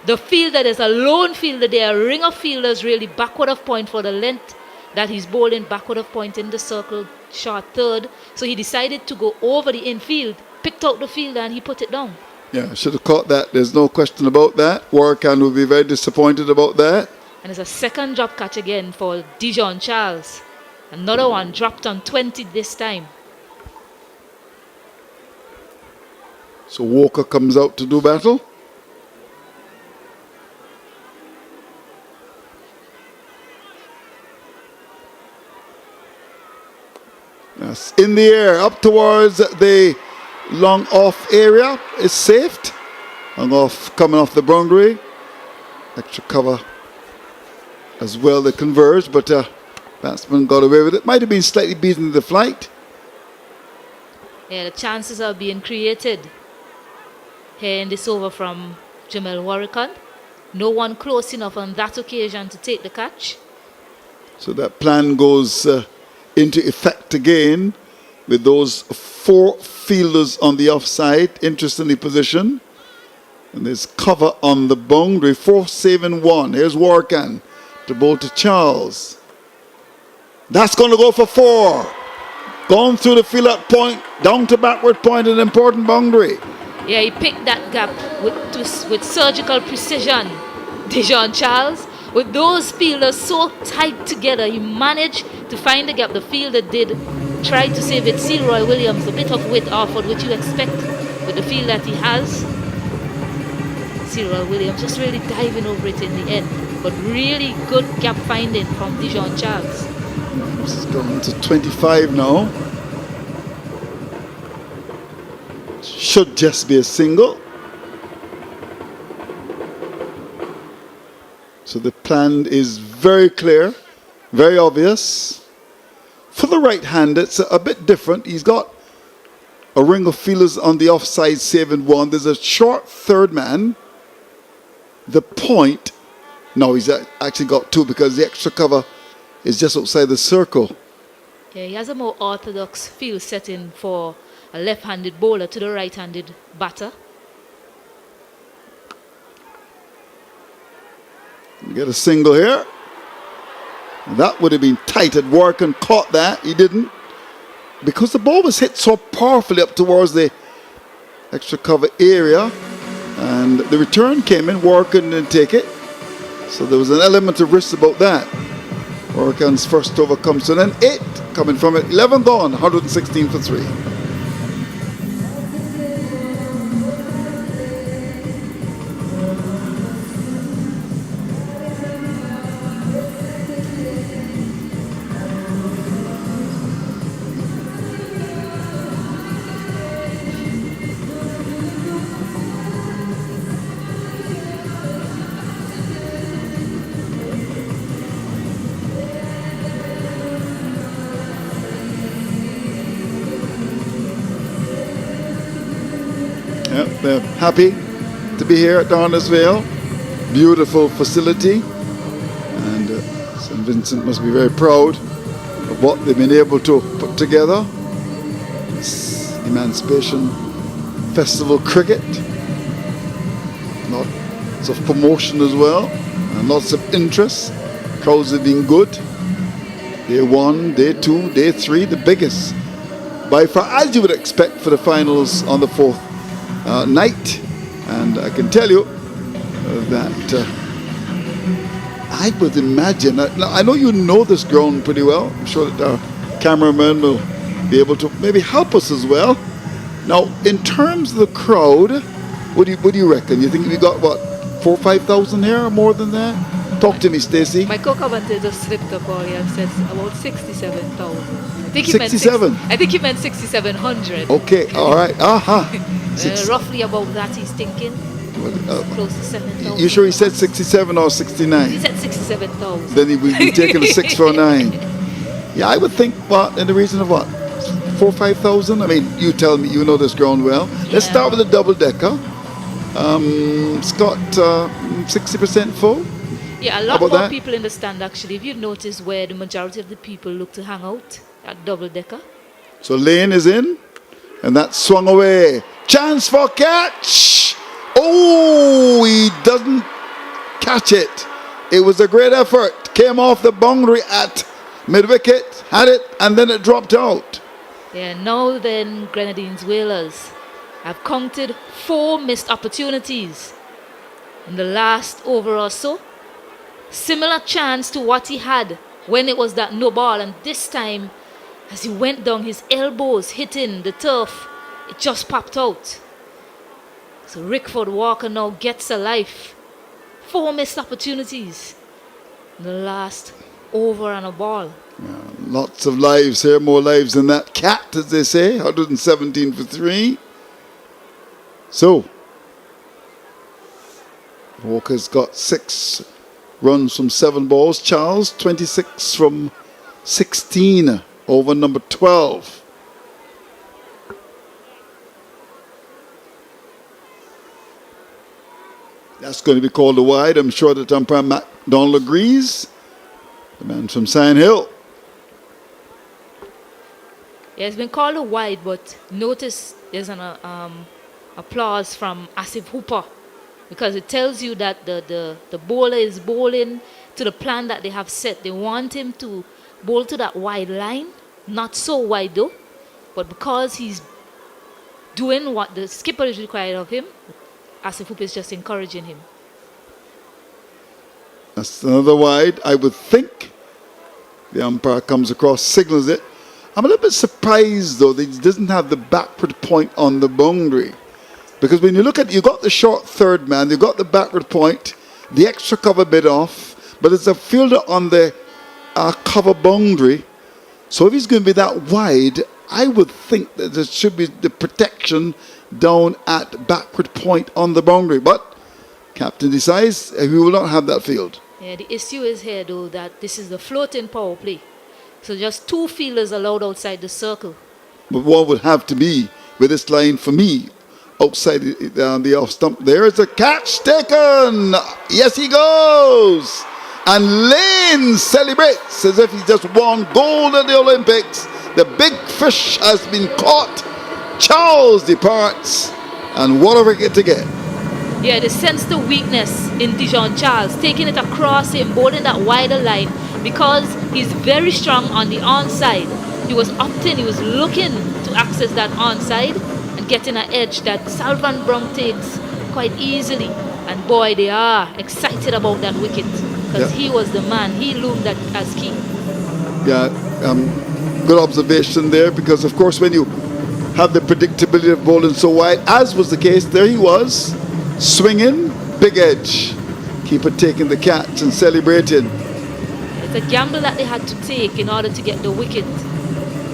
The fielder, there's a lone fielder there, a ring of fielders really backward of point for the length that he's bowling, backward of point in the circle, short third. So he decided to go over the infield, picked out the fielder, and he put it down. Yeah, should have caught that. There's no question about that. Warkan will be very disappointed about that. And it's a second drop catch again for Dijon Charles. Another one dropped on 20 this time. So Walker comes out to do battle. Yes, in the air, up towards the long off area. It's saved. Long off, coming off the boundary. Extra cover as well. They converged, but batsman got away with it. Might have been slightly beaten the flight. Yeah, the chances are being created here in this over from Jamel Warrican. No one close enough on that occasion to take the catch. So that plan goes into effect again with those 4 fielders on the offside, interestingly positioned. And there's cover on the boundary, 4 saving 1. Here's Warkan to bowl to Charles. That's going to go for 4. Gone through the field at point, down to backward point, an important boundary. Yeah, he picked that gap with surgical precision. Dijon Charles, with those fielders so tight together, he managed to find the gap. The fielder did try to save it. Sealroy Williams, a bit of width offered, which you expect with the field that he has. Sealroy Williams just really diving over it in the end. But really good gap finding from Dijon Charles. This is going to 25 now. Should just be a single. So the plan is very clear, very obvious. For the right hand, it's a bit different. He's got a ring of fielders on the offside saving one. There's a short third man. The point, no, he's actually got two because the extra cover is just outside the circle. Yeah, he has a more orthodox field setting for a left-handed bowler to the right-handed batter. Get a single here. That would have been tight at work and caught that. He didn't. Because the ball was hit so powerfully up towards the extra cover area. And the return came in. Warren didn't take it. So there was an element of risk about that. Warren's first over comes to an 8 coming from it. 11 gone. 116 for 3. Yep, they're happy to be here at Arnos Vale. Beautiful facility. And St. Vincent must be very proud of what they've been able to put together. This Emancipation Festival cricket. Lots of promotion as well. And lots of interest. Crowds have been good. Day 1, day 2, day 3, the biggest. By far, as you would expect for the finals on the 4th night. And I can tell you that I would imagine, now I know you know this ground pretty well. I'm sure that our cameraman will be able to maybe help us as well. Now, in terms of the crowd, what do you reckon? You think we got what, 4,000 or 5,000 here or more than that? Talk to me, Stacey. My co-commentator just slipped up all and said about 67,000. I think 67? I think he meant 6,700. Okay, all right. Roughly about that he's thinking. Close to 7,000. You sure he said 67 or 69? He said 67,000. Then he would be taking a 649. Yeah, I would think, what, in the region of what? 4,000 or 5,000? I mean, you tell me, you know this ground well. Let's start with the double-decker. It's got 60% full. Yeah, a lot more people in the stand actually. If you notice where the majority of the people look to hang out at double-decker. So Lane is in, and that swung away. Chance for catch! Oh, he doesn't catch it. It was a great effort. Came off the boundary at mid-wicket, had it, and then it dropped out. Yeah, now then Grenadines Whalers have counted 4 missed opportunities in the last over or so. Similar chance to what he had when it was that no ball, and this time as he went down, his elbows hitting the turf, it just popped out. So Rickford Walker now gets a life. 4 missed opportunities in the last over and a ball. Yeah, lots of lives here, more lives than that cat, as they say. 117 for 3. So Walker's got 6 runs from 7 balls. Charles, 26 from 16 over number 12. That's going to be called a wide. I'm sure that umpire MacDonald agrees. The man from Sand Hill. Yeah, it's been called a wide, but notice there's an applause from Asif Hooper, because it tells you that the bowler is bowling to the plan that they have set. They want him to bowl to that wide line, not so wide though, but because he's doing what the skipper is required of him, Asif Hooper is just encouraging him. That's another wide. I would think the umpire comes across, signals it. I'm a little bit surprised though that he doesn't have the backward point on the boundary. Because when you look at, you got the short third man, you got the backward point, the extra cover bit off, but there's a fielder on the cover boundary. So if he's going to be that wide, I would think that there should be the protection down at backward point on the boundary. But captain decides he will not have that field. Yeah, the issue is here though that this is the floating power play. So just 2 fielders allowed outside the circle. But one would have to be with this line for me outside the off stump. There is a catch taken. Yes, he goes. And Lane celebrates as if he just won gold at the Olympics. The big fish has been caught. Charles departs. And what a wicket to get. Yeah, they sensed the weakness in Dijon Charles, taking it across him, bowling that wider line because he's very strong on the onside. He was opting, he was looking to access that onside and getting an edge that Salvan Brown takes quite easily. And boy, they are excited about that wicket because he was the man. He loomed that as key. Yeah, good observation there because, of course, when you have the predictability of bowling so wide, as was the case, there he was, swinging, big edge. Keeper taking the catch and celebrating. It's a gamble that they had to take in order to get the wicket.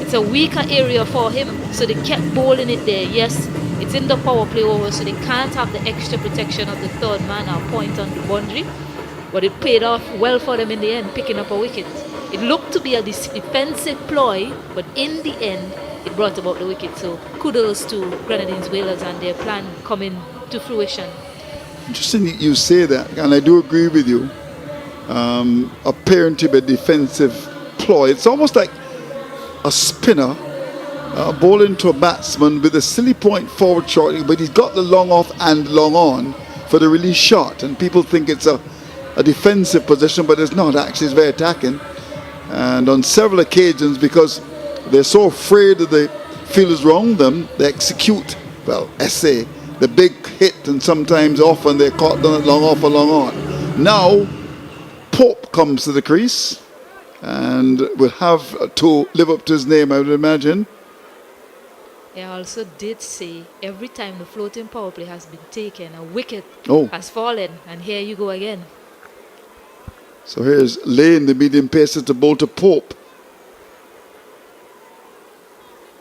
It's a weaker area for him, so they kept bowling it there. Yes, it's in the power play over, so they can't have the extra protection of the third man or point on the boundary. But it paid off well for them in the end, picking up a wicket. It looked to be a defensive ploy, but in the end, it brought about the wicket. So kudos to Grenadines Whalers and their plan coming to fruition. Interesting you say that, and I do agree with you. Appearing to be a defensive ploy. It's almost like a spinner bowling to a batsman with a silly point forward shot, but he's got the long off and long on for the release shot, and people think it's a defensive position, but it's not. Actually, it's very attacking. And on several occasions, because they're so afraid that the fielders around them, they execute, well, essay, the big hit, and sometimes often they're caught down it long off or long on. Now, Pope comes to the crease and will have to live up to his name, I would imagine. I also did say every time the floating power play has been taken, a wicket has fallen, and here you go again. So here's Lane, the medium pacer, to bowl to Pope.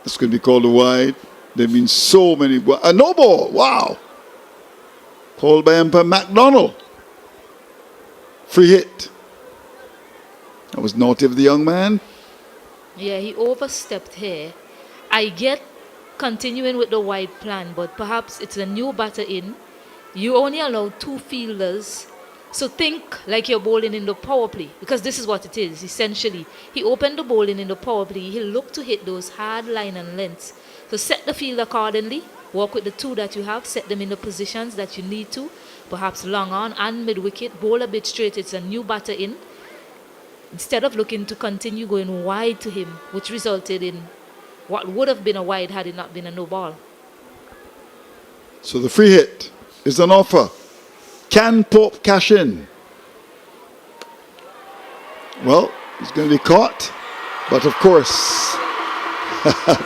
This could be called a wide. There have been so many. A no ball, wow. Called by umpire MacDonald. Free hit. That was naughty of the young man. Yeah, he overstepped here. I get continuing with the wide plan, but perhaps it's a new batter in. You only allow 2 fielders. So think like you're bowling in the power play, because this is what it is, essentially. He opened the bowling in the power play. He looked to hit those hard line and lengths. So set the field accordingly. Work with the 2 that you have. Set them in the positions that you need to. Perhaps long on and mid-wicket. Bowl a bit straight. It's a new batter in. Instead of looking to continue going wide to him, which resulted in what would have been a wide had it not been a no ball. So the free hit is an offer. Can Pope cash in? Well, he's going to be caught. But of course,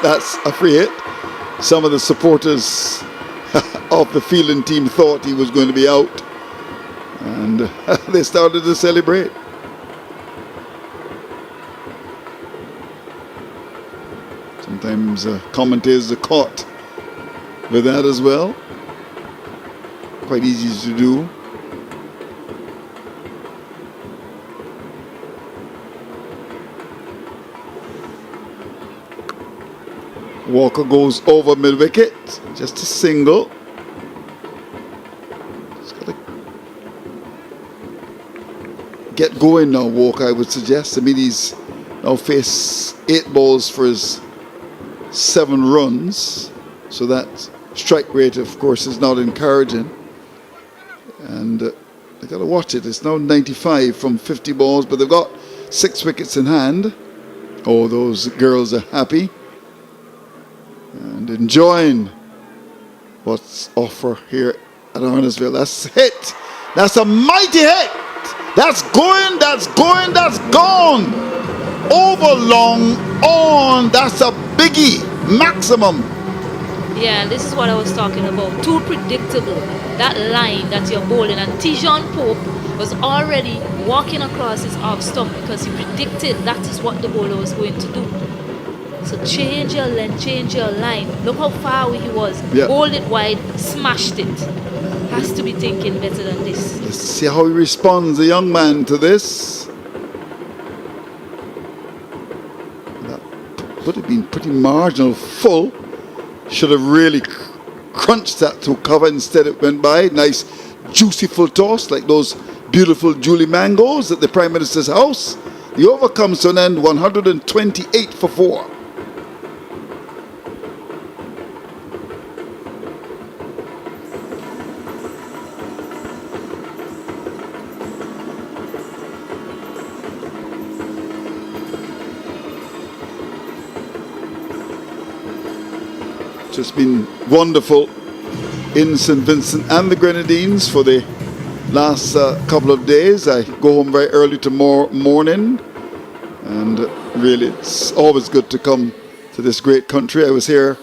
that's a free hit. Some of the supporters of the fielding team thought he was going to be out. And they started to celebrate. Sometimes commentators are caught with that as well. Quite easy to do. Walker goes over mid-wicket, just a single. Just got to get going now, Walker, I would suggest. I mean, he's now faced 8 balls for his 7 runs, so that strike rate, of course, is not encouraging. And they got to watch it. It's now 95 from 50 balls, but they've got 6 wickets in hand. Oh, those girls are happy and enjoying what's offered here at Arnos Vale. That's a hit. That's a mighty hit. That's going, that's going, that's gone. Over long on. That's a biggie. Maximum. Yeah, and this is what I was talking about. Too predictable. That line that you're bowling. And Tijon Pope was already walking across his off stump because he predicted that is what the bowler was going to do. So change your length, change your line. Look how far away he was. Yeah. Bowled it wide, smashed it. has to be thinking better than this. Let's see how he responds, the young man, to this. That would have been pretty marginal. Full. Should have really crunched that to cover. Instead it went by. Nice juicy full toss like those beautiful Julie mangoes at the Prime Minister's house. The over comes to an end, 128 for 4. Just been wonderful in St. Vincent and the Grenadines for the last couple of days. I go home very early tomorrow morning, and really it's always good to come to this great country. I was here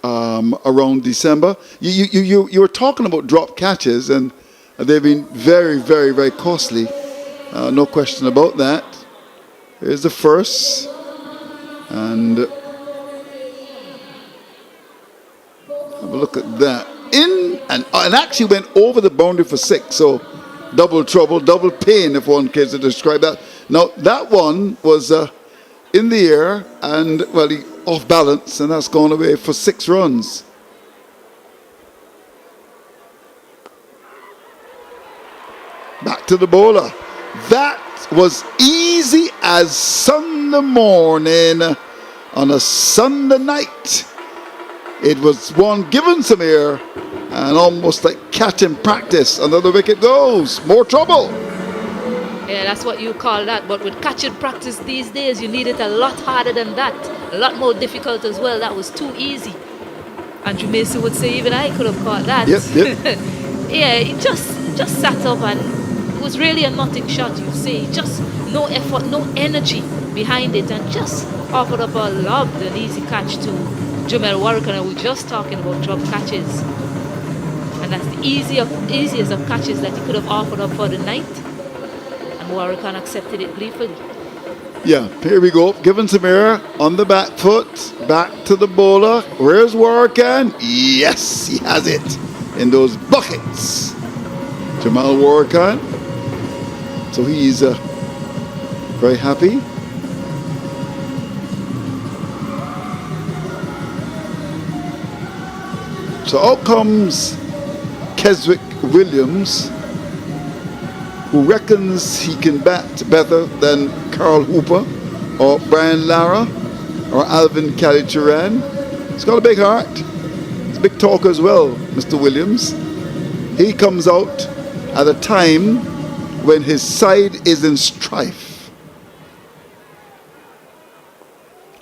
around December. You were talking about drop catches, and they've been very, very, very costly. No question about that. Here's the first, and have a look at that. In and actually went over the boundary for 6. So double trouble, double pain, if one cares to describe that. Now that one was in the air and well, he off balance, and that's gone away for 6 runs. Back to the bowler. That was easy as Sunday morning on a Sunday night. It was one given some air and almost like catch in practice. Another wicket goes. More trouble. Yeah, that's what you call that. But with catch in practice these days, you need it a lot harder than that. A lot more difficult as well. That was too easy. Andrew Mason would say even I could have caught that. Yep. Yeah, he just sat up, and it was really a nothing shot, you say. Just no effort, no energy behind it, and just offered up a loved and easy catch to Jamel Warwick. And we were just talking about drop catches, and that's the easiest of catches that he could have offered up for the night, and Warwick accepted it gleefully. Yeah, here we go. Given some air on the back foot, back to the bowler. Where's Warwick? Yes, he has it in those buckets. Jamal Warwick. So he's very happy. So out comes Keswick Williams, who reckons he can bat better than Carl Hooper or Brian Lara or Alvin Calichuran. He's got a big heart. He's a big talker as well, Mr. Williams. He comes out at a time when his side is in strife.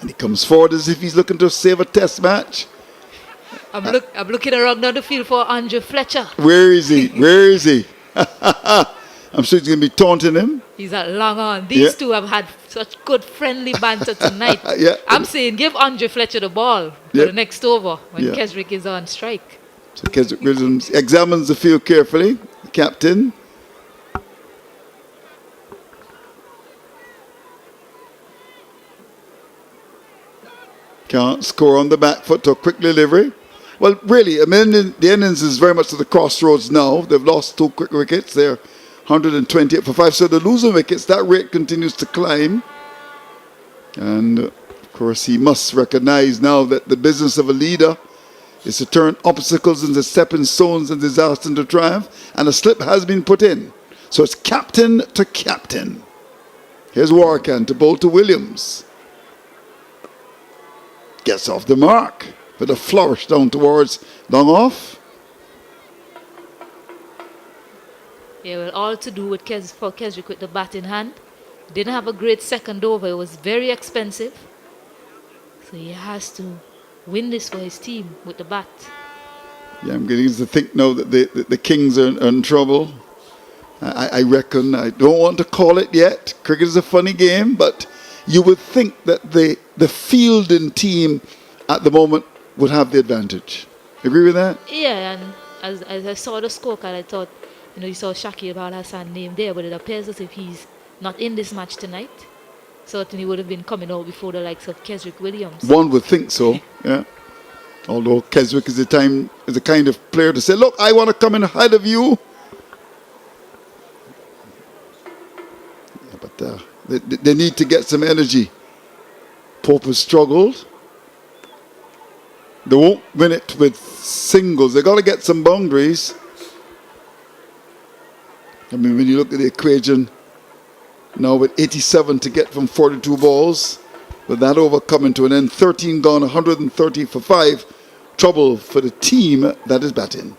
And he comes forward as if he's looking to save a test match. I'm looking around on the field for Andrew Fletcher. Where is he? Where is he? I'm sure he's going to be taunting him. He's at long on. These two have had such good friendly banter tonight. Yeah. I'm saying give Andre Fletcher the ball for the next over when Keswick is on strike. So Keswick Williams examines the field carefully. The captain. Can't score on the back foot to a quick delivery. Well, really, I mean, the innings is very much at the crossroads now. They've lost 2 quick wickets. They're 128 for 5. So the losing wickets, that rate continues to climb. And, of course, he must recognize now that the business of a leader is to turn obstacles into stepping stones and disaster into triumph. And a slip has been put in. So it's captain to captain. Here's Warkan to bowl to Williams. Gets off the mark. With a flourish down towards long off. Yeah, well, all to do with for Keswick with the bat in hand. Didn't have a great second over. It was very expensive. So he has to win this for his team with the bat. Yeah, I'm getting to think now that the Kings are in trouble. I reckon, I don't want to call it yet. Cricket is a funny game, but you would think that the fielding team at the moment would have the advantage. Agree with that? Yeah, and as I saw the scorecard, I thought, you saw Shakib Al Hassan name there, but it appears as if he's not in this match tonight. Certainly would have been coming out before the likes of Keswick Williams. One would think so, yeah. Although Keswick is the kind of player to say, look, I want to come in ahead of you. Yeah, but they need to get some energy. Pope has struggled. They won't win it with singles. They've got to get some boundaries. I mean, when you look at the equation, now with 87 to get from 42 balls, with that over coming to an end, 13 gone, 130 for 5. Trouble for the team that is batting.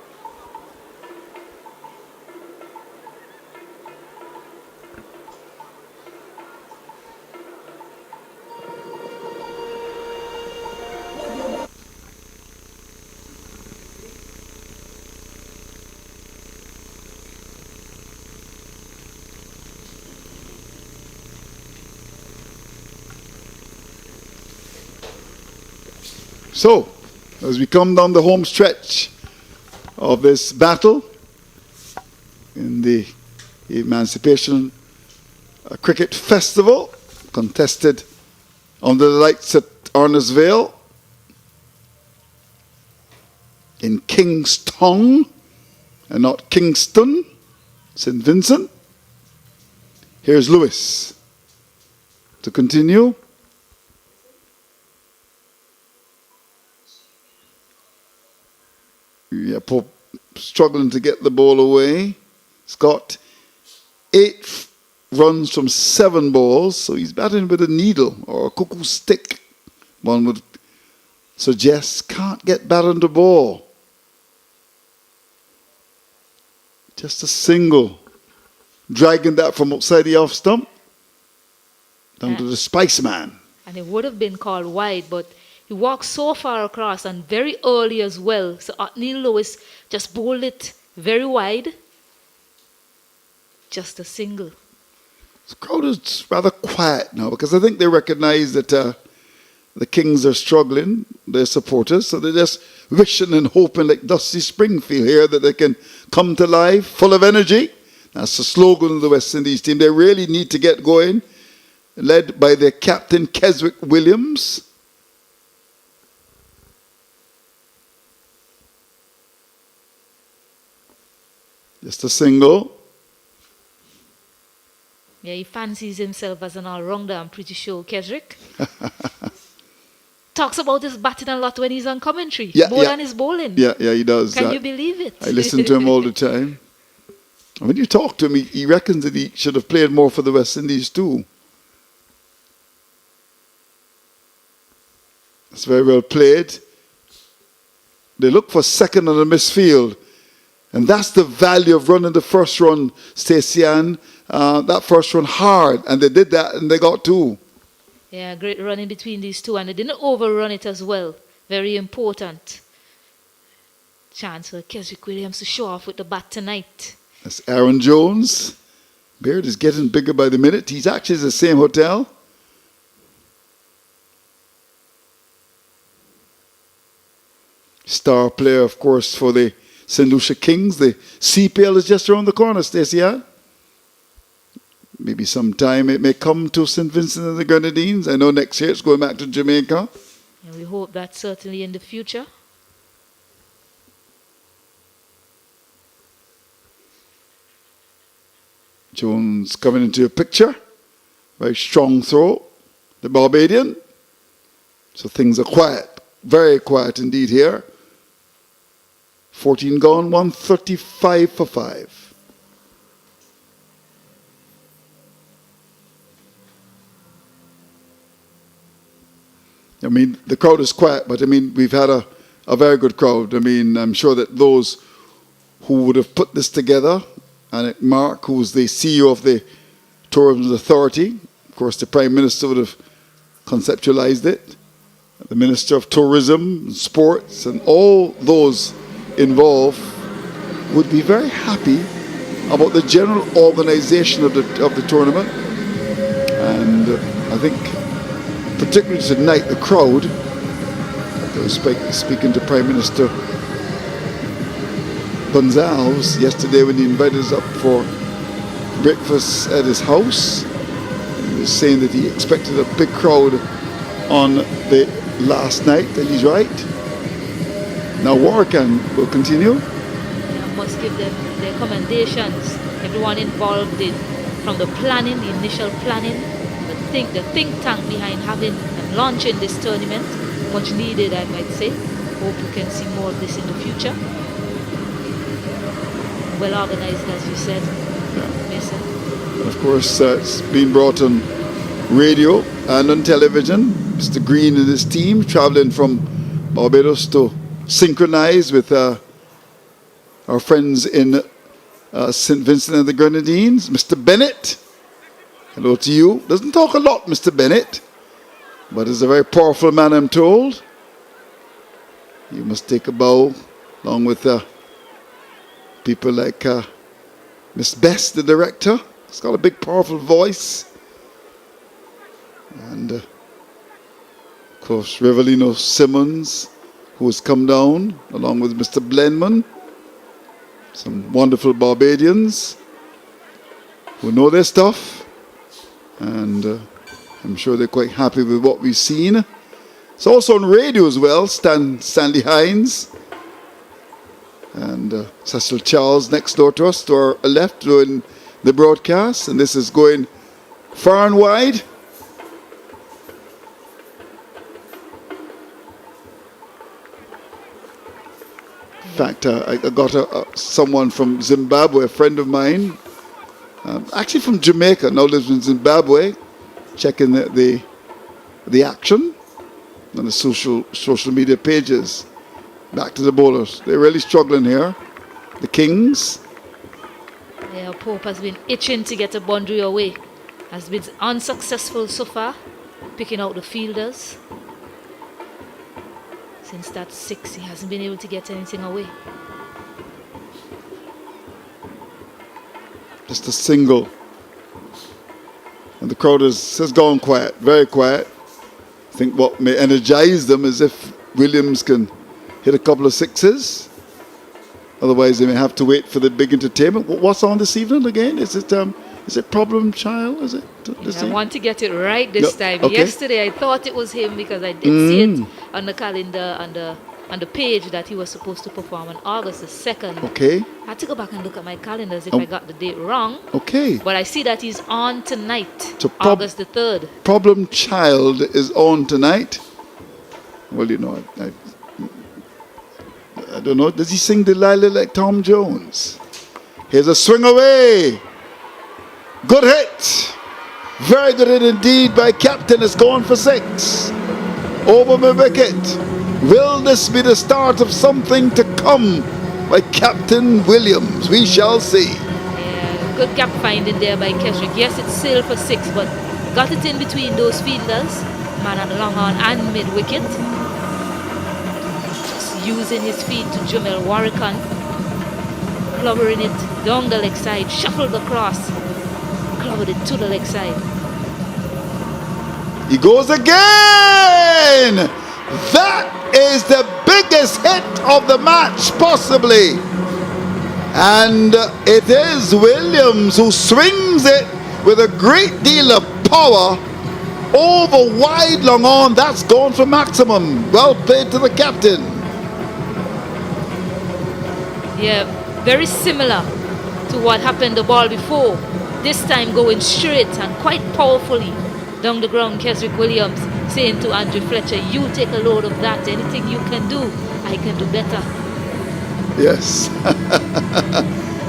So, as we come down the home stretch of this battle in the Emancipation Cricket Festival, contested under the lights at Arnos Vale in Kingstown and not Kingston, St. Vincent. Here's Lewis to continue. Yeah, Pope struggling to get the ball away. He's got 8 runs from 7 balls, so he's batting with a needle or a cuckoo stick. One would suggest can't get bat on the ball. Just a single, dragging that from outside the off stump down to the Spice Man. And it would have been called wide, but he walked so far across and very early as well. So Neil Lewis just bowled it very wide. Just a single. The crowd is rather quiet now because I think they recognize that the Kings are struggling, their supporters, so they're just wishing and hoping like Dusty Springfield here that they can come to life, full of energy. That's the slogan of the West Indies team. They really need to get going, led by their captain Keswick Williams. Just a single. Yeah, he fancies himself as an all-rounder, I'm pretty sure, Keswick. Talks about his batting a lot when he's on commentary. More than his bowling. Yeah, he does. Can you believe it? I listen to him all the time. And when you talk to him, he reckons that he should have played more for the West Indies too. It's very well played. They look for second on the misfield. And that's the value of running the first run, Stacey Ann. That first run hard. And they did that and they got 2. Yeah, great running between these two. And they didn't overrun it as well. Very important. Chance for Keswick Williams to show off with the bat tonight. That's Aaron Jones. Beard is getting bigger by the minute. He's actually in the same hotel. Star player, of course, for the St. Lucia Kings. The CPL is just around the corner, Stacey Ann. Maybe sometime it may come to St. Vincent and the Grenadines. I know next year it's going back to Jamaica. And we hope that certainly in the future. Jones coming into a picture. Very strong throw. The Barbadian. So things are quiet. Very quiet indeed here. 14 gone, 135 for 5. I mean, the crowd is quiet, but I mean, we've had a very good crowd. I mean, I'm sure that those who would have put this together, and Mark, who's the CEO of the Tourism Authority, of course, the Prime Minister would have conceptualized it, the Minister of Tourism, and Sports, and all those involved would be very happy about the general organization of the tournament. And I think particularly tonight, the crowd, I was speaking to Prime Minister Gonzalez yesterday when he invited us up for breakfast at his house. He was saying that he expected a big crowd on the last night, and he's right. Now Warkan will continue. I must give them their commendations. Everyone involved in, from the planning, the initial planning, the think tank behind having and launching this tournament. Much needed, I might say. Hope we can see more of this in the future. Well organized, as you said. Yes, And of course, it's been brought on radio and on television. Mr. Green and his team traveling from Barbados to synchronize with our friends in St. Vincent and the Grenadines. Mr. Bennett, hello to you. Doesn't talk a lot, Mr. Bennett, but is a very powerful man, I'm told. You must take a bow along with people like Miss Bess, the director. He's got a big, powerful voice. And, of course, Revelino Simmons, who has come down, along with Mr. Blenman. Some wonderful Barbadians who know their stuff. And I'm sure they're quite happy with what we've seen. It's also on radio as well, Stanley Hines. And Cecil Charles next door to us, to our left, doing the broadcast. And this is going far and wide. In fact, I got someone from Zimbabwe, a friend of mine, actually from Jamaica, now lives in Zimbabwe, checking the action on the social media pages. Back to the bowlers. They're really struggling here. The Kings. Yeah, Pope has been itching to get a boundary away. Has been unsuccessful so far, picking out the fielders. Since that 6, he hasn't been able to get anything away. Just a single. And the crowd has gone quiet, very quiet. I think what may energize them is if Williams can hit a couple of 6s. Otherwise, they may have to wait for the big entertainment. What's on this evening again? Is it Problem Child? Is it? I want to get it right this time. Okay. Yesterday, I thought it was him because I did see it on the calendar, on the page that he was supposed to perform on August the 2nd. Okay. I had to go back and look at my calendars if I got the date wrong. Okay. But I see that he's on tonight, So August the 3rd. Problem Child is on tonight. Well, you know, I don't know. Does he sing Delilah like Tom Jones? Here's a swing away. Good hit. Very good hit indeed by Captain. It's going for 6. Over my wicket. Will this be the start of something to come by Captain Williams? We shall see. Yeah, good gap finding there by Keswick. Yes, it's sailed for 6, but got it in between those fielders. Man on the long on and mid wicket. Using his feet to Jamel Warrican, clobbering it down the leg side, shuffled across, clobbered it to the leg side. He goes again! That is the biggest hit of the match, possibly. And it is Williams who swings it with a great deal of power over wide long on. That's gone for maximum. Well played to the captain. Yeah, very similar to what happened the ball before. This time going straight and quite powerfully down the ground. Keswick Williams saying to Andrew Fletcher, you take a load of that. Anything you can do, I can do better. Yes.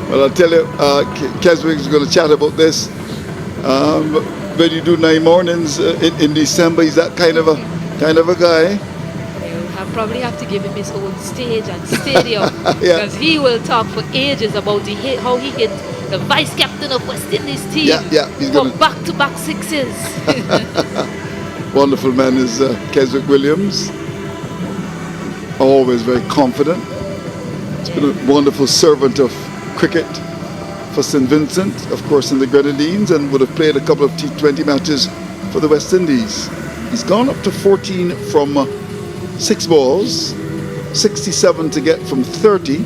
Well, I'll tell you, Keswick is going to chat about this. When you do 9 mornings in December, he's that kind of a guy. I probably have to give him his own stage and stadium because he will talk for ages about how he hit the vice captain of West Indies team He's for gonna... back-to-back 6s. Wonderful man is Keswick Williams. Always very confident. He's been a wonderful servant of cricket for St. Vincent, of course, in the Grenadines, and would have played a couple of T20 matches for the West Indies. He's gone up to 14 from 6 balls, 67 to get from 30.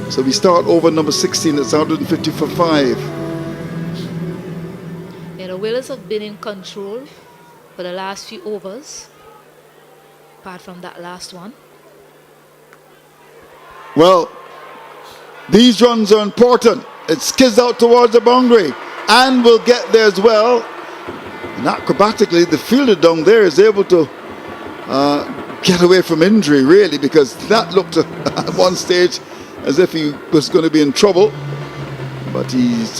So we start over number 16, it's 150 for 5. Yeah, the Whalers have been in control for the last few overs, apart from that last one. Well, these runs are important. It skids out towards the boundary and will get there as well. And acrobatically, the fielder down there is able to get away from injury, really, because that looked at one stage as if he was going to be in trouble. But he's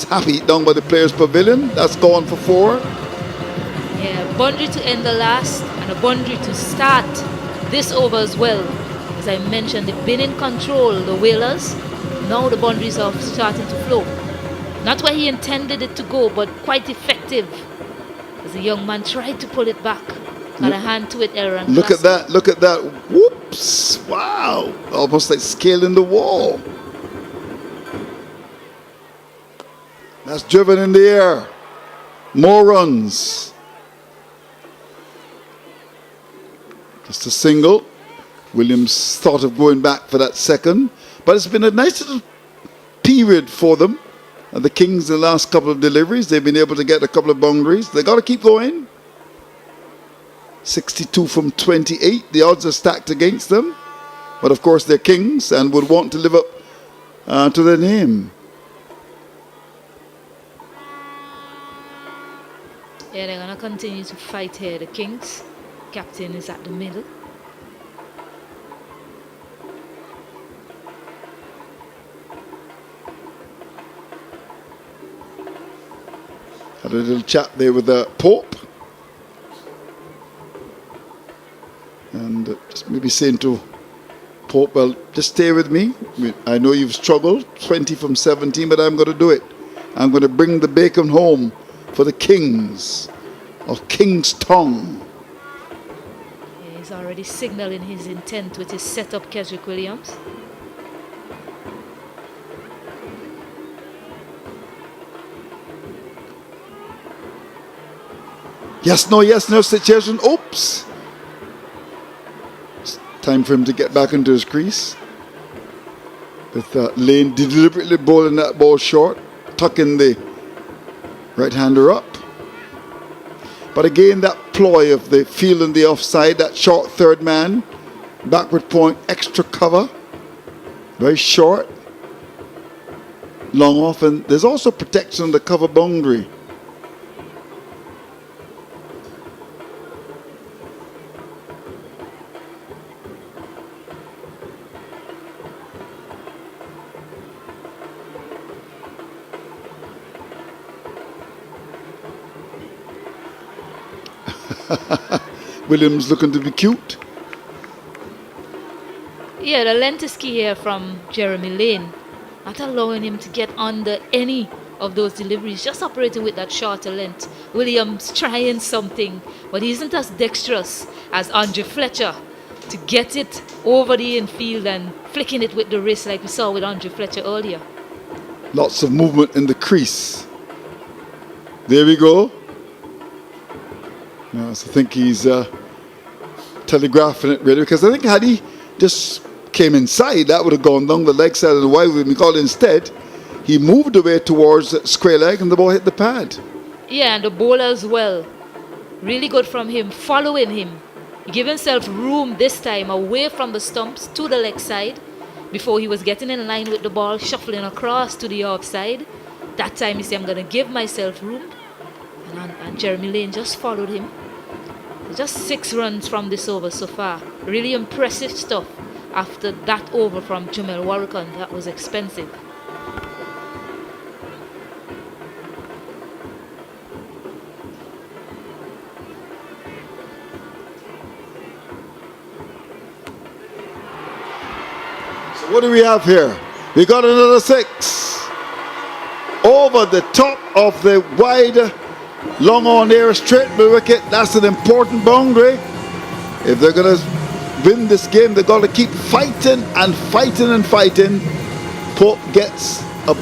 happy down by the players' pavilion. That's gone for 4. Yeah, boundary to end the last and a boundary to start this over as well. As I mentioned, they've been in control, the Whalers. Now the boundaries are starting to flow. Not where he intended it to go, but quite effective. As the young man tried to pull it back. Got a hand to it, Aaron. Look at that, look at that. Whoops, wow. Almost like scaling the wall. That's driven in the air. More runs. Just a single. Williams thought of going back for that second. But it's been a nice little period for them. The Kings, the last couple of deliveries, they've been able to get a couple of boundaries. They got to keep going. 62 from 28. The odds are stacked against them. But of course, they're Kings and would want to live up to their name. Yeah, they're going to continue to fight here. The Kings. Captain is at the middle. Had a little chat there with the Pope. And just maybe saying to Pope, well, just stay with me. I know you've struggled, 20 from 17, but I'm going to do it. I'm going to bring the bacon home for the Kings of Kingstown. Yeah, he's already signaling his intent with his setup, Keswick Williams. Yes, no situation. Oops. It's time for him to get back into his crease. With Lane deliberately bowling that ball short, tucking the right-hander up. But again, that ploy of the field and the offside, that short third man, backward point, extra cover, very short, long off, and there's also protection on the cover boundary. Williams looking to be cute. Yeah, the length is key here from Jeremy Lane. Not allowing him to get under any of those deliveries, just operating with that shorter length. Williams trying something, but he isn't as dexterous as Andre Fletcher to get it over the infield and flicking it with the wrist like we saw with Andre Fletcher earlier. Lots of movement in the crease. There we go. Yes, I think he's telegraphing it really, because I think had he just came inside, that would have gone down the leg side of the wide with Nicole. Instead, he moved away towards square leg and the ball hit the pad. Yeah, and the bowler as well. Really good from him, following him. He gave himself room this time away from the stumps to the leg side before he was getting in line with the ball, shuffling across to the offside. That time he said, I'm going to give myself room. And Jeremy Lane just followed him. Just 6 runs from this over so far. Really impressive stuff after that over from Jamel Warrican. That was expensive. So what do we have here? We got another 6. Over the top of the wide long on air straight to the wicket. That's an important boundary. If they're going to win this game, they've got to keep fighting and fighting and fighting. Pope gets a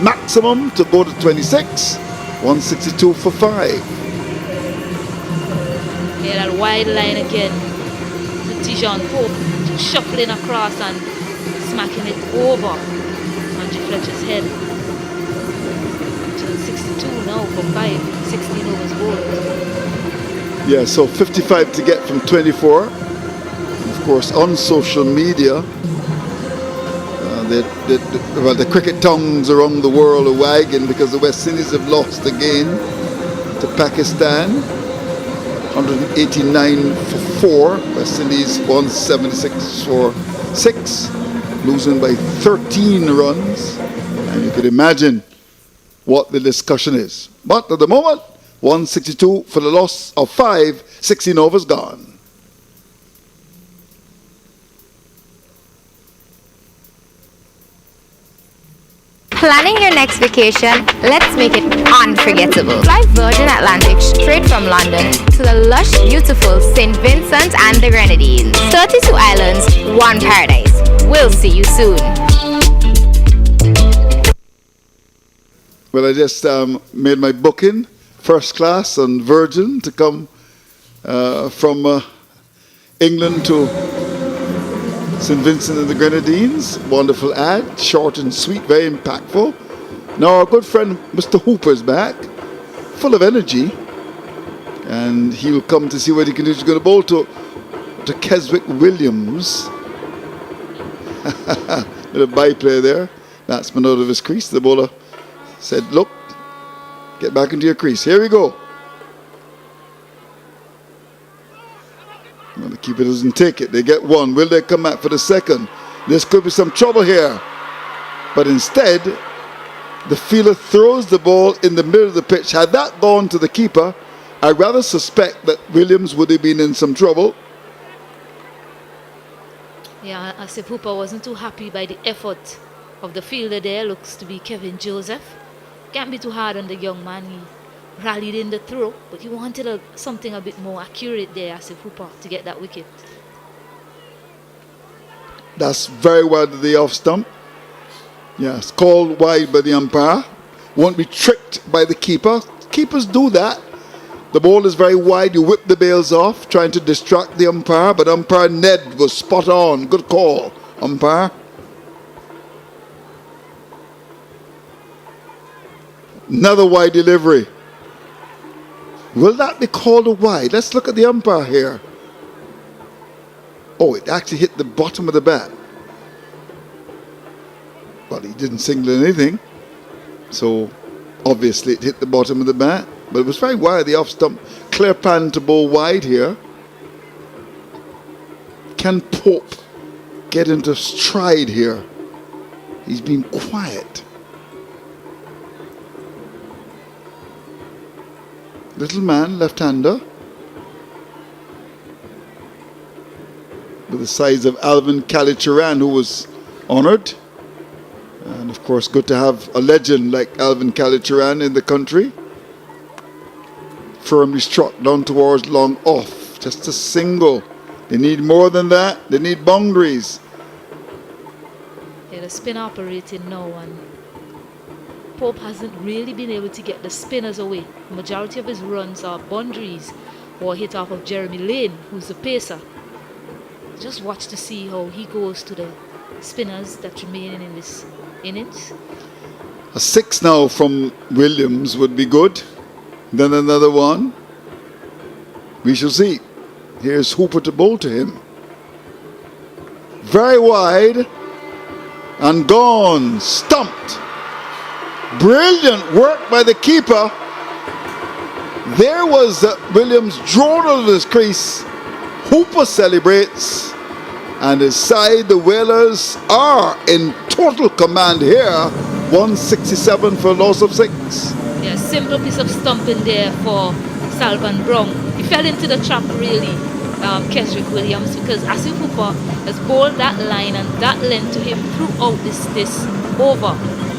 maximum to go to 26. 162 for 5. Yeah, that wide line again to Tijon Pope, shuffling across and smacking it over Andre Fletcher's head. 62 now for 5, 16 overs bowled. Yeah, so 55 to get from 24. And of course, on social media, the cricket tongues around the world are wagging because the West Indies have lost again to Pakistan. 189 for 4. West Indies 176 for 6, losing by 13 runs. And you could imagine what the discussion is. But at the moment, 162 for the loss of 5, 16 overs gone. Planning your next vacation? Let's make it unforgettable. Fly Virgin Atlantic straight from London to the lush, beautiful St. Vincent and the Grenadines. 32 islands, one paradise. We'll see you soon. Well, I just made my booking, first class on Virgin, to come from England to St. Vincent and the Grenadines. Wonderful ad, short and sweet, very impactful. Now our good friend Mr. Hooper is back, full of energy, and he'll come to see what he can do. He's going to bowl to Keswick Williams. Little byplay there. Batsman out of his crease. The bowler said, look, get back into your crease. Here we go. Well, the keeper doesn't take it. They get one. Will they come back for the second? This could be some trouble here. But instead, the fielder throws the ball in the middle of the pitch. Had that gone to the keeper, I rather suspect that Williams would have been in some trouble. Yeah, Asif Hooper wasn't too happy by the effort of the fielder there. Looks to be Kevin Joseph. Can't be too hard on the young man. He rallied in the throw, but he wanted something a bit more accurate there, Asif Hooper, to get that wicket. That's very wide of the off stump. Yes, called wide by the umpire. Won't be tricked by the keeper. Keepers do that. The ball is very wide. You whip the bails off, trying to distract the umpire, but umpire Ned was spot on. Good call, umpire. Another wide delivery. Will that be called a wide? Let's look at the umpire here. Oh, it actually hit the bottom of the bat. Well, he didn't signal anything. So, obviously, it hit the bottom of the bat. But it was very wide, the off stump. Clear pan to bowl wide here. Can Pope get into stride here? He's been quiet. Little man, left-hander, with the size of Alvin Kallicharran, who was honoured. And of course, good to have a legend like Alvin Kallicharran in the country. Firmly struck down towards long off. Just a single. They need more than that. They need boundaries. Yeah, the spin operating now, and Pope hasn't really been able to get the spinners away. The majority of his runs are boundaries or hit off of Jeremy Lane, who's the pacer. Just watch to see how he goes to the spinners that remain in this innings. A 6 now from Williams would be good. Then another one. We shall see. Here's Hooper to bowl to him. Very wide. And gone. Stumped. Brilliant work by the keeper. There was Williams drawn out of his crease. Hooper celebrates. And his side, the Whalers, are in total command here. 167 for a loss of 6. Yeah, simple piece of stumping there for Salvan Brown. He fell into the trap really, Keswick Williams, because Asif Hooper has bowled that line and that length to him throughout this over.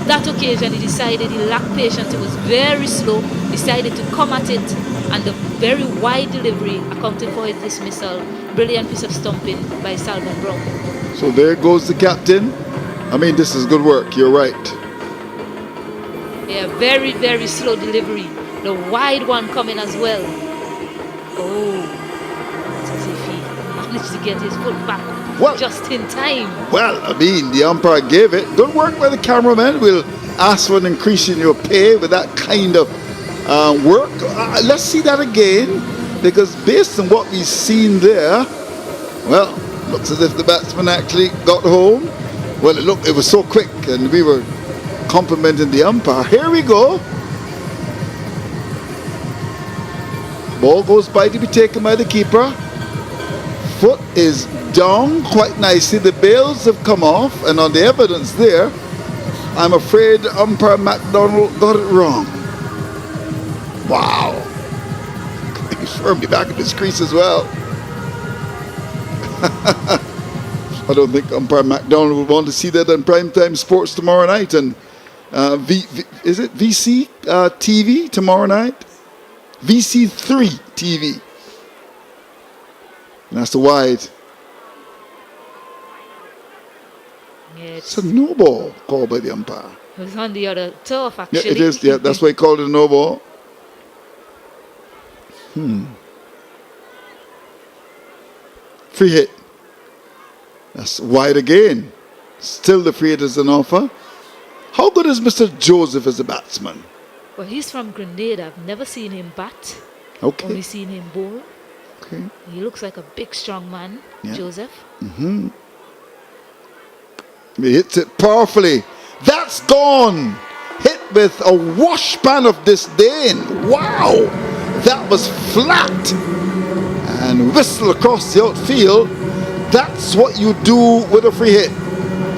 That occasion he decided he lacked patience. It was very slow, decided to come at it, and the very wide delivery accounted for his dismissal. Brilliant piece of stumping by Salvan Brown. So there goes the captain. I mean, this is good work, you're right. Yeah, very, very slow delivery. The wide one coming as well. Oh, it's as if he managed to get his foot back just in time. Well, I mean, the umpire gave it. Good work by the cameraman. We'll ask for an increase in your pay with that kind of work. Let's see that again, because based on what we've seen there, well, looks as if the batsman actually got home. Well, it was so quick, and we were complimenting the umpire. Here we go. Ball goes by to be taken by the keeper. Foot is down quite nicely. The bails have come off, and on the evidence there, I'm afraid umpire McDonald got it wrong. Wow. He's firmly back in his crease as well. I don't think umpire McDonald would want to see that on primetime sports tomorrow night. And is it VC TV tomorrow night? VC3 TV. And that's the wide. Yeah, it's a no ball called by the umpire. It was on the other turf, actually. Yeah, it is. Yeah, that's why he called it a no ball. Free hit. That's wide again. Still the free hit is an offer. How good is Mr. Joseph as a batsman? Well, he's from Grenada. I've never seen him bat. Okay. Only seen him bowl. Okay. He looks like a big, strong man, Yeah. Joseph. He hits it powerfully. That's gone. Hit with a washpan of disdain. Wow. That was flat. And whistle across the outfield. That's what you do with a free hit.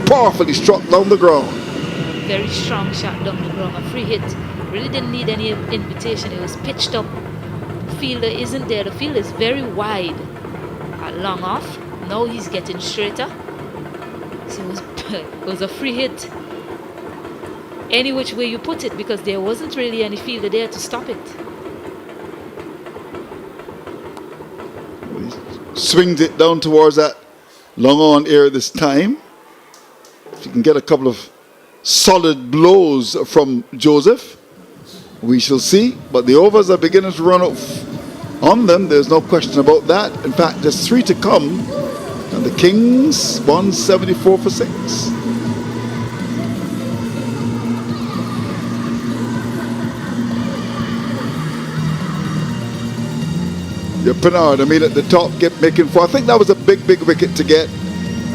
Powerfully struck down the ground. Very strong shot down the ground. A free hit. Really didn't need any invitation. It was pitched up. The fielder isn't there. The field is very wide. Long off. Now he's getting straighter. So it was a free hit. Any which way you put it, because there wasn't really any fielder there to stop it. Swings it down towards that long on area this time. If you can get a couple of solid blows from Joseph, we shall see. But the overs are beginning to run up on them. There's no question about that. In fact, there's 3 to come. And the Kings 174 for 6. Yeah, Pinard, I mean, at the top, making 4. I think that was a big wicket to get.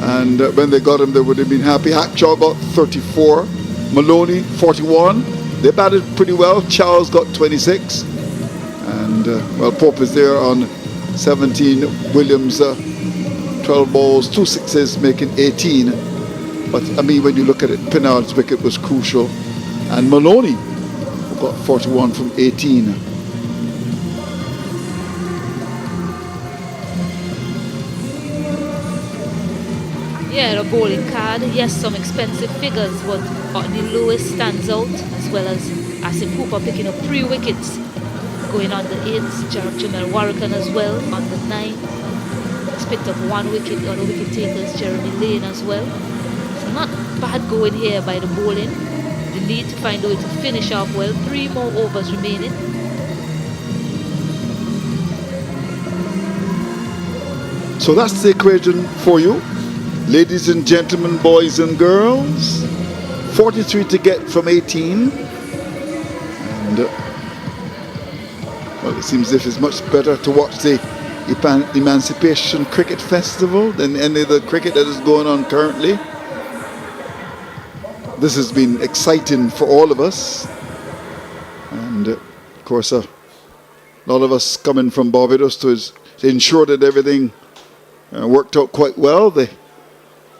And when they got him, they would have been happy. Hackshaw got 34. Maloney, 41. They batted pretty well. Charles got 26. And, well, Pope is there on 17. Williams, 12 balls, 2 sixes, making 18. But, I mean, when you look at it, Pinard's wicket was crucial. And Maloney got 41 from 18. Yeah, the bowling card. Yes, some expensive figures, but the Lewis stands out, as well as Asim Cooper picking up 3 wickets. Going on the 8th, Jamel Warrican as well on the 9th. He's picked up 1 wicket. The other wicket takers, Jeremy Lane as well. So not bad going here by the bowling. They need to find a way to finish off well. 3 more overs remaining. So that's the equation for you. Ladies and gentlemen, boys and girls, 43 to get from 18. And, well, it seems as if it's much better to watch the Emancipation Cricket Festival than any of the cricket that is going on currently. This has been exciting for all of us. And, of course, a lot of us coming from Barbados to ensure that everything worked out quite well. The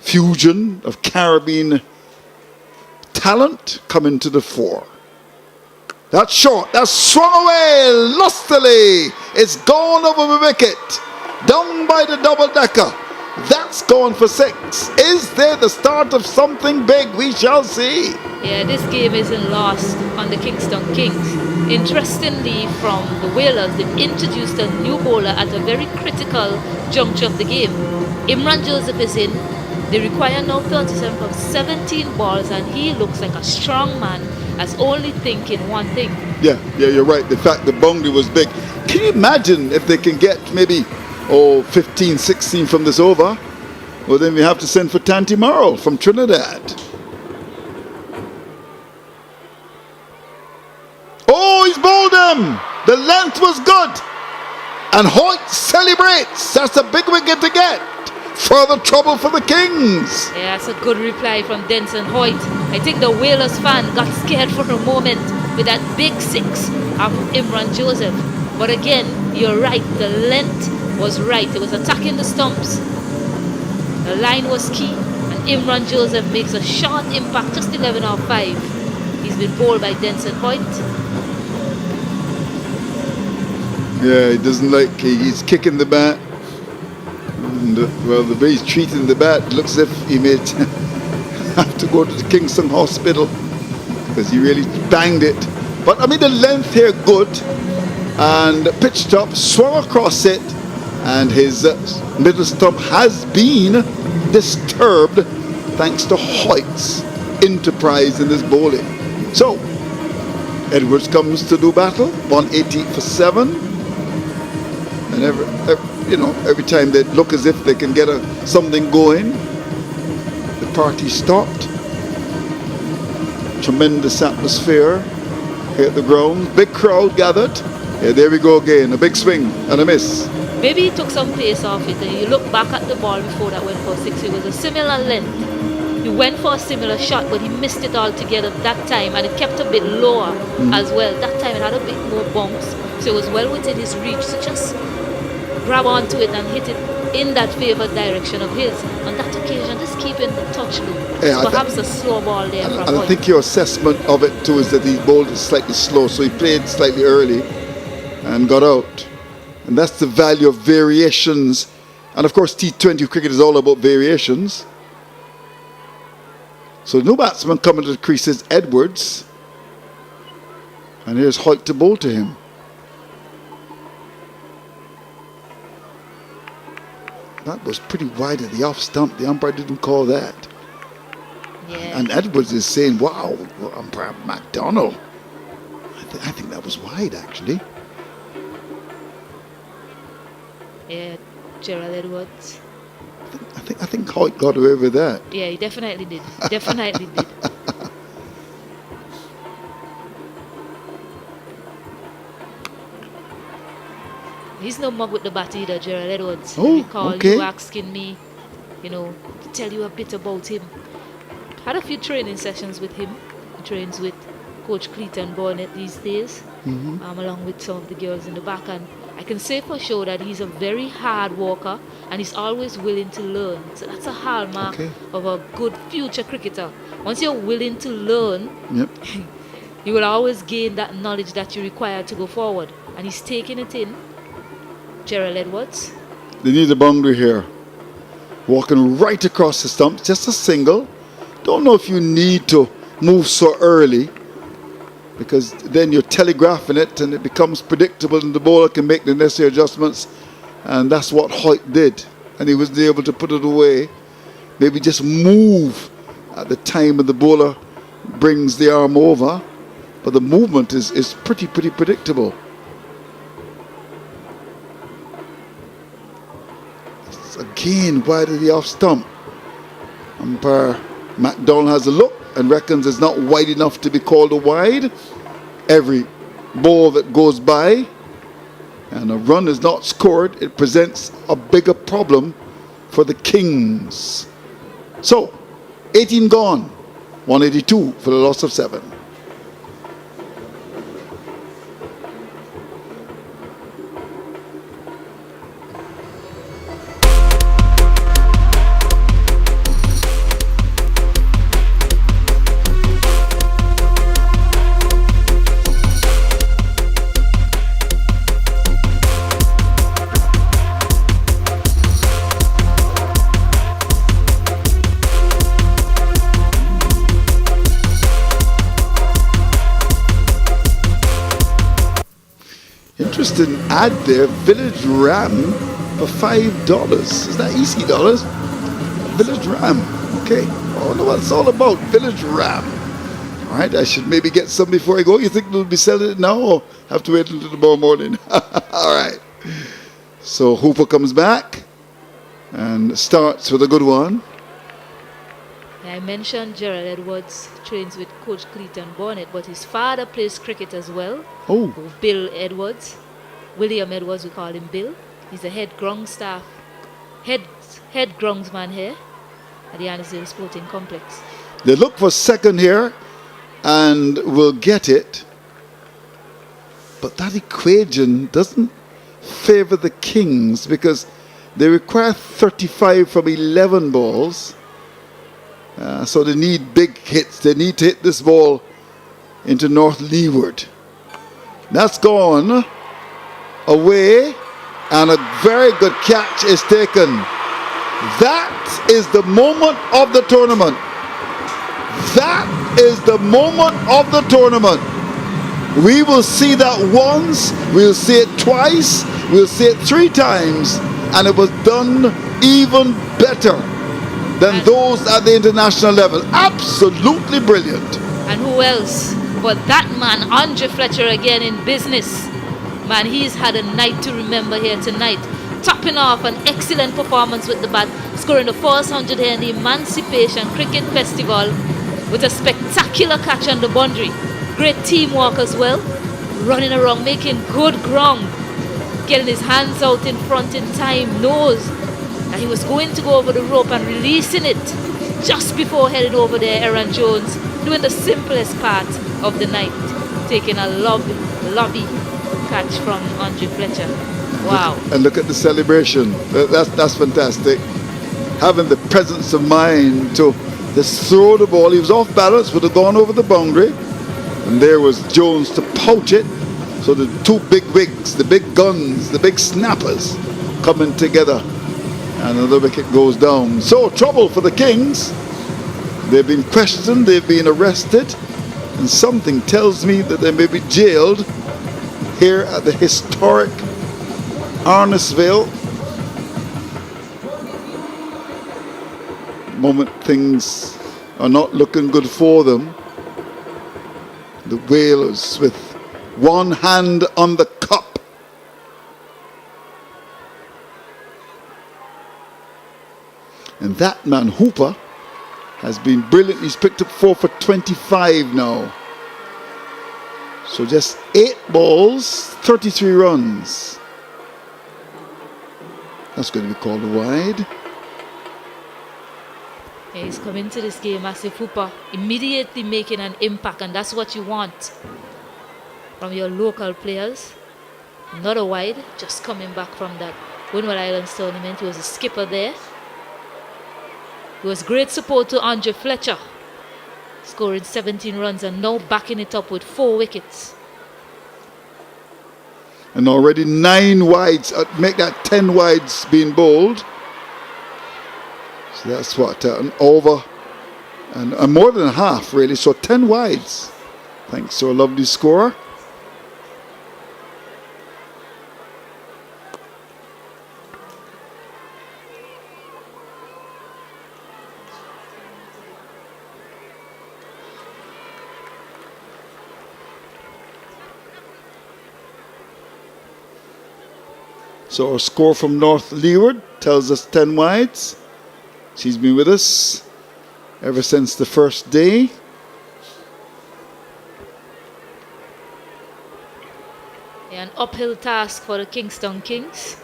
fusion of Caribbean talent coming to the fore. That's short. That's swung away lustily. It's gone over the wicket. Down by the double-decker. That's gone for 6. Is there the start of something big? We shall see. Yeah, this game isn't lost on the Kingstown Kings. Interestingly, from the Whalers, they've introduced a new bowler at a very critical juncture of the game. Imran Joseph is in. They require now 37 from 17 balls, and he looks like a strong man as only thinking one thing. Yeah, you're right. The fact the boundary was big. Can you imagine if they can get maybe 15, 16 from this over? Well, then we have to send for Tanti Morrow from Trinidad. Oh, he's bowled him. The length was good. And Hoyt celebrates. That's a big wicket to get. Further trouble for the Kings. Yeah, that's a good reply from Denson Hoyt. I think the Whalers fan got scared for a moment with that big six of Imran Joseph. But again, you're right. The length was right. It was attacking the stumps. The line was key. And Imran Joseph makes a short impact, just 11 off 5. He's been bowled by Denson Hoyt. Yeah, he doesn't like, he's kicking the bat. And, well, the way he's treating the bat looks as if he may have to go to the Kingstown hospital because he really banged it. But I mean, the length here good, and pitched up, swung across it, and his middle stump has been disturbed thanks to Hoyt's enterprise in this bowling. So Edwards comes to do battle, 180 for 7, and every time they look as if they can get something going, the party stopped. Tremendous atmosphere here at the ground. Big crowd gathered. Yeah, there we go again. A big swing and a miss. Maybe he took some pace off it. And you look back at the ball before that went for 6. It was a similar length. He went for a similar shot, but he missed it altogether that time, and it kept a bit lower as well. That time it had a bit more bounce, so it was well within his reach. So just grab onto it and hit it in that favoured direction of his. On that occasion, just keeping the touch low. Yeah, Perhaps a slow ball there from And I Hoyt. think your assessment of it too is that he bowled it slightly slow, so he played slightly early and got out. And that's the value of variations. And of course, T20 cricket is all about variations. So no batsman coming to the creases, Edwards. And here's Hoyt to bowl to him. That was pretty wide at the off stump. The umpire didn't call that. Yeah. And Edwards is saying, wow, umpire McDonald. I think that was wide, actually. Yeah, Gerald Edwards. I think Hoyt got away with that. Yeah, he definitely did. Definitely did. He's no mug with the bat either, Gerald Edwards. Oh, I recall okay. you asking me, to tell you a bit about him. Had a few training sessions with him. He trains with Coach Cleaton Bonnet these days, along with some of the girls in the back. And I can say for sure that he's a very hard worker and he's always willing to learn. So that's a hallmark of a good future cricketer. Once you're willing to learn, you will always gain that knowledge that you require to go forward. And he's taking it in. Gerald Edwards. They need a boundary here. Walking right across the stump, just a single. Don't know if you need to move so early, because then you're telegraphing it and it becomes predictable and the bowler can make the necessary adjustments. And that's what Hoyt did. And he was able to put it away. Maybe just move at the time when the bowler brings the arm over. But the movement is pretty predictable. It's again wide of the off stump. Umpire McDonald has a look and reckons it's not wide enough to be called a wide. Every ball that goes by and a run is not scored, it presents a bigger problem for the Kings. So, 18 gone, 182 for the loss of 7. Interesting ad there, Village Ram for $5. Is that EC dollars? Village Ram. Okay. I don't know what it's all about. Village Ram. All right. I should maybe get some before I go. You think they'll be selling it now or have to wait until tomorrow morning? All right. So Hooper comes back and starts with a good one. I mentioned Gerald Edwards trains with Coach Cleaton Bonnet, but his father plays cricket as well. Oh. Bill Edwards. William Edwards, we call him Bill. He's the head ground staff head groundsman here at the Arnos Sporting Complex. They look for second here and will get it. But that equation doesn't favor the Kings because they require 35 from 11 balls. So they need big hits. They need to hit this ball into North Leeward. That's gone away, and a very good catch is taken. That is the moment of the tournament. That is the moment of the tournament. We will see that once, we'll see it twice, we'll see it 3 times, and it was done even better than those at the international level. Absolutely brilliant. And who else but that man, Andre Fletcher, again in business. Man, he's had a night to remember here tonight. Topping off an excellent performance with the bat, scoring the first 100 here in the Emancipation Cricket Festival with a spectacular catch on the boundary. Great teamwork as well. Running around, making good ground. Getting his hands out in front in time. Knows that he was going to go over the rope and releasing it just before heading over there. Aaron Jones doing the simplest part of the night. Taking a lobby catch from Andre Fletcher. Wow. And look at the celebration. That's fantastic. Having the presence of mind to just throw the ball. He was off balance, would have gone over the boundary. And there was Jones to pouch it. So the 2 big wigs, the big guns, the big snappers coming together. And another wicket goes down. So trouble for the Kings. They've been questioned, they've been arrested. And something tells me that they may be jailed here at the historic Arnos Vale. The moment things are not looking good for them. The Whalers with one hand on the cup. And that man, Hooper, has been brilliant. He's picked up 4 for 25 now. So just 8 balls, 33 runs. That's going to be called a wide. Yeah, he's come into this game as a Hooper, immediately making an impact, and that's what you want from your local players. Not a wide, just coming back from that Windward Islands tournament. He was a skipper there. He was great support to Andre Fletcher, scoring 17 runs and now backing it up with 4 wickets. And already 9 wides, make that 10 wides being bowled. So that's what, an over and more than half really, so 10 wides. Thanks to a lovely score. So our score from North Leeward tells us 10 wides. She's been with us ever since the first day. Yeah, an uphill task for the Kingstown Kings.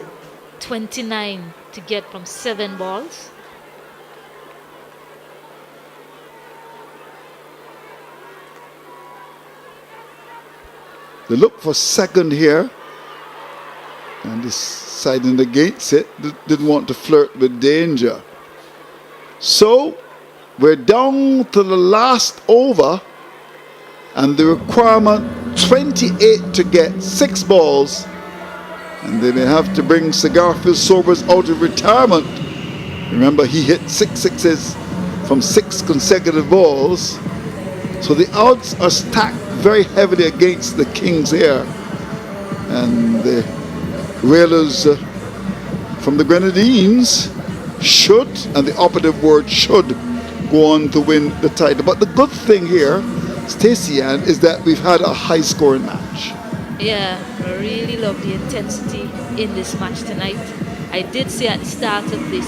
29 to get from 7 balls. They look for second here. And deciding against it, didn't want to flirt with danger. So we're down to the last over, and the requirement 28 to get 6 balls, and they may have to bring Sir Garfield Sobers out of retirement. Remember, he hit 6 sixes from 6 consecutive balls, so the odds are stacked very heavily against the Kings here, and the Whalers from the Grenadines should, and the operative word should, go on to win the title. But the good thing here, Stacey Ann, is that we've had a high-scoring match. Yeah, I really love the intensity in this match tonight. I did say at the start of this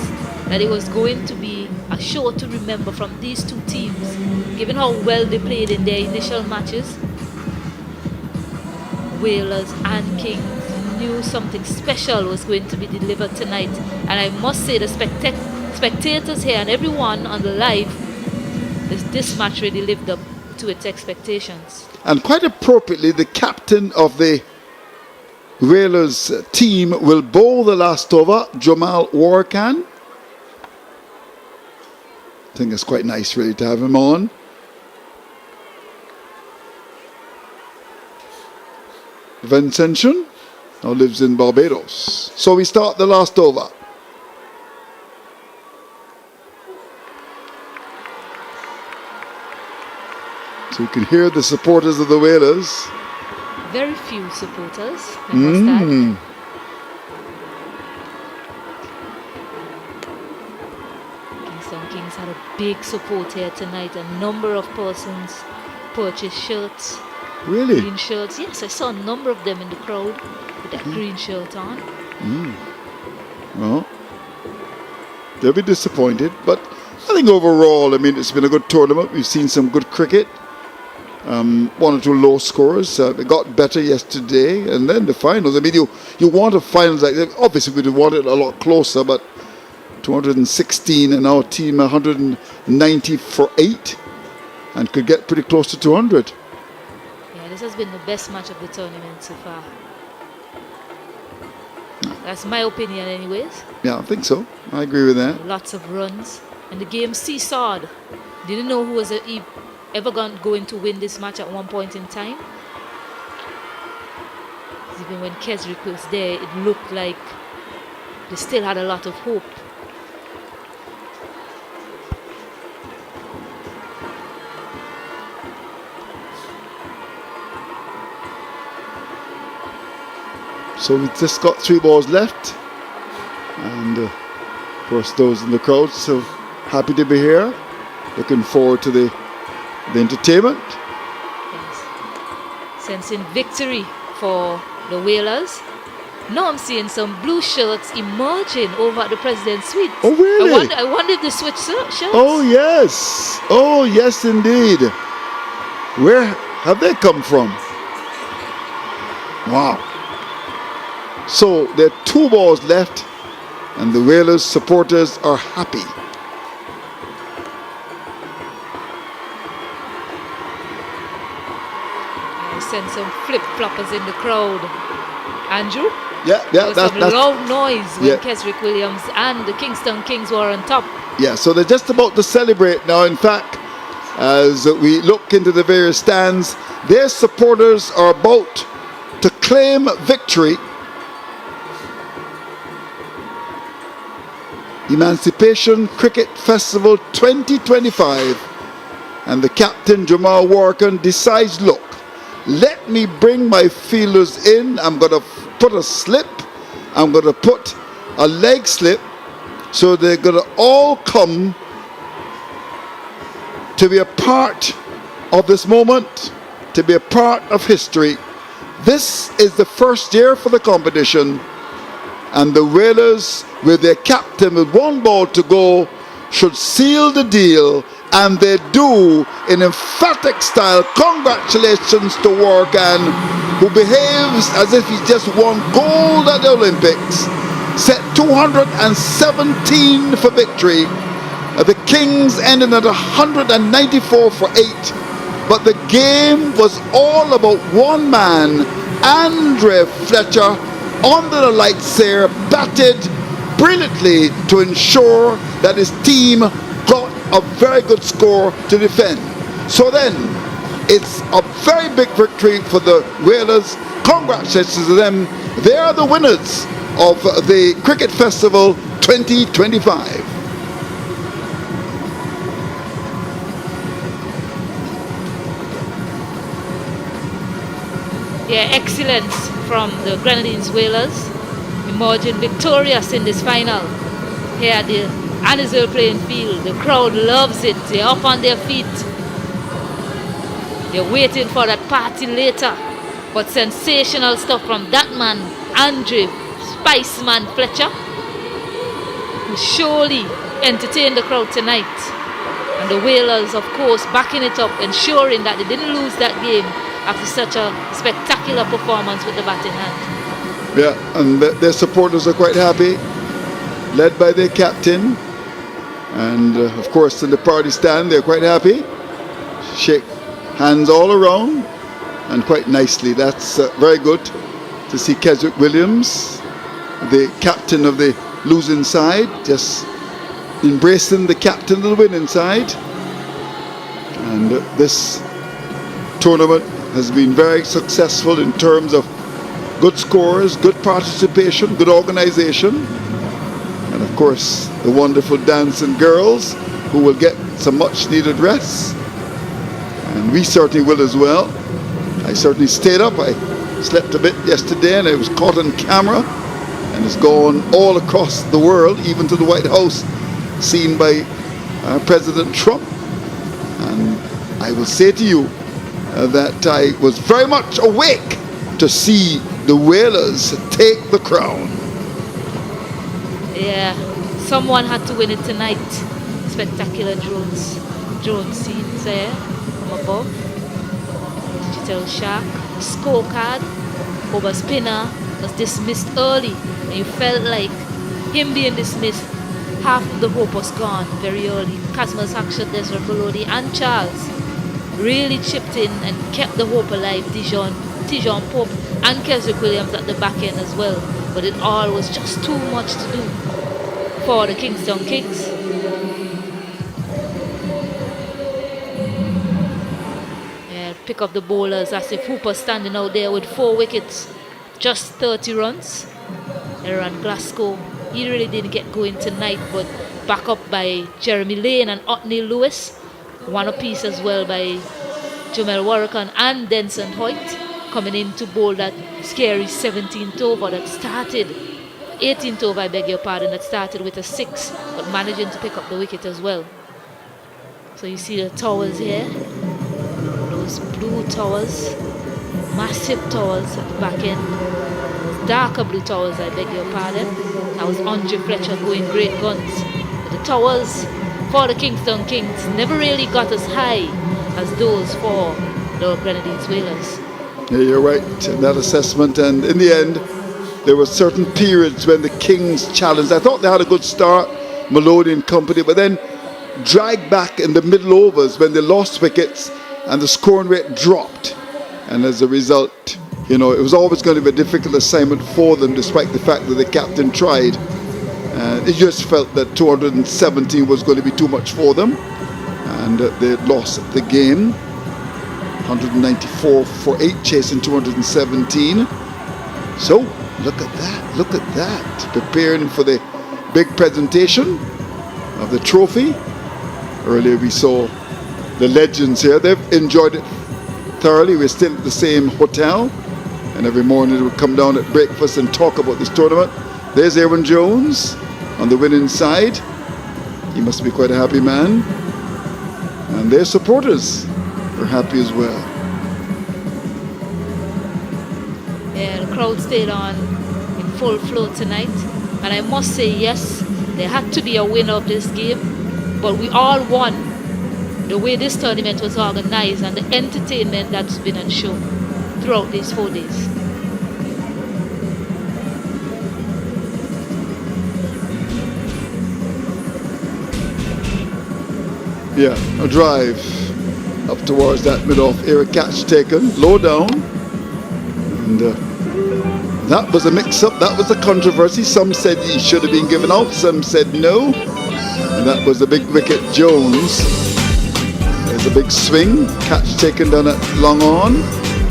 that it was going to be a show to remember from these 2 teams, given how well they played in their initial matches. Whalers and Kings. knew something special was going to be delivered tonight. And I must say, the spectators here and everyone on the live, this match really lived up to its expectations. And quite appropriately, the captain of the Whalers team will bowl the last over, Jamal Warkan. I think it's quite nice, really, to have him on. Vincentian now lives in Barbados. So we start the last over. So you can hear the supporters of the Whalers. Very few supporters, I must add. Kingston Kings had a big support here tonight. A number of persons purchased shirts. Really? Green shirts. Yes, I saw a number of them in the crowd with that green shirt on. Well, they'll be disappointed, but I think overall, I mean, it's been a good tournament. We've seen some good cricket. One or two low scores. It got better yesterday, and then the finals. I mean, you want a finals like that. Obviously, we'd want it a lot closer, but 216 and our team 190 for 8, and could get pretty close to 200. Yeah, this has been the best match of the tournament so far. That's my opinion, anyways. Yeah, I think so. I agree with that. Lots of runs, and the game seesawed. Didn't know who was ever going to win this match at one point in time. Even when Keswick was there, it looked like they still had a lot of hope. So we've just got 3 balls left, and of course those in the crowd, so happy to be here. Looking forward to the entertainment. Yes. Sensing victory for the Whalers. Now I'm seeing some blue shirts emerging over at the President's Suite. Oh, really? I wonder if they switched shirts. Oh, yes. Oh, yes, indeed. Where have they come from? Wow. So there are 2 balls left, and the Whalers supporters are happy. I sense some flip-floppers in the crowd. Andrew? Yeah, There was that's some loud noise when yeah. Keswick Williams and the Kingston Kings were on top. Yeah, so they're just about to celebrate now. In fact, as we look into the various stands, their supporters are about to claim victory. Emancipation Cricket Festival 2025. And the captain, Jamal Warkan, decides, look, let me bring my fielders in. I'm going to put a slip. I'm going to put a leg slip. So they're going to all come to be a part of this moment, to be a part of history. This is the first year for the competition, and the Whalers, with their captain with 1 ball to go, should seal the deal, and they do in emphatic style. Congratulations to Warkan, who behaves as if he just won gold at the Olympics. Set 217 for victory. The Kings ended at 194 for 8. But the game was all about one man, Andre Fletcher, under the lights there, batted brilliantly to ensure that his team got a very good score to defend. So then, it's a very big victory for the Whalers. Congratulations to them. They are the winners of the Cricket Festival 2025. Yeah, excellence from the Grenadines Whalers, emerging victorious in this final. Here at the Arnos Vale playing field, the crowd loves it. They're up on their feet. They're waiting for that party later. But sensational stuff from that man, Andre Spiceman Fletcher, who surely entertained the crowd tonight. And the Whalers, of course, backing it up, ensuring that they didn't lose that game after such a spectacular performance with the batting hand. Yeah, and their supporters are quite happy, led by their captain. And of course, in the party stand, they're quite happy. Shake hands all around and quite nicely. That's very good to see Keswick Williams, the captain of the losing side, just embracing the captain of the winning side. And this tournament has been very successful in terms of good scores, good participation, good organization. And of course, the wonderful dancing girls who will get some much needed rest. And we certainly will as well. I certainly stayed up. I slept a bit yesterday and I was caught on camera. And it's gone all across the world, even to the White House, seen by President Trump. And I will say to you that I was very much awake to see the Whalers take the crown. Yeah, someone had to win it tonight. Spectacular drone scenes there from above. Digital shark, scorecard, over spinner was dismissed early. And you felt like him being dismissed, half of the hope was gone very early. Casmus Action, Desiree Bolodi and Charles really chipped in and kept the hope alive. Tijon Pope and Keswick Williams at the back end as well. But it all was just too much to do for the Kingstown Kings. Yeah, pick up the bowlers as if Hooper standing out there with 4 wickets, just 30 runs. Aaron Glasgow, he really didn't get going tonight, but back up by Jeremy Lane and Otney Lewis. 1 apiece as well by Jamel Warrican and Denson Hoyt, coming in to bowl that scary 17th over that started, 18th over, I beg your pardon, that started with a 6, but managing to pick up the wicket as well. So you see the towers here, those blue towers, massive towers at the back end, darker blue towers, I beg your pardon. That was Andre Fletcher going great guns. But the towers for the Kingstown Kings never really got as high as those for the Grenadines Whalers. Yeah, you're right in that assessment. And in the end, there were certain periods when the Kings challenged. I thought they had a good start, Maloney and company, but then dragged back in the middle overs when they lost wickets and the scoring rate dropped. And as a result, you know, it was always going to be a difficult assignment for them, despite the fact that the captain tried. It just felt that 217 was going to be too much for them, and they lost the game. 194 for 8, chasing 217. So look at that, preparing for the big presentation of the trophy. Earlier we saw the legends here. They've enjoyed it thoroughly. We're still at the same hotel, and every morning they would come down at breakfast and talk about this tournament. There's Aaron Jones on the winning side. He must be quite a happy man. And their supporters are happy as well. Yeah, the crowd stayed on in full flow tonight. And I must say, yes, there had to be a winner of this game. But we all won the way this tournament was organized and the entertainment that's been on show throughout these 4 days. Yeah, a drive up towards that mid-off area, catch taken, low down. And that was a mix-up, that was a controversy. Some said he should have been given out, some said no. And that was a big wicket, Jones. There's a big swing, catch taken down at long on.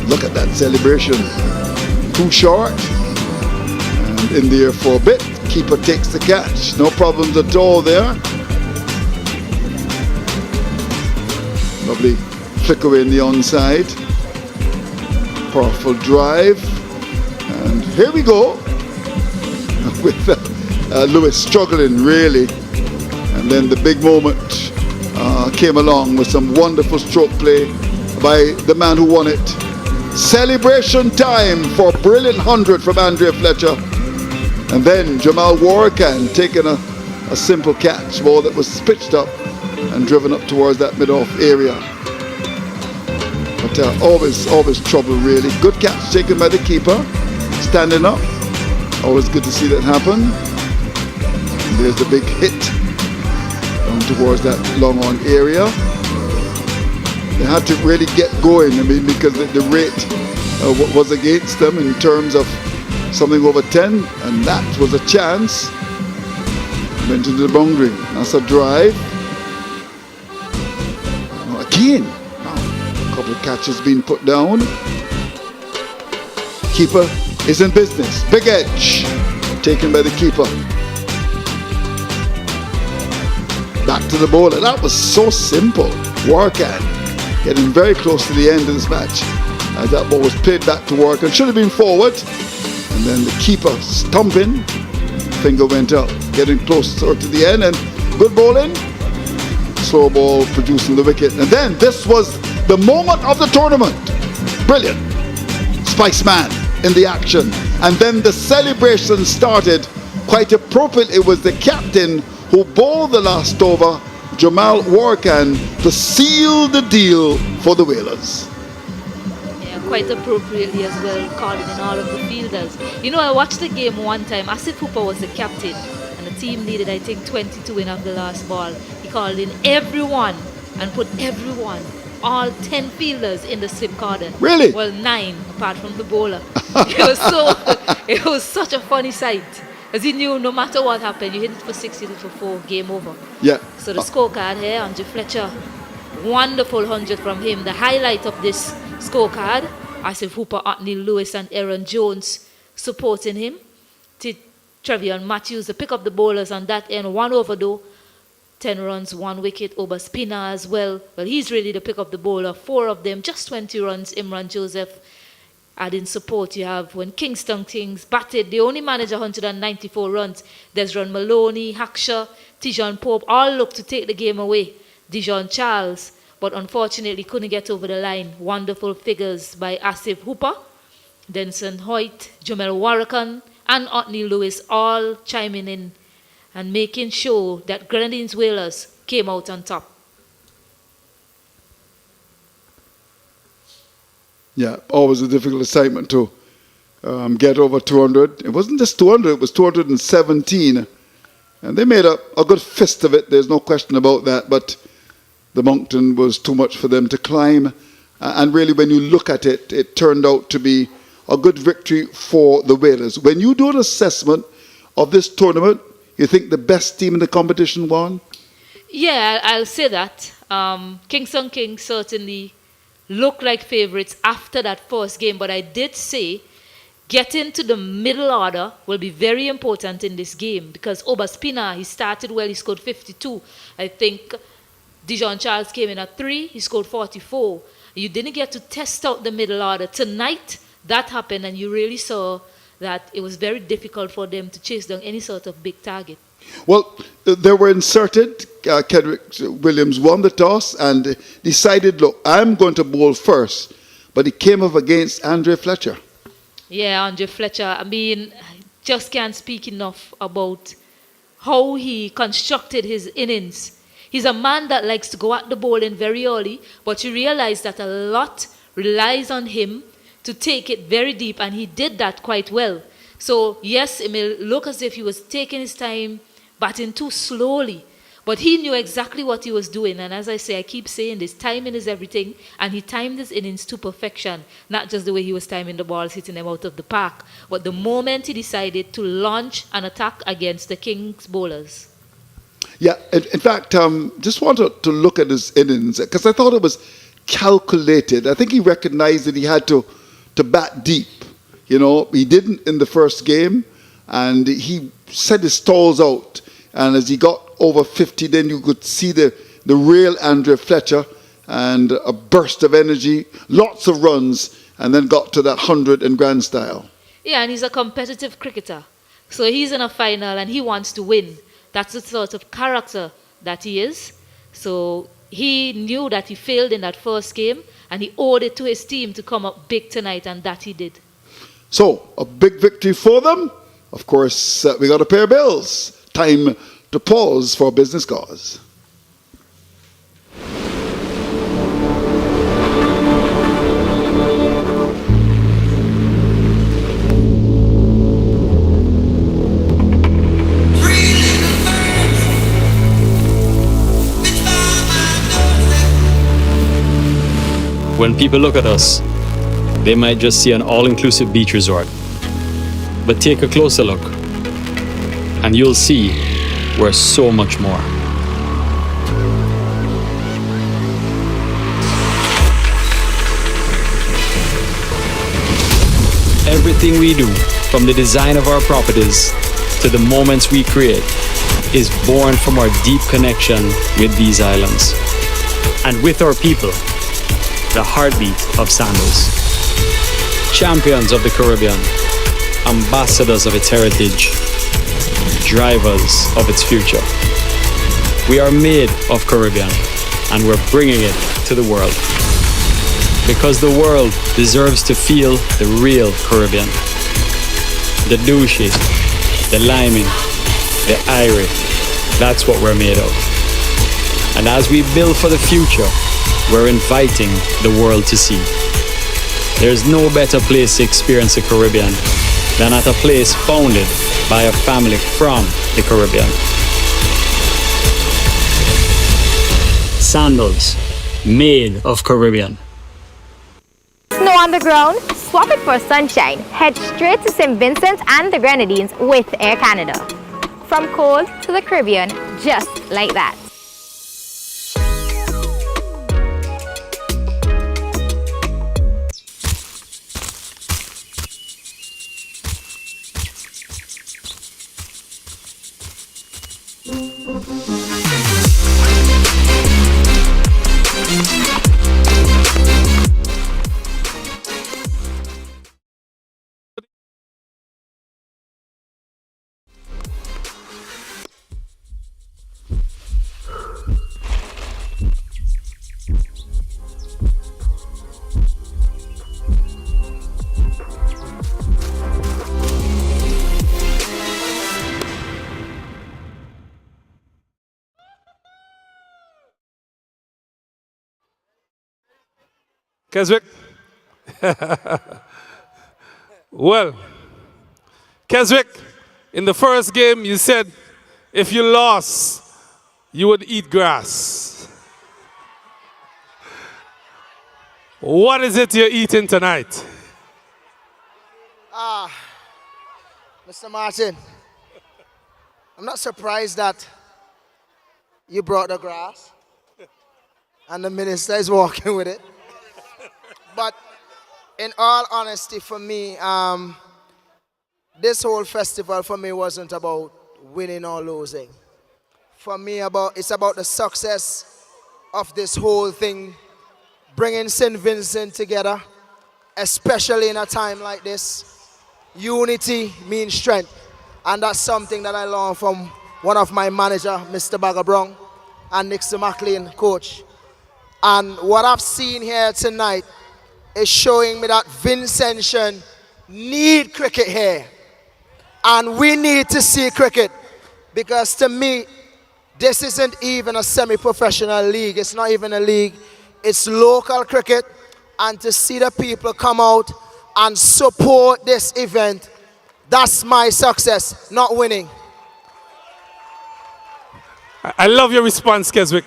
Look at that celebration. Too short. And in the air for a bit, keeper takes the catch. No problems at all there. Lovely flick away in the onside. Powerful drive. And here we go. With Lewis struggling really. And then the big moment came along with some wonderful stroke play by the man who won it. Celebration time for a brilliant 100 from Andrea Fletcher. And then Jamal Warrican taking a simple catch ball that was pitched up and driven up towards that mid-off area. But always trouble really. Good catch taken by the keeper, standing up. Always good to see that happen. And there's the big hit down towards that long on area. They had to really get going, I mean, because the rate was against them in terms of something over 10, and that was a chance. Went into the boundary. That's a drive. Again, a couple of catches being put down. Keeper is in business. Big edge taken by the keeper. Back to the bowler. That was so simple. Warkan getting very close to the end of this match. As that ball was played back to Warkan. Should have been forward. And then the keeper stumping. Finger went up. Getting closer to the end. And good bowling. Slow ball producing the wicket. And then this was the moment of the tournament. Brilliant. Spiceman in the action. And then the celebration started. Quite appropriate. It was the captain who bowled the last over, Jamal Warkan, to seal the deal for the Whalers. Yeah, quite appropriately as well, calling in all of the fielders. You know, I watched the game one time. Asif Hooper was the captain, and the team needed, I think, 22 in after the last ball. He called in everyone and put everyone, all 10 fielders in the slip cordon. Really? Well, 9 apart from the bowler. It was such a funny sight. As he knew, no matter what happened, you hit it for 6, you hit it for 4, game over. Yeah. So the scorecard here, Andre Fletcher, wonderful 100 from him. The highlight of this scorecard, Asif Hooper, Anthony Lewis and Aaron Jones supporting him. Trevion Matthews to pick up the bowlers on that end. 1 over though, 10 runs, 1 wicket. Oba Spina as well. Well, he's ready to pick up the bowler. 4 of them, just 20 runs. Imran Joseph adding support. You have when Kingstown Kings batted, they only managed 194 runs. Desron Maloney, Haksha, Tijon Pope all looked to take the game away. Dijon Charles, but unfortunately couldn't get over the line. Wonderful figures by Asif Hooper, Denson Hoyt, Jamel Warrakan, and Anthony Lewis all chiming in and making sure that Grenadines Whalers came out on top. Yeah, always a difficult assignment to get over 200. It wasn't just 200, it was 217. And they made a good fist of it, there's no question about that. But the mountain was too much for them to climb. And really, when you look at it, it turned out to be a good victory for the Whalers. When you do an assessment of this tournament, you think the best team in the competition won? Yeah, I'll say that. Kingstown Kings certainly look like favourites after that first game, but I did say getting to the middle order will be very important in this game because Obaspina, he started well, he scored 52. I think Dijon Charles came in at 3, he scored 44. You didn't get to test out the middle order. Tonight, that happened, and you really saw that it was very difficult for them to chase down any sort of big target. Well, they were inserted. Kedrick Williams won the toss and decided, look, I'm going to bowl first. But he came up against Andre Fletcher. Yeah, Andre Fletcher. I mean, just can't speak enough about how he constructed his innings. He's a man that likes to go at the bowling very early, but you realize that a lot relies on him to take it very deep, and he did that quite well. So, yes, it may look as if he was taking his time, batting too slowly. But he knew exactly what he was doing. And as I say, I keep saying this, timing is everything. And he timed his innings to perfection. Not just the way he was timing the balls, hitting them out of the park. But the moment he decided to launch an attack against the Kings bowlers. Yeah, in fact, just wanted to look at his innings, because I thought it was calculated. I think he recognized that he had to bat deep. You know, he didn't in the first game. And he set his stalls out. And as he got over 50, then you could see the real Andre Fletcher and a burst of energy, lots of runs, and then got to that 100 in grand style. Yeah, and he's a competitive cricketer. So he's in a final and he wants to win. That's the sort of character that he is. So he knew that he failed in that first game and he owed it to his team to come up big tonight, and that he did. So, a big victory for them. Of course, we got to pay our bills. Time to pause for business cause. When people look at us, they might just see an all-inclusive beach resort. But take a closer look, and you'll see we're so much more. Everything we do, from the design of our properties to the moments we create, is born from our deep connection with these islands. And with our people, the heartbeat of Sandals. Champions of the Caribbean, ambassadors of its heritage, drivers of its future. We are made of Caribbean, and we're bringing it to the world. Because the world deserves to feel the real Caribbean. The douchey, the liming, the irie, that's what we're made of. And as we build for the future, we're inviting the world to see. There's no better place to experience the Caribbean than at a place founded by a family from the Caribbean. Sandals, made of Caribbean. Snow on the ground? Swap it for sunshine. Head straight to St. Vincent and the Grenadines with Air Canada. From cold to the Caribbean, just like that. Keswick? Well, Keswick, in the first game you said if you lost, you would eat grass. What is it you're eating tonight? Mr. Martin, I'm not surprised that you brought the grass and the minister is walking with it. But in all honesty, for me, this whole festival for me wasn't about winning or losing. For me, it's about the success of this whole thing, bringing St. Vincent together, especially in a time like this. Unity means strength, and that's something that I learned from one of my manager, Mr. Bagger and Nixon McLean, coach. And what I've seen here tonight is showing me that Vincentian need cricket here. And we need to see cricket, because to me, this isn't even a semi-professional league. It's not even a league. It's local cricket. And to see the people come out and support this event, that's my success, not winning. I love your response, Keswick.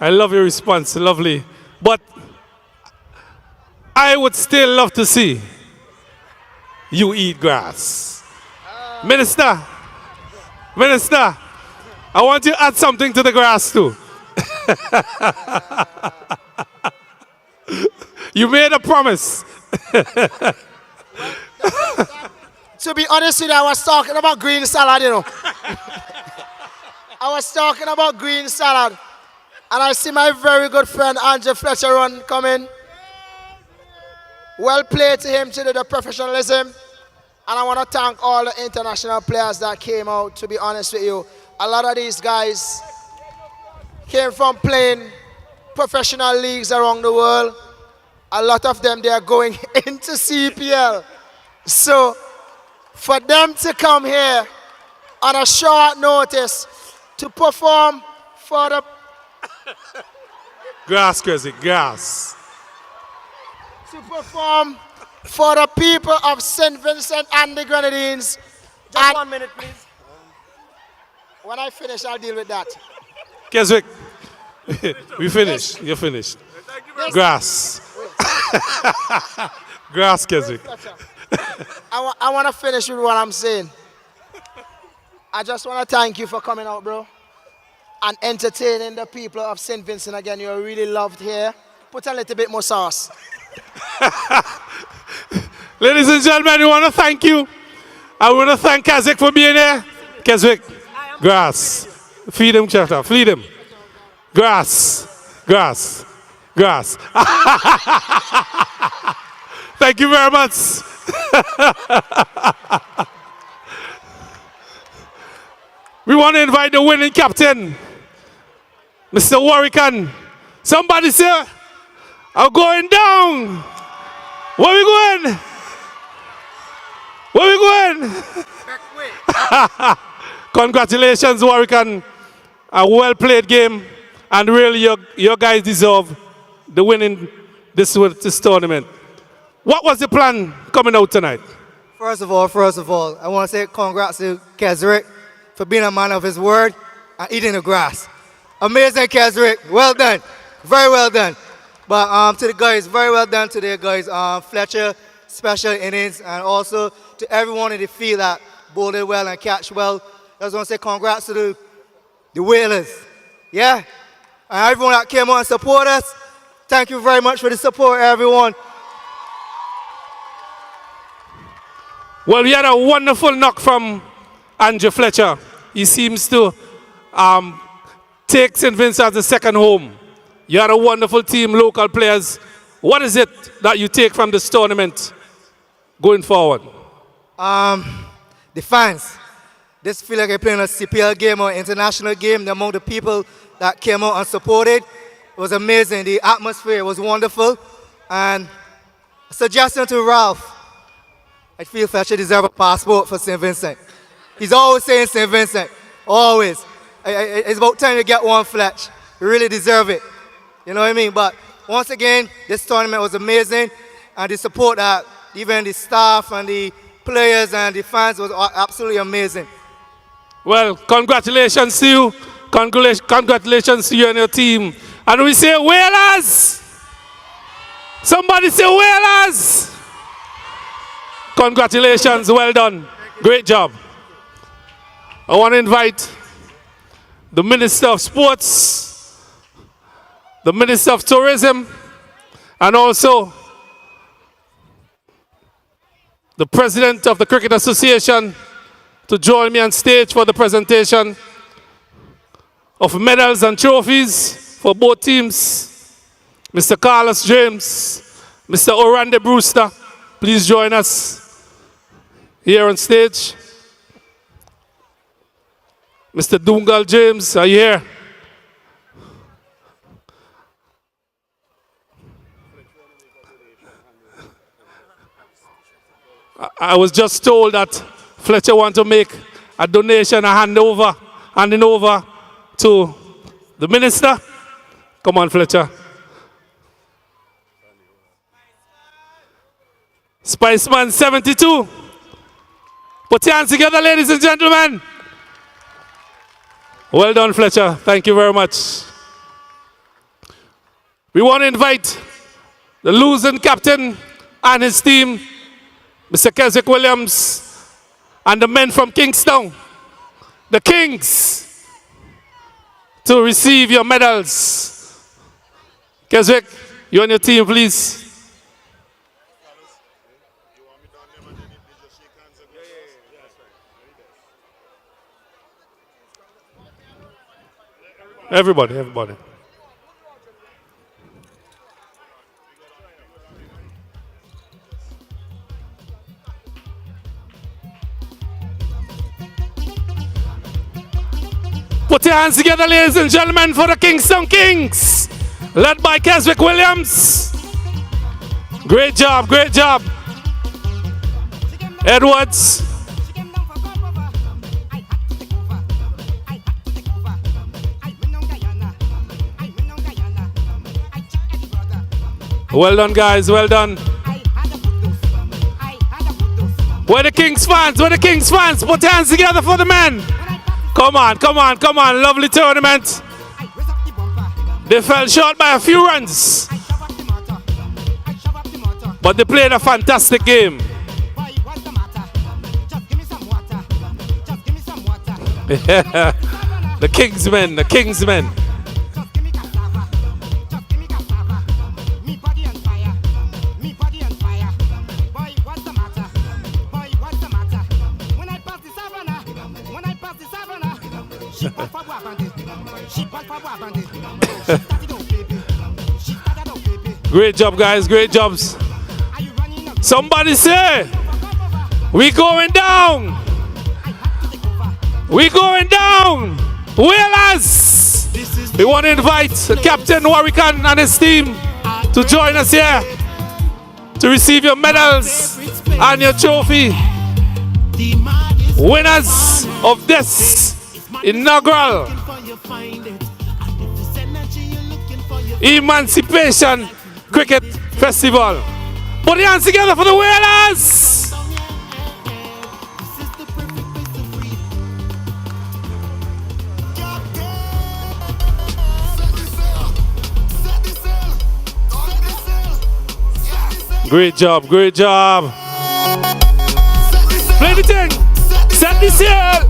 I love your response, lovely. But I would still love to see you eat grass. Minister, I want you to add something to the grass too. You made a promise. To be honest with you, I was talking about green salad, you know. I was talking about green salad. And I see my very good friend Andrew Fletcher come in. Well played to him today, the professionalism. And I want to thank all the international players that came out, to be honest with you. A lot of these guys came from playing professional leagues around the world. A lot of them, they are going into CPL. So for them to come here on a short notice to perform for the... Grass, Keswick, grass. To perform for the people of St. Vincent and the Grenadines. Just 1 minute, please. When I finish, I'll deal with that. Keswick, we finished. You're finished. Grass. Grass, Keswick. I want to finish with what I'm saying. I just want to thank you for coming out, bro, and entertaining the people of St. Vincent again. You're really loved here. Put a little bit more sauce. Ladies and gentlemen, we want to thank you. I want to thank Keswick for being here. Keswick, grass. Feed him, Chester. Feed him. Grass. Grass. Grass. Thank you very much. We want to invite the winning captain, Mr. Warwican. Somebody say, I'm going down. Where we going? Where we going? Congratulations, Warwican. A well-played game. And really, your guys deserve the winning this tournament. What was the plan coming out tonight? First of all, I want to say congrats to Keswick for being a man of his word and eating the grass. Amazing, Keswick. Well done. Very well done. But to the guys, very well done today, guys. Fletcher, special innings, and also to everyone in the field that bowled it well and catch well. I just want to say congrats to the Whalers. Yeah? And everyone that came on and support us, thank you very much for the support, everyone. Well, we had a wonderful knock from Andrew Fletcher. He seems to take St. Vincent as a second home. You had a wonderful team, local players. What is it that you take from this tournament going forward? The fans. This feel like you're playing a CPL game or international game. The amount of people that came out and supported was amazing. The atmosphere was wonderful. And a suggestion to Ralph, I feel Fletcher deserves a passport for St. Vincent. He's always saying St. Vincent, always. It's about time to get one, Fletch. You really deserve it. You know what I mean? But once again, this tournament was amazing. And the support that even the staff and the players and the fans was absolutely amazing. Well, congratulations to you. Congratulations to you and your team. And we say, Whalers! Somebody say, Whalers! Congratulations, well done. Great job. I want to invite the Minister of Sports, the Minister of Tourism, and also the President of the Cricket Association to join me on stage for the presentation of medals and trophies for both teams. Mr. Carlos James, Mr. Orande Brewster, please join us here on stage. Mr. Dungal James, are you here? I was just told that Fletcher wants to make a donation, handing over to the minister. Come on, Fletcher. Spiceman 72. Put your hands together, ladies and gentlemen. Well done, Fletcher. Thank you very much. We want to invite the losing captain and his team, Mr. Keswick Williams, and the men from Kingstown, the Kings, to receive your medals. Keswick, you and your team, please. Everybody. Put your hands together, ladies and gentlemen, for the Kingstown Kings, led by Keswick Williams. Great job. Edwards. Well done, guys, well done. Where the Kings fans? Put your hands together for the men. Come on. Lovely tournament. They fell short by a few runs. But they played a fantastic game. The Kingsmen, the Kingsmen. Great job, guys. Great jobs. Somebody say, we going down. We going down. Whalers. We want to invite Captain Warwican and his team to join us here to receive your medals and your trophy. Winners of this inaugural Emancipation Cricket Festival. Put your hands together for the Whalers! Great job, great job. Play the thing. Set the sail.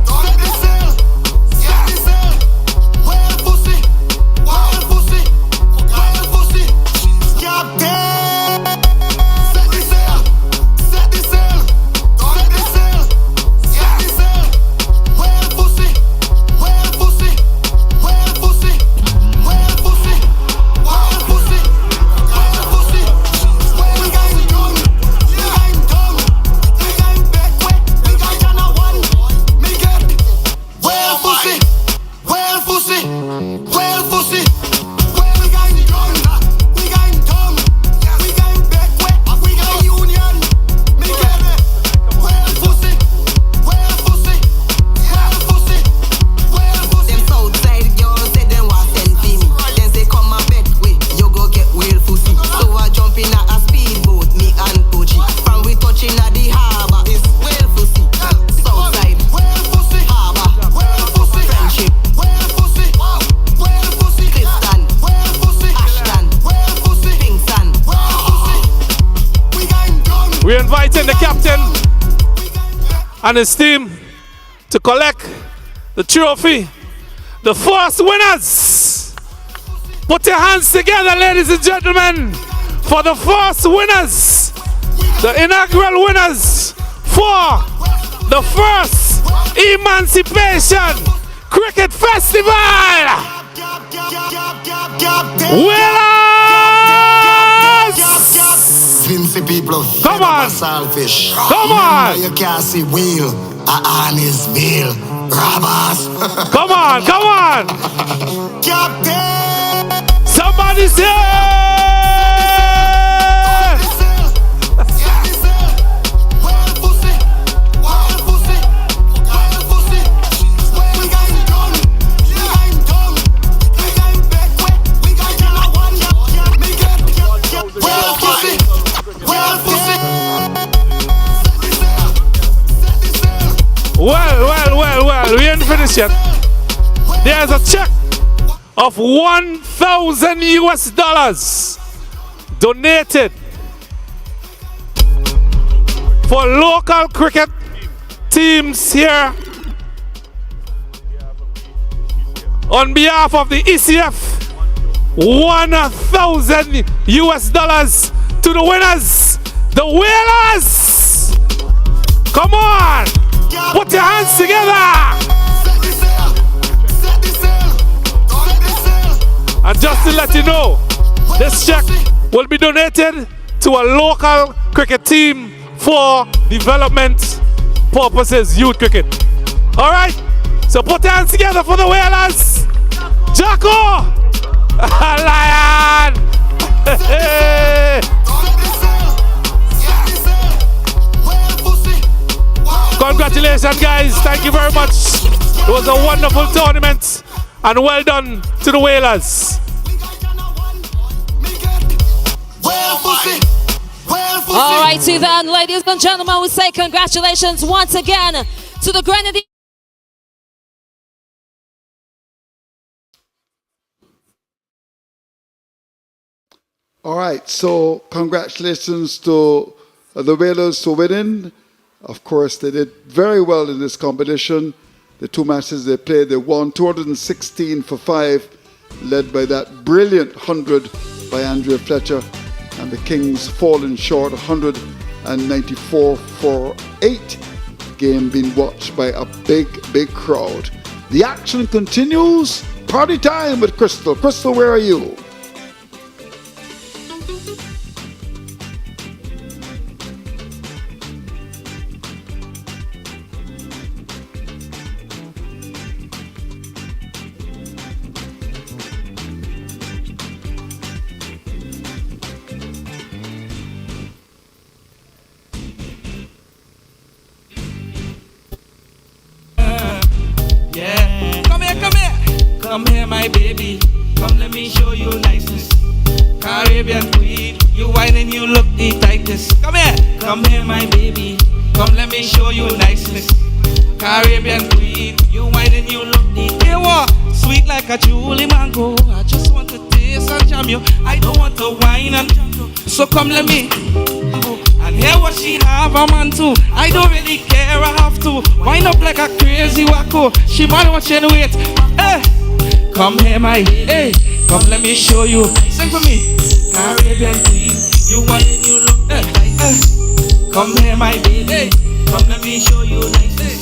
We're inviting the captain and his team to collect the trophy. The first winners. Put your hands together, ladies and gentlemen, for the first winners. The inaugural winners for the first Emancipation Cricket Festival. Vincy people, come on, selfish. Come on, you can't see wheel. Arnos Vale, robbers. Come on, come on. Captain. Somebody say. Well, we ain't finished yet. There's a check of $1,000 donated for local cricket teams here on behalf of the ECF. $1,000 to the winners, the Whalers. Come on, put your hands together. And just to let you know, this check will be donated to a local cricket team for development purposes, youth cricket. All right, so put your hands together for the Whalers. Jacko, Lion. Congratulations, guys. Thank you very much. It was a wonderful tournament. And well done to the Whalers. All right, then, ladies and gentlemen, we say congratulations once again to the Grenadines. All right, so congratulations to the Whalers for winning. Of course, they did very well in this competition. The two matches they played, they won 216 for 5, led by that brilliant 100 by Andrea Fletcher, and the Kings falling short 194 for 8. Game being watched by a big crowd. The action continues. Party time with Crystal. Crystal, where are you? Come here, my baby. Come, let me show you niceness. Caribbean queen, you whine and you look the tightest. Come here, my baby. Come, let me show you niceness. Caribbean queen, you whine and you look the. Hear what? Sweet like a Julie mango. I just want to taste and jam you. I don't want to whine and jam you. So come, let me. And hear what she have a man too. I don't really care, I have to. Wind up like a crazy wacko. She might watching wait. Come here, my hey. Come, let me show you. Sing for me. Caribbean queen, you want and you look. Come here, my baby. Come, let me show you nice.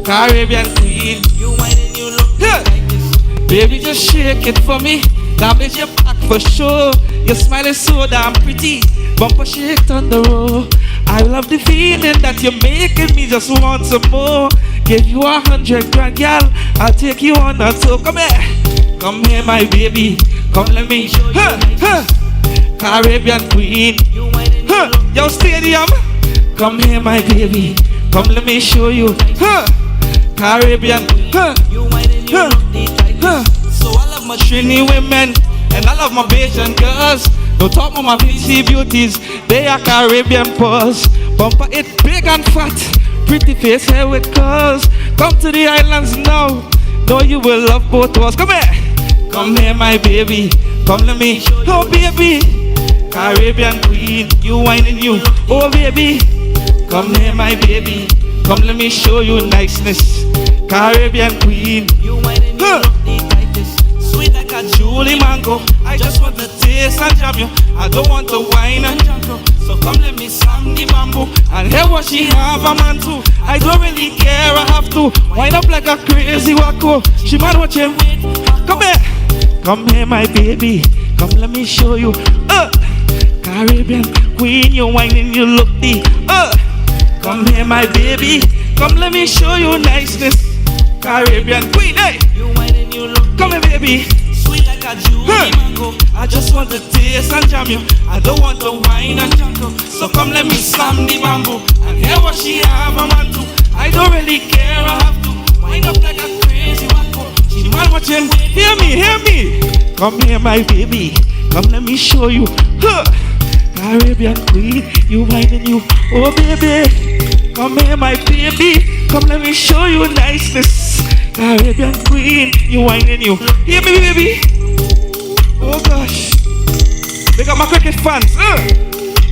Caribbean queen, you want and you look. Baby, just shake it for me. Damage your back for sure. Your smile is so damn pretty. Bumper shake on the road. I love the feeling that you're making me just want some more. Give you 100 grand, girl. I'll take you on a tour. Come here, my baby. Come, let me show you. Caribbean queen. Yo, stadium. Come here, my baby. Come, let me show you. Caribbean. So I love my Trini women and I love my Bajan girls. Don't talk about my PC beauties. They are Caribbean pearls. Bumper it big and fat. Pretty face hair with curls. Come to the islands now. Know you will love both of us. Come here, my baby. Come, let me. Oh, baby. Caribbean queen, you whining you. Oh, baby. Come here, my baby. Come, let me show you niceness. Caribbean queen, you whining you. Sweet like a Julie mango. I just want to taste and jam you. I don't want to wine and jam you. So come, let me slam the bamboo and hear what she have a man too. I don't really care, I have to wind up like a crazy wacko. She might watch him. Come here, my baby. Come, let me show you. Caribbean queen, you whining, you look the. Come here, my baby. Come, let me show you niceness. Caribbean queen, hey. You whining, you look. Come here, baby. Sweet like a Julie mango. I just want to taste and jam you. I don't want to wine and jam you. So come, let me slam the bamboo and hear what she have a man too. I don't really care, I have to wind up like a crazy wacko. She might watching. Hear me. Come here, my baby. Come, let me show you. Caribbean queen, you whining you. Oh, baby. Come here, my baby. Come, let me show you niceness. Caribbean queen, you whining you. Hear me, baby. Oh gosh. They got my cricket fans.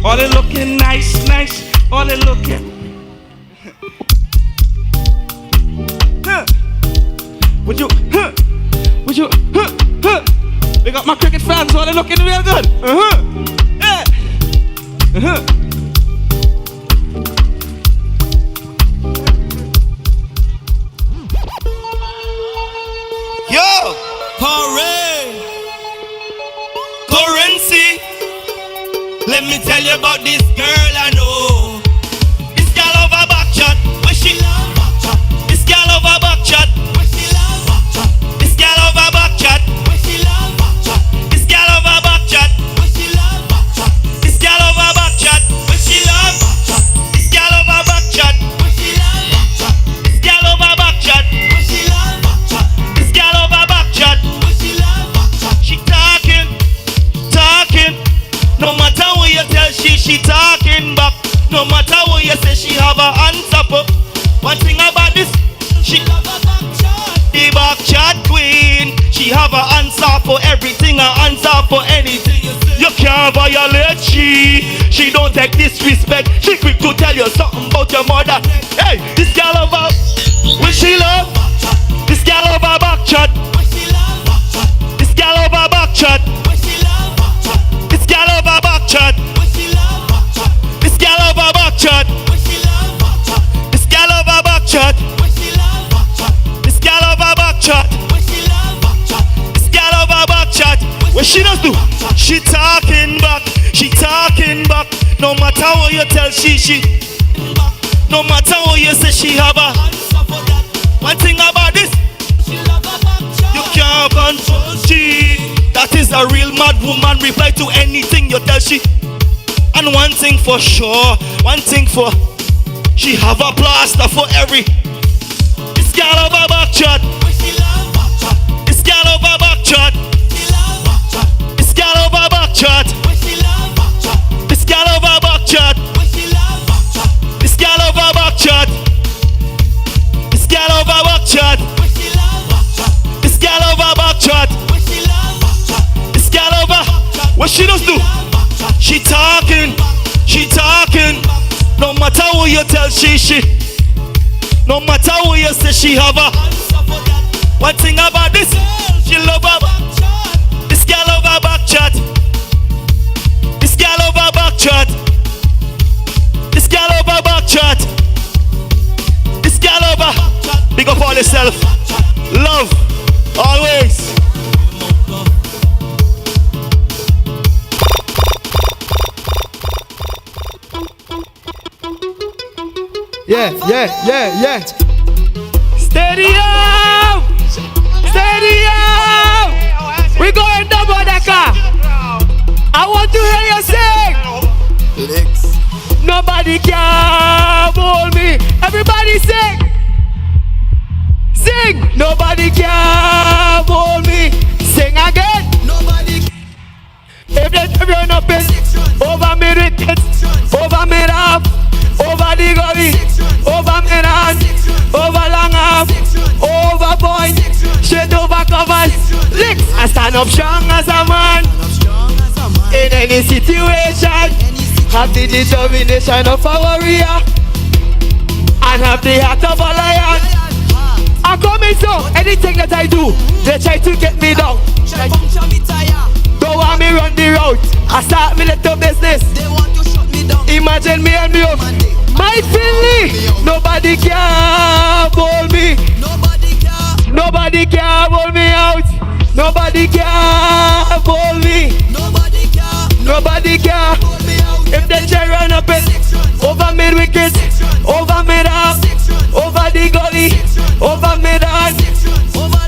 All they looking nice. All they looking. Would you? They got my cricket fans. All they looking real good. Yo, currency. Let me tell you about this girl I know. This girl of a back shot, where she love back shot. This girl of a back shot, where she love back shot. This girl of a back shot, where she love back shot. This girl of a back shot, where she love back shot. This girl of a back shot, where she love back shot. This girl of a back shot, where she love back shot. This girl of a back shot, where she love back shot. This girl of a back shot, where she love back shot. She talking. No matter what you tell she talking back. She don't take disrespect. She quick to tell you something about your mother. Hey, this girl over, when she love, this girl over back chat. This girl over back chat. This girl over back chat. This girl over back chat. This girl over back chat. This girl over back chat. This girl over back chat. What she does do? She talking back. She talking back. No matter what you tell she. No matter what you say she have a. One thing about this, you can't control she. That is a real mad woman. Reply to anything you tell she. And one thing for sure, one thing for, she have a plaster for every. This girl over back chat. This girl over back chat. This girl over back chat. This girl over back chat. This girl over back chat. This girl over back chat. This girl over back chat. This girl over. What she does do? She talking. She talking. No matter what you tell she. No matter what you say she have a. One thing about this, she love her. This girl over back chat. This girl over back chat. This girl over back chat. This girl over. Big up all yourself. Love. Always. Yeah. Stadium! Stadium! We going double decker. I want to hear you sing. Nobody can hold me. Everybody sing. Sing. Nobody can hold me. Sing again. Nobody. If there's everyone up in over me wickets, over me half, over the gully, over me hand, over long half, over point, straight over covers. Licks. I stand up strong as a man in any situation. Have the determination of a warrior and have the heart of a lion. I come in so anything that I do, they try to get me down. Don't want me run the road. I start me little business. They want to shut me down. Imagine me and me up. My Finley. Nobody can hold me. Nobody can hold me out. Nobody can hold me. Nobody can. If they try run up it, over mid wickets, over mid half, over the gully, over mid hand.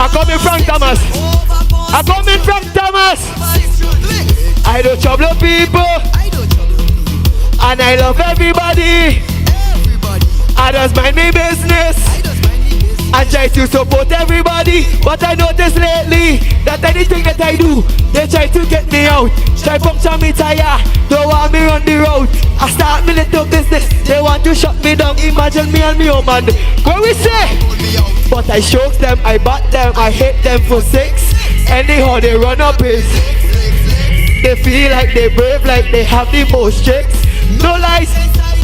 I coming from Thomas. I coming from Thomas. I don't trouble people, and I love everybody. I just mind me business. I try to support everybody, but I notice lately that anything that I do, they try to get me out. Try puncture me tire, don't want me run the road. I start me little business, they want to shut me down. Imagine me and me home and what we say? But I choke them, I bat them, I hate them for six. Anyhow they run up is, they feel like they brave, like they have the most tricks. No lies,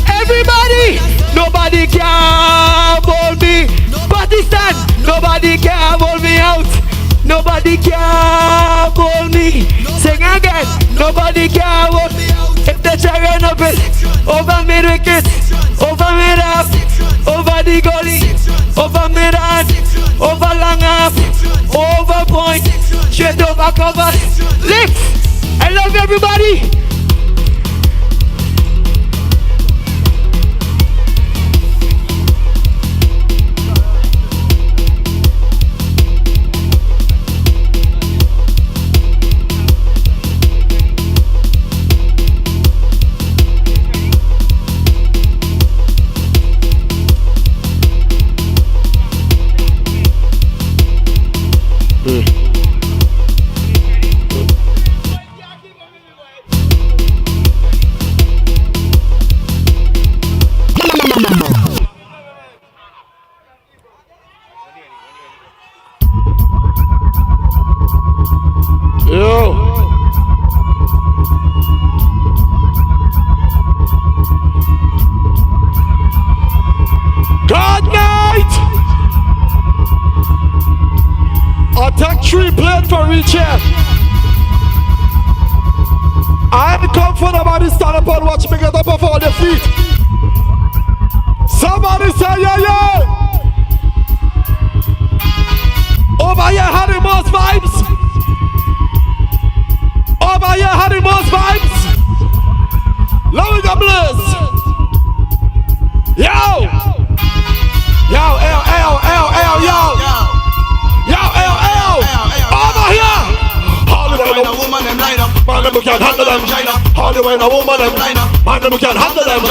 everybody, nobody can hold me. Pakistan, nobody can hold me out. Nobody can hold me. Sing again, nobody can hold me out. If they try run up it, over mid wickets, over mid half, over the gully, over mid hand, over long half, over point, straight over cover. Lift. I love everybody. reach here. I ain't come for nobody stand up and watch me get up off all your feet. Somebody say yeah, yeah. Over here had the most vibes. Over here had the most vibes. Let me go bless. Yo. Yo, L, L, L, L, yo. Yo, L, L. Over here. All the way the woman them line up. Man, them can't handle them. All the way the woman them line up. Man, them can't handle them.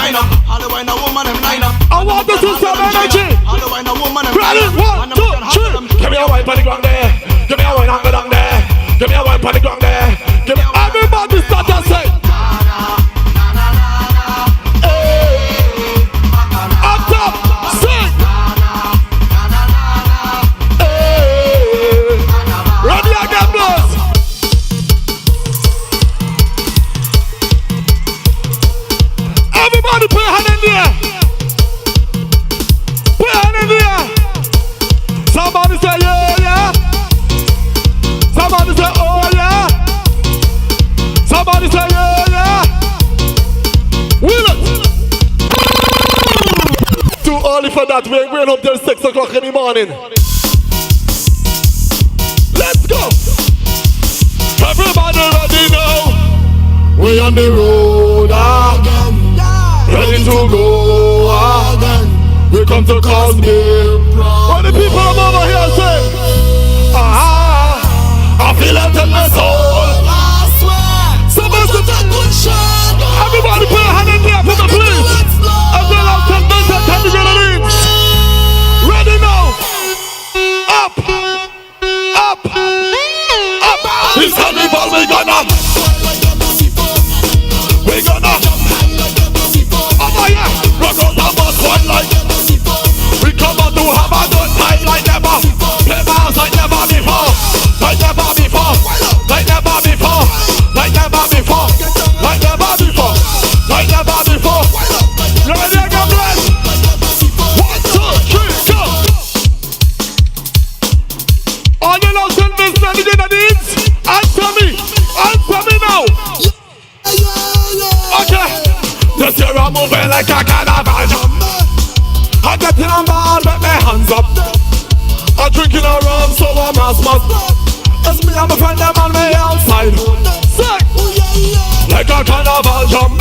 All the way the woman them line up. I want this to some energy. All the way the woman them line up. Ready? 1, 2, 3. Give me a wine on the ground there. Give me a wine on the ground there. Give me a wine on the ground there. Give me everybody start to say. Up top, sing. Ready again, boys. Everybody put your hand in the air. Put your hand in the air. Somebody say yeah, yeah. Somebody say oh yeah. Somebody say yeah, yeah. Will it? Too early for that. We ain't going up till 6 o'clock in the morning. Let's go. Everybody ready now. We on the road again. Ready to go again. We come to cause me. What the people over here say? I feel it in my soul. Somebody say that good shot. Everybody put your hand in there for me, please. As well as 10 minutes and 10 Grenadines. Ready now. Up. Up. Up. This carnival we gonna. We gonna. Over here. Rock out the bus one like. We come out to have a good time like never. Play bars like never before. Like never before. Like never before. Like never before. Like never before. Like never before. You ready again, bless? 1, 2, 3, go. All the love St. Vincent and the Grenadines. Answer me. Answer me now. Okay. This year I'm moving like a carnival jump. I'm getting on board with my hands up. I'm drinking a rum so I'm asthma. It's me and my friend them on me outside. Sick. Like a carnival jump.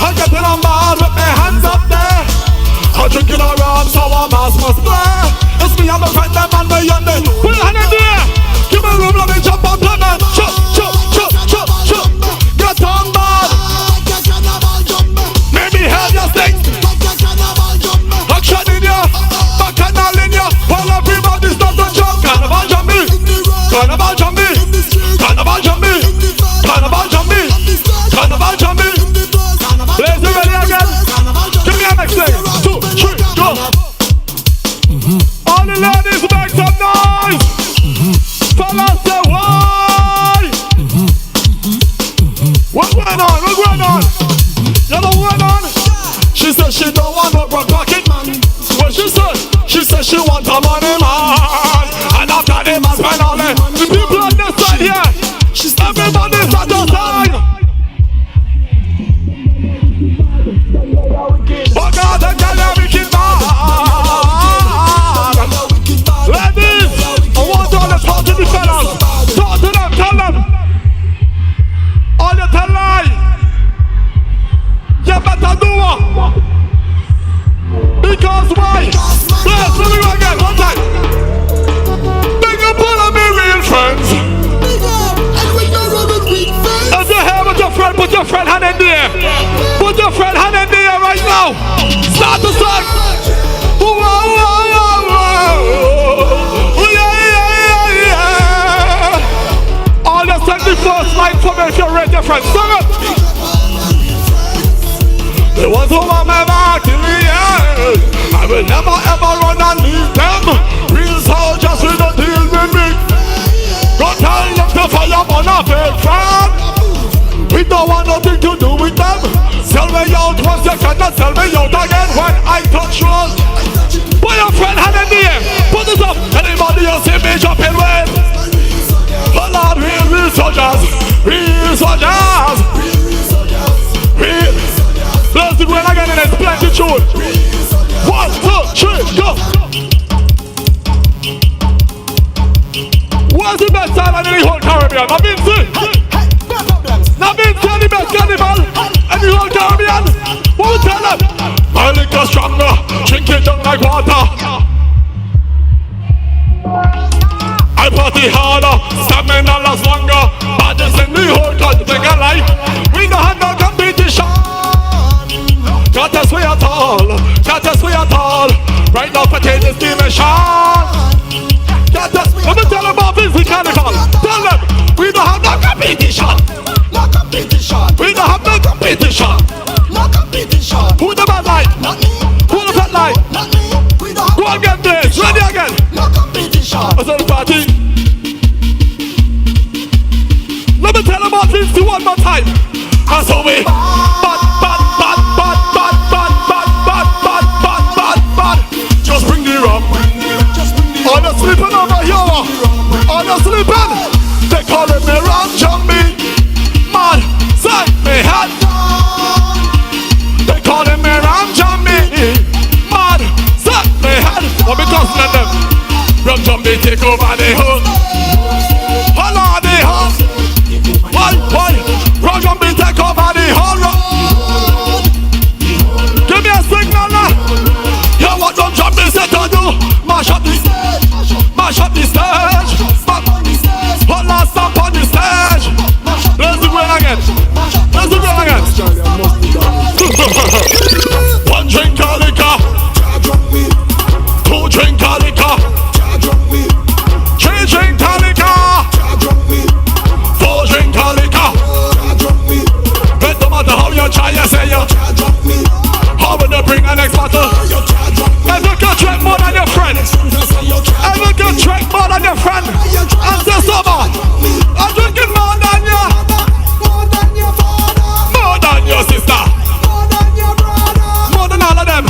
I'm getting on board with my hands up there. I'm drinking a rum so I'm asthma. It's me and my friend them on me on the. Put your hand in the air. Give me room, let me jump on play man. Chop, chop, chop, chop, chop. Get on board. Maybe help your things. Action in ya, bacchanal in ya. While everybody start to jump. Carnival jump me. Carnival jump me. Carnival jump me. Carnival jump me. Carnival jump me. Blaze it ready again. Give me a next thing. 2, 3, go. All the ladies make some noise. Fellas say why? What's going on? What's going on? You know what's going on? She said she don't want no broke pocket man. What she said? She said she want a money man. And after the man spend all the people on this side here. Everybody's at your side. Oh God, the girl are wicked man. Ladies, I want all the talk to the fellas. Talk to them, tell them. All you tell lie. You better do what? Because why? Yes, let me go again, one time. Big up all of me real friends. If you're here with your friend, put your friend hand in the air. Put your friend hand in the air right now. Start to sing. Whoa, whoa, whoa, whoa. Yeah, yeah, yeah. All the 71st night for me if you're ready, friends. Sing it. There was a woman back in the end. I will never ever run and leave them. Real soldiers will not deal with me. Go tell them to fire on a fake friend. We don't want nothing to do with them. Sell me out once you cannot sell me out again when I touch road. Put your friend hand in the air. Put it up. Anybody else see me jumping with? soldiers, real soldiers, real. Let's do it again and then splendid tune. 1, 2, 3, go. What's the best island in the whole Caribbean? Now Vinci. Now Vinci the best carnival in the whole Caribbean. What we tell them? My liquor stronger, drink it down like water. I party harder, stamina lasts longer. Baddest in the whole country, take a life. We don't have no competition. Got us way at all, got us way at all. Right now potatoes dimension. Got us, let me tell them about Vinci Carnival. Tell them, we don't have no competition. No competition. We don't have no competition. No competition. Who the bad light? Not me. Who the bad light? Not me. We don't have go again, please. Ready again. No competition. What's on the party? Let me tell them about Vinci one more time. And so we bad. Just bring the rum. All the sleeping over here. All the sleeping. They call it me rum jumpy. Man, say me hat. They call it me rum jumpy. Man, say me hat. What be tossing them? Rum jumpy take over the hood. Hold on the house. Why? Rum jumpy take over the whole. Give me a signal now. Hear what rum jumpy said to do. Mash up the stage. Mash up the stage. Hold on, stop on the stage. Let's do it again. Let's do it again. 1 drink of liquor. 2 drink of liquor. 3 drink of liquor. 4 drink of liquor. It don't matter how you try, you say you. How will you bring an next bottle? Ever can drink more than your friend? Ever can drink more than your friend? And say sober. I'm drinking more than you. More than your sister. More than all of them.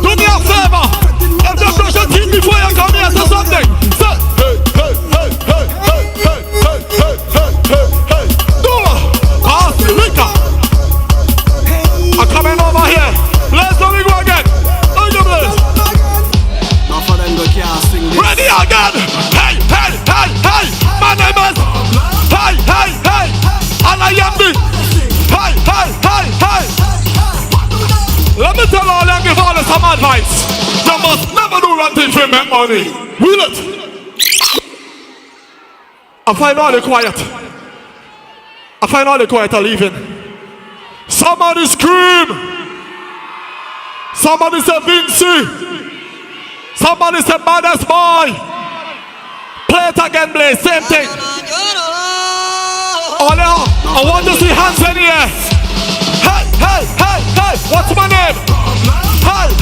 Do me a favor. If they brush your teeth before you come here to something. Say, hey. Do it. Pass the liquor. I'm coming over here. Let's go again. Ready again. Hey. My name is. Hey. And I am the. Hey. Let me tell all you, give all of some advice. You must never do one thing to make money. Will it? I find all the quiet are leaving. Somebody scream. Somebody say Vinci. Somebody say baddest boy. Play it again, Blaze. Same thing. Oh no, I want to see hands in here. Hey. What's my name? Hey.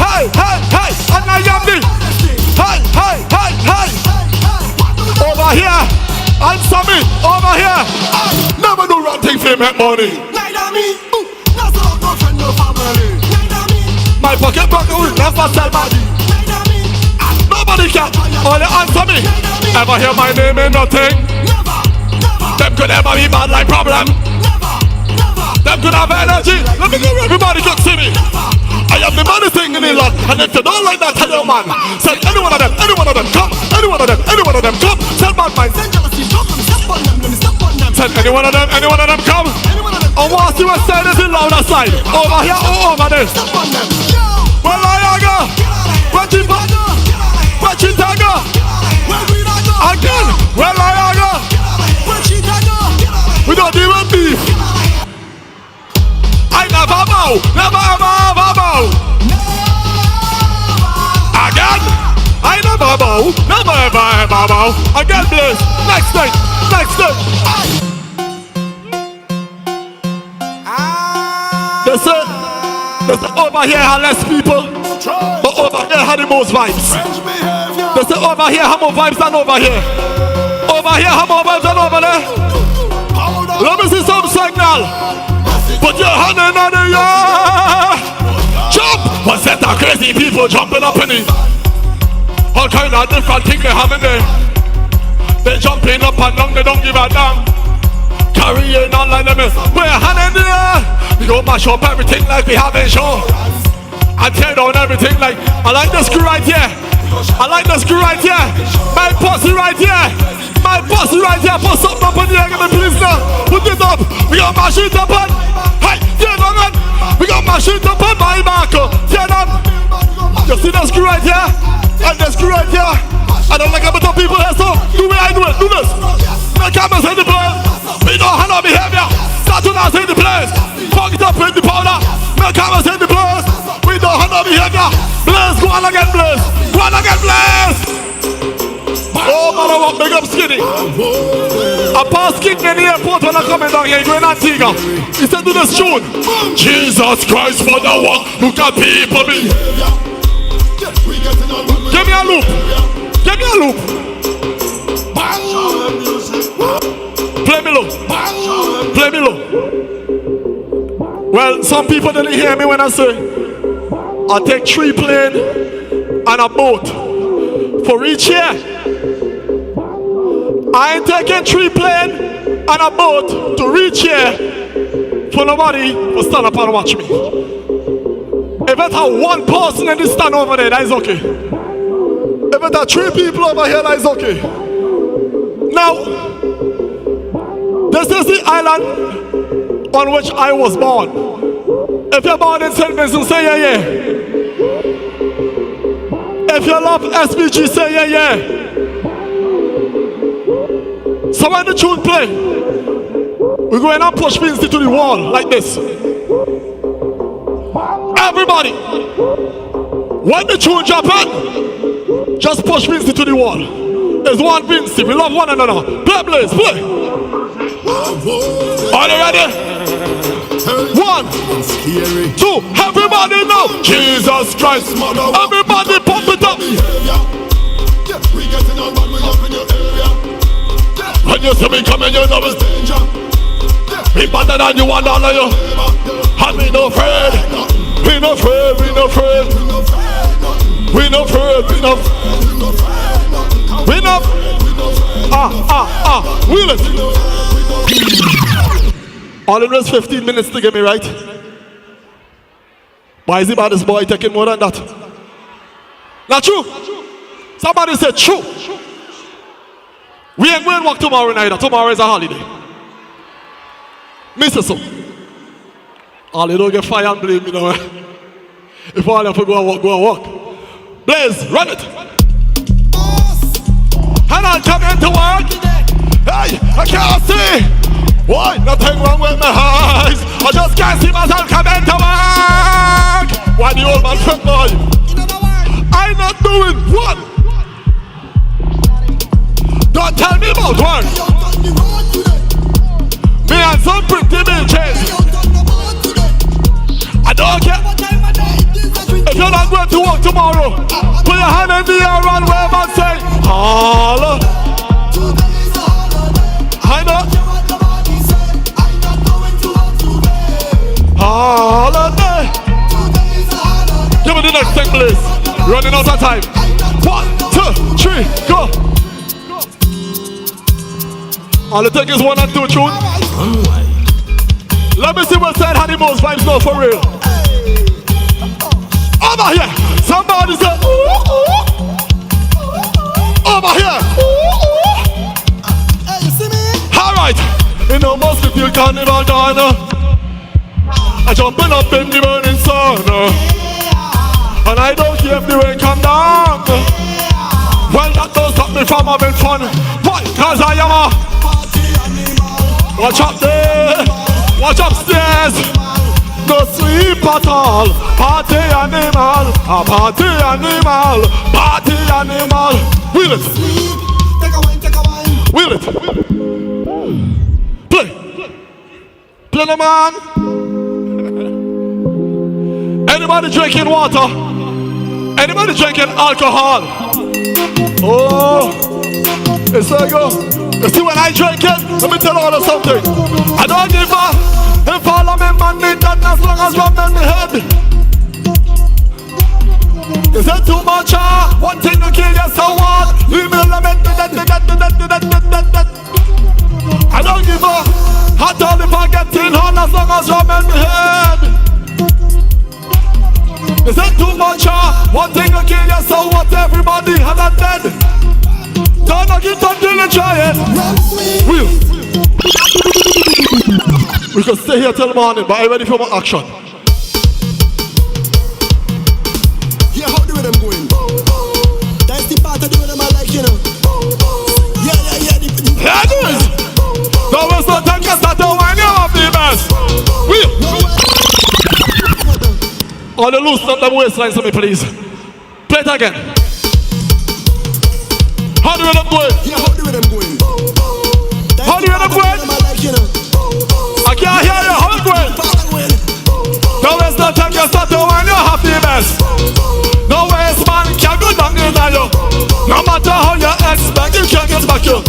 And I am the. Hey. Over here. Answer me. Over here. Never do wrong thing for make money. Neither me. No friend, no family. My pocket broken will never sell money. Nobody can. Only answer me. Ever hear my name in nothing? Them could never be bad like problem. Them could have energy. Let me go, everybody could see me. I am the money thing in the lot. And if you don't like that, tell your man. Send any one of them come. Any one of them come. Send bad minds. Send any one of them come. I want to see what side is the louder side. Over here or over there. Well, I go. Where Chicago? Again. Well, I go. We don't deal with beef. I never bow. Never ever bow. Again. I never bow. Never ever bow. Again, please. Next thing. They say over here have less people, but over here have the most vibes. They say over here have more vibes than over here. Over here have more vibes than over there. Let me see some signal. Put your hand in the air. Jump! One set of crazy people jumping up in it. All kind of different things they have in there. They jumping up and down, they don't give a damn. Carrying on like them. We're hand in the air. We go mash up everything like we have in show. I tear down everything like, I like the screw right here. I like the screw right here. My pussy right here. My pussy right here. Put something up in the air, give me please now. Put it up. We gonna mash it up on. Hey, tear down man. We gonna mash it up on my marker. Tear down. You see the screw right here? And the screw right here. I don't like a bit of people here, so do what I do it. Do this. The cameras in the place. We don't handle behavior. Saturn's in the place. Fuck it up in the powder. The cameras in the place. We don't handle behavior. Blaze, go on again, Blaze. Go on again, Blaze. Oh, man, I want big up Skinny. I passed King in the airport when I come in down here going Antigua. He said to this tune, Jesus Christ for the walk. Look at people be. Give me a loop. Give me a loop. Play me low. Play me low. Well, some people didn't hear me when I say I take 3 planes and a boat for each year. I ain't taking 3 planes and a boat to reach here for nobody to stand up and watch me. If it have 1 person in this stand over there, that is okay. If it have 3 people over here, that is okay. Now, this is the island on which I was born. If you're born in St. Vincent, say yeah, yeah. If you love SBG, say yeah, yeah. So when the tune play, we're going to push Vinci to the wall like this. Everybody, when the tune jump in, just push Vinci to the wall. There's one Vinci, we love one another. Play, Blaze, play. Are you ready? 1, 2, everybody know Jesus Christ. Everybody pump it up. When you see me coming, you know it's danger. We better than you and all of you. And we no afraid. We no afraid, we no afraid. We no afraid, we no afraid. We no wheel it. All in rest 15 minutes to get me right. Why is it about this boy taking more than that? Not true. Somebody said true. We ain't going to work tomorrow night. Tomorrow is a holiday. Mr. So. All you don't get fire and blame, you know. If all you have to go and walk, go and walk. Blaze, run it. And I'll come into work. Hey, I can't see. Why? Nothing wrong with my eyes. I just can't see myself come into work. Why the old man fat boy? I'm not doing what? Don't tell me about work. Me and some pretty bitches. I don't care. If you're not going to work tomorrow, put your hand in the air and wave and say, holla. I know. Holiday. Give me the next thing, please. Running out of time. 1, 2, 3, go. All it takes is 1 and 2 tune. Let me see what side had the most vibes now for real. Over here. Somebody say, ooh, ooh. Over here. Ooh, ooh. Hey, you see me? Alright. In the most beautiful carnival diner. I jumping up in the burning sun. And I don't care if the rain come down. Well, that don't stop me from having fun. Why? Cause I am a watch up there, watch upstairs. No sleep at all. Party animal, a party animal, party animal. Wheel it. Wheel it. Play. Play the man. Anybody drinking water? Anybody drinking alcohol? Oh, it's like go. You see when I drink it, let me tell all of something. I don't give a if all of me money done as long as one in the head. Is it too much? One thing to kill you, so what? Leave me alone. I don't give a till you try it. We can stay here till morning, but are you ready for more action? Yeah, how the rhythm going? That's the part of the rhythm I like, you know. Yeah. Here it is. Don't waste no time, just start to wind you up the best. On the loose, stop them waistlines for me, please. Play it again. How the rhythm going? Yeah, how the rhythm going? How the rhythm going? I can't hear you. How it going? Don't waste no time, just start to wind you up the best. No waste, man, can't go down in you. No matter how you expect, you can't get back you.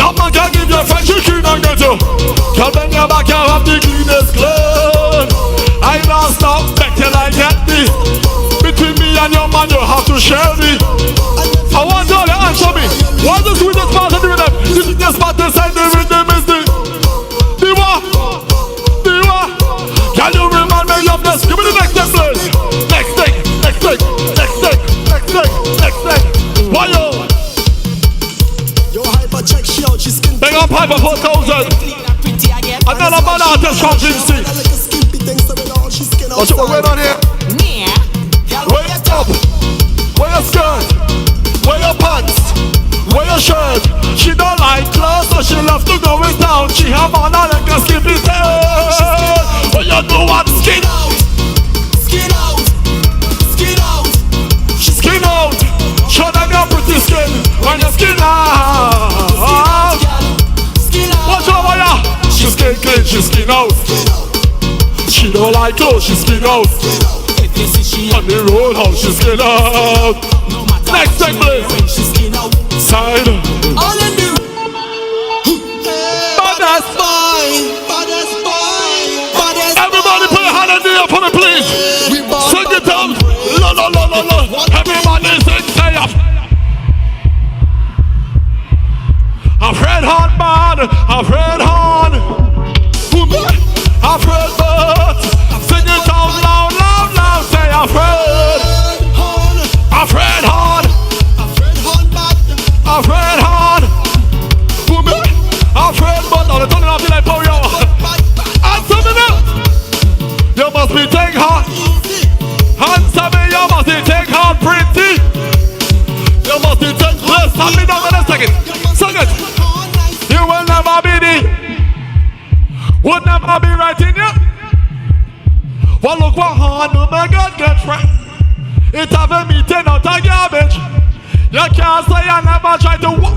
No man can give you French, you can't get you. Can't bend your back, you have the cleanest clothes. I don't stop, back till I get me. Between me and your man, you have to share me. I want all you answer me. What's the sweetest part of the rhythm? This is the spot inside the rhythm is the what? Can you remind me of this? Give me the next thing, please. Next thing. Why yo? Yo, Hyper, check she out, she's skin. Big up Hyper 4000. Another man out there from Kingstown. What's going on here? Wear your top, wear your skirt, wear your pants, wear your shirt. She don't like clothes, so she loves to go in town. She have on a like a skimpy tail. But you know what? Skin out. She skin out. Show them your pretty skin when you skin out. Watch over ya. She skin clean, she skin out. She don't like clothes, she skin out. On the road, how she skin out. Next thing, please. Side. All you do. Baddest boy. Everybody put your hand on the air for me, please. Sing it out. No. Everybody sing, say up. I've heard hard man, I've heard hard. I've heard bird. Sing it out loud, say I've heard. I've heard hard. I've heard hard. I've heard bird. Now turn it off like power yo. Answer me now. You must be take hard. Answer me, you must be take hard pretty. You must be take less. Hand me down in a second. Sing it. You will never be would never be right in you. Well, look what hard to make a good friend. It have a meeting out of garbage. You can't say I never try to walk.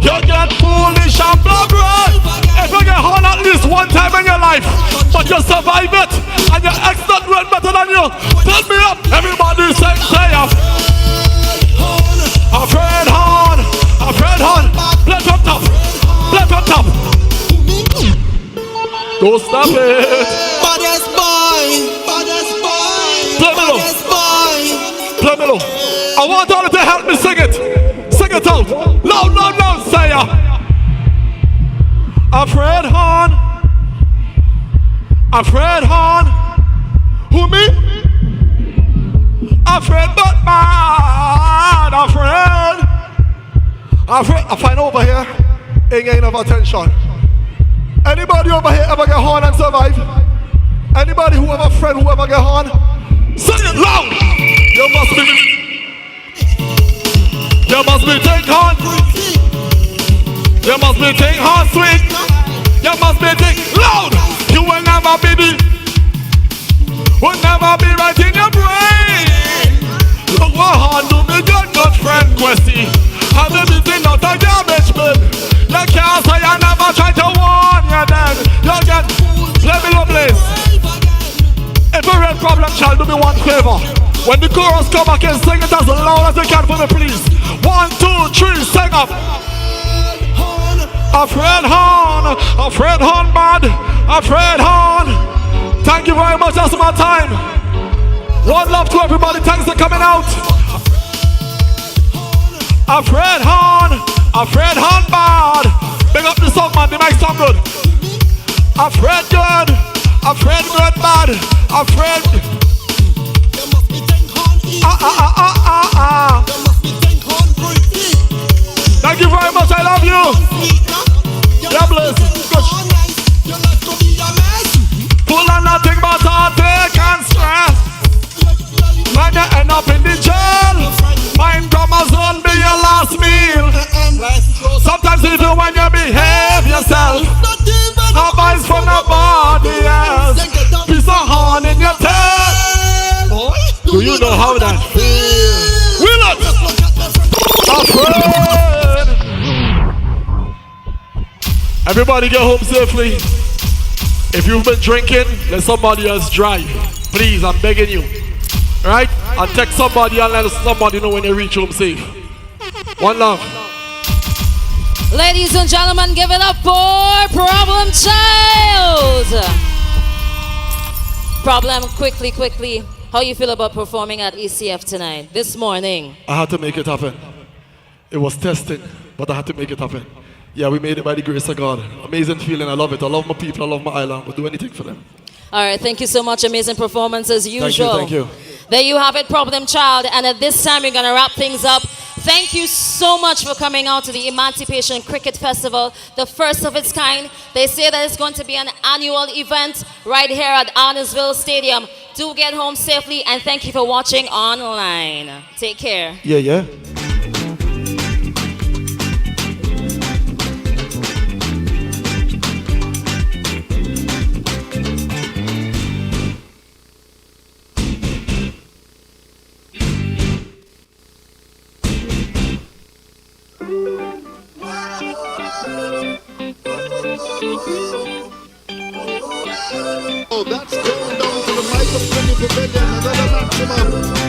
You get foolish and blubbery. If you get hard at least one time in your life, but you survive it, and your ex not run better than you, tell me up. Everybody say up. I've heard hard. Play from top. Don't stop it. Baddest boy. Play me low. I want all of you to help me sing it. Sing it out. Loud, say ya. I've heard horn. Who me? I've heard but man. I've heard. I find over here. Ain't getting enough attention. Anybody over here ever get horn and survive? Anybody who have a friend who ever get horn? Sing it loud! You must be take horn. You must be take horn sweet. You must be take loud. You will never be right in your brain. Look what horn do me good friend Questy. Have you been seen out a garbage bin? You can't say I never try to warn you then. You get, let me know please. If a real problem child, do me one favor. When the chorus come back and sing it as loud as you can for me please. 1, 2, 3, sing up. I've heard horn bad. I've heard horn. Thank you very much, that's my time. One love to everybody, thanks for coming out. I've heard horn bad. Big up the song man, the mic sound good. I've heard good bad. I've heard. Thank you very you. Yeah, bless. Full of nothing but heartache and stress. Man, you end up in the jail. Mind Amazon be your last meal. Sometimes even when you behave yourself, advice from nobody else. Piece of horn in your tail. Do you know how that feels? Will it? Afraid. Everybody get home safely. If you've been drinking, let somebody else drive. Please, I'm begging you. Right? And text somebody and let somebody know when you reach home safe. One love. Ladies and gentlemen, give it up for Problem Child. Problem, quickly. How you feel about performing at ECF tonight, this morning? I had to make it happen. It was testing, but I had to make it happen. Yeah, we made it by the grace of God. Amazing feeling, I love it. I love my people, I love my island. We'll do anything for them. All right, thank you so much. Amazing performance as usual. Thank you. There you have it, Problem Child. And at this time, we're going to wrap things up. Thank you so much for coming out to the Emancipation Cricket Festival, the first of its kind. They say that it's going to be an annual event right here at Arnos Vale Stadium. Do get home safely, and thank you for watching online. Take care. Yeah. Oh, that's going down to the microphone pavilion, another maximum.